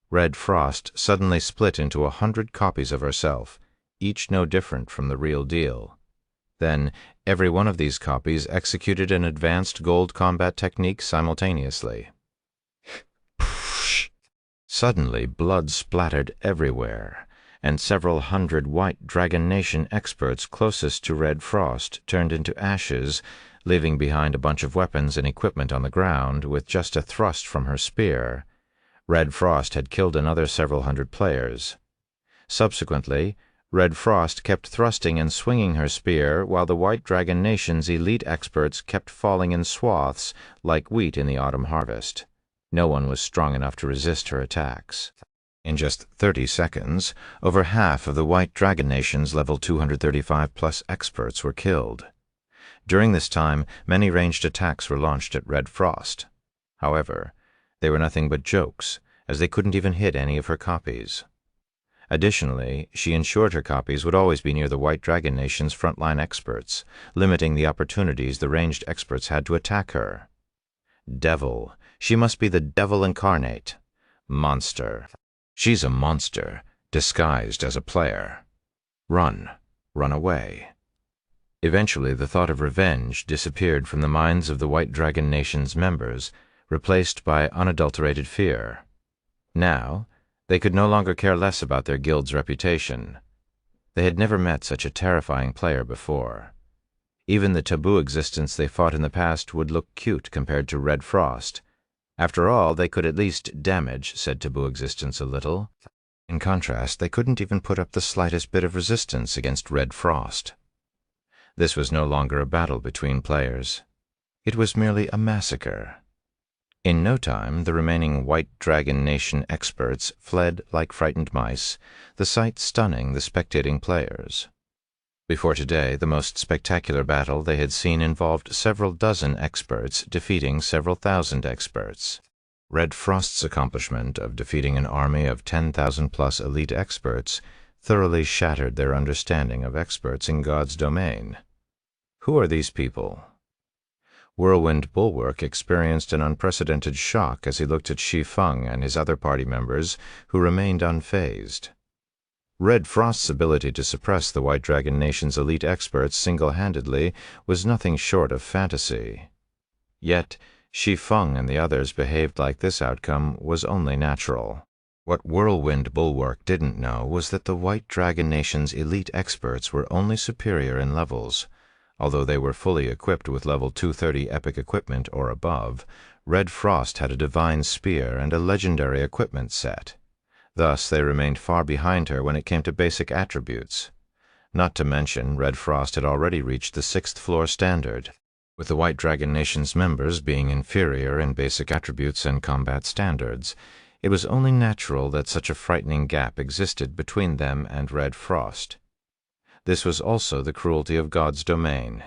Red Frost suddenly split into 100 copies of herself, each no different from the real deal. Then, every one of these copies executed an advanced gold combat technique simultaneously. Suddenly, blood splattered everywhere, and several hundred White Dragon Nation experts closest to Red Frost turned into ashes, leaving behind a bunch of weapons and equipment on the ground with just a thrust from her spear. Red Frost had killed another several hundred players. Subsequently, Red Frost kept thrusting and swinging her spear while the White Dragon Nation's elite experts kept falling in swaths like wheat in the autumn harvest. No one was strong enough to resist her attacks. In just 30 seconds, over half of the White Dragon Nation's level 235-plus experts were killed. During this time, many ranged attacks were launched at Red Frost. However, they were nothing but jokes, as they couldn't even hit any of her copies. Additionally, she ensured her copies would always be near the White Dragon Nation's frontline experts, limiting the opportunities the ranged experts had to attack her. Devil. She must be the devil incarnate. Monster. She's a monster, disguised as a player. Run. Run away. Eventually, the thought of revenge disappeared from the minds of the White Dragon Nation's members, replaced by unadulterated fear. Now, they could no longer care less about their guild's reputation. They had never met such a terrifying player before. Even the taboo existence they fought in the past would look cute compared to Red Frost. After all, they could at least damage said taboo existence a little. In contrast, they couldn't even put up the slightest bit of resistance against Red Frost. This was no longer a battle between players. It was merely a massacre. In no time, the remaining White Dragon Nation experts fled like frightened mice, the sight stunning the spectating players. Before today, the most spectacular battle they had seen involved several dozen experts defeating several thousand experts. Red Frost's accomplishment of defeating an army of 10,000-plus elite experts thoroughly shattered their understanding of experts in God's domain. Who are these people? Whirlwind Bulwark experienced an unprecedented shock as he looked at Shi Feng and his other party members, who remained unfazed. Red Frost's ability to suppress the White Dragon Nation's elite experts single-handedly was nothing short of fantasy. Yet, Shi Feng and the others behaved like this outcome was only natural. What Whirlwind Bulwark didn't know was that the White Dragon Nation's elite experts were only superior in levels. Although they were fully equipped with level 230 epic equipment or above, Red Frost had a divine spear and a legendary equipment set. Thus, they remained far behind her when it came to basic attributes. Not to mention, Red Frost had already reached the 6th floor standard, with the White Dragon Nation's members being inferior in basic attributes and combat standards. It was only natural that such a frightening gap existed between them and Red Frost. This was also the cruelty of God's domain.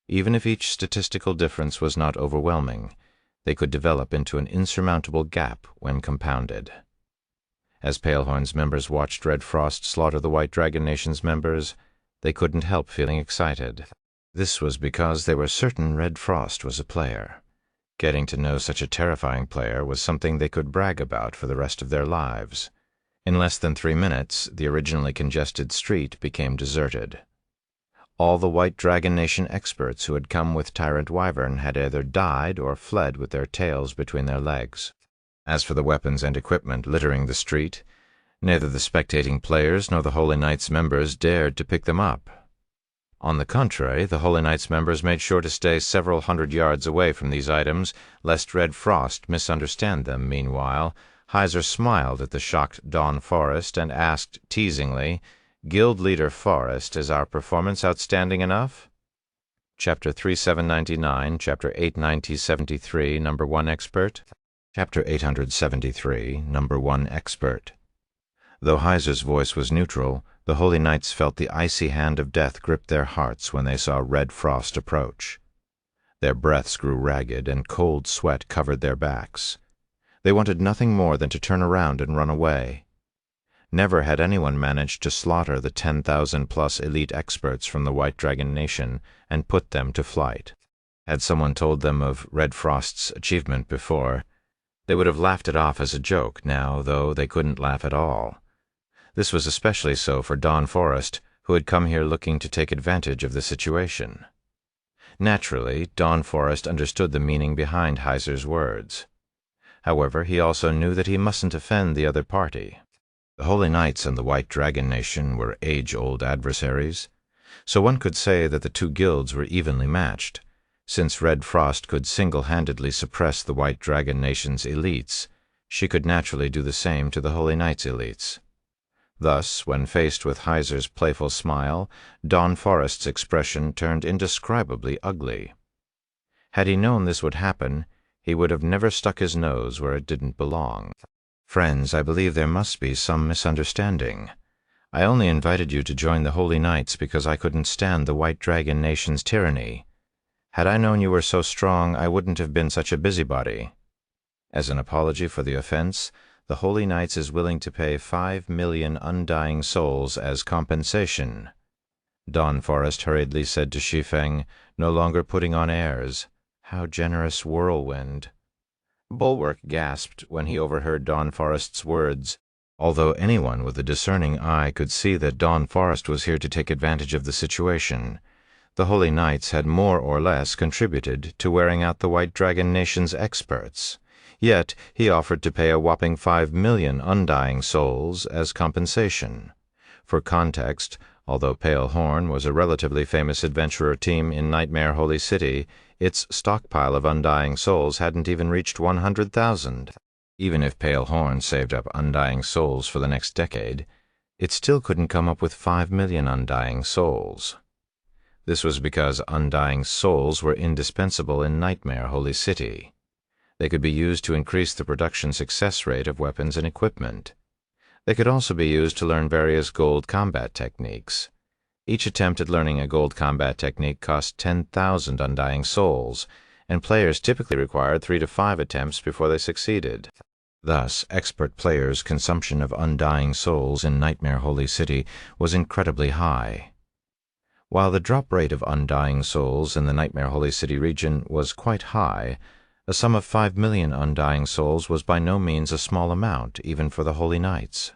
Even if each statistical difference was not overwhelming, they could develop into an insurmountable gap when compounded. As Palehorn's members watched Red Frost slaughter the White Dragon Nation's members, they couldn't help feeling excited. This was because they were certain Red Frost was a player. Getting to know such a terrifying player was something they could brag about for the rest of their lives. In less than 3 minutes, the originally congested street became deserted. All the White Dragon Nation experts who had come with Tyrant Wyvern had either died or fled with their tails between their legs. As for the weapons and equipment littering the street, neither the spectating players nor the Holy Knight's members dared to pick them up. On the contrary, the Holy Knights members made sure to stay several hundred yards away from these items, lest Red Frost misunderstand them. Meanwhile, Heiser smiled at the shocked Dawn Forest and asked teasingly, "Guild Leader Forest, is our performance outstanding enough?" Chapter 3799, Chapter 89073, Number 1 Expert. Chapter 873, Number 1 Expert. Though Heiser's voice was neutral, the Holy Knights felt the icy hand of death grip their hearts when they saw Red Frost approach. Their breaths grew ragged, and cold sweat covered their backs. They wanted nothing more than to turn around and run away. Never had anyone managed to slaughter the 10,000-plus elite experts from the White Dragon Nation and put them to flight. Had someone told them of Red Frost's achievement before, they would have laughed it off as a joke. Now, though, they couldn't laugh at all. This was especially so for Dawn Forest, who had come here looking to take advantage of the situation. Naturally, Dawn Forest understood the meaning behind Heiser's words. However, he also knew that he mustn't offend the other party. The Holy Knights and the White Dragon Nation were age-old adversaries, so one could say that the two guilds were evenly matched. Since Red Frost could single-handedly suppress the White Dragon Nation's elites, she could naturally do the same to the Holy Knights' elites. Thus, when faced with Heiser's playful smile, Dawn Forest's expression turned indescribably ugly. Had he known this would happen, he would have never stuck his nose where it didn't belong. "Friends, I believe there must be some misunderstanding. I only invited you to join the Holy Knights because I couldn't stand the White Dragon Nation's tyranny. Had I known you were so strong, I wouldn't have been such a busybody. As an apology for the offense, the Holy Knights is willing to pay 5 million undying souls as compensation," Dawn Forest hurriedly said to Shi Feng, no longer putting on airs. "How generous, Whirlwind!" Bulwark gasped when he overheard Dawn Forest's words. Although anyone with a discerning eye could see that Dawn Forest was here to take advantage of the situation, the Holy Knights had more or less contributed to wearing out the White Dragon Nation's experts. Yet he offered to pay a whopping 5 million undying souls as compensation. For context, although Pale Horn was a relatively famous adventurer team in Nightmare Holy City, its stockpile of undying souls hadn't even reached 100,000. Even if Pale Horn saved up undying souls for the next decade, it still couldn't come up with 5 million undying souls. This was because undying souls were indispensable in Nightmare Holy City. They could be used to increase the production success rate of weapons and equipment. They could also be used to learn various gold combat techniques. Each attempt at learning a gold combat technique cost 10,000 undying souls, and players typically required 3 to 5 attempts before they succeeded. Thus, expert players' consumption of undying souls in Nightmare Holy City was incredibly high. While the drop rate of undying souls in the Nightmare Holy City region was quite high, a sum of 5 million undying souls was by no means a small amount, even for the Holy Knights.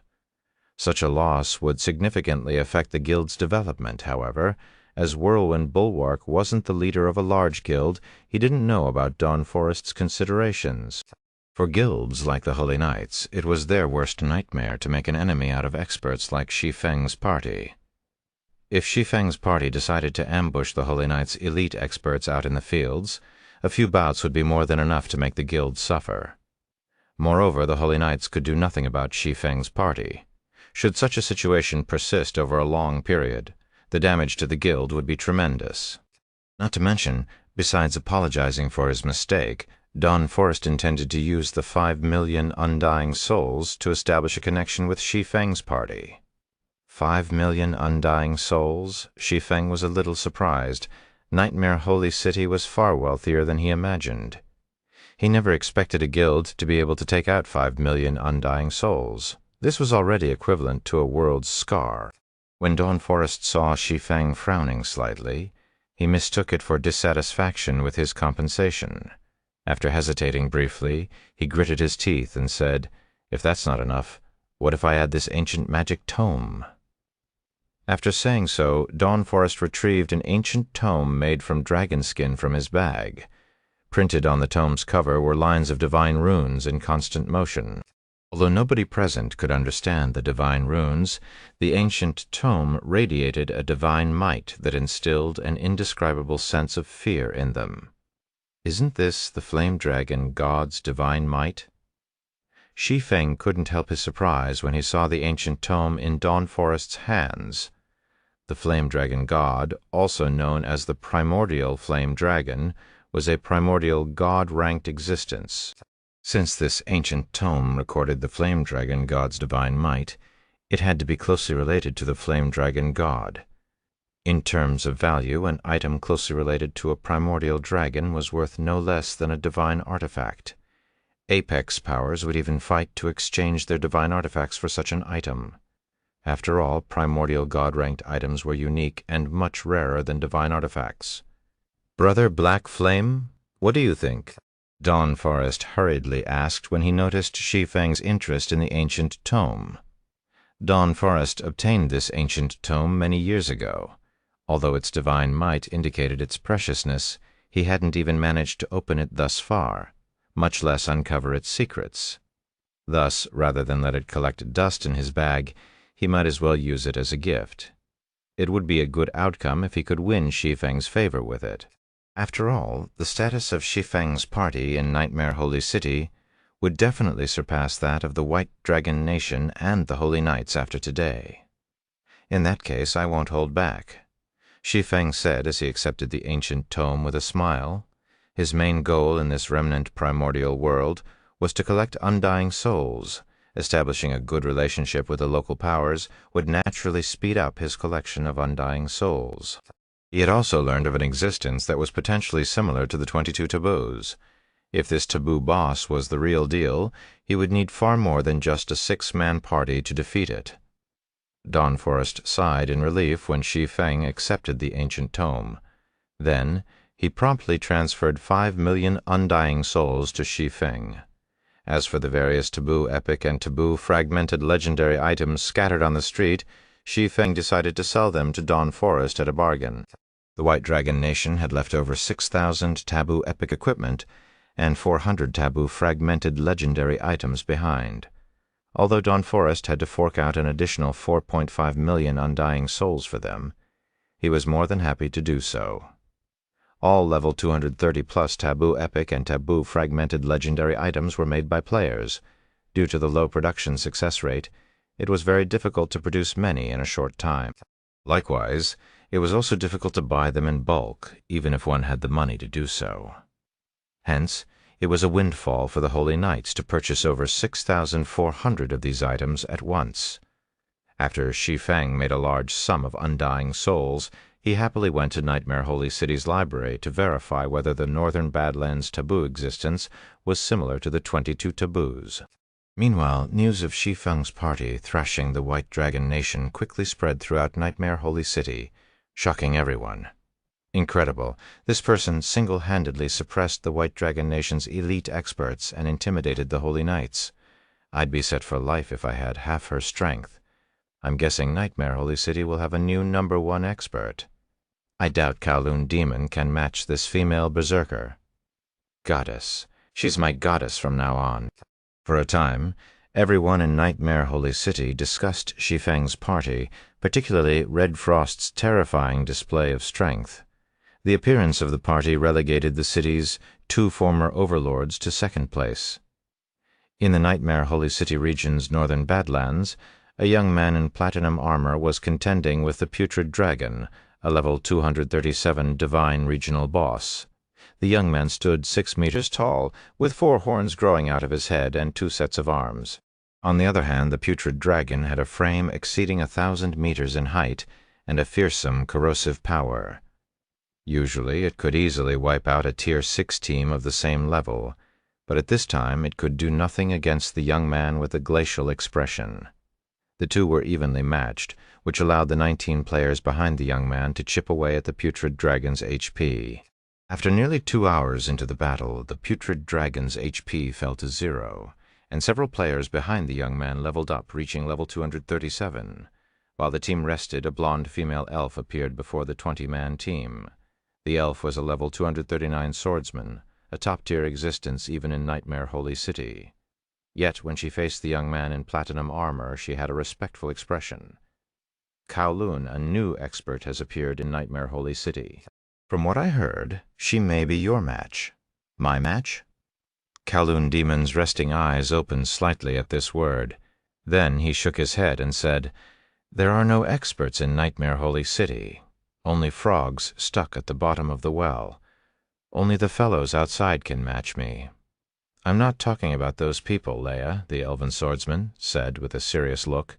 Such a loss would significantly affect the guild's development, however. As Whirlwind Bulwark wasn't the leader of a large guild, he didn't know about Dawn Forest's considerations. For guilds like the Holy Knights, it was their worst nightmare to make an enemy out of experts like Shi Feng's party. If Shi Feng's party decided to ambush the Holy Knights' elite experts out in the fields, a few bouts would be more than enough to make the guild suffer. Moreover, the Holy Knights could do nothing about Shi Feng's party. Should such a situation persist over a long period, the damage to the guild would be tremendous. Not to mention, besides apologizing for his mistake, Dawn Forest intended to use the 5 million undying souls to establish a connection with Shi Feng's party. 5 million undying souls? Shi Feng was a little surprised. Nightmare Holy City was far wealthier than he imagined. He never expected a guild to be able to take out 5 million undying souls. This was already equivalent to a world's scar. When Dawn Forest saw Shi Feng frowning slightly, he mistook it for dissatisfaction with his compensation. After hesitating briefly, he gritted his teeth and said, "If that's not enough, what if I add this ancient magic tome?" After saying so, Dawn Forest retrieved an ancient tome made from dragon skin from his bag. Printed on the tome's cover were lines of divine runes in constant motion. Although nobody present could understand the divine runes, the ancient tome radiated a divine might that instilled an indescribable sense of fear in them. Isn't this the flame dragon god's divine might? Shi Feng couldn't help his surprise when he saw the ancient tome in Dawn Forest's hands. The flame dragon god, also known as the primordial flame dragon, was a primordial god-ranked existence. Since this ancient tome recorded the flame dragon god's divine might, it had to be closely related to the flame dragon god. In terms of value, an item closely related to a primordial dragon was worth no less than a divine artifact. Apex powers would even fight to exchange their divine artifacts for such an item. After all, primordial god-ranked items were unique and much rarer than divine artifacts. "Brother Black Flame, what do you think?" Dawn Forest hurriedly asked when he noticed Shi Feng's interest in the ancient tome. Dawn Forest obtained this ancient tome many years ago. Although its divine might indicated its preciousness, he hadn't even managed to open it thus far, much less uncover its secrets. Thus, rather than let it collect dust in his bag, he might as well use it as a gift. It would be a good outcome if he could win Shi Feng's favor with it. After all, the status of Shi Feng's party in Nightmare Holy City would definitely surpass that of the White Dragon Nation and the Holy Knights after today. In that case, I won't hold back, Shi Feng said as he accepted the ancient tome with a smile. His main goal in this remnant primordial world was to collect undying souls. Establishing a good relationship with the local powers would naturally speed up his collection of undying souls. He had also learned of an existence that was potentially similar to the 22 taboos. If this taboo boss was the real deal, he would need far more than just a 6-man party to defeat it. Dawn Forest sighed in relief when Shi Feng accepted the ancient tome. Then, he promptly transferred 5 million undying souls to Shi Feng. As for the various taboo epic and taboo fragmented legendary items scattered on the street, Shi Feng decided to sell them to Dawn Forest at a bargain. The White Dragon Nation had left over 6,000 taboo epic equipment and 400 taboo fragmented legendary items behind. Although Dawn Forest had to fork out an additional 4.5 million undying souls for them, he was more than happy to do so. All level 230-plus taboo epic and taboo fragmented legendary items were made by players. Due to the low production success rate, it was very difficult to produce many in a short time. Likewise, it was also difficult to buy them in bulk, even if one had the money to do so. Hence, it was a windfall for the Holy Knights to purchase over 6,400 of these items at once. After Shi Feng made a large sum of undying souls, he happily went to Nightmare Holy City's library to verify whether the Northern Badlands taboo existence was similar to the 22 taboos. Meanwhile, news of Shi Feng's party thrashing the White Dragon Nation quickly spread throughout Nightmare Holy City, shocking everyone. Incredible, this person single-handedly suppressed the White Dragon Nation's elite experts and intimidated the Holy Knights. I'd be set for life if I had half her strength. I'm guessing Nightmare Holy City will have a new #1 expert. I doubt Kowloon Demon can match this female berserker. Goddess. She's my goddess from now on. For a time, everyone in Nightmare Holy City discussed Shi Feng's party, particularly Red Frost's terrifying display of strength. The appearance of the party relegated the city's 2 former overlords to second place. In the Nightmare Holy City region's Northern Badlands, a young man in platinum armor was contending with the Putrid Dragon, a level 237 divine regional boss. The young man stood 6 meters tall, with 4 horns growing out of his head and 2 sets of arms. On the other hand, the Putrid Dragon had a frame exceeding 1,000 meters in height and a fearsome corrosive power. Usually, it could easily wipe out a Tier 6 team of the same level, but at this time it could do nothing against the young man with the glacial expression. The two were evenly matched, which allowed the 19 players behind the young man to chip away at the Putrid Dragon's HP. After nearly 2 hours into the battle, the Putrid Dragon's HP fell to 0, and several players behind the young man leveled up, reaching level 237. While the team rested, a blonde female elf appeared before the 20-man team. The elf was a level 239 swordsman, a top-tier existence even in Nightmare Holy City. Yet when she faced the young man in platinum armor, she had a respectful expression. Kowloon, a new expert, has appeared in Nightmare Holy City. From what I heard, she may be your match. My match? Kowloon Demon's resting eyes opened slightly at this word. Then he shook his head and said, "There are no experts in Nightmare Holy City. Only frogs stuck at the bottom of the well. Only the fellows outside can match me." "I'm not talking about those people, Leia," the elven swordsman said with a serious look.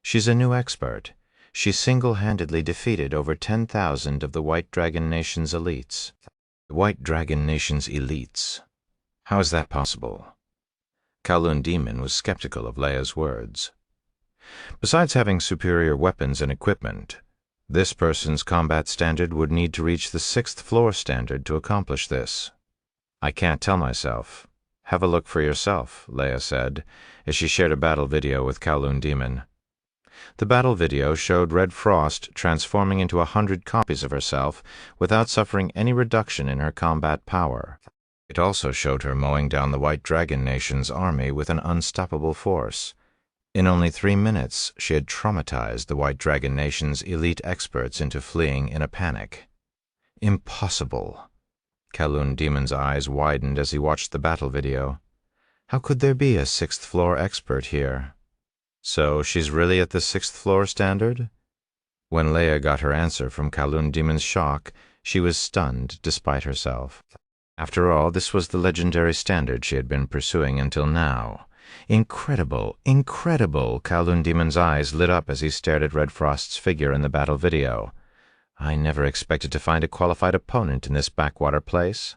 "She's a new expert. She single-handedly defeated over 10,000 of the White Dragon Nation's elites." The White Dragon Nation's elites? How is that possible? Kowloon Demon was skeptical of Leia's words. Besides having superior weapons and equipment, this person's combat standard would need to reach the 6th floor standard to accomplish this. "I can't tell myself. Have a look for yourself," Leia said, as she shared a battle video with Kowloon Demon. The battle video showed Red Frost transforming into 100 copies of herself without suffering any reduction in her combat power. It also showed her mowing down the White Dragon Nation's army with an unstoppable force. In only 3 minutes, she had traumatized the White Dragon Nation's elite experts into fleeing in a panic. Impossible! Kowloon Demon's eyes widened as he watched the battle video. How could there be a 6th floor expert here? So she's really at the 6th floor standard? When Leia got her answer from Kowloon Demon's shock, she was stunned despite herself. After all, this was the legendary standard she had been pursuing until now. Incredible! Incredible! Kowloon Demon's eyes lit up as he stared at Red Frost's figure in the battle video. I never expected to find a qualified opponent in this backwater place.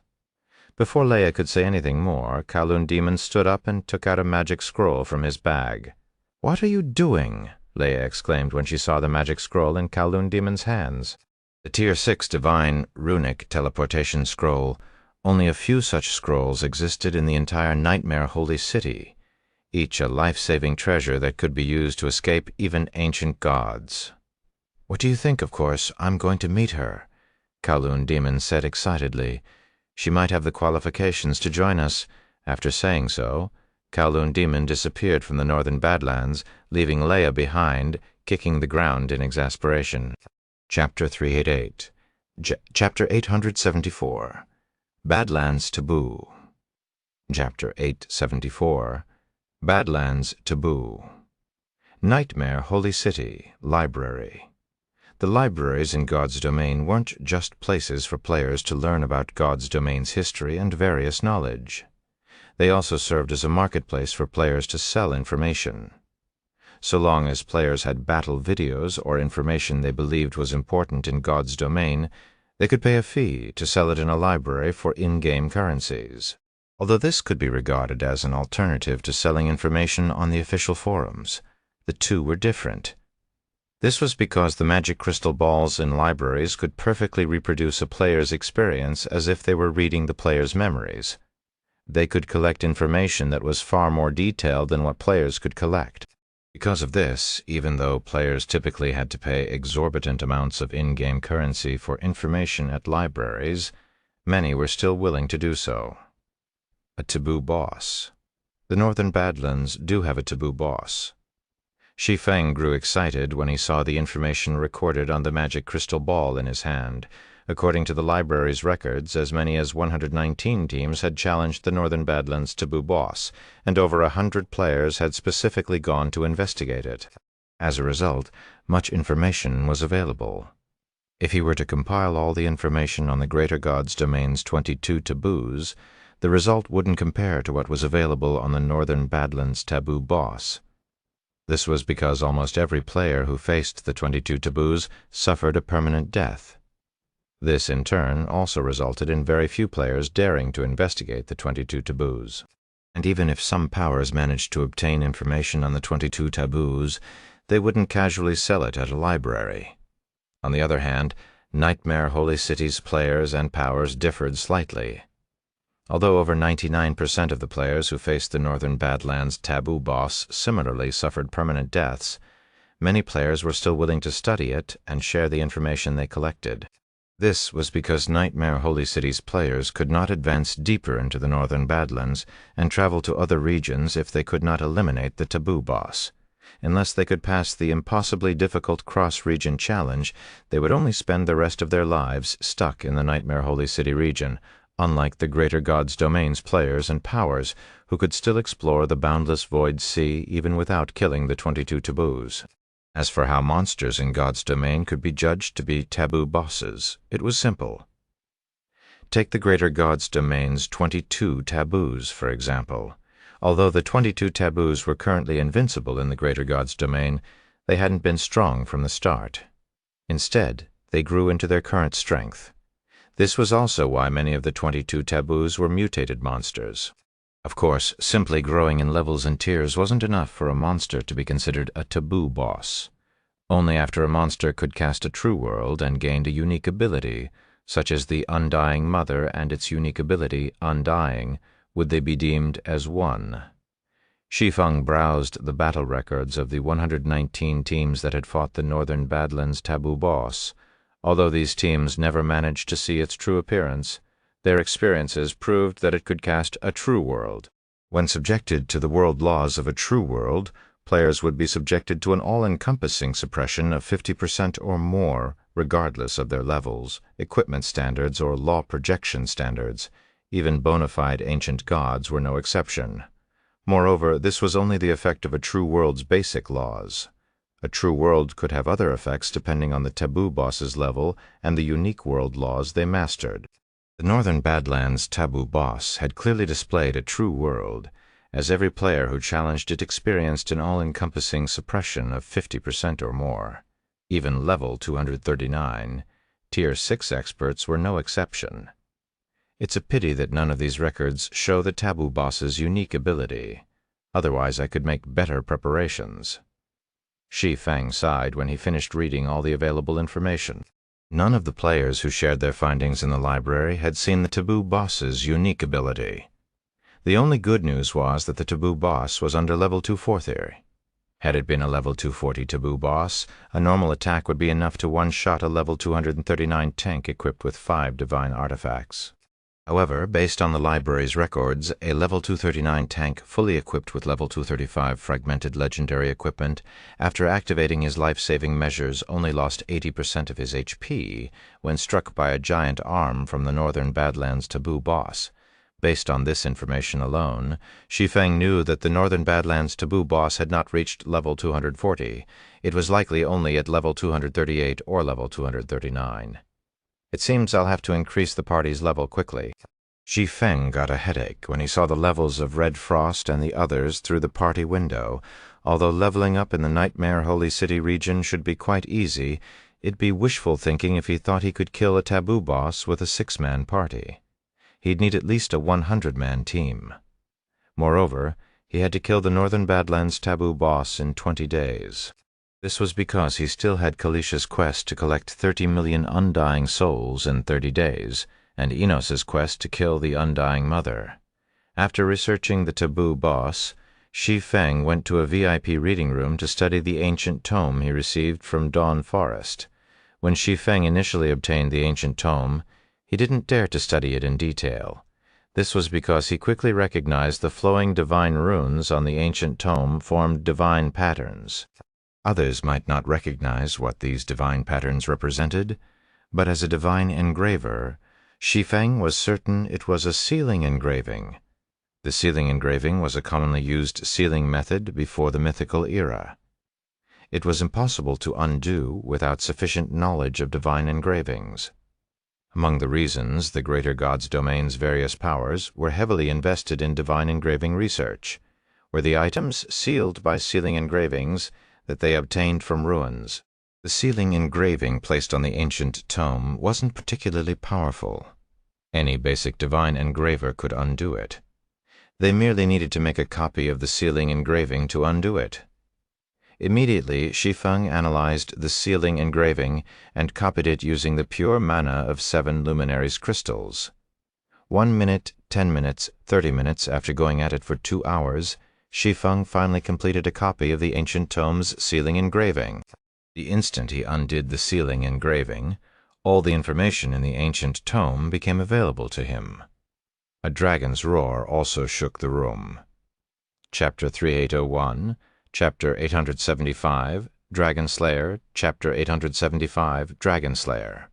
Before Leia could say anything more, Kowloon Demon stood up and took out a magic scroll from his bag. "What are you doing?" Leia exclaimed when she saw the magic scroll in Kowloon Demon's hands. The Tier 6 Divine Runic Teleportation Scroll. Only a few such scrolls existed in the entire Nightmare Holy City, each a life-saving treasure that could be used to escape even ancient gods. "What do you think? Of course, I'm going to meet her," Kowloon Demon said excitedly. "She might have the qualifications to join us." After saying so, Kowloon Demon disappeared from the Northern Badlands, leaving Leia behind, kicking the ground in exasperation. Chapter 388 Chapter 874 Badlands Taboo. Chapter 874 Badlands Taboo. Nightmare Holy City Library. The libraries in God's Domain weren't just places for players to learn about God's Domain's history and various knowledge. They also served as a marketplace for players to sell information. So long as players had battle videos or information they believed was important in God's Domain, they could pay a fee to sell it in a library for in-game currencies. Although this could be regarded as an alternative to selling information on the official forums, the two were different. This was because the magic crystal balls in libraries could perfectly reproduce a player's experience as if they were reading the player's memories. They could collect information that was far more detailed than what players could collect. Because of this, even though players typically had to pay exorbitant amounts of in-game currency for information at libraries, many were still willing to do so. A taboo boss. The Northern Badlands do have a taboo boss. Shi Feng grew excited when he saw the information recorded on the magic crystal ball in his hand. According to the library's records, as many as 119 teams had challenged the Northern Badlands taboo boss, and over 100 players had specifically gone to investigate it. As a result, much information was available. If he were to compile all the information on the Greater God's Domain's 22 taboos, the result wouldn't compare to what was available on the Northern Badlands taboo boss. This was because almost every player who faced the 22 taboos suffered a permanent death. This, in turn, also resulted in very few players daring to investigate the 22 taboos. And even if some powers managed to obtain information on the 22 taboos, they wouldn't casually sell it at a library. On the other hand, Nightmare Holy City's players and powers differed slightly. Although over 99% of the players who faced the Northern Badlands taboo boss similarly suffered permanent deaths, many players were still willing to study it and share the information they collected. This was because Nightmare Holy City's players could not advance deeper into the Northern Badlands and travel to other regions if they could not eliminate the taboo boss. Unless they could pass the impossibly difficult cross-region challenge, they would only spend the rest of their lives stuck in the Nightmare Holy City region, unlike the Greater God's Domain's players and powers, who could still explore the boundless void sea even without killing the 22 taboos. As for how monsters in God's domain could be judged to be taboo bosses, it was simple. Take the Greater God's Domain's 22 taboos, for example. Although the 22 taboos were currently invincible in the Greater God's Domain, they hadn't been strong from the start. Instead, they grew into their current strength. This was also why many of the 22 taboos were mutated monsters. Of course, simply growing in levels and tiers wasn't enough for a monster to be considered a taboo boss. Only after a monster could cast a true world and gained a unique ability, such as the Undying Mother and its unique ability, Undying, would they be deemed as one. Shi Feng browsed the battle records of the 119 teams that had fought the Northern Badlands taboo boss. Although these teams never managed to see its true appearance, their experiences proved that it could cast a true world. When subjected to the world laws of a true world, players would be subjected to an all-encompassing suppression of 50% or more, regardless of their levels, equipment standards, or law projection standards. Even bona fide ancient gods were no exception. Moreover, this was only the effect of a true world's basic laws. A true world could have other effects depending on the taboo boss's level and the unique world laws they mastered. The Northern Badlands taboo boss had clearly displayed a true world, as every player who challenged it experienced an all-encompassing suppression of 50% or more. Even level 239, Tier 6 experts were no exception. It's a pity that none of these records show the taboo boss's unique ability. Otherwise I could make better preparations. Shi Feng sighed when he finished reading all the available information. None of the players who shared their findings in the library had seen the taboo boss's unique ability. The only good news was that the taboo boss was under level 240. Had it been a level 240 taboo boss, a normal attack would be enough to one-shot a level 239 tank equipped with 5 divine artifacts. However, based on the library's records, a level 239 tank fully equipped with level 235 fragmented legendary equipment, after activating his life-saving measures, only lost 80% of his HP when struck by a giant arm from the Northern Badlands taboo boss. Based on this information alone, Shi Feng knew that the Northern Badlands taboo boss had not reached level 240. It was likely only at level 238 or level 239. It seems I'll have to increase the party's level quickly. Shi Feng got a headache when he saw the levels of Red Frost and the others through the party window. Although leveling up in the Nightmare Holy City region should be quite easy, it'd be wishful thinking if he thought he could kill a taboo boss with a 6-man party. He'd need at least a 100-man team. Moreover, he had to kill the Northern Badlands taboo boss in 20 days. This was because he still had Kalish's quest to collect 30 million undying souls in 30 days, and Enos's quest to kill the Undying Mother. After researching the taboo boss, Shi Feng went to a VIP reading room to study the ancient tome he received from Dawn Forest. When Shi Feng initially obtained the ancient tome, he didn't dare to study it in detail. This was because he quickly recognized the flowing divine runes on the ancient tome formed divine patterns. Others might not recognize what these divine patterns represented, but as a divine engraver, Shi Feng was certain it was a sealing engraving. The sealing engraving was a commonly used sealing method before the mythical era. It was impossible to undo without sufficient knowledge of divine engravings. Among the reasons the Greater God's Domain's various powers were heavily invested in divine engraving research were the items sealed by sealing engravings that they obtained from ruins. The sealing engraving placed on the ancient tome wasn't particularly powerful. Any basic divine engraver could undo it. They merely needed to make a copy of the sealing engraving to undo it. Immediately, Shi Feng analyzed the sealing engraving and copied it using the pure mana of 7 luminaries crystals. 1 minute, 10 minutes, 30 minutes after going at it for 2 hours, Shi Feng finally completed a copy of the ancient tome's sealing engraving. The instant he undid the sealing engraving, All the information in the ancient tome became available to him. A dragon's roar also shook the room. Chapter 3801, Chapter 875, Dragon Slayer, Chapter 875, Dragon Slayer.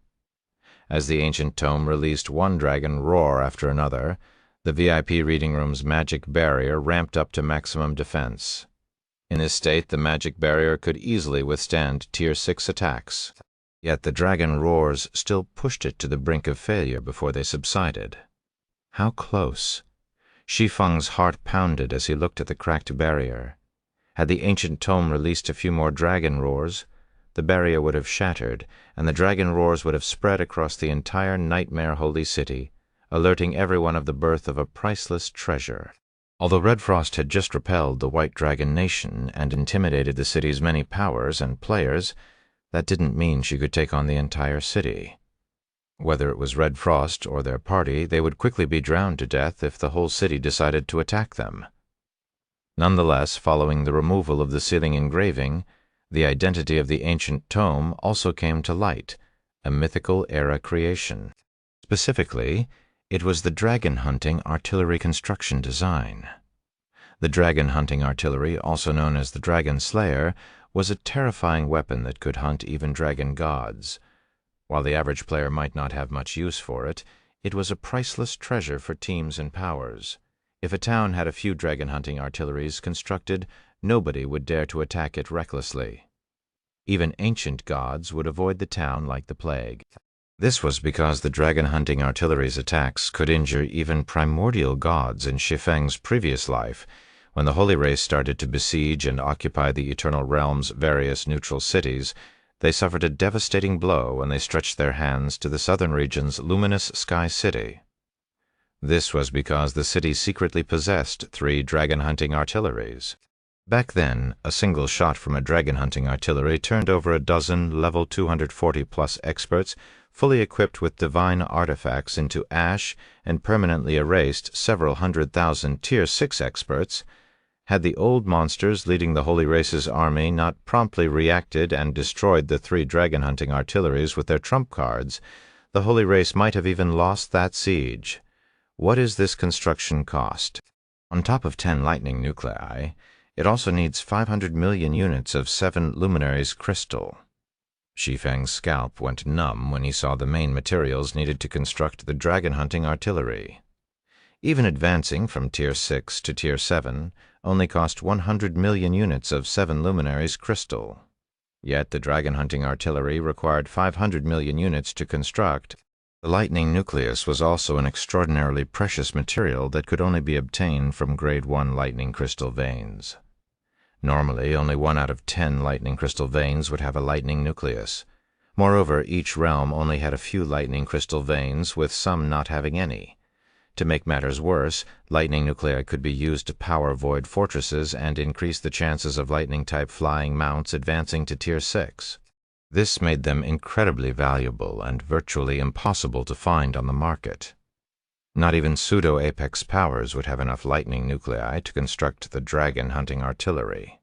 As the ancient tome released one dragon roar after another, the VIP reading room's magic barrier ramped up to maximum defense. In this state, the magic barrier could easily withstand Tier 6 attacks. Yet the dragon roars still pushed it to the brink of failure before they subsided. How close! Shi Feng's heart pounded as he looked at the cracked barrier. Had the ancient tome released a few more dragon roars, the barrier would have shattered, and the dragon roars would have spread across the entire nightmare holy city, alerting everyone of the birth of a priceless treasure. Although Red Frost had just repelled the White Dragon Nation and intimidated the city's many powers and players, that didn't mean she could take on the entire city. Whether it was Red Frost or their party, they would quickly be drowned to death if the whole city decided to attack them. Nonetheless, following the removal of the ceiling engraving, the identity of the ancient tome also came to light, a mythical era creation. Specifically, it was the dragon-hunting artillery construction design. The dragon-hunting artillery, also known as the Dragon Slayer, was a terrifying weapon that could hunt even dragon gods. While the average player might not have much use for it, it was a priceless treasure for teams and powers. If a town had a few dragon-hunting artilleries constructed, nobody would dare to attack it recklessly. Even ancient gods would avoid the town like the plague. This was because the dragon-hunting artillery's attacks could injure even primordial gods in Shi Feng's previous life. When the Holy Race started to besiege and occupy the Eternal Realm's various neutral cities, they suffered a devastating blow when they stretched their hands to the southern region's luminous Sky City. This was because the city secretly possessed 3 dragon-hunting artilleries. Back then, a single shot from a dragon-hunting artillery turned over a dozen level 240-plus experts fully equipped with divine artifacts into ash and permanently erased several 100,000 Tier 6 experts. Had the old monsters leading the Holy Race's army not promptly reacted and destroyed the 3 dragon-hunting artilleries with their trump cards, the Holy Race might have even lost that siege. What is this construction cost? On top of 10 lightning nuclei, it also needs 500 million units of 7 luminaries crystal. Shi Feng's scalp went numb when he saw the main materials needed to construct the dragon-hunting artillery. Even advancing from Tier 6 to Tier 7 only cost 100 million units of 7 luminaries crystal. Yet the dragon-hunting artillery required 500 million units to construct. The lightning nucleus was also an extraordinarily precious material that could only be obtained from Grade 1 lightning crystal veins. Normally, only 1 out of 10 lightning crystal veins would have a lightning nucleus. Moreover, each realm only had a few lightning crystal veins, with some not having any. To make matters worse, lightning nuclei could be used to power void fortresses and increase the chances of lightning-type flying mounts advancing to Tier 6. This made them incredibly valuable and virtually impossible to find on the market. Not even pseudo-apex powers would have enough lightning nuclei to construct the dragon-hunting artillery.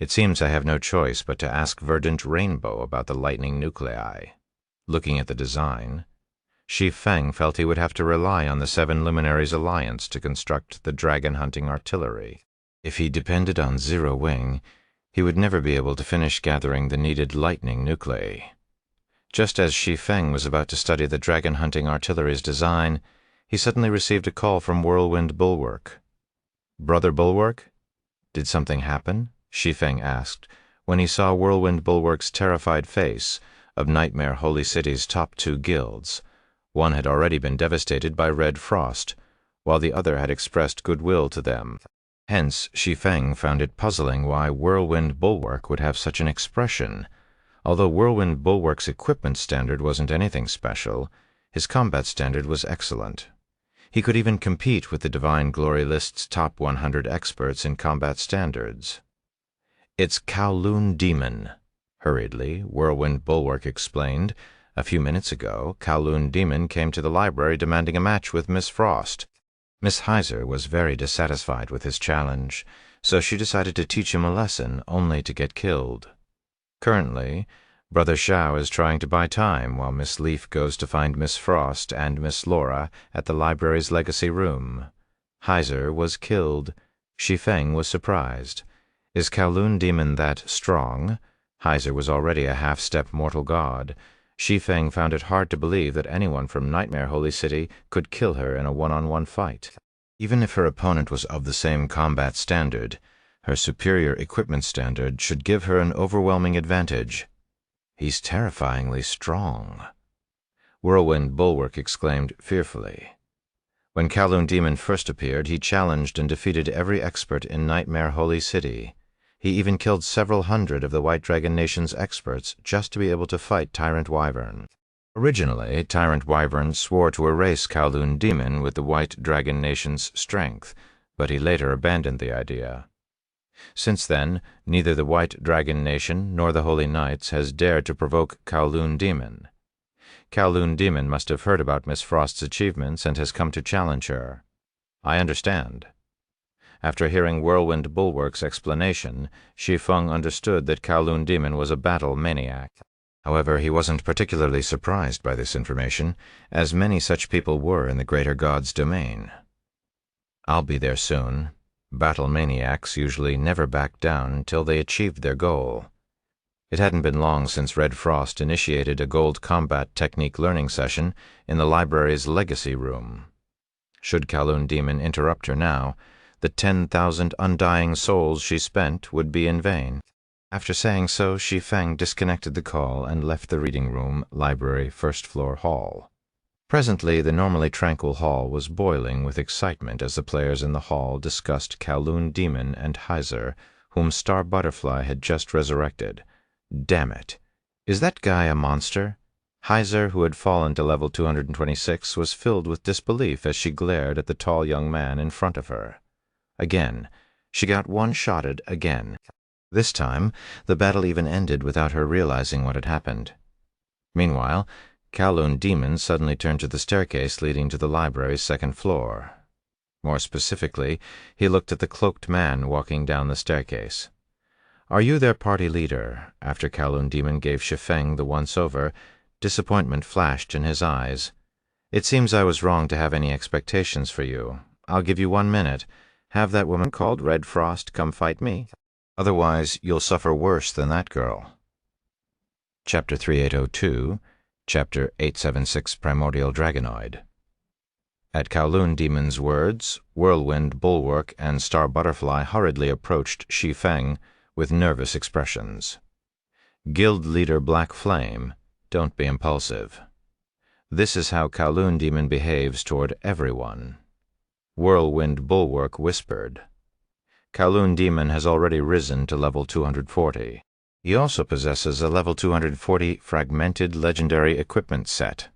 It seems I have no choice but to ask Verdant Rainbow about the lightning nuclei. Looking at the design, Shi Feng felt he would have to rely on the 7 Luminaries Alliance to construct the dragon-hunting artillery. If he depended on Zero Wing, he would never be able to finish gathering the needed lightning nuclei. Just as Shi Feng was about to study the dragon-hunting artillery's design, he suddenly received a call from Whirlwind Bulwark. "Brother Bulwark? Did something happen?" Shi Feng asked, when he saw Whirlwind Bulwark's terrified face of Nightmare Holy City's top 2 guilds. One had already been devastated by Red Frost, while the other had expressed goodwill to them. Hence, Shi Feng found it puzzling why Whirlwind Bulwark would have such an expression. Although Whirlwind Bulwark's equipment standard wasn't anything special, his combat standard was excellent. He could even compete with the Divine Glory List's top 100 experts in combat standards. "It's Kowloon Demon," hurriedly, Whirlwind Bulwark explained. "A few minutes ago, Kowloon Demon came to the library demanding a match with Miss Frost. Miss Heiser was very dissatisfied with his challenge, so she decided to teach him a lesson only to get killed. Currently, Brother Shao is trying to buy time while Miss Leaf goes to find Miss Frost and Miss Laura at the library's legacy room. Heiser was killed. Shi Feng was surprised. Is Kowloon Demon that strong? Heiser was already a half-step mortal god. Shi Feng found it hard to believe that anyone from Nightmare Holy City could kill her in a one-on-one fight. Even if her opponent was of the same combat standard, her superior equipment standard should give her an overwhelming advantage. He's terrifyingly strong. Whirlwind Bulwark exclaimed fearfully. When Kowloon Demon first appeared, he challenged and defeated every expert in Nightmare Holy City. He even killed several hundred of the White Dragon Nation's experts just to be able to fight Tyrant Wyvern. Originally, Tyrant Wyvern swore to erase Kowloon Demon with the White Dragon Nation's strength, but he later abandoned the idea. Since then, neither the White Dragon Nation nor the Holy Knights has dared to provoke Kowloon Demon. Kowloon Demon must have heard about Miss Frost's achievements and has come to challenge her. I understand. After hearing Whirlwind Bulwark's explanation, Shi Feng understood that Kowloon Demon was a battle maniac. However, he wasn't particularly surprised by this information, as many such people were in the Greater God's domain. I'll be there soon. Battle maniacs usually never back down until they achieved their goal. It hadn't been long since Red Frost initiated a gold combat technique learning session in the library's legacy room. Should Kowloon Demon interrupt her now, the 10,000 undying souls she spent would be in vain. After saying so, Shi Feng disconnected the call and left the reading room, library, first-floor hall. Presently, the normally tranquil hall was boiling with excitement as the players in the hall discussed Kowloon Demon and Heiser, whom Star Butterfly had just resurrected. Damn it! Is that guy a monster? Heiser, who had fallen to level 226, was filled with disbelief as she glared at the tall young man in front of her. Again, she got one-shotted again. This time, the battle even ended without her realizing what had happened. Meanwhile, Kowloon Demon suddenly turned to the staircase leading to the library's second floor. More specifically, he looked at the cloaked man walking down the staircase. "Are you their party leader?" After Kowloon Demon gave Shi Feng the once-over, disappointment flashed in his eyes. "It seems I was wrong to have any expectations for you. I'll give you 1 minute. Have that woman called Red Frost come fight me. Otherwise, you'll suffer worse than that girl." Chapter 3802, Chapter 876 Primordial Dragonoid. At Kowloon Demon's words, Whirlwind Bulwark and Star Butterfly hurriedly approached Shi Feng with nervous expressions. Guild Leader Black Flame, don't be impulsive. This is how Kowloon Demon behaves toward everyone. Whirlwind Bulwark whispered. Kowloon Demon has already risen to level 240. He also possesses a level 240 fragmented legendary equipment set.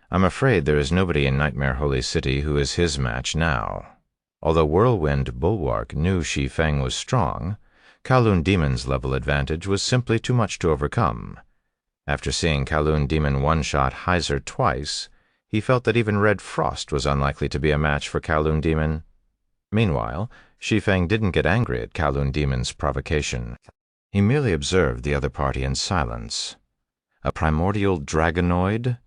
I'm afraid there is nobody in Nightmare Holy City who is his match now. Although Whirlwind Bulwark knew Shi Feng was strong, Kowloon Demon's level advantage was simply too much to overcome. After seeing Kowloon Demon one-shot Heiser twice, he felt that even Red Frost was unlikely to be a match for Kowloon Demon. Meanwhile, Shi Feng didn't get angry at Kowloon Demon's provocation. He merely observed the other party in silence. A primordial dragonoid?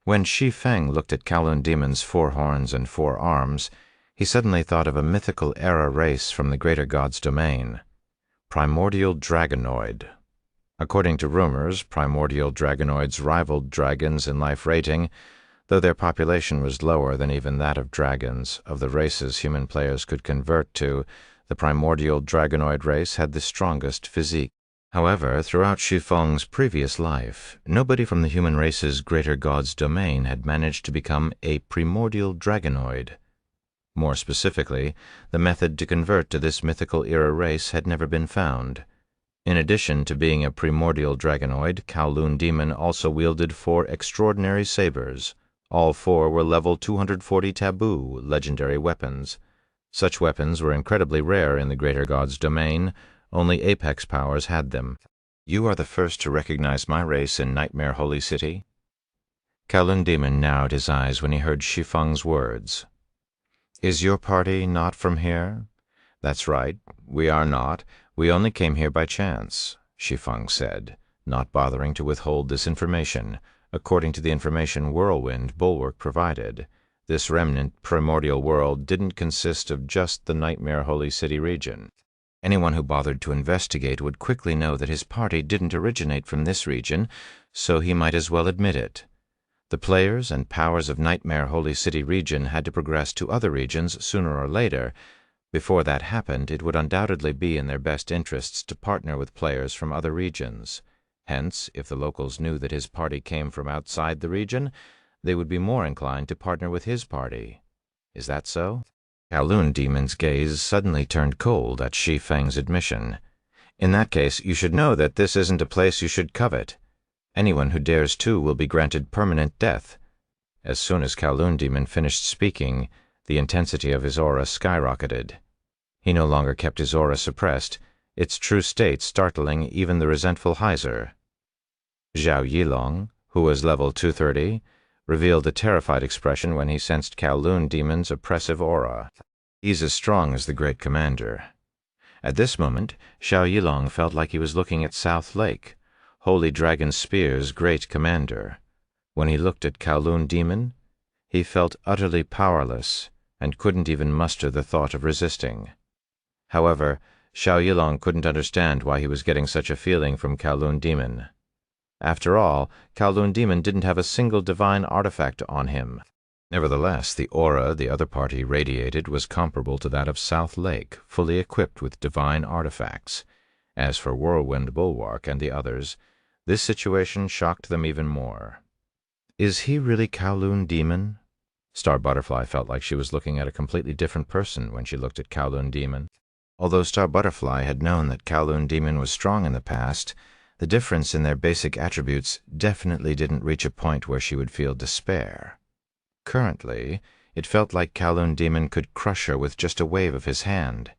When Shi Feng looked at Kowloon Demon's 4 horns and 4 arms, he suddenly thought of a mythical era race from the Greater God's domain. Primordial dragonoid. According to rumors, primordial dragonoids rivaled dragons in life rating, though their population was lower than even that of dragons. Of the races human players could convert to, the primordial dragonoid race had the strongest physique. However, throughout Shi Feng's previous life, nobody from the human race's Greater God's domain had managed to become a primordial dragonoid. More specifically, the method to convert to this mythical era race had never been found. In addition to being a primordial dragonoid, Kowloon Demon also wielded 4 extraordinary sabers. All 4 were level 240 taboo legendary weapons. Such weapons were incredibly rare in the Greater God's domain. Only Apex powers had them. "You are the first to recognize my race in Nightmare Holy City?" Kowloon Demon narrowed his eyes when he heard Shi Feng's words. "Is your party not from here?" "That's right. We are not. We only came here by chance," Shi Feng said. not bothering to withhold this information. According to the information Whirlwind Bulwark provided, this remnant primordial world didn't consist of just the Nightmare Holy City region. Anyone who bothered to investigate would quickly know that his party didn't originate from this region, so he might as well admit it. The players and powers of Nightmare Holy City region had to progress to other regions sooner or later. Before that happened, it would undoubtedly be in their best interests to partner with players from other regions. Hence, if the locals knew that his party came from outside the region, they would be more inclined to partner with his party. Is that so? Kowloon Demon's gaze suddenly turned cold at Shi Feng's admission. In that case, you should know that this isn't a place you should covet. Anyone who dares to will be granted permanent death. As soon as Kowloon Demon finished speaking, the intensity of his aura skyrocketed. He no longer kept his aura suppressed, its true state startling even the resentful Heiser. Zhao Yilong, who was level 230, revealed a terrified expression when he sensed Kowloon Demon's oppressive aura. He's as strong as the great commander. At this moment, Zhao Yilong felt like he was looking at South Lake, Holy Dragon Spear's great commander. When he looked at Kowloon Demon, he felt utterly powerless and couldn't even muster the thought of resisting. However, Zhao Yilong couldn't understand why he was getting such a feeling from Kowloon Demon. After all, Kowloon Demon didn't have a single divine artifact on him. Nevertheless, the aura the other party radiated was comparable to that of South Lake, fully equipped with divine artifacts. As for Whirlwind Bulwark and the others, this situation shocked them even more. Is he really Kowloon Demon? Star Butterfly felt like she was looking at a completely different person when she looked at Kowloon Demon. Although Star Butterfly had known that Kowloon Demon was strong in the past, the difference in their basic attributes definitely didn't reach a point where she would feel despair. Currently, it felt like Kowloon Demon could crush her with just a wave of his hand.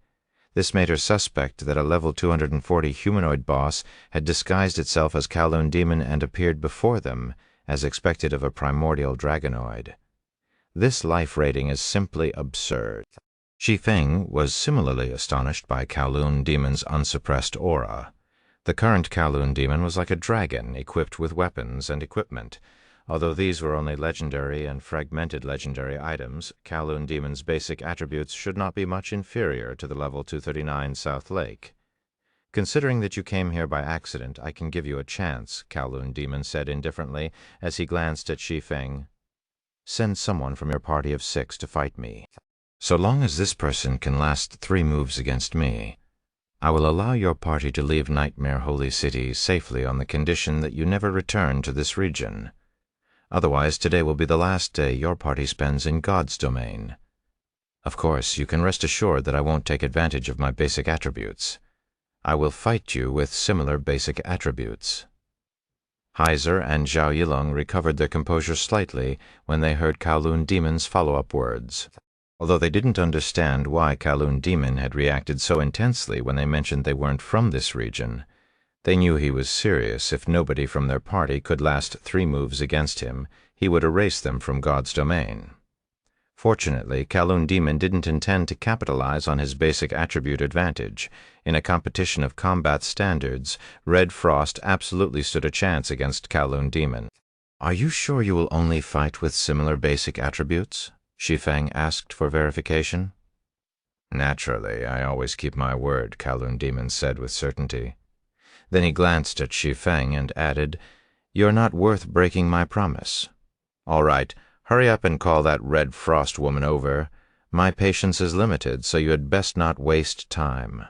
This made her suspect that a level 240 humanoid boss had disguised itself as Kowloon Demon and appeared before them, as expected of a primordial dragonoid. This life rating is simply absurd. Shi Feng was similarly astonished by Kowloon Demon's unsuppressed aura. The current Kowloon Demon was like a dragon equipped with weapons and equipment. Although these were only legendary and fragmented legendary items, Kowloon Demon's basic attributes should not be much inferior to the level 239 South Lake. Considering that you came here by accident, I can give you a chance, Kowloon Demon said indifferently as he glanced at Shi Feng. Send someone from your party of 6 to fight me. So long as this person can last 3 moves against me, I will allow your party to leave Nightmare Holy City safely on the condition that you never return to this region. Otherwise, today will be the last day your party spends in God's domain. Of course, you can rest assured that I won't take advantage of my basic attributes. I will fight you with similar basic attributes. Heiser and Zhao Yilong recovered their composure slightly when they heard Kowloon Demon's follow-up words. Although they didn't understand why Kowloon Demon had reacted so intensely when they mentioned they weren't from this region, they knew he was serious. If nobody from their party could last 3 moves against him, he would erase them from God's domain. Fortunately, Kowloon Demon didn't intend to capitalize on his basic attribute advantage. In a competition of combat standards, Red Frost absolutely stood a chance against Kowloon Demon. Are you sure you will only fight with similar basic attributes? Shi Feng asked for verification. Naturally, I always keep my word, Kowloon Demon said with certainty. Then he glanced at Shi Feng and added, You're not worth breaking my promise. All right, hurry up and call that Red Frost woman over. My patience is limited, so you had best not waste time.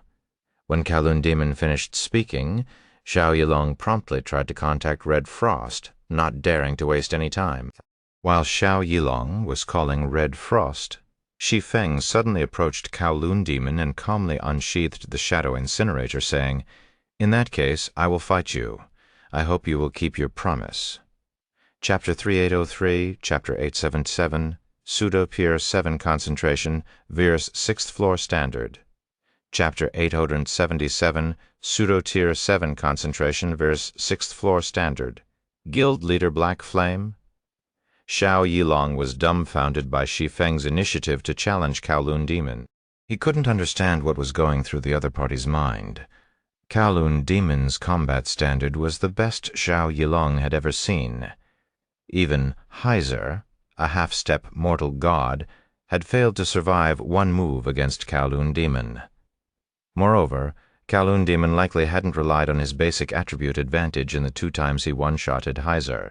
When Kowloon Demon finished speaking, Zhao Yilong promptly tried to contact Red Frost, not daring to waste any time. While Zhao Yilong was calling Red Frost, Shi Feng suddenly approached Kowloon Demon and calmly unsheathed the Shadow Incinerator, saying, In that case, I will fight you. I hope you will keep your promise. Chapter 3803, Chapter 877, Pseudo-Pure 7 Concentration, Virus 6th Floor Standard. Chapter 877, Pseudo-Tier 7 Concentration, Virus 6th Floor Standard. Guild Leader Black Flame. Zhao Yilong was dumbfounded by Shi Feng's initiative to challenge Kowloon Demon. He couldn't understand what was going through the other party's mind. Kowloon Demon's combat standard was the best Xiao Yilong had ever seen. Even Heiser, a half-step mortal god, had failed to survive one move against Kowloon Demon. Moreover, Kowloon Demon likely hadn't relied on his basic attribute advantage in the 2 times he one-shotted Heiser.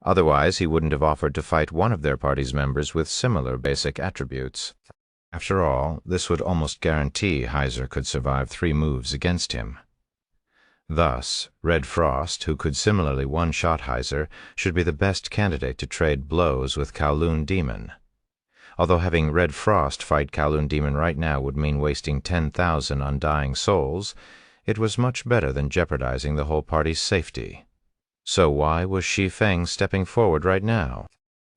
Otherwise, he wouldn't have offered to fight one of their party's members with similar basic attributes. After all, this would almost guarantee Heiser could survive 3 moves against him. Thus, Red Frost, who could similarly one-shot Heiser, should be the best candidate to trade blows with Kowloon Demon. Although having Red Frost fight Kowloon Demon right now would mean wasting 10,000 undying souls, it was much better than jeopardizing the whole party's safety. So why was Shi Feng stepping forward right now?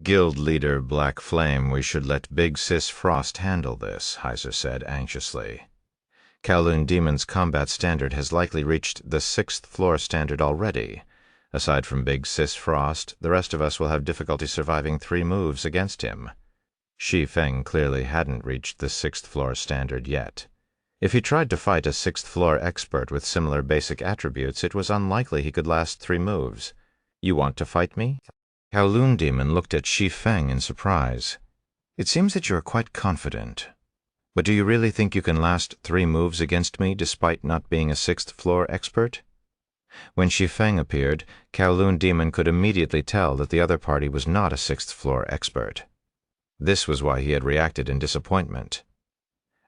Guild leader Black Flame, we should let Big Sis Frost handle this, Heiser said anxiously. Kowloon Demon's combat standard has likely reached the 6th floor standard already. Aside from Big Sis Frost, the rest of us will have difficulty surviving 3 moves against him. Shi Feng clearly hadn't reached the 6th floor standard yet. If he tried to fight a 6th floor expert with similar basic attributes, it was unlikely he could last 3 moves. You want to fight me? Kowloon Demon looked at Shi Feng in surprise. It seems that you are quite confident. But do you really think you can last 3 moves against me despite not being a 6th floor expert? When Shi Feng appeared, Kowloon Demon could immediately tell that the other party was not a 6th floor expert. This was why he had reacted in disappointment.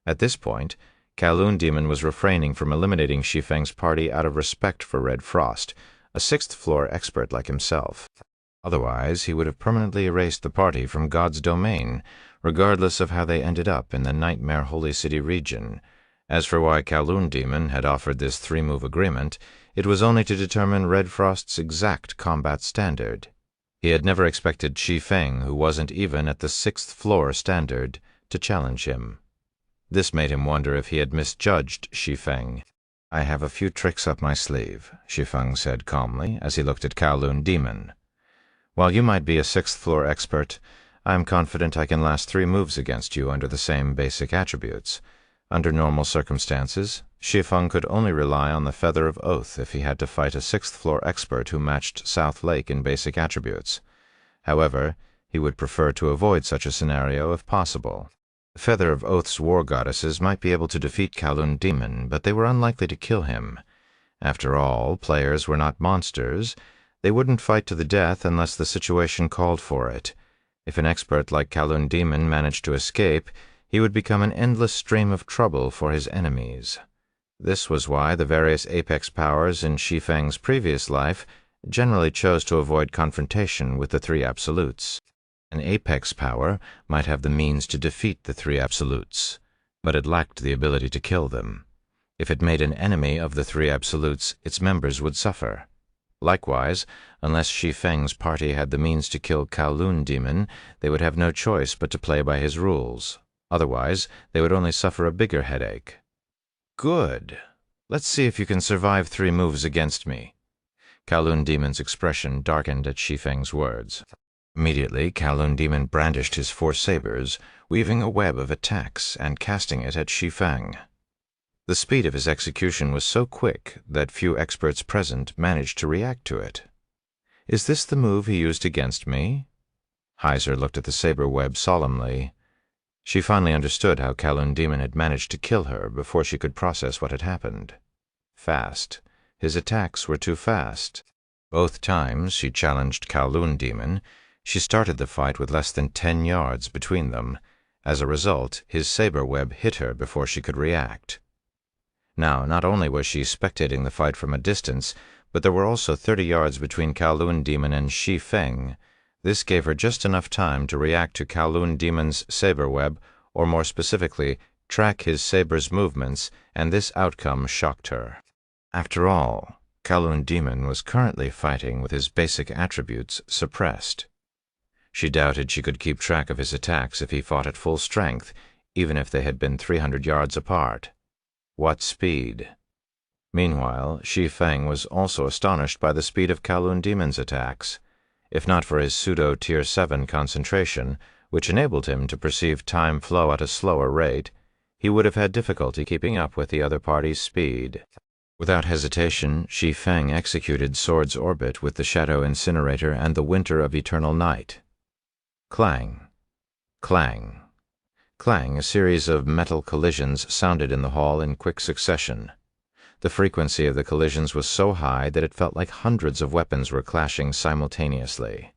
At this point, Kowloon Demon was refraining from eliminating Shi Feng's party out of respect for Red Frost, a 6th floor expert like himself. Otherwise, he would have permanently erased the party from God's domain, regardless of how they ended up in the Nightmare Holy City region. As for why Kowloon Demon had offered this 3-move agreement, it was only to determine Red Frost's exact combat standard. He had never expected Shi Feng, who wasn't even at the 6th floor standard, to challenge him. This made him wonder if he had misjudged Shi Feng. I have a few tricks up my sleeve, Shi Feng said calmly as he looked at Kowloon Demon. While you might be a 6th floor expert, I am confident I can last 3 moves against you under the same basic attributes. Under normal circumstances, Shi Feng could only rely on the Feather of Oath if he had to fight a 6th floor expert who matched South Lake in basic attributes. However, he would prefer to avoid such a scenario if possible. The Feather of Oath's war goddesses might be able to defeat Kowloon Demon, but they were unlikely to kill him. After all, players were not monsters. They wouldn't fight to the death unless the situation called for it. If an expert like Kowloon Demon managed to escape, he would become an endless stream of trouble for his enemies. This was why the various apex powers in Shi Feng's previous life generally chose to avoid confrontation with the 3 absolutes. An apex power might have the means to defeat the 3 absolutes, but it lacked the ability to kill them. If it made an enemy of the 3 absolutes, its members would suffer. Likewise, unless Shi Feng's party had the means to kill Kowloon Demon, they would have no choice but to play by his rules. Otherwise, they would only suffer a bigger headache. Good. Let's see if you can survive 3 moves against me. Kowloon Demon's expression darkened at Shi Feng's words. Immediately, Kowloon Demon brandished his 4 sabers, weaving a web of attacks and casting it at Shi Feng. The speed of his execution was so quick that few experts present managed to react to it. Is this the move he used against me? Heiser looked at the saber web solemnly. She finally understood how Kowloon Demon had managed to kill her before she could process what had happened. Fast. His attacks were too fast. Both times she challenged Kowloon Demon, she started the fight with less than 10 yards between them. As a result, his saber web hit her before she could react. Now, not only was she spectating the fight from a distance, but there were also 30 yards between Kowloon Demon and Shi Feng. This gave her just enough time to react to Kowloon Demon's saber web, or more specifically, track his saber's movements, and this outcome shocked her. After all, Kowloon Demon was currently fighting with his basic attributes suppressed. She doubted she could keep track of his attacks if he fought at full strength, even if they had been 300 yards apart. What speed! Meanwhile, Shi Feng was also astonished by the speed of Kowloon Demon's attacks. If not for his pseudo-Tier 7 concentration, which enabled him to perceive time flow at a slower rate, he would have had difficulty keeping up with the other party's speed. Without hesitation, Shi Feng executed Sword's Orbit with the Shadow Incinerator and the Winter of Eternal Night. Clang, clang, clang, a series of metal collisions sounded in the hall in quick succession. The frequency of the collisions was so high that it felt like hundreds of weapons were clashing simultaneously.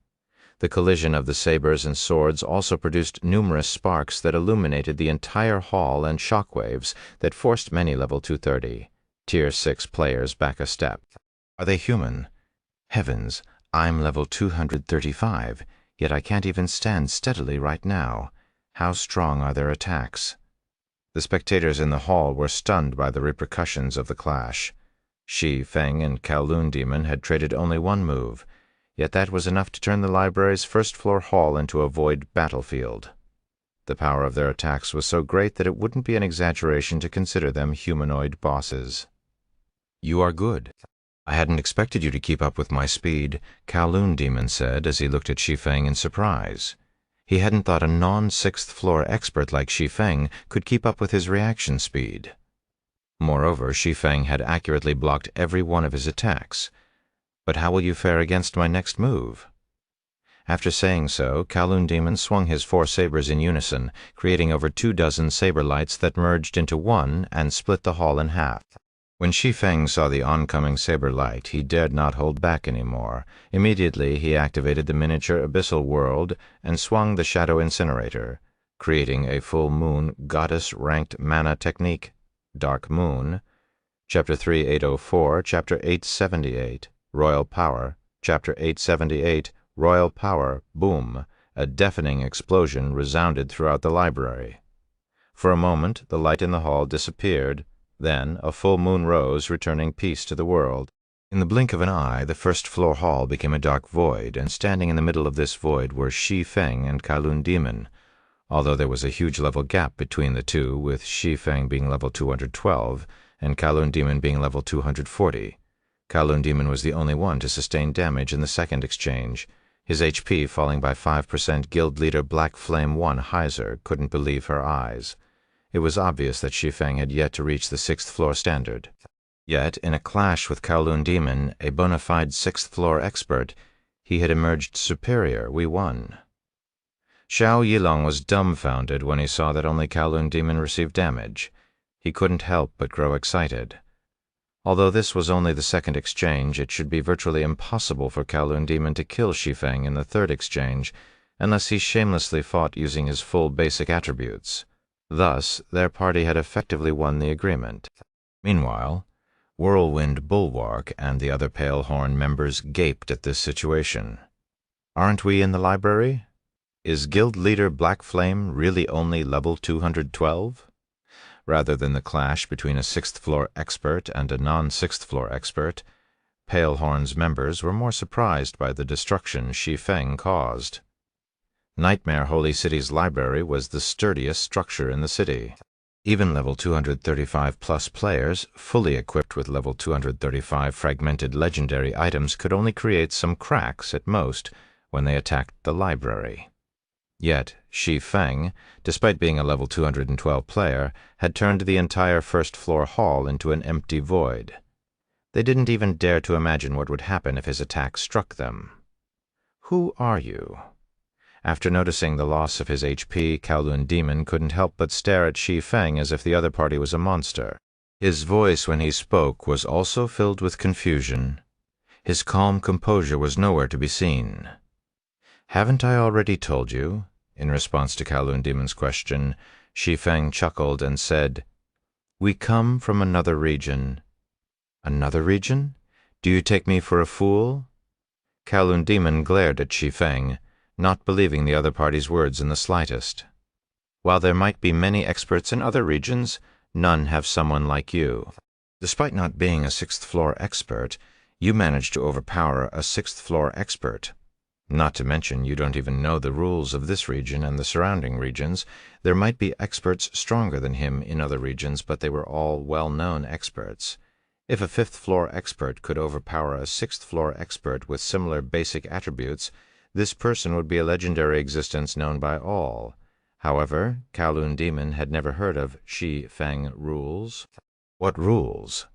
The collision of the sabers and swords also produced numerous sparks that illuminated the entire hall and shockwaves that forced many level 230, Tier 6 players back a step. Are they human? Heavens, I'm level 235, yet I can't even stand steadily right now. How strong are their attacks? The spectators in the hall were stunned by the repercussions of the clash. Shi Feng and Kowloon Demon had traded only one move, yet that was enough to turn the library's first-floor hall into a void battlefield. The power of their attacks was so great that it wouldn't be an exaggeration to consider them humanoid bosses. "You are good. I hadn't expected you to keep up with my speed," Kowloon Demon said as he looked at Shi Feng in surprise. He hadn't thought a non-sixth-floor expert like Shi Feng could keep up with his reaction speed. Moreover, Shi Feng had accurately blocked every one of his attacks. "But how will you fare against my next move?" After saying so, Kowloon Demon swung his 4 sabers in unison, creating over 24 saber lights that merged into one and split the hall in half. When Shi Feng saw the oncoming saber light, he dared not hold back anymore. Immediately, he activated the miniature abyssal world and swung the Shadow Incinerator, creating a full moon goddess-ranked mana technique, Dark Moon, Chapter 3804, Chapter 878, Royal Power, Chapter 878, Royal Power, boom! A deafening explosion resounded throughout the library. For a moment, the light in the hall disappeared. Then a full moon rose, returning peace to the world. In the blink of an eye, the first-floor hall became a dark void, and standing in the middle of this void were Shi Feng and Kowloon Demon, although there was a huge level gap between the two, with Shi Feng being level 212 and Kowloon Demon being level 240. Kowloon Demon was the only one to sustain damage in the second exchange. His HP falling by 5%, Guild Leader Black Flame 1 Heiser couldn't believe her eyes. It was obvious that Shi Feng had yet to reach the 6th-floor standard. Yet, in a clash with Kowloon Demon, a bona fide 6th-floor expert, he had emerged superior. We won. Xiao Yilong was dumbfounded when he saw that only Kowloon Demon received damage. He couldn't help but grow excited. Although this was only the second exchange, it should be virtually impossible for Kowloon Demon to kill Shi Feng in the third exchange, unless he shamelessly fought using his full basic attributes. Thus, their party had effectively won the agreement. Meanwhile, Whirlwind Bulwark and the other Pale Horn members gaped at this situation. "Aren't we in the library? Is Guild Leader Black Flame really only level 212? Rather than the clash between a 6th-floor expert and a non-6th-floor expert, Pale Horn's members were more surprised by the destruction Shi Feng caused. Nightmare Holy City's library was the sturdiest structure in the city. Even level 235-plus players, fully equipped with level 235 fragmented legendary items, could only create some cracks at most when they attacked the library. Yet, Shi Feng, despite being a level 212 player, had turned the entire first-floor hall into an empty void. They didn't even dare to imagine what would happen if his attack struck them. "Who are you?" After noticing the loss of his HP, Kowloon Demon couldn't help but stare at Shi Feng as if the other party was a monster. His voice when he spoke was also filled with confusion. His calm composure was nowhere to be seen. "Haven't I already told you?" In response to Kowloon Demon's question, Shi Feng chuckled and said, "We come from another region." "Another region? Do you take me for a fool?" Kowloon Demon glared at Shi Feng, not believing the other party's words in the slightest. "While there might be many experts in other regions, none have someone like you. Despite not being a 6th-floor expert, you managed to overpower a 6th-floor expert. Not to mention, you don't even know the rules of this region and the surrounding regions. There might be experts stronger than him in other regions, but they were all well-known experts. If a 5th-floor expert could overpower a 6th-floor expert with similar basic attributes, this person would be a legendary existence known by all. However, Kowloon Demon had never heard of Shi Feng rules. "What rules?"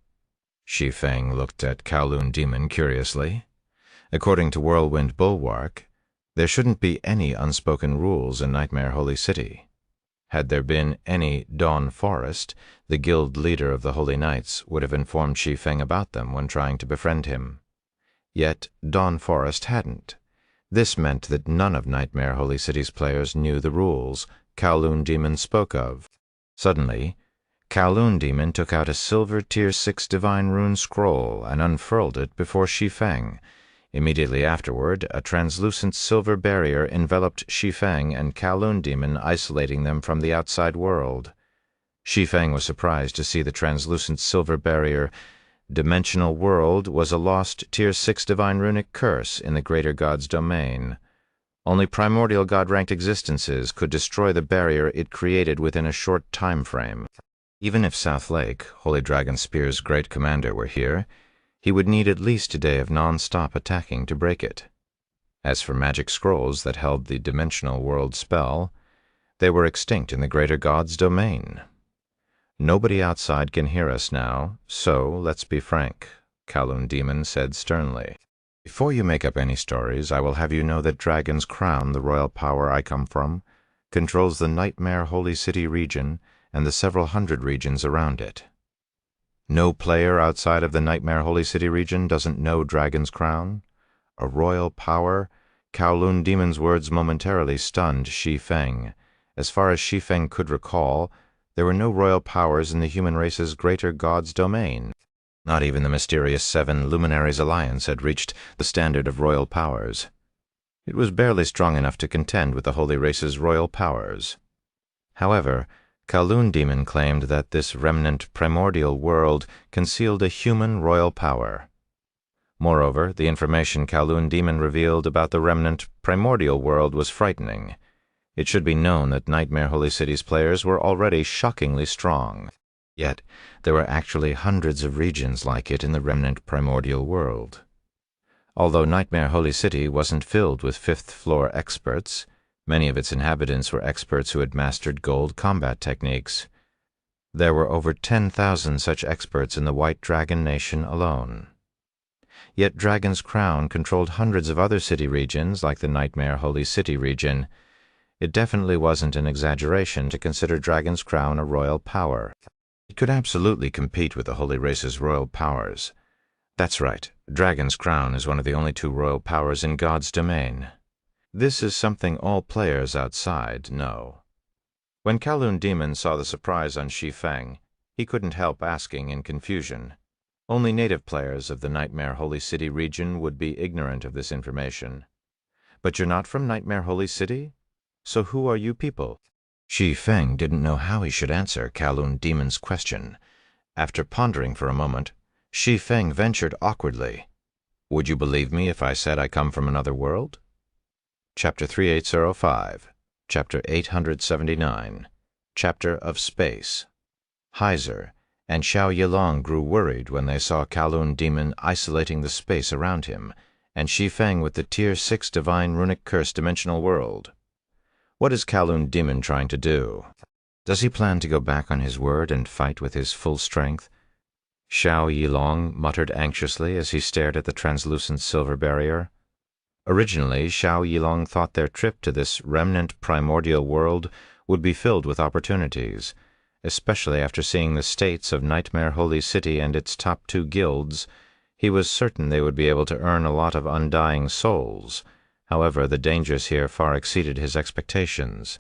Shi Feng looked at Kowloon Demon curiously. According to Whirlwind Bulwark, there shouldn't be any unspoken rules in Nightmare Holy City. Had there been any Dawn Forest, the guild leader of the Holy Knights would have informed Shi Feng about them when trying to befriend him. Yet Dawn Forest hadn't. This meant that none of Nightmare Holy City's players knew the rules Kowloon Demon spoke of. Suddenly, Kowloon Demon took out a silver Tier 6 Divine Rune scroll and unfurled it before Shi Feng. Immediately afterward, a translucent silver barrier enveloped Shi Feng and Kowloon Demon, isolating them from the outside world. Shi Feng was surprised to see the translucent silver barrier. Dimensional World was a lost Tier 6 Divine Runic curse in the Greater God's domain. Only primordial God-ranked existences could destroy the barrier it created within a short time frame. Even if South Lake, Holy Dragon Spear's great commander, were here, he would need at least a day of non-stop attacking to break it. As for magic scrolls that held the Dimensional World spell, they were extinct in the Greater God's domain. "Nobody outside can hear us now, so let's be frank," Kowloon Demon said sternly. "Before you make up any stories, I will have you know that Dragon's Crown, the royal power I come from, controls the Nightmare Holy City region and the several hundred regions around it. No player outside of the Nightmare Holy City region doesn't know Dragon's Crown? A royal power?" Kowloon Demon's words momentarily stunned Shi Feng. As far as Shi Feng could recall, there were no royal powers in the human race's Greater God's domain. Not even the mysterious Seven Luminaries Alliance had reached the standard of royal powers. It was barely strong enough to contend with the holy race's royal powers. However, Kowloon Demon claimed that this remnant primordial world concealed a human royal power. Moreover, the information Kowloon Demon revealed about the remnant primordial world was frightening. It should be known that Nightmare Holy City's players were already shockingly strong. Yet, there were actually hundreds of regions like it in the remnant primordial world. Although Nightmare Holy City wasn't filled with fifth-floor experts, many of its inhabitants were experts who had mastered gold combat techniques. There were over 10,000 such experts in the White Dragon Nation alone. Yet Dragon's Crown controlled hundreds of other city regions like the Nightmare Holy City region. It definitely wasn't an exaggeration to consider Dragon's Crown a royal power. It could absolutely compete with the Holy Race's royal powers. That's right, Dragon's Crown is one of the only two royal powers in God's domain. This is something all players outside know. When Kowloon Demon saw the surprise on Shi Feng, he couldn't help asking in confusion. Only native players of the Nightmare Holy City region would be ignorant of this information. "But you're not from Nightmare Holy City? So who are you people?" Shi Feng didn't know how he should answer Kowloon Demon's question. After pondering for a moment, Shi Feng ventured awkwardly, "Would you believe me if I said I come from another world?" Chapter 3805, Chapter 879, Chapter of Space. Heiser and Xiao Yilong grew worried when they saw Kowloon Demon isolating the space around him, and Shi Feng with the Tier 6 Divine Runic Curse Dimensional World. What is Kowloon Demon trying to do? Does he plan to go back on his word and fight with his full strength? Xiao Yilong muttered anxiously as he stared at the translucent silver barrier. Originally, Xiao Yilong thought their trip to this remnant primordial world would be filled with opportunities, especially after seeing the states of Nightmare Holy City and its top two guilds. He was certain they would be able to earn a lot of undying souls. However, the dangers here far exceeded his expectations.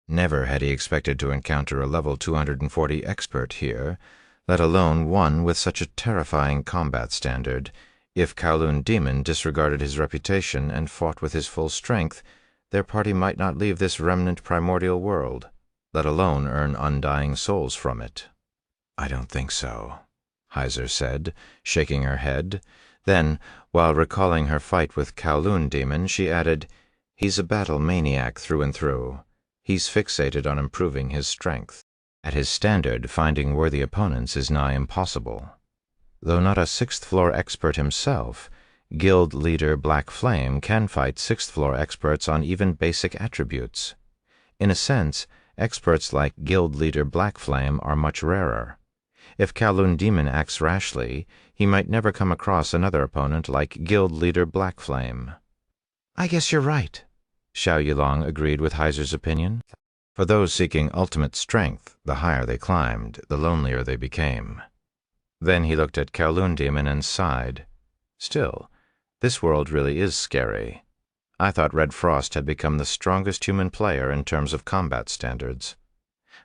Never had he expected to encounter a level 240 expert here, let alone one with such a terrifying combat standard. If Kowloon Demon disregarded his reputation and fought with his full strength, their party might not leave this remnant primordial world, let alone earn undying souls from it. "I don't think so," Heiser said, shaking her head. Then, while recalling her fight with Kowloon Demon, she added, "He's a battle maniac through and through. He's fixated on improving his strength. At his standard, finding worthy opponents is nigh impossible." Though not a sixth-floor expert himself, guild leader Black Flame can fight sixth-floor experts on even basic attributes. In a sense, experts like guild leader Black Flame are much rarer. If Kowloon Demon acts rashly, he might never come across another opponent like Guild Leader Black Flame. I guess you're right, Xiao Yilong agreed with Heiser's opinion. For those seeking ultimate strength, the higher they climbed, the lonelier they became. Then he looked at Kowloon Demon and sighed. Still, this world really is scary. I thought Red Frost had become the strongest human player in terms of combat standards.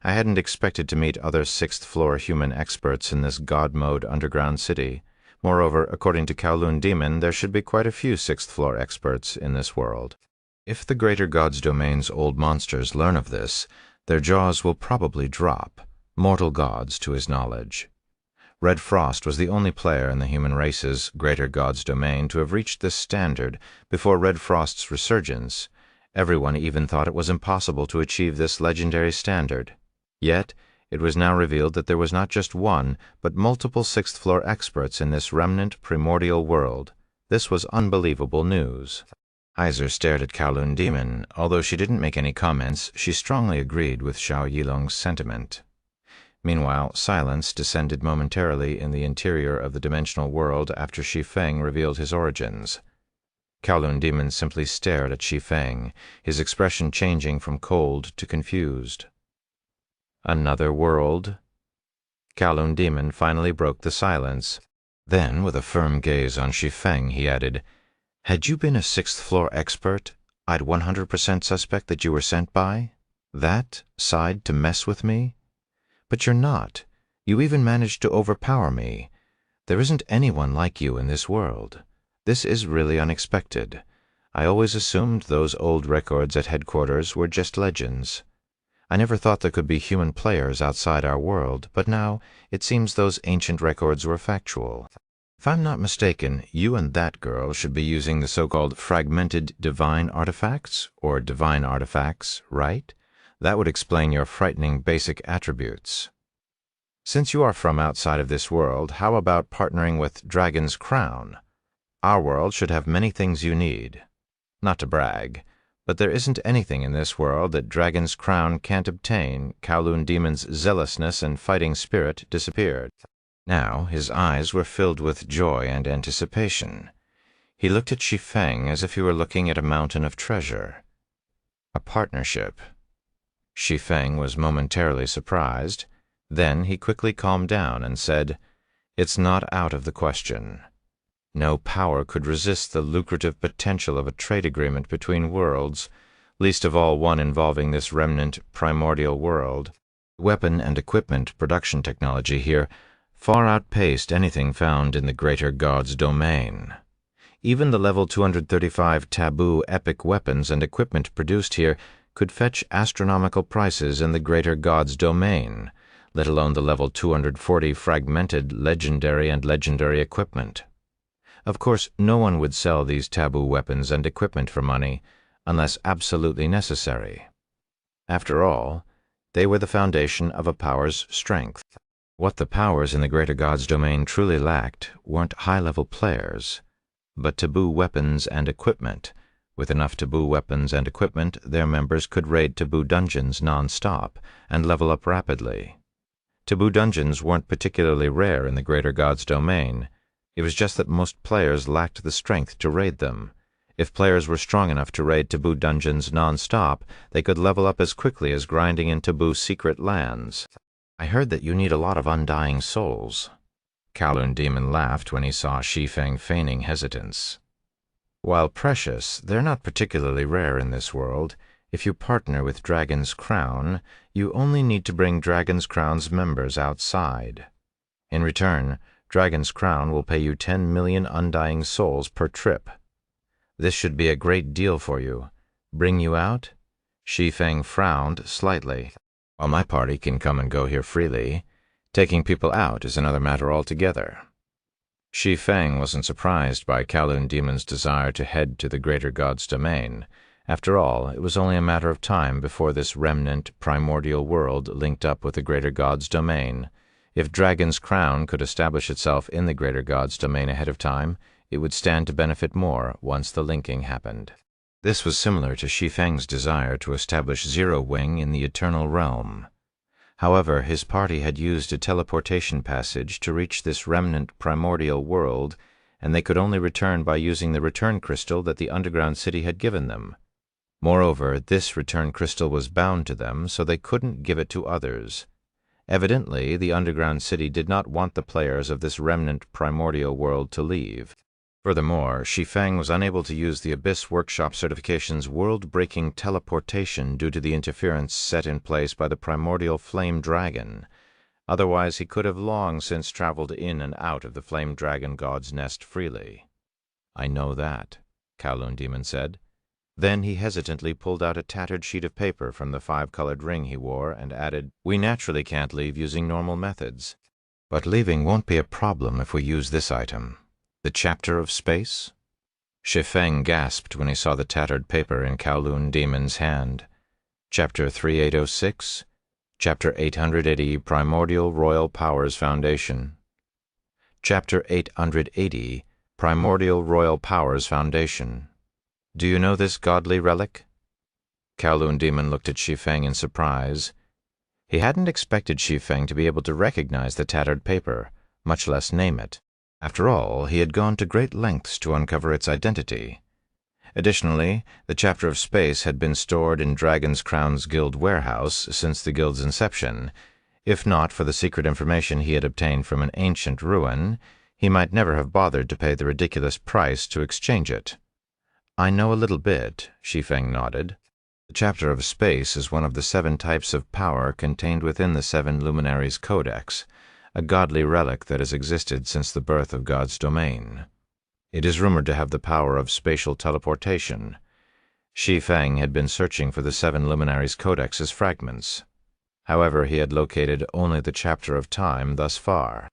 I hadn't expected to meet other sixth-floor human experts in this god-mode underground city. Moreover, according to Kowloon Demon, there should be quite a few sixth-floor experts in this world. If the Greater God's Domain's old monsters learn of this, their jaws will probably drop, mortal gods to his knowledge. Red Frost was the only player in the human race's Greater God's Domain to have reached this standard before Red Frost's resurgence. Everyone even thought it was impossible to achieve this legendary standard. Yet, it was now revealed that there was not just one, but multiple sixth-floor experts in this remnant primordial world. This was unbelievable news. Heiser stared at Kowloon Demon. Although she didn't make any comments, she strongly agreed with Xiao Yilong's sentiment. Meanwhile, silence descended momentarily in the interior of the dimensional world after Shi Feng revealed his origins. Kowloon Demon simply stared at Shi Feng, his expression changing from cold to confused. Another world? Kowloon Demon finally broke the silence. Then, with a firm gaze on Shi Feng, he added, "Had you been a sixth-floor expert, I'd 100% suspect that you were sent by that side to mess with me. But you're not. You even managed to overpower me. There isn't anyone like you in this world. This is really unexpected. I always assumed those old records at headquarters were just legends. I never thought there could be human players outside our world, but now it seems those ancient records were factual. If I'm not mistaken, you and that girl should be using the so-called fragmented divine artifacts, or divine artifacts, right? That would explain your frightening basic attributes. Since you are from outside of this world, how about partnering with Dragon's Crown? Our world should have many things you need. Not to brag, but there isn't anything in this world that Dragon's Crown can't obtain." Kowloon Demon's zealousness and fighting spirit disappeared. Now his eyes were filled with joy and anticipation. He looked at Shi Feng as if he were looking at a mountain of treasure. A partnership. Shi Feng was momentarily surprised. Then he quickly calmed down and said, "It's not out of the question. No power could resist the lucrative potential of a trade agreement between worlds, least of all one involving this remnant primordial world. Weapon and equipment production technology here far outpaced anything found in the Greater God's Domain. Even the level 235 taboo epic weapons and equipment produced here could fetch astronomical prices in the Greater God's Domain, let alone the level 240 fragmented legendary and legendary equipment. Of course, no one would sell these taboo weapons and equipment for money, unless absolutely necessary. After all, they were the foundation of a power's strength. What the powers in the Greater God's Domain truly lacked weren't high-level players, but taboo weapons and equipment. With enough taboo weapons and equipment, their members could raid taboo dungeons non-stop and level up rapidly. Taboo dungeons weren't particularly rare in the Greater God's Domain. It was just that most players lacked the strength to raid them. If players were strong enough to raid taboo dungeons non-stop, they could level up as quickly as grinding in taboo secret lands. I heard that you need a lot of undying souls." Kowloon Demon laughed when he saw Shi Feng feigning hesitance. "While precious, they're not particularly rare in this world. If you partner with Dragon's Crown, you only need to bring Dragon's Crown's members outside. In return, Dragon's Crown will pay you 10 million undying souls per trip. This should be a great deal for you. Bring you out?" Shi Feng frowned slightly. "While my party can come and go here freely, taking people out is another matter altogether." Shi Feng wasn't surprised by Kowloon Demon's desire to head to the Greater God's Domain. After all, it was only a matter of time before this remnant primordial world linked up with the Greater God's Domain. If Dragon's Crown could establish itself in the Greater God's Domain ahead of time, it would stand to benefit more once the linking happened. This was similar to Shi Feng's desire to establish Zero Wing in the Eternal Realm. However, his party had used a teleportation passage to reach this remnant primordial world, and they could only return by using the return crystal that the underground city had given them. Moreover, this return crystal was bound to them, so they couldn't give it to others. Evidently, the underground city did not want the players of this remnant primordial world to leave. Furthermore, Shi Feng was unable to use the Abyss Workshop Certification's world-breaking teleportation due to the interference set in place by the primordial flame dragon. Otherwise, he could have long since traveled in and out of the flame dragon god's nest freely. "I know that," Kowloon Demon said. Then he hesitantly pulled out a tattered sheet of paper from the 5-colored ring he wore and added, "We naturally can't leave using normal methods. But leaving won't be a problem if we use this item. The Chapter of Space?" Shi Feng gasped when he saw the tattered paper in Kowloon Demon's hand. Chapter 3806, Chapter 880, Primordial Royal Powers Foundation. Chapter 880, Primordial Royal Powers Foundation. "Do you know this godly relic?" Kowloon Demon looked at Shi Feng in surprise. He hadn't expected Shi Feng to be able to recognize the tattered paper, much less name it. After all, he had gone to great lengths to uncover its identity. Additionally, the Chapter of Space had been stored in Dragon's Crown's guild warehouse since the guild's inception. If not for the secret information he had obtained from an ancient ruin, he might never have bothered to pay the ridiculous price to exchange it. "I know a little bit," Shi Feng nodded. "The Chapter of Space is one of the 7 types of power contained within the 7 Luminaries' Codex, a godly relic that has existed since the birth of God's domain. It is rumored to have the power of spatial teleportation." Shi Feng had been searching for the 7 Luminaries' Codex's fragments. However, he had located only the Chapter of Time thus far.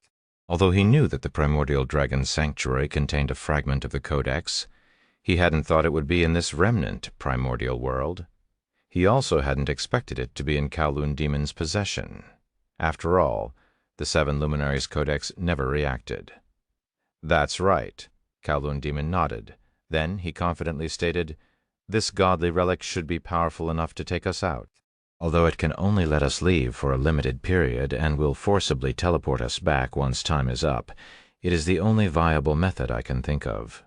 Although he knew that the primordial dragon's sanctuary contained a fragment of the Codex, he hadn't thought it would be in this remnant primordial world. He also hadn't expected it to be in Kowloon Demon's possession. After all, the 7 Luminaries' Codex never reacted. "That's right," Kowloon Demon nodded. Then he confidently stated, "This godly relic should be powerful enough to take us out. Although it can only let us leave for a limited period and will forcibly teleport us back once time is up, it is the only viable method I can think of."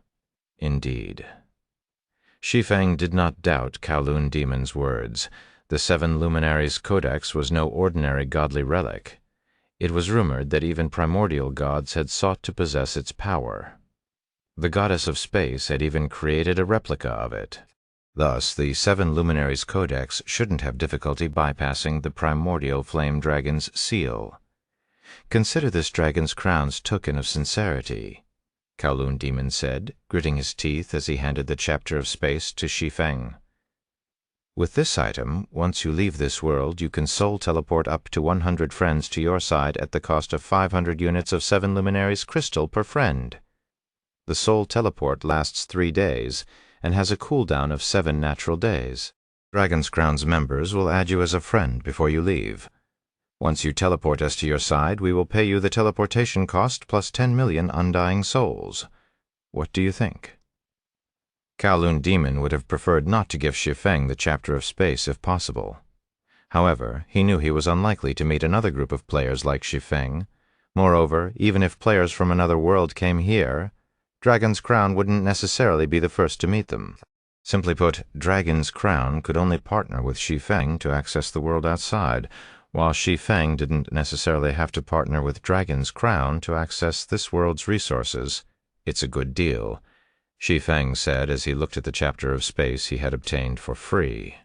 Indeed. Shi Feng did not doubt Kowloon Demon's words. The 7 Luminaries' Codex was no ordinary godly relic. It was rumored that even primordial gods had sought to possess its power. The goddess of space had even created a replica of it. Thus, the 7 Luminaries' Codex shouldn't have difficulty bypassing the primordial flame dragon's seal. "Consider this dragon's crown's token of sincerity," Kowloon Demon said, gritting his teeth as he handed the Chapter of Space to Shi Feng. "With this item, once you leave this world, you can soul teleport up to 100 friends to your side at the cost of 500 units of 7 Luminaries crystal per friend. The soul teleport lasts 3 days and has a cooldown of 7 natural days. Dragon's Crown's members will add you as a friend before you leave. Once you teleport us to your side, we will pay you the teleportation cost plus 10 million undying souls. What do you think?" Kowloon Demon would have preferred not to give Shi Feng the Chapter of Space if possible. However, he knew he was unlikely to meet another group of players like Shi Feng. Moreover, even if players from another world came here, Dragon's Crown wouldn't necessarily be the first to meet them. Simply put, Dragon's Crown could only partner with Shi Feng to access the world outside, while Shi Feng didn't necessarily have to partner with Dragon's Crown to access this world's resources. "It's a good deal," Shi Feng said as he looked at the Chapter of Space he had obtained for free.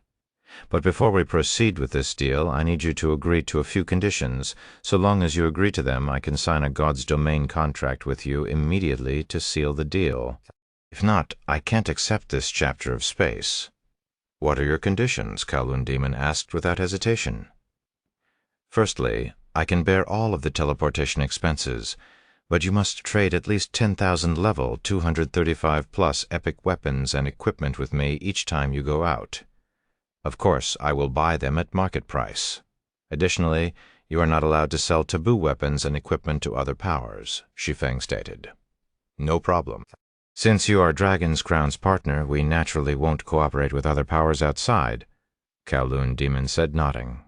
"But before we proceed with this deal, I need you to agree to a few conditions. So long as you agree to them, I can sign a God's Domain contract with you immediately to seal the deal. If not, I can't accept this Chapter of Space." "What are your conditions?" Kowloon Demon asked without hesitation. "Firstly, I can bear all of the teleportation expenses, but you must trade at least 10,000 level 235+ epic weapons and equipment with me each time you go out. Of course, I will buy them at market price. Additionally, you are not allowed to sell taboo weapons and equipment to other powers," Shi Feng stated. "No problem. Since you are Dragon's Crown's partner, we naturally won't cooperate with other powers outside," Kowloon Demon said, nodding.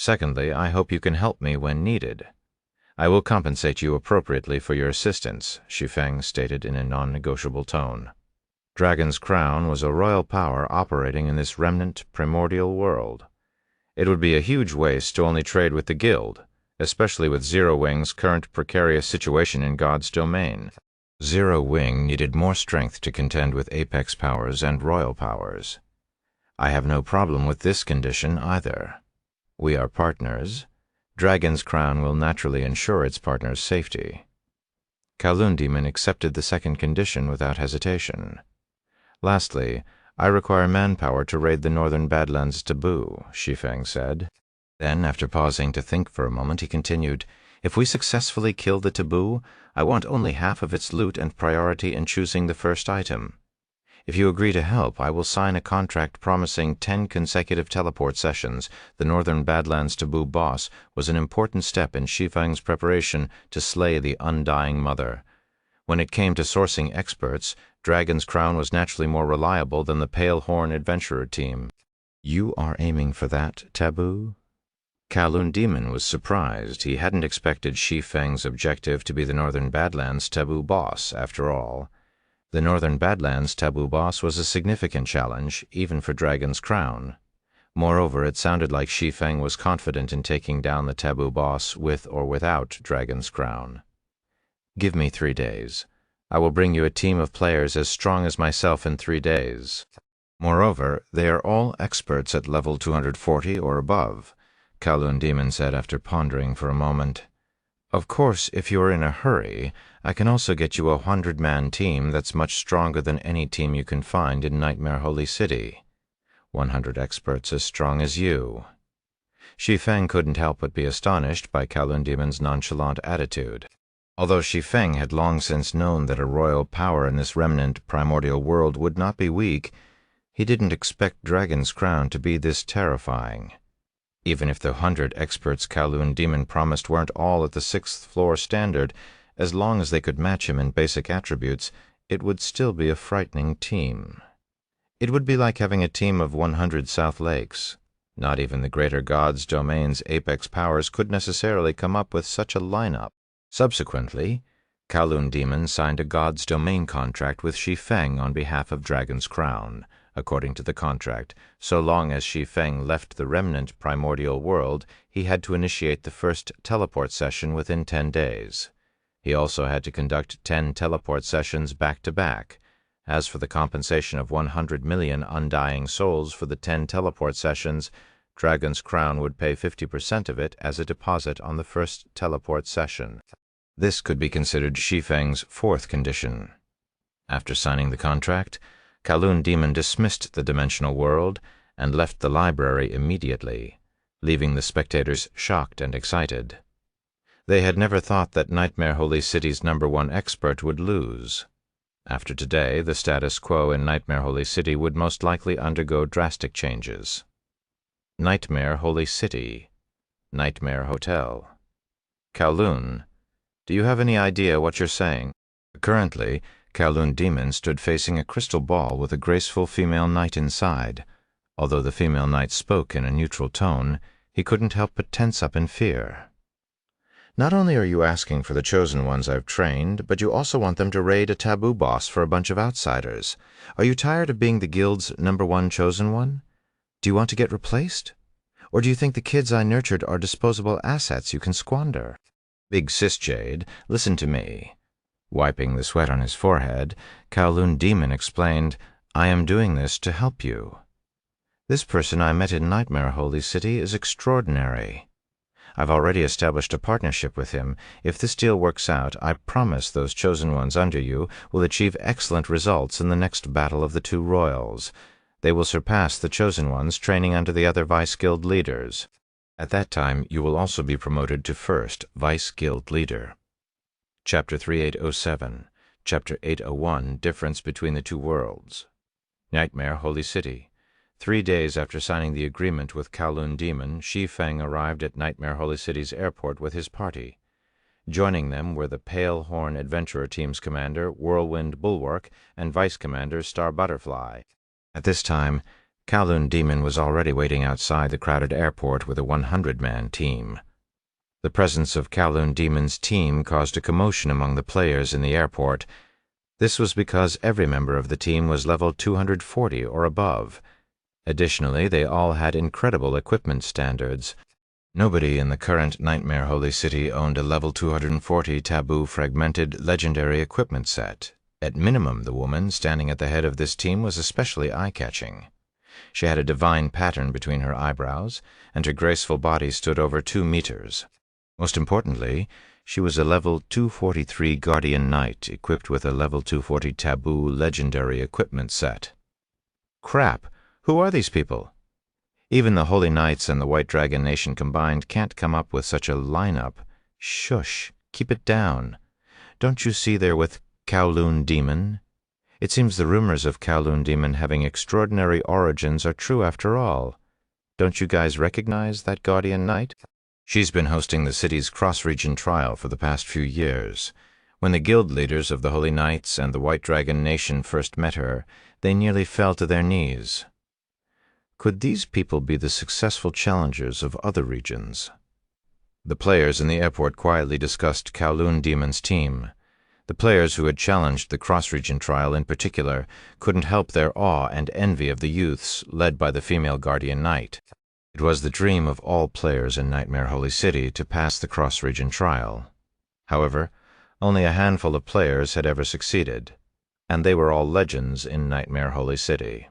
Secondly, I hope you can help me when needed. I will compensate you appropriately for your assistance, Shi Feng stated in a non-negotiable tone. Dragon's Crown was a royal power operating in this remnant primordial world. It would be a huge waste to only trade with the Guild, especially with Zero Wing's current precarious situation in God's domain. Zero Wing needed more strength to contend with apex powers and royal powers. I have no problem with this condition either. We are partners. Dragon's Crown will naturally ensure its partner's safety. Kowloon Demon accepted the second condition without hesitation. Lastly, I require manpower to raid the Northern Badlands taboo, Shi Feng said. Then, after pausing to think for a moment, he continued, If we successfully kill the taboo, I want only half of its loot and priority in choosing the first item. If you agree to help, I will sign a contract promising 10 consecutive teleport sessions. The Northern Badlands taboo boss was an important step in Shi Feng's preparation to slay the Undying Mother. When it came to sourcing experts, Dragon's Crown was naturally more reliable than the Pale Horn Adventurer team. You are aiming for that, Taboo? Kowloon Demon was surprised. He hadn't expected Shi Feng's objective to be the Northern Badlands taboo boss, after all. The Northern Badlands taboo boss was a significant challenge, even for Dragon's Crown. Moreover, it sounded like Shi Feng was confident in taking down the taboo boss with or without Dragon's Crown. Give me 3 days. I will bring you a team of players as strong as myself in 3 days. Moreover, they are all experts at level 240 or above, Kowloon Demon said after pondering for a moment. Of course, if you are in a hurry, I can also get you a 100-man team that's much stronger than any team you can find in Nightmare Holy City. 100 experts as strong as you. Shi Feng couldn't help but be astonished by Kowloon Demon's nonchalant attitude. Although Shi Feng had long since known that a royal power in this remnant primordial world would not be weak, he didn't expect Dragon's Crown to be this terrifying. Even if the 100 experts Kowloon Demon promised weren't all at the 6th floor standard, as long as they could match him in basic attributes, it would still be a frightening team. It would be like having a team of 100 South Lakes. Not even the greater God's domain's apex powers could necessarily come up with such a lineup. Subsequently, Kowloon Demon signed a God's Domain contract with Shi Feng on behalf of Dragon's Crown. According to the contract, so long as Shi Feng left the remnant primordial world, he had to initiate the first teleport session within 10 days. He also had to conduct 10 teleport sessions back-to-back. As for the compensation of 100 million undying souls for the 10 teleport sessions, Dragon's Crown would pay 50% of it as a deposit on the first teleport session. This could be considered Shi Feng's 4th condition. After signing the contract, Kowloon Demon dismissed the dimensional world and left the library immediately, leaving the spectators shocked and excited. They had never thought that Nightmare Holy City's #1 expert would lose. After today, the status quo in Nightmare Holy City would most likely undergo drastic changes. Nightmare Holy City. Nightmare Hotel. Kowloon, do you have any idea what you're saying? Currently, Kowloon Demon stood facing a crystal ball with a graceful female knight inside. Although the female knight spoke in a neutral tone, he couldn't help but tense up in fear. Not only are you asking for the chosen ones I've trained, but you also want them to raid a taboo boss for a bunch of outsiders. Are you tired of being the guild's #1 chosen one? Do you want to get replaced? Or do you think the kids I nurtured are disposable assets you can squander? Big Sis Jade, listen to me. Wiping the sweat on his forehead, Kowloon Demon explained, I am doing this to help you. This person I met in Nightmare Holy City is extraordinary. I've already established a partnership with him. If this deal works out, I promise those chosen ones under you will achieve excellent results in the next battle of the 2 royals. They will surpass the chosen ones training under the other Vice Guild leaders. At that time, you will also be promoted to first Vice Guild leader. Chapter 3807, Chapter 801, Difference Between the 2 Worlds. Nightmare Holy City. 3 days after signing the agreement with Kowloon Demon, Shi Feng arrived at Nightmare Holy City's airport with his party. Joining them were the Pale Horn Adventurer Team's commander, Whirlwind Bulwark, and Vice Commander Star Butterfly. At this time, Kowloon Demon was already waiting outside the crowded airport with a 100-man team. The presence of Kowloon Demon's team caused a commotion among the players in the airport. This was because every member of the team was level 240 or above. Additionally, they all had incredible equipment standards. Nobody in the current Nightmare Holy City owned a level 240 taboo fragmented legendary equipment set. At minimum, the woman standing at the head of this team was especially eye-catching. She had a divine pattern between her eyebrows, and her graceful body stood over 2 meters. Most importantly, she was a level 243 Guardian Knight equipped with a level 240 taboo legendary equipment set. Crap! Who are these people? Even the Holy Knights and the White Dragon Nation combined can't come up with such a lineup. Shush! Keep it down. Don't you see they're with Kowloon Demon? It seems the rumors of Kowloon Demon having extraordinary origins are true after all. Don't you guys recognize that Guardian Knight? She's been hosting the city's cross-region trial for the past few years. When the guild leaders of the Holy Knights and the White Dragon Nation first met her, they nearly fell to their knees. Could these people be the successful challengers of other regions? The players in the airport quietly discussed Kowloon Demon's team. The players who had challenged the cross-region trial in particular couldn't help their awe and envy of the youths led by the female Guardian Knight. It was the dream of all players in Nightmare Holy City to pass the cross-region trial. However, only a handful of players had ever succeeded, and they were all legends in Nightmare Holy City.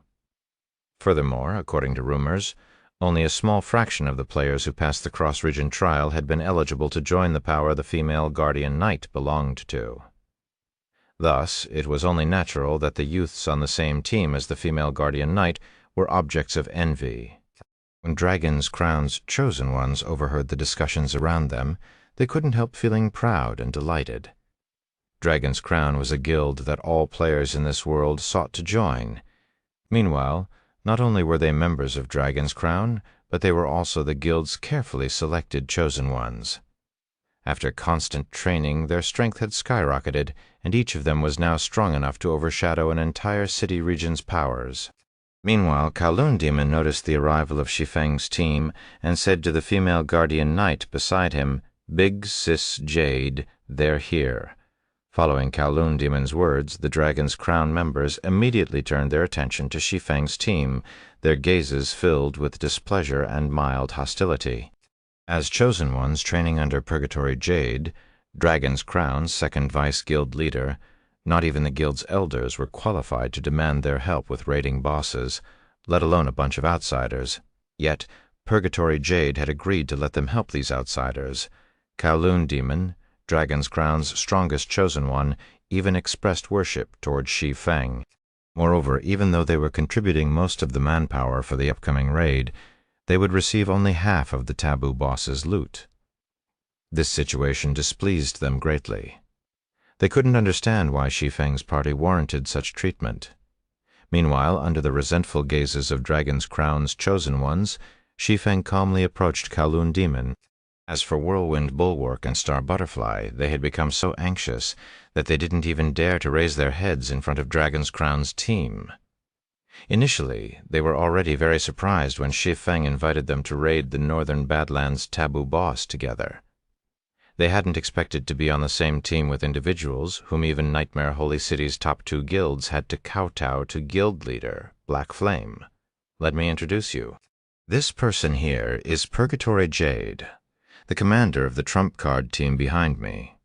Furthermore, according to rumors, only a small fraction of the players who passed the cross-region trial had been eligible to join the power the female Guardian Knight belonged to. Thus, it was only natural that the youths on the same team as the female Guardian Knight were objects of envy. When Dragon's Crown's chosen ones overheard the discussions around them, they couldn't help feeling proud and delighted. Dragon's Crown was a guild that all players in this world sought to join. Meanwhile, not only were they members of Dragon's Crown, but they were also the guild's carefully selected chosen ones. After constant training, their strength had skyrocketed, and each of them was now strong enough to overshadow an entire city region's powers. Meanwhile, Kowloon Demon noticed the arrival of Shi Feng's team and said to the female Guardian Knight beside him, "Big Sis Jade, they're here." Following Kowloon Demon's words, the Dragon's Crown members immediately turned their attention to Shi Feng's team, their gazes filled with displeasure and mild hostility. As chosen ones training under Purgatory Jade, Dragon's Crown's second vice-guild leader, not even the guild's elders were qualified to demand their help with raiding bosses, let alone a bunch of outsiders. Yet, Purgatory Jade had agreed to let them help these outsiders. Kowloon Demon, Dragon's Crown's strongest chosen one, even expressed worship toward Shi Feng. Moreover, even though they were contributing most of the manpower for the upcoming raid, they would receive only half of the taboo boss's loot. This situation displeased them greatly. They couldn't understand why Shi Feng's party warranted such treatment. Meanwhile, under the resentful gazes of Dragon's Crown's chosen ones, Shi Feng calmly approached Kowloon Demon. As for Whirlwind Bulwark and Star Butterfly, they had become so anxious that they didn't even dare to raise their heads in front of Dragon's Crown's team. Initially, they were already very surprised when Shi Feng invited them to raid the Northern Badlands taboo boss together. They hadn't expected to be on the same team with individuals whom even Nightmare Holy City's top 2 guilds had to kowtow to guild leader, Black Flame. Let me introduce you. This person here is Purgatory Jade, the commander of the trump card team behind me.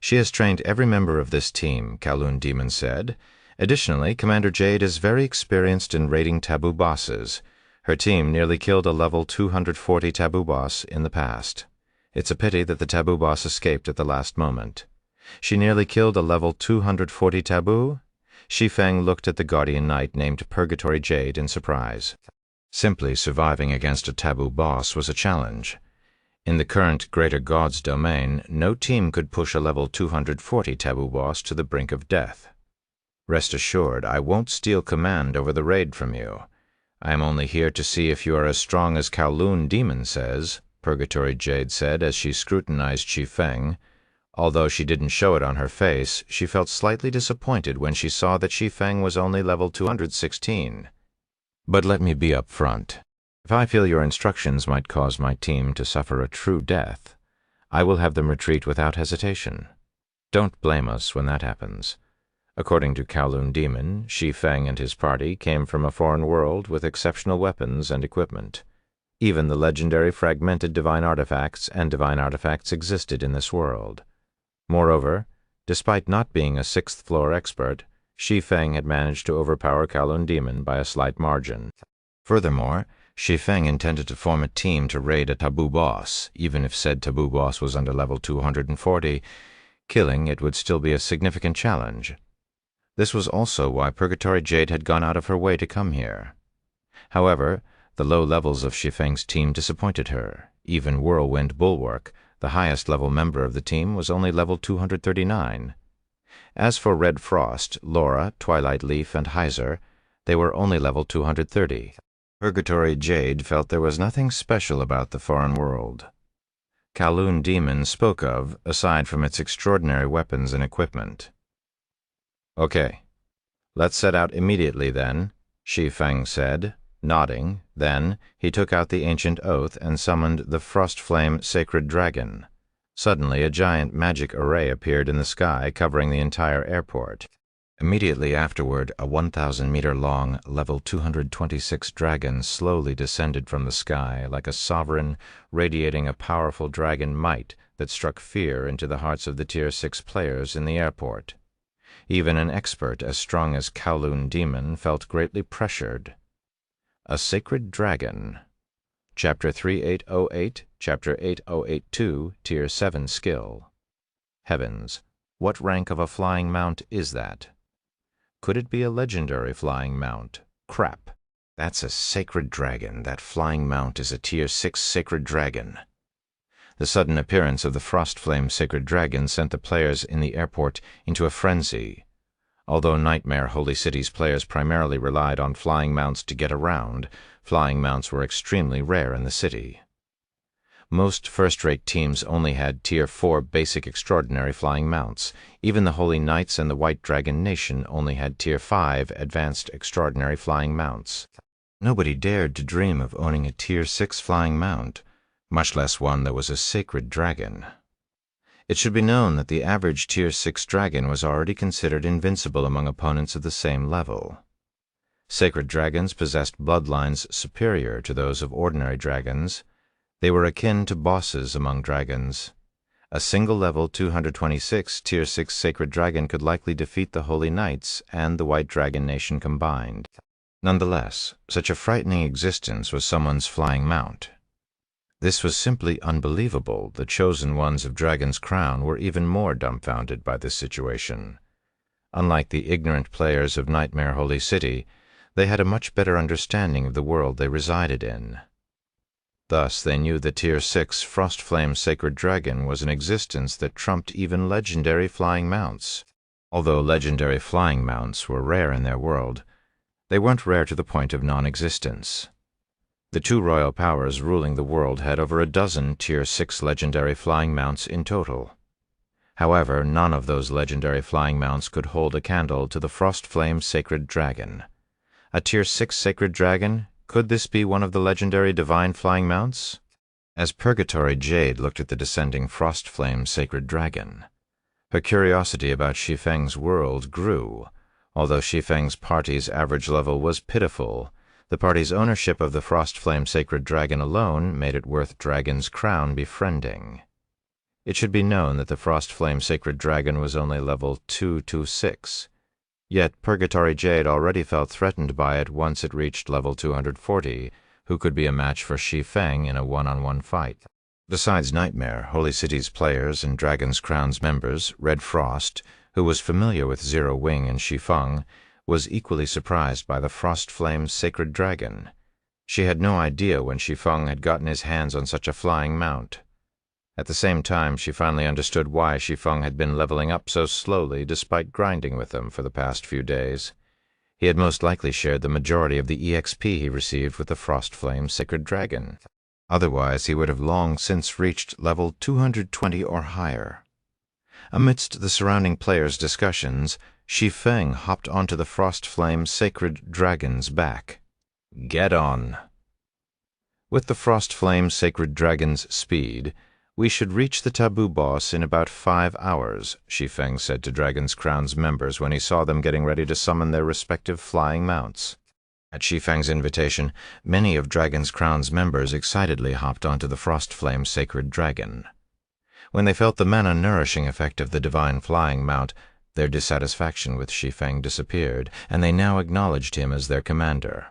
She has trained every member of this team, Kowloon Demon said. Additionally, Commander Jade is very experienced in raiding taboo bosses. Her team nearly killed a level 240 taboo boss in the past. It's a pity that the taboo boss escaped at the last moment. She nearly killed a level 240 taboo? Shi Feng looked at the Guardian Knight named Purgatory Jade in surprise. Simply surviving against a taboo boss was a challenge. In the current Greater Gods domain, no team could push a level 240 taboo boss to the brink of death. Rest assured, I won't steal command over the raid from you. I am only here to see if you are as strong as Kowloon Demon says, Purgatory Jade said as she scrutinized Shi Feng. Although she didn't show it on her face, she felt slightly disappointed when she saw that Shi Feng was only level 216. But let me be up front. If I feel your instructions might cause my team to suffer a true death, I will have them retreat without hesitation. Don't blame us when that happens. According to Kowloon Demon, Shi Feng and his party came from a foreign world with exceptional weapons and equipment. Even the legendary fragmented divine artifacts and divine artifacts existed in this world. Moreover, despite not being a sixth-floor expert, Shi Feng had managed to overpower Kowloon Demon by a slight margin. Furthermore, Shi Feng intended to form a team to raid a taboo boss. Even if said taboo boss was under level 240, killing it would still be a significant challenge. This was also why Purgatory Jade had gone out of her way to come here. However, the low levels of Shi Feng's team disappointed her. Even Whirlwind Bulwark, the highest-level member of the team, was only level 239. As for Red Frost, Laura, Twilight Leaf, and Heiser, they were only level 230. Purgatory Jade felt there was nothing special about the foreign world. Kowloon Demon spoke of, aside from its extraordinary weapons and equipment. "Okay, let's set out immediately then," Shi Feng said, nodding. Then he took out the ancient oath and summoned the Frostflame Sacred Dragon. Suddenly, a giant magic array appeared in the sky, covering the entire airport. Immediately afterward, a 1,000-meter-long, level 226 dragon slowly descended from the sky like a sovereign, radiating a powerful dragon might that struck fear into the hearts of the Tier 6 players in the airport. Even an expert as strong as Kowloon Demon felt greatly pressured. A Sacred Dragon. Chapter 3808, Chapter 8082, Tier 7 Skill. Heavens, what rank of a flying mount is that? Could it be a legendary flying mount? Crap. That's a Sacred Dragon. That flying mount is a Tier 6 Sacred Dragon. The sudden appearance of the Frostflame Sacred Dragon sent the players in the airport into a frenzy. Although Nightmare Holy City's players primarily relied on flying mounts to get around, flying mounts were extremely rare in the city. Most first-rate teams only had Tier 4 basic extraordinary flying mounts. Even the Holy Knights and the White Dragon Nation only had Tier 5 advanced extraordinary flying mounts. Nobody dared to dream of owning a Tier 6 flying mount, much less one that was a sacred dragon. It should be known that the average Tier 6 dragon was already considered invincible among opponents of the same level. Sacred dragons possessed bloodlines superior to those of ordinary dragons. They were akin to bosses among dragons. A single level 226 Tier 6 Sacred Dragon could likely defeat the Holy Knights and the White Dragon Nation combined. Nonetheless, such a frightening existence was someone's flying mount. This was simply unbelievable. The chosen ones of Dragon's Crown were even more dumbfounded by this situation. Unlike the ignorant players of Nightmare Holy City, they had a much better understanding of the world they resided in. Thus, they knew the Tier 6 Frostflame Sacred Dragon was an existence that trumped even legendary flying mounts. Although legendary flying mounts were rare in their world, they weren't rare to the point of non-existence. The two royal powers ruling the world had over a dozen Tier 6 legendary flying mounts in total. However, none of those legendary flying mounts could hold a candle to the Frostflame Sacred Dragon. A Tier 6 Sacred Dragon? Could this be one of the legendary divine flying mounts? As Purgatory Jade looked at the descending Frostflame Sacred Dragon, her curiosity about Shi Feng's world grew. Although Shi Feng's party's average level was pitiful, the party's ownership of the Frostflame Sacred Dragon alone made it worth Dragon's Crown befriending. It should be known that the Frostflame Sacred Dragon was only level 226. Yet Purgatory Jade already felt threatened by it once it reached level 240, who could be a match for Shi Feng in a one-on-one fight. Besides Nightmare, Holy City's players and Dragon's Crown's members, Red Frost, who was familiar with Zero Wing and Shi Feng, was equally surprised by the Frostflame Sacred Dragon. She had no idea when Shi Feng had gotten his hands on such a flying mount. At the same time, she finally understood why Shi Feng had been leveling up so slowly despite grinding with him for the past few days. He had most likely shared the majority of the EXP he received with the Frostflame Sacred Dragon. Otherwise, he would have long since reached level 220 or higher. Amidst the surrounding players' discussions, Shi Feng hopped onto the Frostflame Sacred Dragon's back. Get on. With the Frost Flame Sacred Dragon's speed, we should reach the taboo boss in about 5 hours, Shi Feng said to Dragon's Crown's members when he saw them getting ready to summon their respective flying mounts. At Shi Feng's invitation, many of Dragon's Crown's members excitedly hopped onto the Frost Flame Sacred Dragon. When they felt the mana-nourishing effect of the divine flying mount, their dissatisfaction with Shi Feng disappeared, and they now acknowledged him as their commander.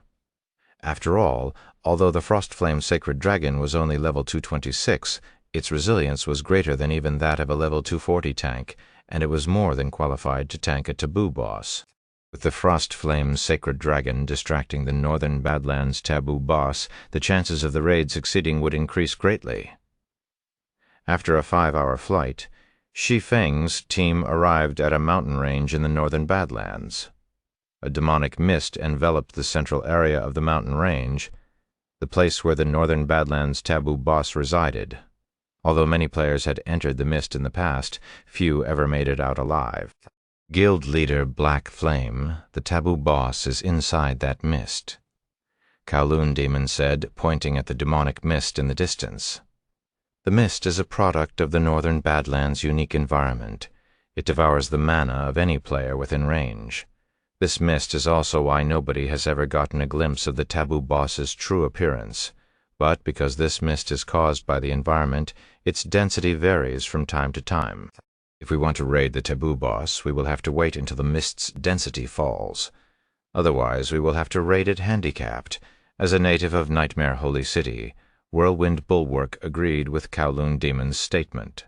After all, although the Frost Flame Sacred Dragon was only level 226, its resilience was greater than even that of a level 240 tank, and it was more than qualified to tank a taboo boss. With the Frost Flame Sacred Dragon distracting the Northern Badlands taboo boss, the chances of the raid succeeding would increase greatly. After a 5-hour flight, Shi Feng's team arrived at a mountain range in the Northern Badlands. A demonic mist enveloped the central area of the mountain range, the place where the Northern Badlands taboo boss resided. Although many players had entered the mist in the past, few ever made it out alive. Guild leader Black Flame, the taboo boss, is inside that mist, Kowloon Demon said, pointing at the demonic mist in the distance. The mist is a product of the Northern Badlands' unique environment. It devours the mana of any player within range. This mist is also why nobody has ever gotten a glimpse of the taboo boss's true appearance. But because this mist is caused by the environment, its density varies from time to time. If we want to raid the taboo boss, we will have to wait until the mist's density falls. Otherwise, we will have to raid it handicapped. As a native of Nightmare Holy City, Whirlwind Bulwark agreed with Kowloon Demon's statement.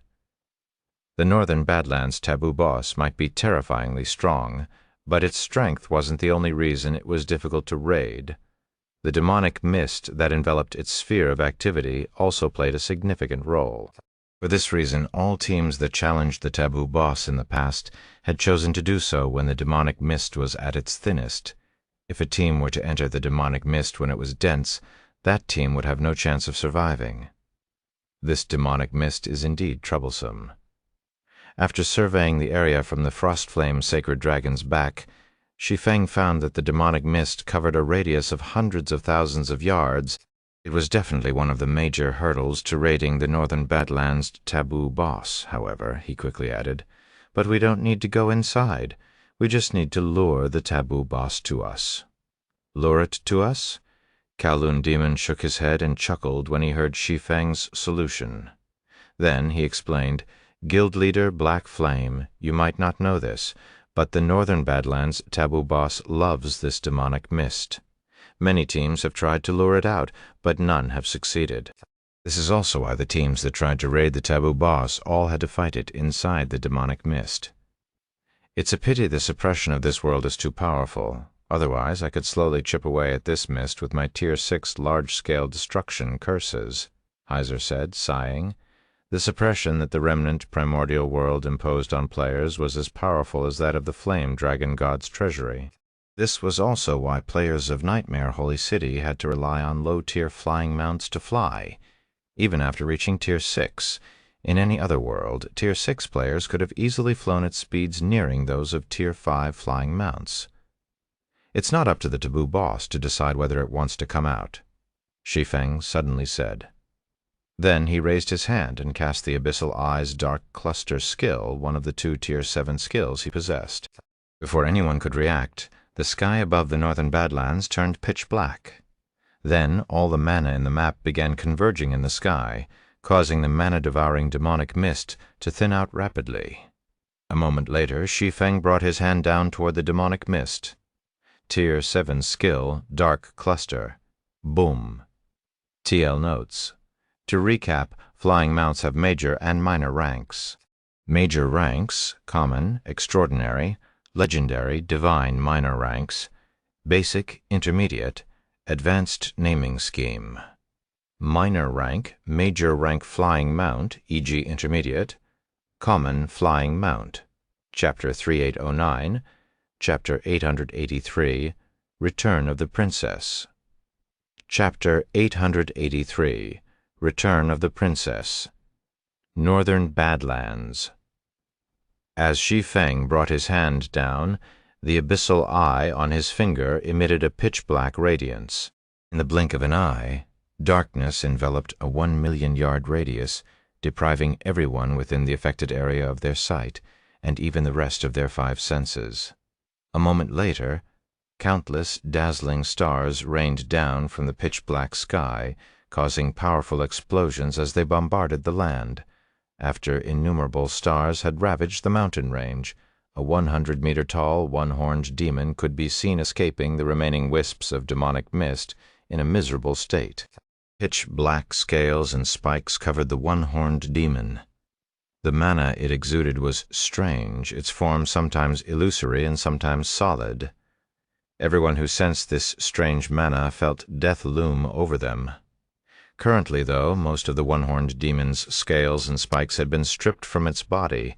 The Northern Badlands taboo boss might be terrifyingly strong, but its strength wasn't the only reason it was difficult to raid. The demonic mist that enveloped its sphere of activity also played a significant role. For this reason, all teams that challenged the taboo boss in the past had chosen to do so when the demonic mist was at its thinnest. If a team were to enter the demonic mist when it was dense, that team would have no chance of surviving. This demonic mist is indeed troublesome. After surveying the area from the Frost Flame Sacred Dragon's back, Shi Feng found that the demonic mist covered a radius of hundreds of thousands of yards. It was definitely one of the major hurdles to raiding the Northern Badlands taboo boss, however, he quickly added. But we don't need to go inside. We just need to lure the taboo boss to us. Lure it to us? Kowloon Demon shook his head and chuckled when he heard Shi Feng's solution. Then he explained, Guild leader Black Flame, you might not know this, but the Northern Badlands taboo boss loves this demonic mist. Many teams have tried to lure it out, but none have succeeded. This is also why the teams that tried to raid the taboo boss all had to fight it inside the demonic mist. It's a pity the suppression of this world is too powerful. Otherwise, I could slowly chip away at this mist with my Tier 6 large-scale destruction curses, Heiser said, sighing. The suppression that the remnant primordial world imposed on players was as powerful as that of the flame dragon god's treasury. This was also why players of Nightmare Holy City had to rely on low-tier flying mounts to fly, even after reaching Tier 6. In any other world, Tier 6 players could have easily flown at speeds nearing those of Tier 5 flying mounts. It's not up to the taboo boss to decide whether it wants to come out, Shi Feng suddenly said. Then he raised his hand and cast the Abyssal Eye's Dark Cluster skill, one of the 2 Tier 7 skills he possessed. Before anyone could react, the sky above the Northern Badlands turned pitch black. Then all the mana in the map began converging in the sky, causing the mana-devouring demonic mist to thin out rapidly. A moment later, Shi Feng brought his hand down toward the demonic mist. Tier 7 skill, Dark Cluster. Boom. TL notes. To recap, flying mounts have major and minor ranks. Major ranks, common, extraordinary, legendary, divine minor ranks, basic, intermediate, advanced naming scheme. Minor rank, major rank flying mount, e.g. intermediate, common flying mount. Chapter 3809, Chapter 883, Return of the Princess. Chapter 883, Return of the Princess. Northern Badlands. As Shi Feng brought his hand down, the Abyssal Eye on his finger emitted a pitch-black radiance. In the blink of an eye, darkness enveloped a 1 million-yard radius, depriving everyone within the affected area of their sight, and even the rest of their 5 senses. A moment later, countless dazzling stars rained down from the pitch-black sky, causing powerful explosions as they bombarded the land. After innumerable stars had ravaged the mountain range, a 100-meter-tall, one-horned demon could be seen escaping the remaining wisps of demonic mist in a miserable state. Pitch-black scales and spikes covered the one-horned demon. The mana it exuded was strange, its form sometimes illusory and sometimes solid. Everyone who sensed this strange mana felt death loom over them. Currently, though, most of the one-horned demon's scales and spikes had been stripped from its body,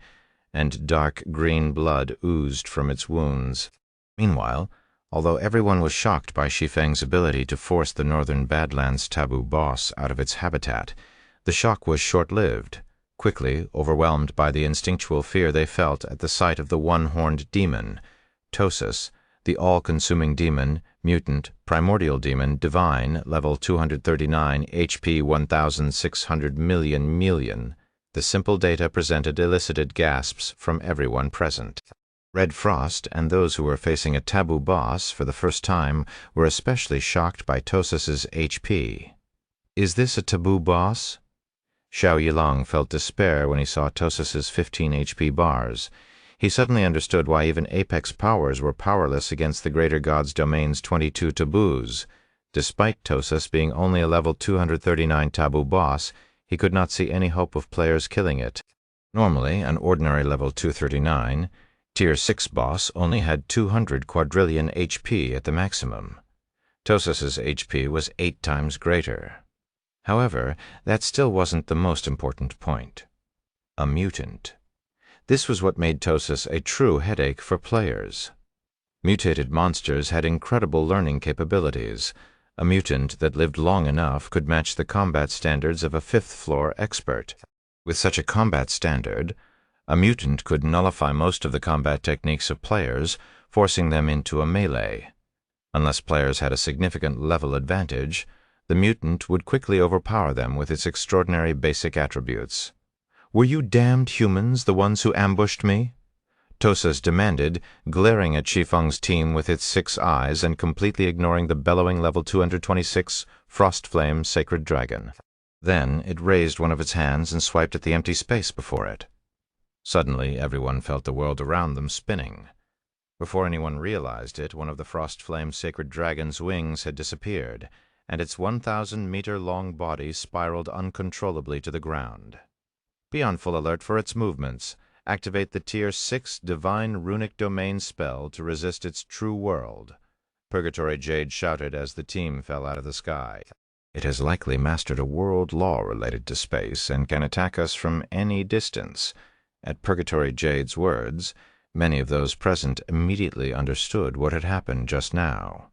and dark green blood oozed from its wounds. Meanwhile, although everyone was shocked by Shi Feng's ability to force the Northern Badlands taboo boss out of its habitat, the shock was short-lived. Quickly overwhelmed by the instinctual fear they felt at the sight of the one-horned demon, Tosus, the all-consuming demon, mutant, primordial demon, divine, level 239, HP 1,600 million. The simple data presented elicited gasps from everyone present. Red Frost and those who were facing a taboo boss for the first time were especially shocked by Tosus's HP. Is this a taboo boss? Xiao Yilong felt despair when he saw Tosus's 15 HP bars. He suddenly understood why even apex powers were powerless against the Greater God's domain's 22 taboos. Despite Tosus being only a level 239 taboo boss, he could not see any hope of players killing it. Normally, an ordinary level 239, Tier 6 boss only had 200 quadrillion HP at the maximum. Tosus's HP was 8 times greater. However, that still wasn't the most important point. A mutant. This was what made Tosus a true headache for players. Mutated monsters had incredible learning capabilities. A mutant that lived long enough could match the combat standards of a fifth-floor expert. With such a combat standard, a mutant could nullify most of the combat techniques of players, forcing them into a melee. Unless players had a significant level advantage, the mutant would quickly overpower them with its extraordinary basic attributes. "Were you damned humans the ones who ambushed me?" Tosus demanded, glaring at Shi Feng's team with its 6 eyes and completely ignoring the bellowing level 226 Frostflame Sacred Dragon. Then it raised one of its hands and swiped at the empty space before it. Suddenly, everyone felt the world around them spinning. Before anyone realized it, one of the Frostflame Sacred Dragon's wings had disappeared, and its 1,000-meter-long body spiraled uncontrollably to the ground. Be on full alert for its movements. Activate the Tier 6 Divine Runic Domain spell to resist its true world, Purgatory Jade shouted as the team fell out of the sky. It has likely mastered a world law related to space and can attack us from any distance. At Purgatory Jade's words, many of those present immediately understood what had happened just now.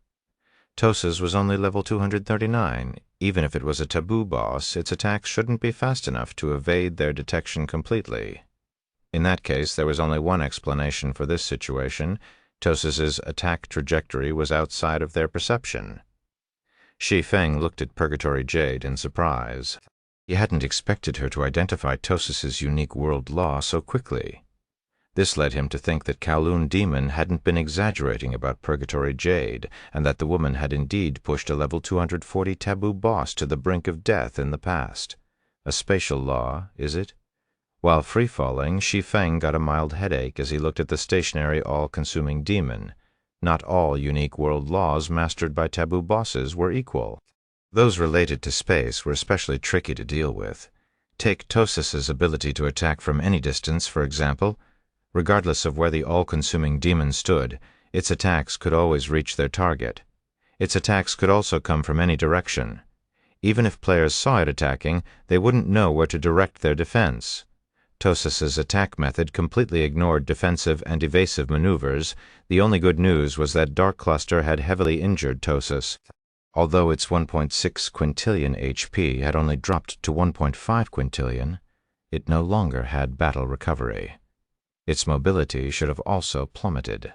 Tosus was only level 239. Even if it was a taboo boss, its attacks shouldn't be fast enough to evade their detection completely. In that case, there was only one explanation for this situation. Tosus's attack trajectory was outside of their perception. Shi Feng looked at Purgatory Jade in surprise. He hadn't expected her to identify Tosus's unique world law so quickly. This led him to think that Kowloon Demon hadn't been exaggerating about Purgatory Jade, and that the woman had indeed pushed a level 240 taboo boss to the brink of death in the past. A spatial law, is it? While free-falling, Shi Feng got a mild headache as he looked at the stationary all-consuming demon. Not all unique world laws mastered by taboo bosses were equal. Those related to space were especially tricky to deal with. Take Tosus's ability to attack from any distance, for example. Regardless of where the all-consuming demon stood, its attacks could always reach their target. Its attacks could also come from any direction. Even if players saw it attacking, they wouldn't know where to direct their defense. Tosus's attack method completely ignored defensive and evasive maneuvers. The only good news was that Dark Cluster had heavily injured Tosus. Although its 1.6 quintillion HP had only dropped to 1.5 quintillion, it no longer had battle recovery. Its mobility should have also plummeted.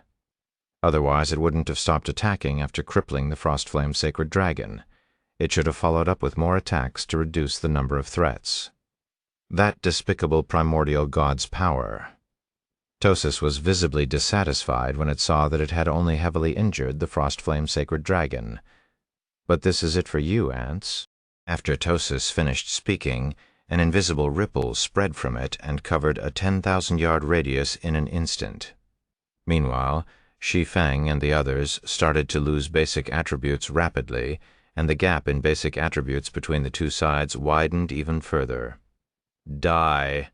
Otherwise, it wouldn't have stopped attacking after crippling the Frostflame Sacred Dragon. It should have followed up with more attacks to reduce the number of threats. That despicable primordial god's power. Tosis was visibly dissatisfied when it saw that it had only heavily injured the Frostflame Sacred Dragon. But this is it for you, ants. After Tosis finished speaking, an invisible ripple spread from it and covered a 10,000-yard radius in an instant. Meanwhile, Shi Feng and the others started to lose basic attributes rapidly, and the gap in basic attributes between the two sides widened even further. Die!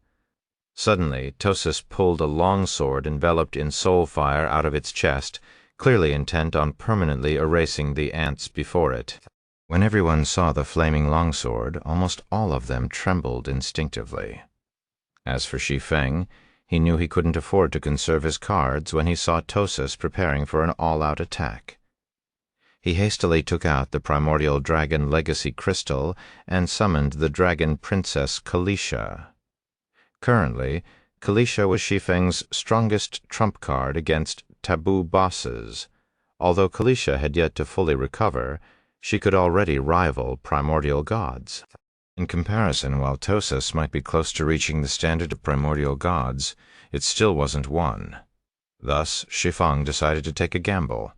Suddenly, Tosis pulled a long sword enveloped in soul fire out of its chest, clearly intent on permanently erasing the ants before it. When everyone saw the flaming longsword, almost all of them trembled instinctively. As for Shi Feng, he knew he couldn't afford to conserve his cards when he saw Tosis preparing for an all-out attack. He hastily took out the primordial dragon legacy crystal and summoned the dragon princess Kalisha. Currently, Kalisha was Shi Feng's strongest trump card against taboo bosses. Although Kalisha had yet to fully recover, she could already rival primordial gods. In comparison, while Tosis might be close to reaching the standard of primordial gods, it still wasn't one. Thus, Shi Feng decided to take a gamble.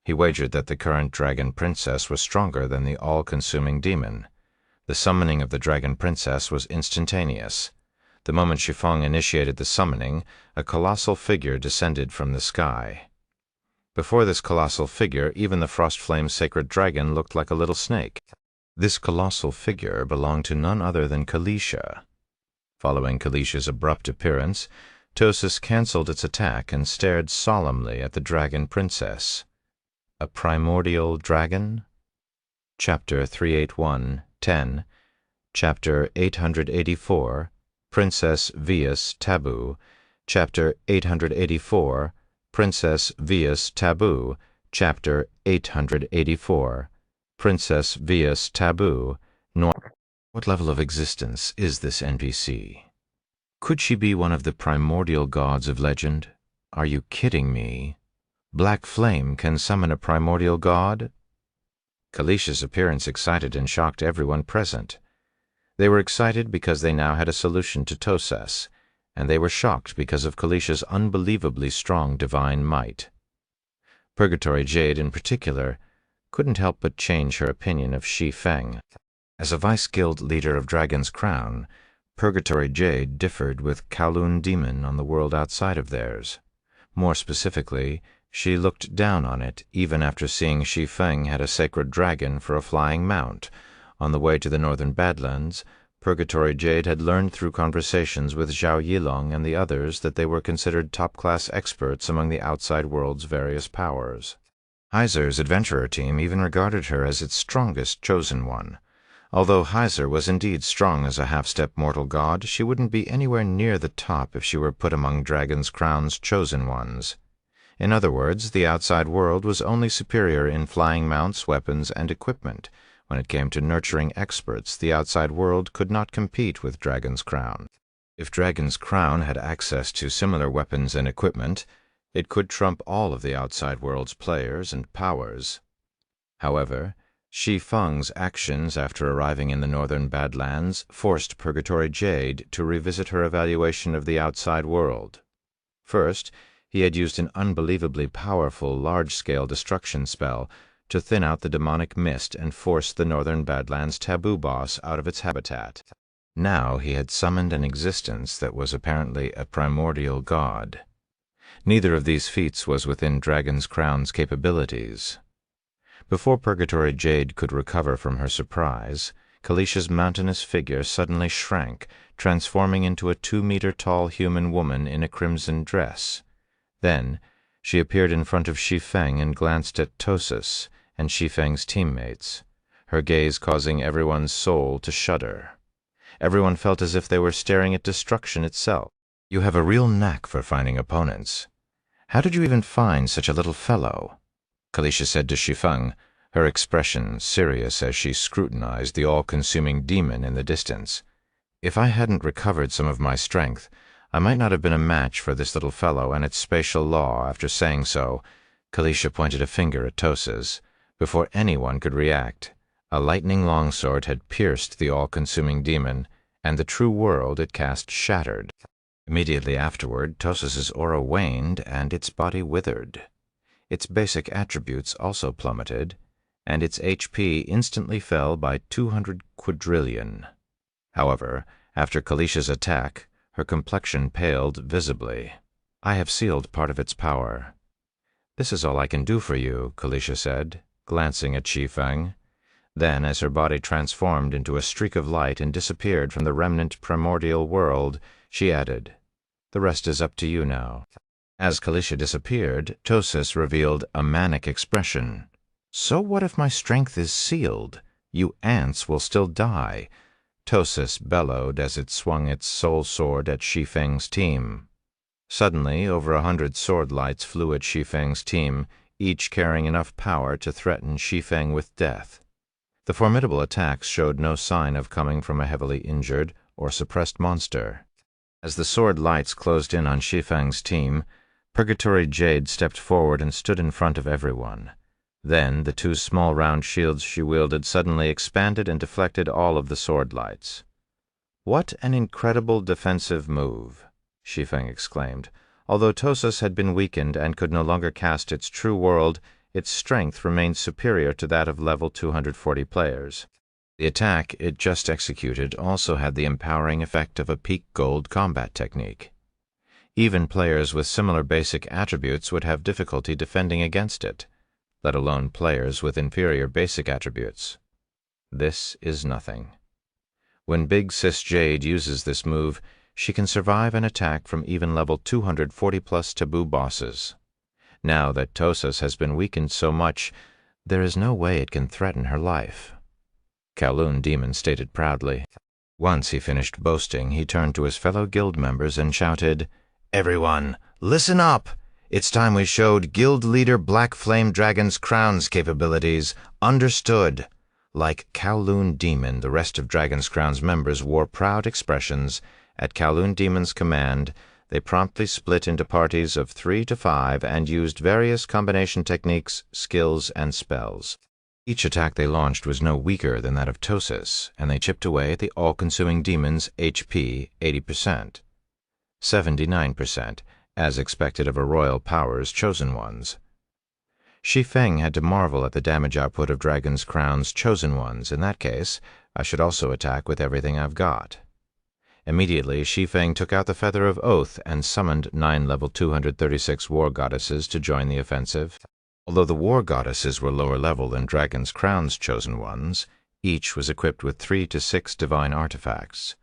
He wagered that the current dragon princess was stronger than the all-consuming demon. The summoning of the dragon princess was instantaneous. The moment Shi Feng initiated the summoning, a colossal figure descended from the sky. Before this colossal figure, even the Frostflame Sacred Dragon looked like a little snake. This colossal figure belonged to none other than Kalisha. Following Kalisha's abrupt appearance, Tosis cancelled its attack and stared solemnly at the dragon princess. A primordial dragon? Chapter 381-10, Chapter 884, Princess Vias Taboo, Chapter 884, Princess Vias Taboo, Chapter 884, Princess Vias Taboo. What level of existence is this NPC? Could she be one of the primordial gods of legend? Are you kidding me? Black Flame can summon a primordial god? Kalisha's appearance excited and shocked everyone present. They were excited because they now had a solution to Tosis, and they were shocked because of Kalisha's unbelievably strong divine might. Purgatory Jade, in particular, couldn't help but change her opinion of Shi Feng. As a vice-guild leader of Dragon's Crown, Purgatory Jade differed with Kowloon Demon on the world outside of theirs. More specifically, she looked down on it even after seeing Shi Feng had a sacred dragon for a flying mount. On the way to the Northern Badlands, Purgatory Jade had learned through conversations with Zhao Yilong and the others that they were considered top-class experts among the outside world's various powers. Heiser's adventurer team even regarded her as its strongest chosen one. Although Heiser was indeed strong as a half-step mortal god, she wouldn't be anywhere near the top if she were put among Dragon's Crown's chosen ones. In other words, the outside world was only superior in flying mounts, weapons, and equipment. When it came to nurturing experts, the outside world could not compete with Dragon's Crown. If Dragon's Crown had access to similar weapons and equipment, it could trump all of the outside world's players and powers. However, Shi Feng's actions after arriving in the Northern Badlands forced Purgatory Jade to revisit her evaluation of the outside world. First, he had used an unbelievably powerful large-scale destruction spell to thin out the demonic mist and force the Northern Badlands taboo boss out of its habitat. Now he had summoned an existence that was apparently a primordial god. Neither of these feats was within Dragon's Crown's capabilities. Before Purgatory Jade could recover from her surprise, Kalisha's mountainous figure suddenly shrank, transforming into a 2-meter-tall human woman in a crimson dress. Then, she appeared in front of Shi Feng and glanced at Tosis and Shi Feng's teammates, her gaze causing everyone's soul to shudder. Everyone felt as if they were staring at destruction itself. You have a real knack for finding opponents. How did you even find such a little fellow? Kalisha said to Shi Feng, her expression serious as she scrutinized the all-consuming demon in the distance. If I hadn't recovered some of my strength, I might not have been a match for this little fellow and its spatial law. After saying so, Kalisha pointed a finger at Tosis. Before anyone could react, A lightning longsword had pierced the all-consuming demon, and the true world it cast shattered. Immediately afterward, Tosas's aura waned and its body withered. Its basic attributes also plummeted, and its HP instantly fell by 200 quadrillion. However, after Kalish's attack, her complexion paled visibly. "I have sealed part of its power. This is all I can do for you," Kalisha said, glancing at Shi Feng. Then, as her body transformed into a streak of light and disappeared from the remnant primordial world, she added, "The rest is up to you now." As Kalisha disappeared, Tosas revealed a manic expression. "So what if my strength is sealed? You ants will still die," Tosas bellowed as it swung its soul sword at Shi Feng's team. Suddenly, over 100 sword lights flew at Shi Feng's team, each carrying enough power to threaten Shi Feng with death. The formidable attacks showed no sign of coming from a heavily injured or suppressed monster. As the sword lights closed in on Shi Feng's team, Purgatory Jade stepped forward and stood in front of everyone. Then the two small round shields she wielded suddenly expanded and deflected all of the sword lights. "What an incredible defensive move!" Shi Feng exclaimed. Although Tosas had been weakened and could no longer cast its true world, its strength remained superior to that of level 240 players. The attack it just executed also had the empowering effect of a peak gold combat technique. Even players with similar basic attributes would have difficulty defending against it, let alone players with inferior basic attributes. This is nothing. When Big Sis Jade uses this move, she can survive an attack from even level 240+ taboo bosses. Now that Tosas has been weakened so much, there is no way it can threaten her life, Kowloon Demon stated proudly. Once he finished boasting, he turned to his fellow guild members and shouted, "Everyone, listen up! It's time we showed Guild Leader Black Flame Dragon's Crown's capabilities. Understood." Like Kowloon Demon, the rest of Dragon's Crown's members wore proud expressions. At Kowloon Demon's command, they promptly split into parties of 3 to 5 and used various combination techniques, skills, and spells. Each attack they launched was no weaker than that of Tosas, and they chipped away at the all-consuming demon's HP 80%, 79%, as expected of a royal power's chosen ones. Shi Feng had to marvel at the damage output of Dragon's Crown's chosen ones. In that case, I should also attack with everything I've got. Immediately, Shi Feng took out the Feather of Oath and summoned 9 level 236 war goddesses to join the offensive. Although the war goddesses were lower level than Dragon's Crown's chosen ones, each was equipped with 3 to 6 divine artifacts.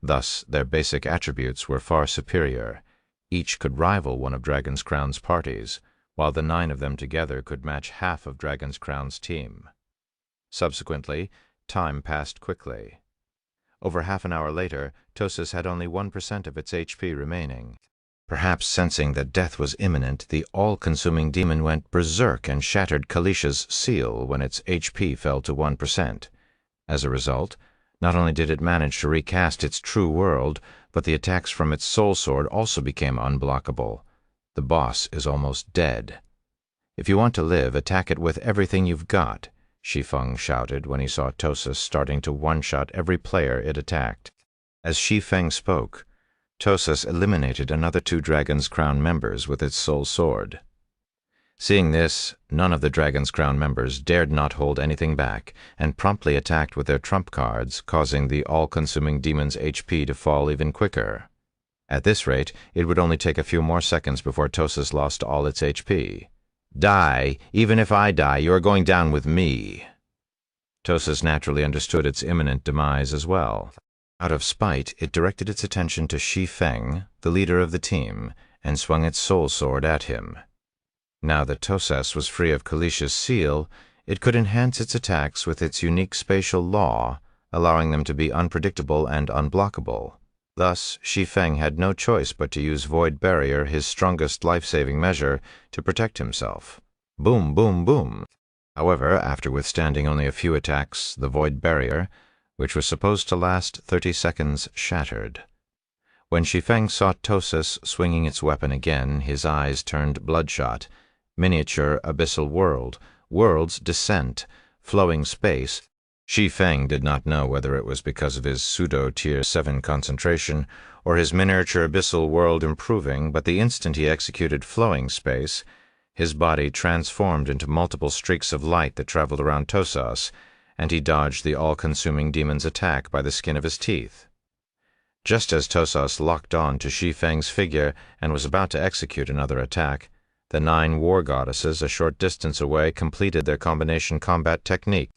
Thus, their basic attributes were far superior. Each could rival one of Dragon's Crown's parties, while the 9 of them together could match half of Dragon's Crown's team. Subsequently, time passed quickly. Over half an hour later, Tosas had only 1% of its HP remaining. Perhaps sensing that death was imminent, the all-consuming demon went berserk and shattered Kalisha's seal when its HP fell to 1%. As a result, not only did it manage to recast its true world, but the attacks from its soul sword also became unblockable. The boss is almost dead. "If you want to live, attack it with everything you've got," Shi Feng shouted when he saw Tosas starting to one-shot every player it attacked. As Shi Feng spoke, Tosas eliminated another 2 Dragon's Crown members with its soul sword. Seeing this, none of the Dragon's Crown members dared not hold anything back, and promptly attacked with their trump cards, causing the all-consuming demon's HP to fall even quicker. At this rate, it would only take a few more seconds before Tosas lost all its HP. "Die! Even if I die, you are going down with me." Tosas naturally understood its imminent demise as well. Out of spite, it directed its attention to Shi Feng, the leader of the team, and swung its soul sword at him. Now that Tosas was free of Kalisha's seal, it could enhance its attacks with its unique spatial law, allowing them to be unpredictable and unblockable. Thus, Shi Feng had no choice but to use Void Barrier, his strongest life-saving measure, to protect himself. Boom, boom, boom. However, after withstanding only a few attacks, the Void Barrier, which was supposed to last 30 seconds, shattered. When Shi Feng saw Tosas swinging its weapon again, his eyes turned bloodshot. Miniature abyssal world, world's descent, flowing space, Shi Feng did not know whether it was because of his pseudo-Tier 7 concentration or his miniature abyssal world improving, but the instant he executed flowing space, his body transformed into multiple streaks of light that traveled around Tosas, and he dodged the all-consuming demon's attack by the skin of his teeth. Just as Tosas locked on to Shi Feng's figure and was about to execute another attack, the 9 war goddesses a short distance away completed their combination combat technique.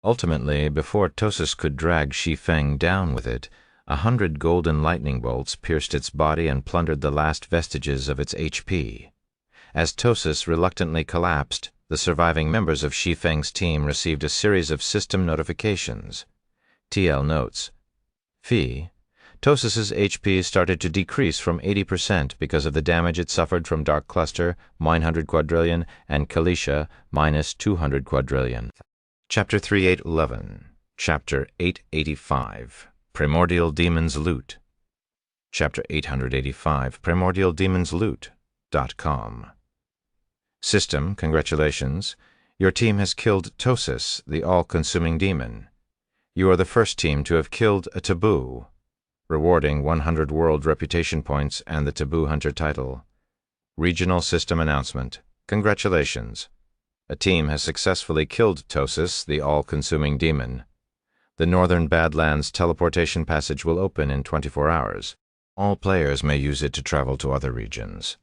Ultimately, before Tosas could drag Shi Feng down with it, 100 golden lightning bolts pierced its body and plundered the last vestiges of its HP. As Tosas reluctantly collapsed, the surviving members of Shi Feng's team received a series of system notifications. TL notes: Phi, Tosas's HP started to decrease from 80% because of the damage it suffered from Dark Cluster, -100 quadrillion, and Kalisha, -200 quadrillion. Chapter 3811, Chapter 885, Primordial Demon's Loot. Chapter 885, Primordial Demon's Loot.com. System, congratulations. Your team has killed Tosas, the all-consuming demon. You are the first team to have killed a taboo, rewarding 100 world reputation points and the Taboo Hunter title. Regional System Announcement. Congratulations. A team has successfully killed Tosas, the all-consuming demon. The Northern Badlands teleportation passage will open in 24 hours. All players may use it to travel to other regions.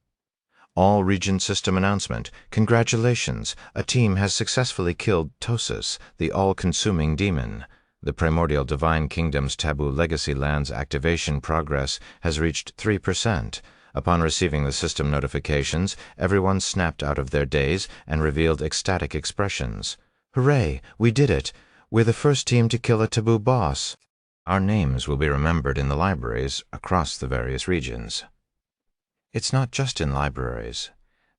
All region system announcement. Congratulations. A team has successfully killed Tosas, the all-consuming demon. The Primordial Divine Kingdom's Taboo Legacy Lands activation progress has reached 3%. Upon receiving the system notifications, everyone snapped out of their daze and revealed ecstatic expressions. Hooray! We did it! We're the first team to kill a taboo boss. Our names will be remembered in the libraries across the various regions. It's not just in libraries.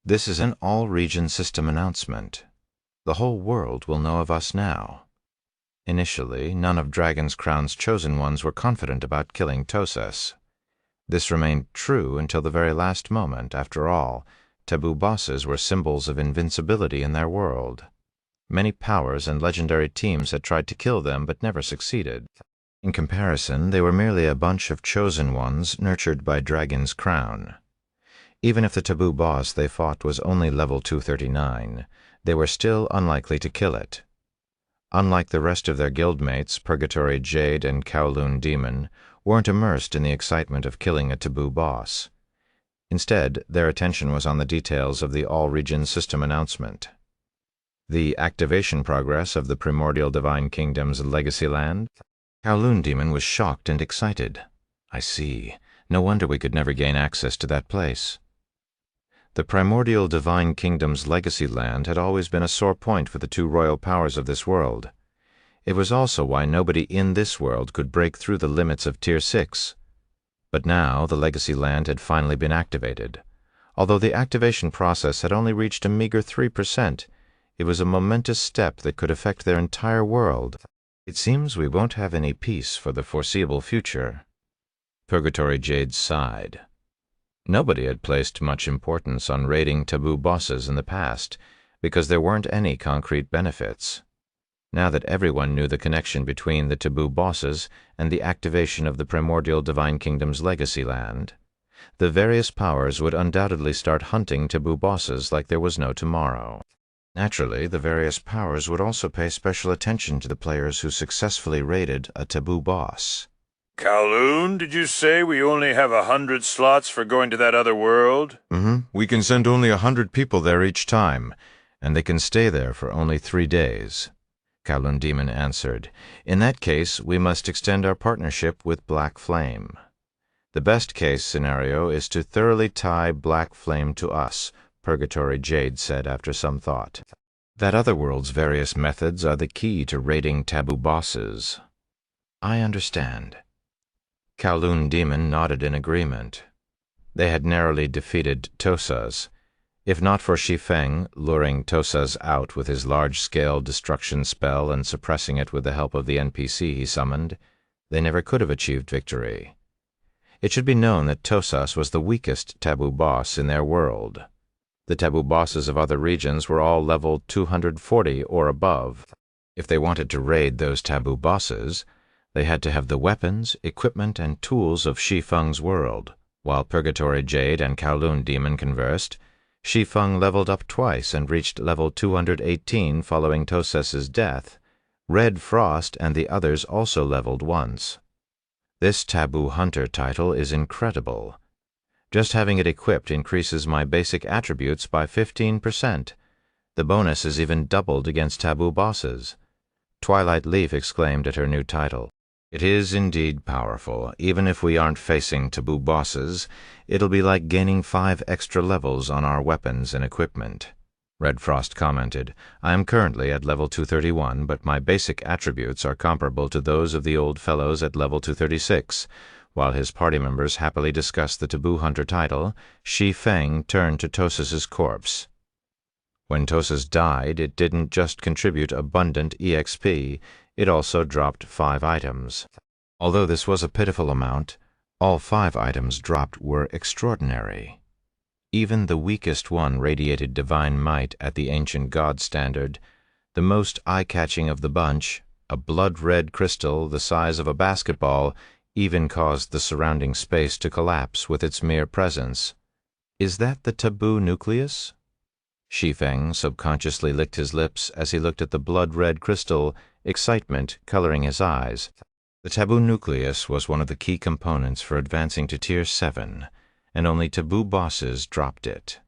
This is an all-region system announcement. The whole world will know of us now. Initially, none of Dragon's Crown's chosen ones were confident about killing Tosas. This remained true until the very last moment. After all, taboo bosses were symbols of invincibility in their world. Many powers and legendary teams had tried to kill them but never succeeded. In comparison, they were merely a bunch of chosen ones nurtured by Dragon's Crown. Even if the taboo boss they fought was only level 239, they were still unlikely to kill it. Unlike the rest of their guildmates, Purgatory Jade and Kowloon Demon weren't immersed in the excitement of killing a taboo boss. Instead, their attention was on the details of the all-region system announcement. The activation progress of the Primordial Divine Kingdom's Legacy Land? Kowloon Demon was shocked and excited. I see. No wonder we could never gain access to that place. The Primordial Divine Kingdom's Legacy Land had always been a sore point for the 2 royal powers of this world. It was also why nobody in this world could break through the limits of Tier 6. But now the Legacy Land had finally been activated. Although the activation process had only reached a meager 3%, it was a momentous step that could affect their entire world. It seems we won't have any peace for the foreseeable future. Purgatory Jade sighed. Nobody had placed much importance on raiding taboo bosses in the past, because there weren't any concrete benefits. Now that everyone knew the connection between the taboo bosses and the activation of the Primordial Divine Kingdom's Legacy Land, the various powers would undoubtedly start hunting taboo bosses like there was no tomorrow. Naturally, the various powers would also pay special attention to the players who successfully raided a taboo boss. Kowloon, did you say we only have 100 slots for going to that other world? We can send only 100 people there each time, and they can stay there for only 3 days. Kowloon Demon answered. In that case, we must extend our partnership with Black Flame. The best-case scenario is to thoroughly tie Black Flame to us, Purgatory Jade said after some thought. That other world's various methods are the key to raiding taboo bosses. I understand. Kowloon Demon nodded in agreement. They had narrowly defeated Tosas. If not for Shi Feng luring Tosas out with his large-scale destruction spell and suppressing it with the help of the NPC he summoned, they never could have achieved victory. It should be known that Tosas was the weakest taboo boss in their world. The taboo bosses of other regions were all level 240 or above. If they wanted to raid those taboo bosses, they had to have the weapons, equipment, and tools of Shi Feng's world. While Purgatory Jade and Kowloon Demon conversed, Shi Feng leveled up twice and reached level 218 following Toses's death. Red Frost and the others also leveled once. This Taboo Hunter title is incredible. Just having it equipped increases my basic attributes by 15%. The bonus is even doubled against taboo bosses. Twilight Leaf exclaimed at her new title. It is indeed powerful. Even if we aren't facing taboo bosses, it'll be like gaining 5 extra levels on our weapons and equipment. Red Frost commented, I am currently at level 231, but my basic attributes are comparable to those of the old fellows at level 236. While his party members happily discussed the Taboo Hunter title, Shi Feng turned to Toses's corpse. When Toses died, it didn't just contribute abundant EXP, it also dropped 5 items. Although this was a pitiful amount, all 5 items dropped were extraordinary. Even the weakest one radiated divine might at the ancient god standard. The most eye-catching of the bunch, a blood-red crystal the size of a basketball, even caused the surrounding space to collapse with its mere presence. Is that the taboo nucleus? Shi Feng subconsciously licked his lips as he looked at the blood-red crystal, excitement coloring his eyes. The taboo nucleus was one of the key components for advancing to Tier 7, and only taboo bosses dropped it.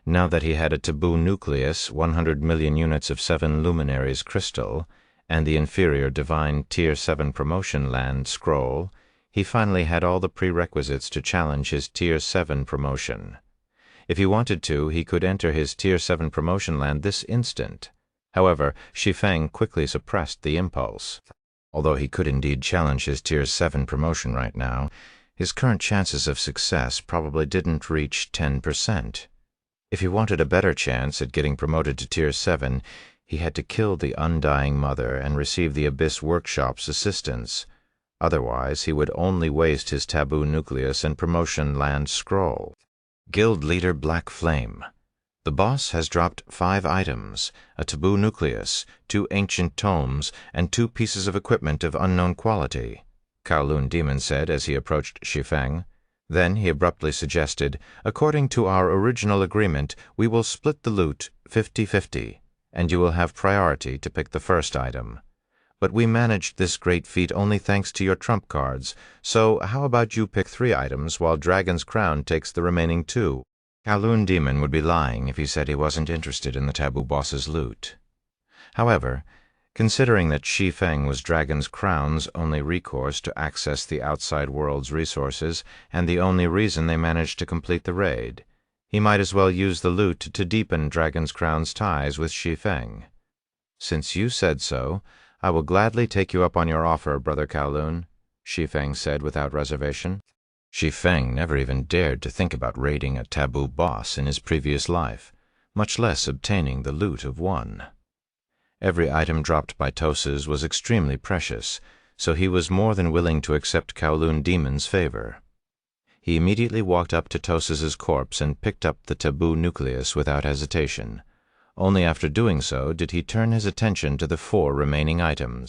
Now that he had a taboo nucleus, 100 million units of 7 luminaries crystal, and the inferior divine Tier 7 promotion land scroll, he finally had all the prerequisites to challenge his Tier 7 promotion. If he wanted to, he could enter his Tier 7 promotion land this instant. However, Shi Feng quickly suppressed the impulse. Although he could indeed challenge his Tier 7 promotion right now, his current chances of success probably didn't reach 10%. If he wanted a better chance at getting promoted to Tier 7, he had to kill the Undying Mother and receive the Abyss Workshop's assistance. Otherwise, he would only waste his taboo nucleus and promotion land scroll. Guild Leader Black Flame. The boss has dropped 5 items, a taboo nucleus, 2 ancient tomes, and 2 pieces of equipment of unknown quality, Kowloon Demon said as he approached Shi Feng. Then he abruptly suggested, according to our original agreement, we will split the loot 50-50, and you will have priority to pick the first item. But we managed this great feat only thanks to your trump cards, so how about you pick 3 items while Dragon's Crown takes the remaining 2? Kowloon Demon would be lying if he said he wasn't interested in the taboo boss's loot. However, considering that Shi Feng was Dragon's Crown's only recourse to access the outside world's resources and the only reason they managed to complete the raid, he might as well use the loot to deepen Dragon's Crown's ties with Shi Feng. Since you said so, I will gladly take you up on your offer, Brother Kowloon, Shi Feng said without reservation. Shi Feng never even dared to think about raiding a taboo boss in his previous life, much less obtaining the loot of one. Every item dropped by Toses was extremely precious, so he was more than willing to accept Kowloon Demon's favor. He immediately walked up to Toses's corpse and picked up the taboo nucleus without hesitation. Only after doing so did he turn his attention to the 4 remaining items.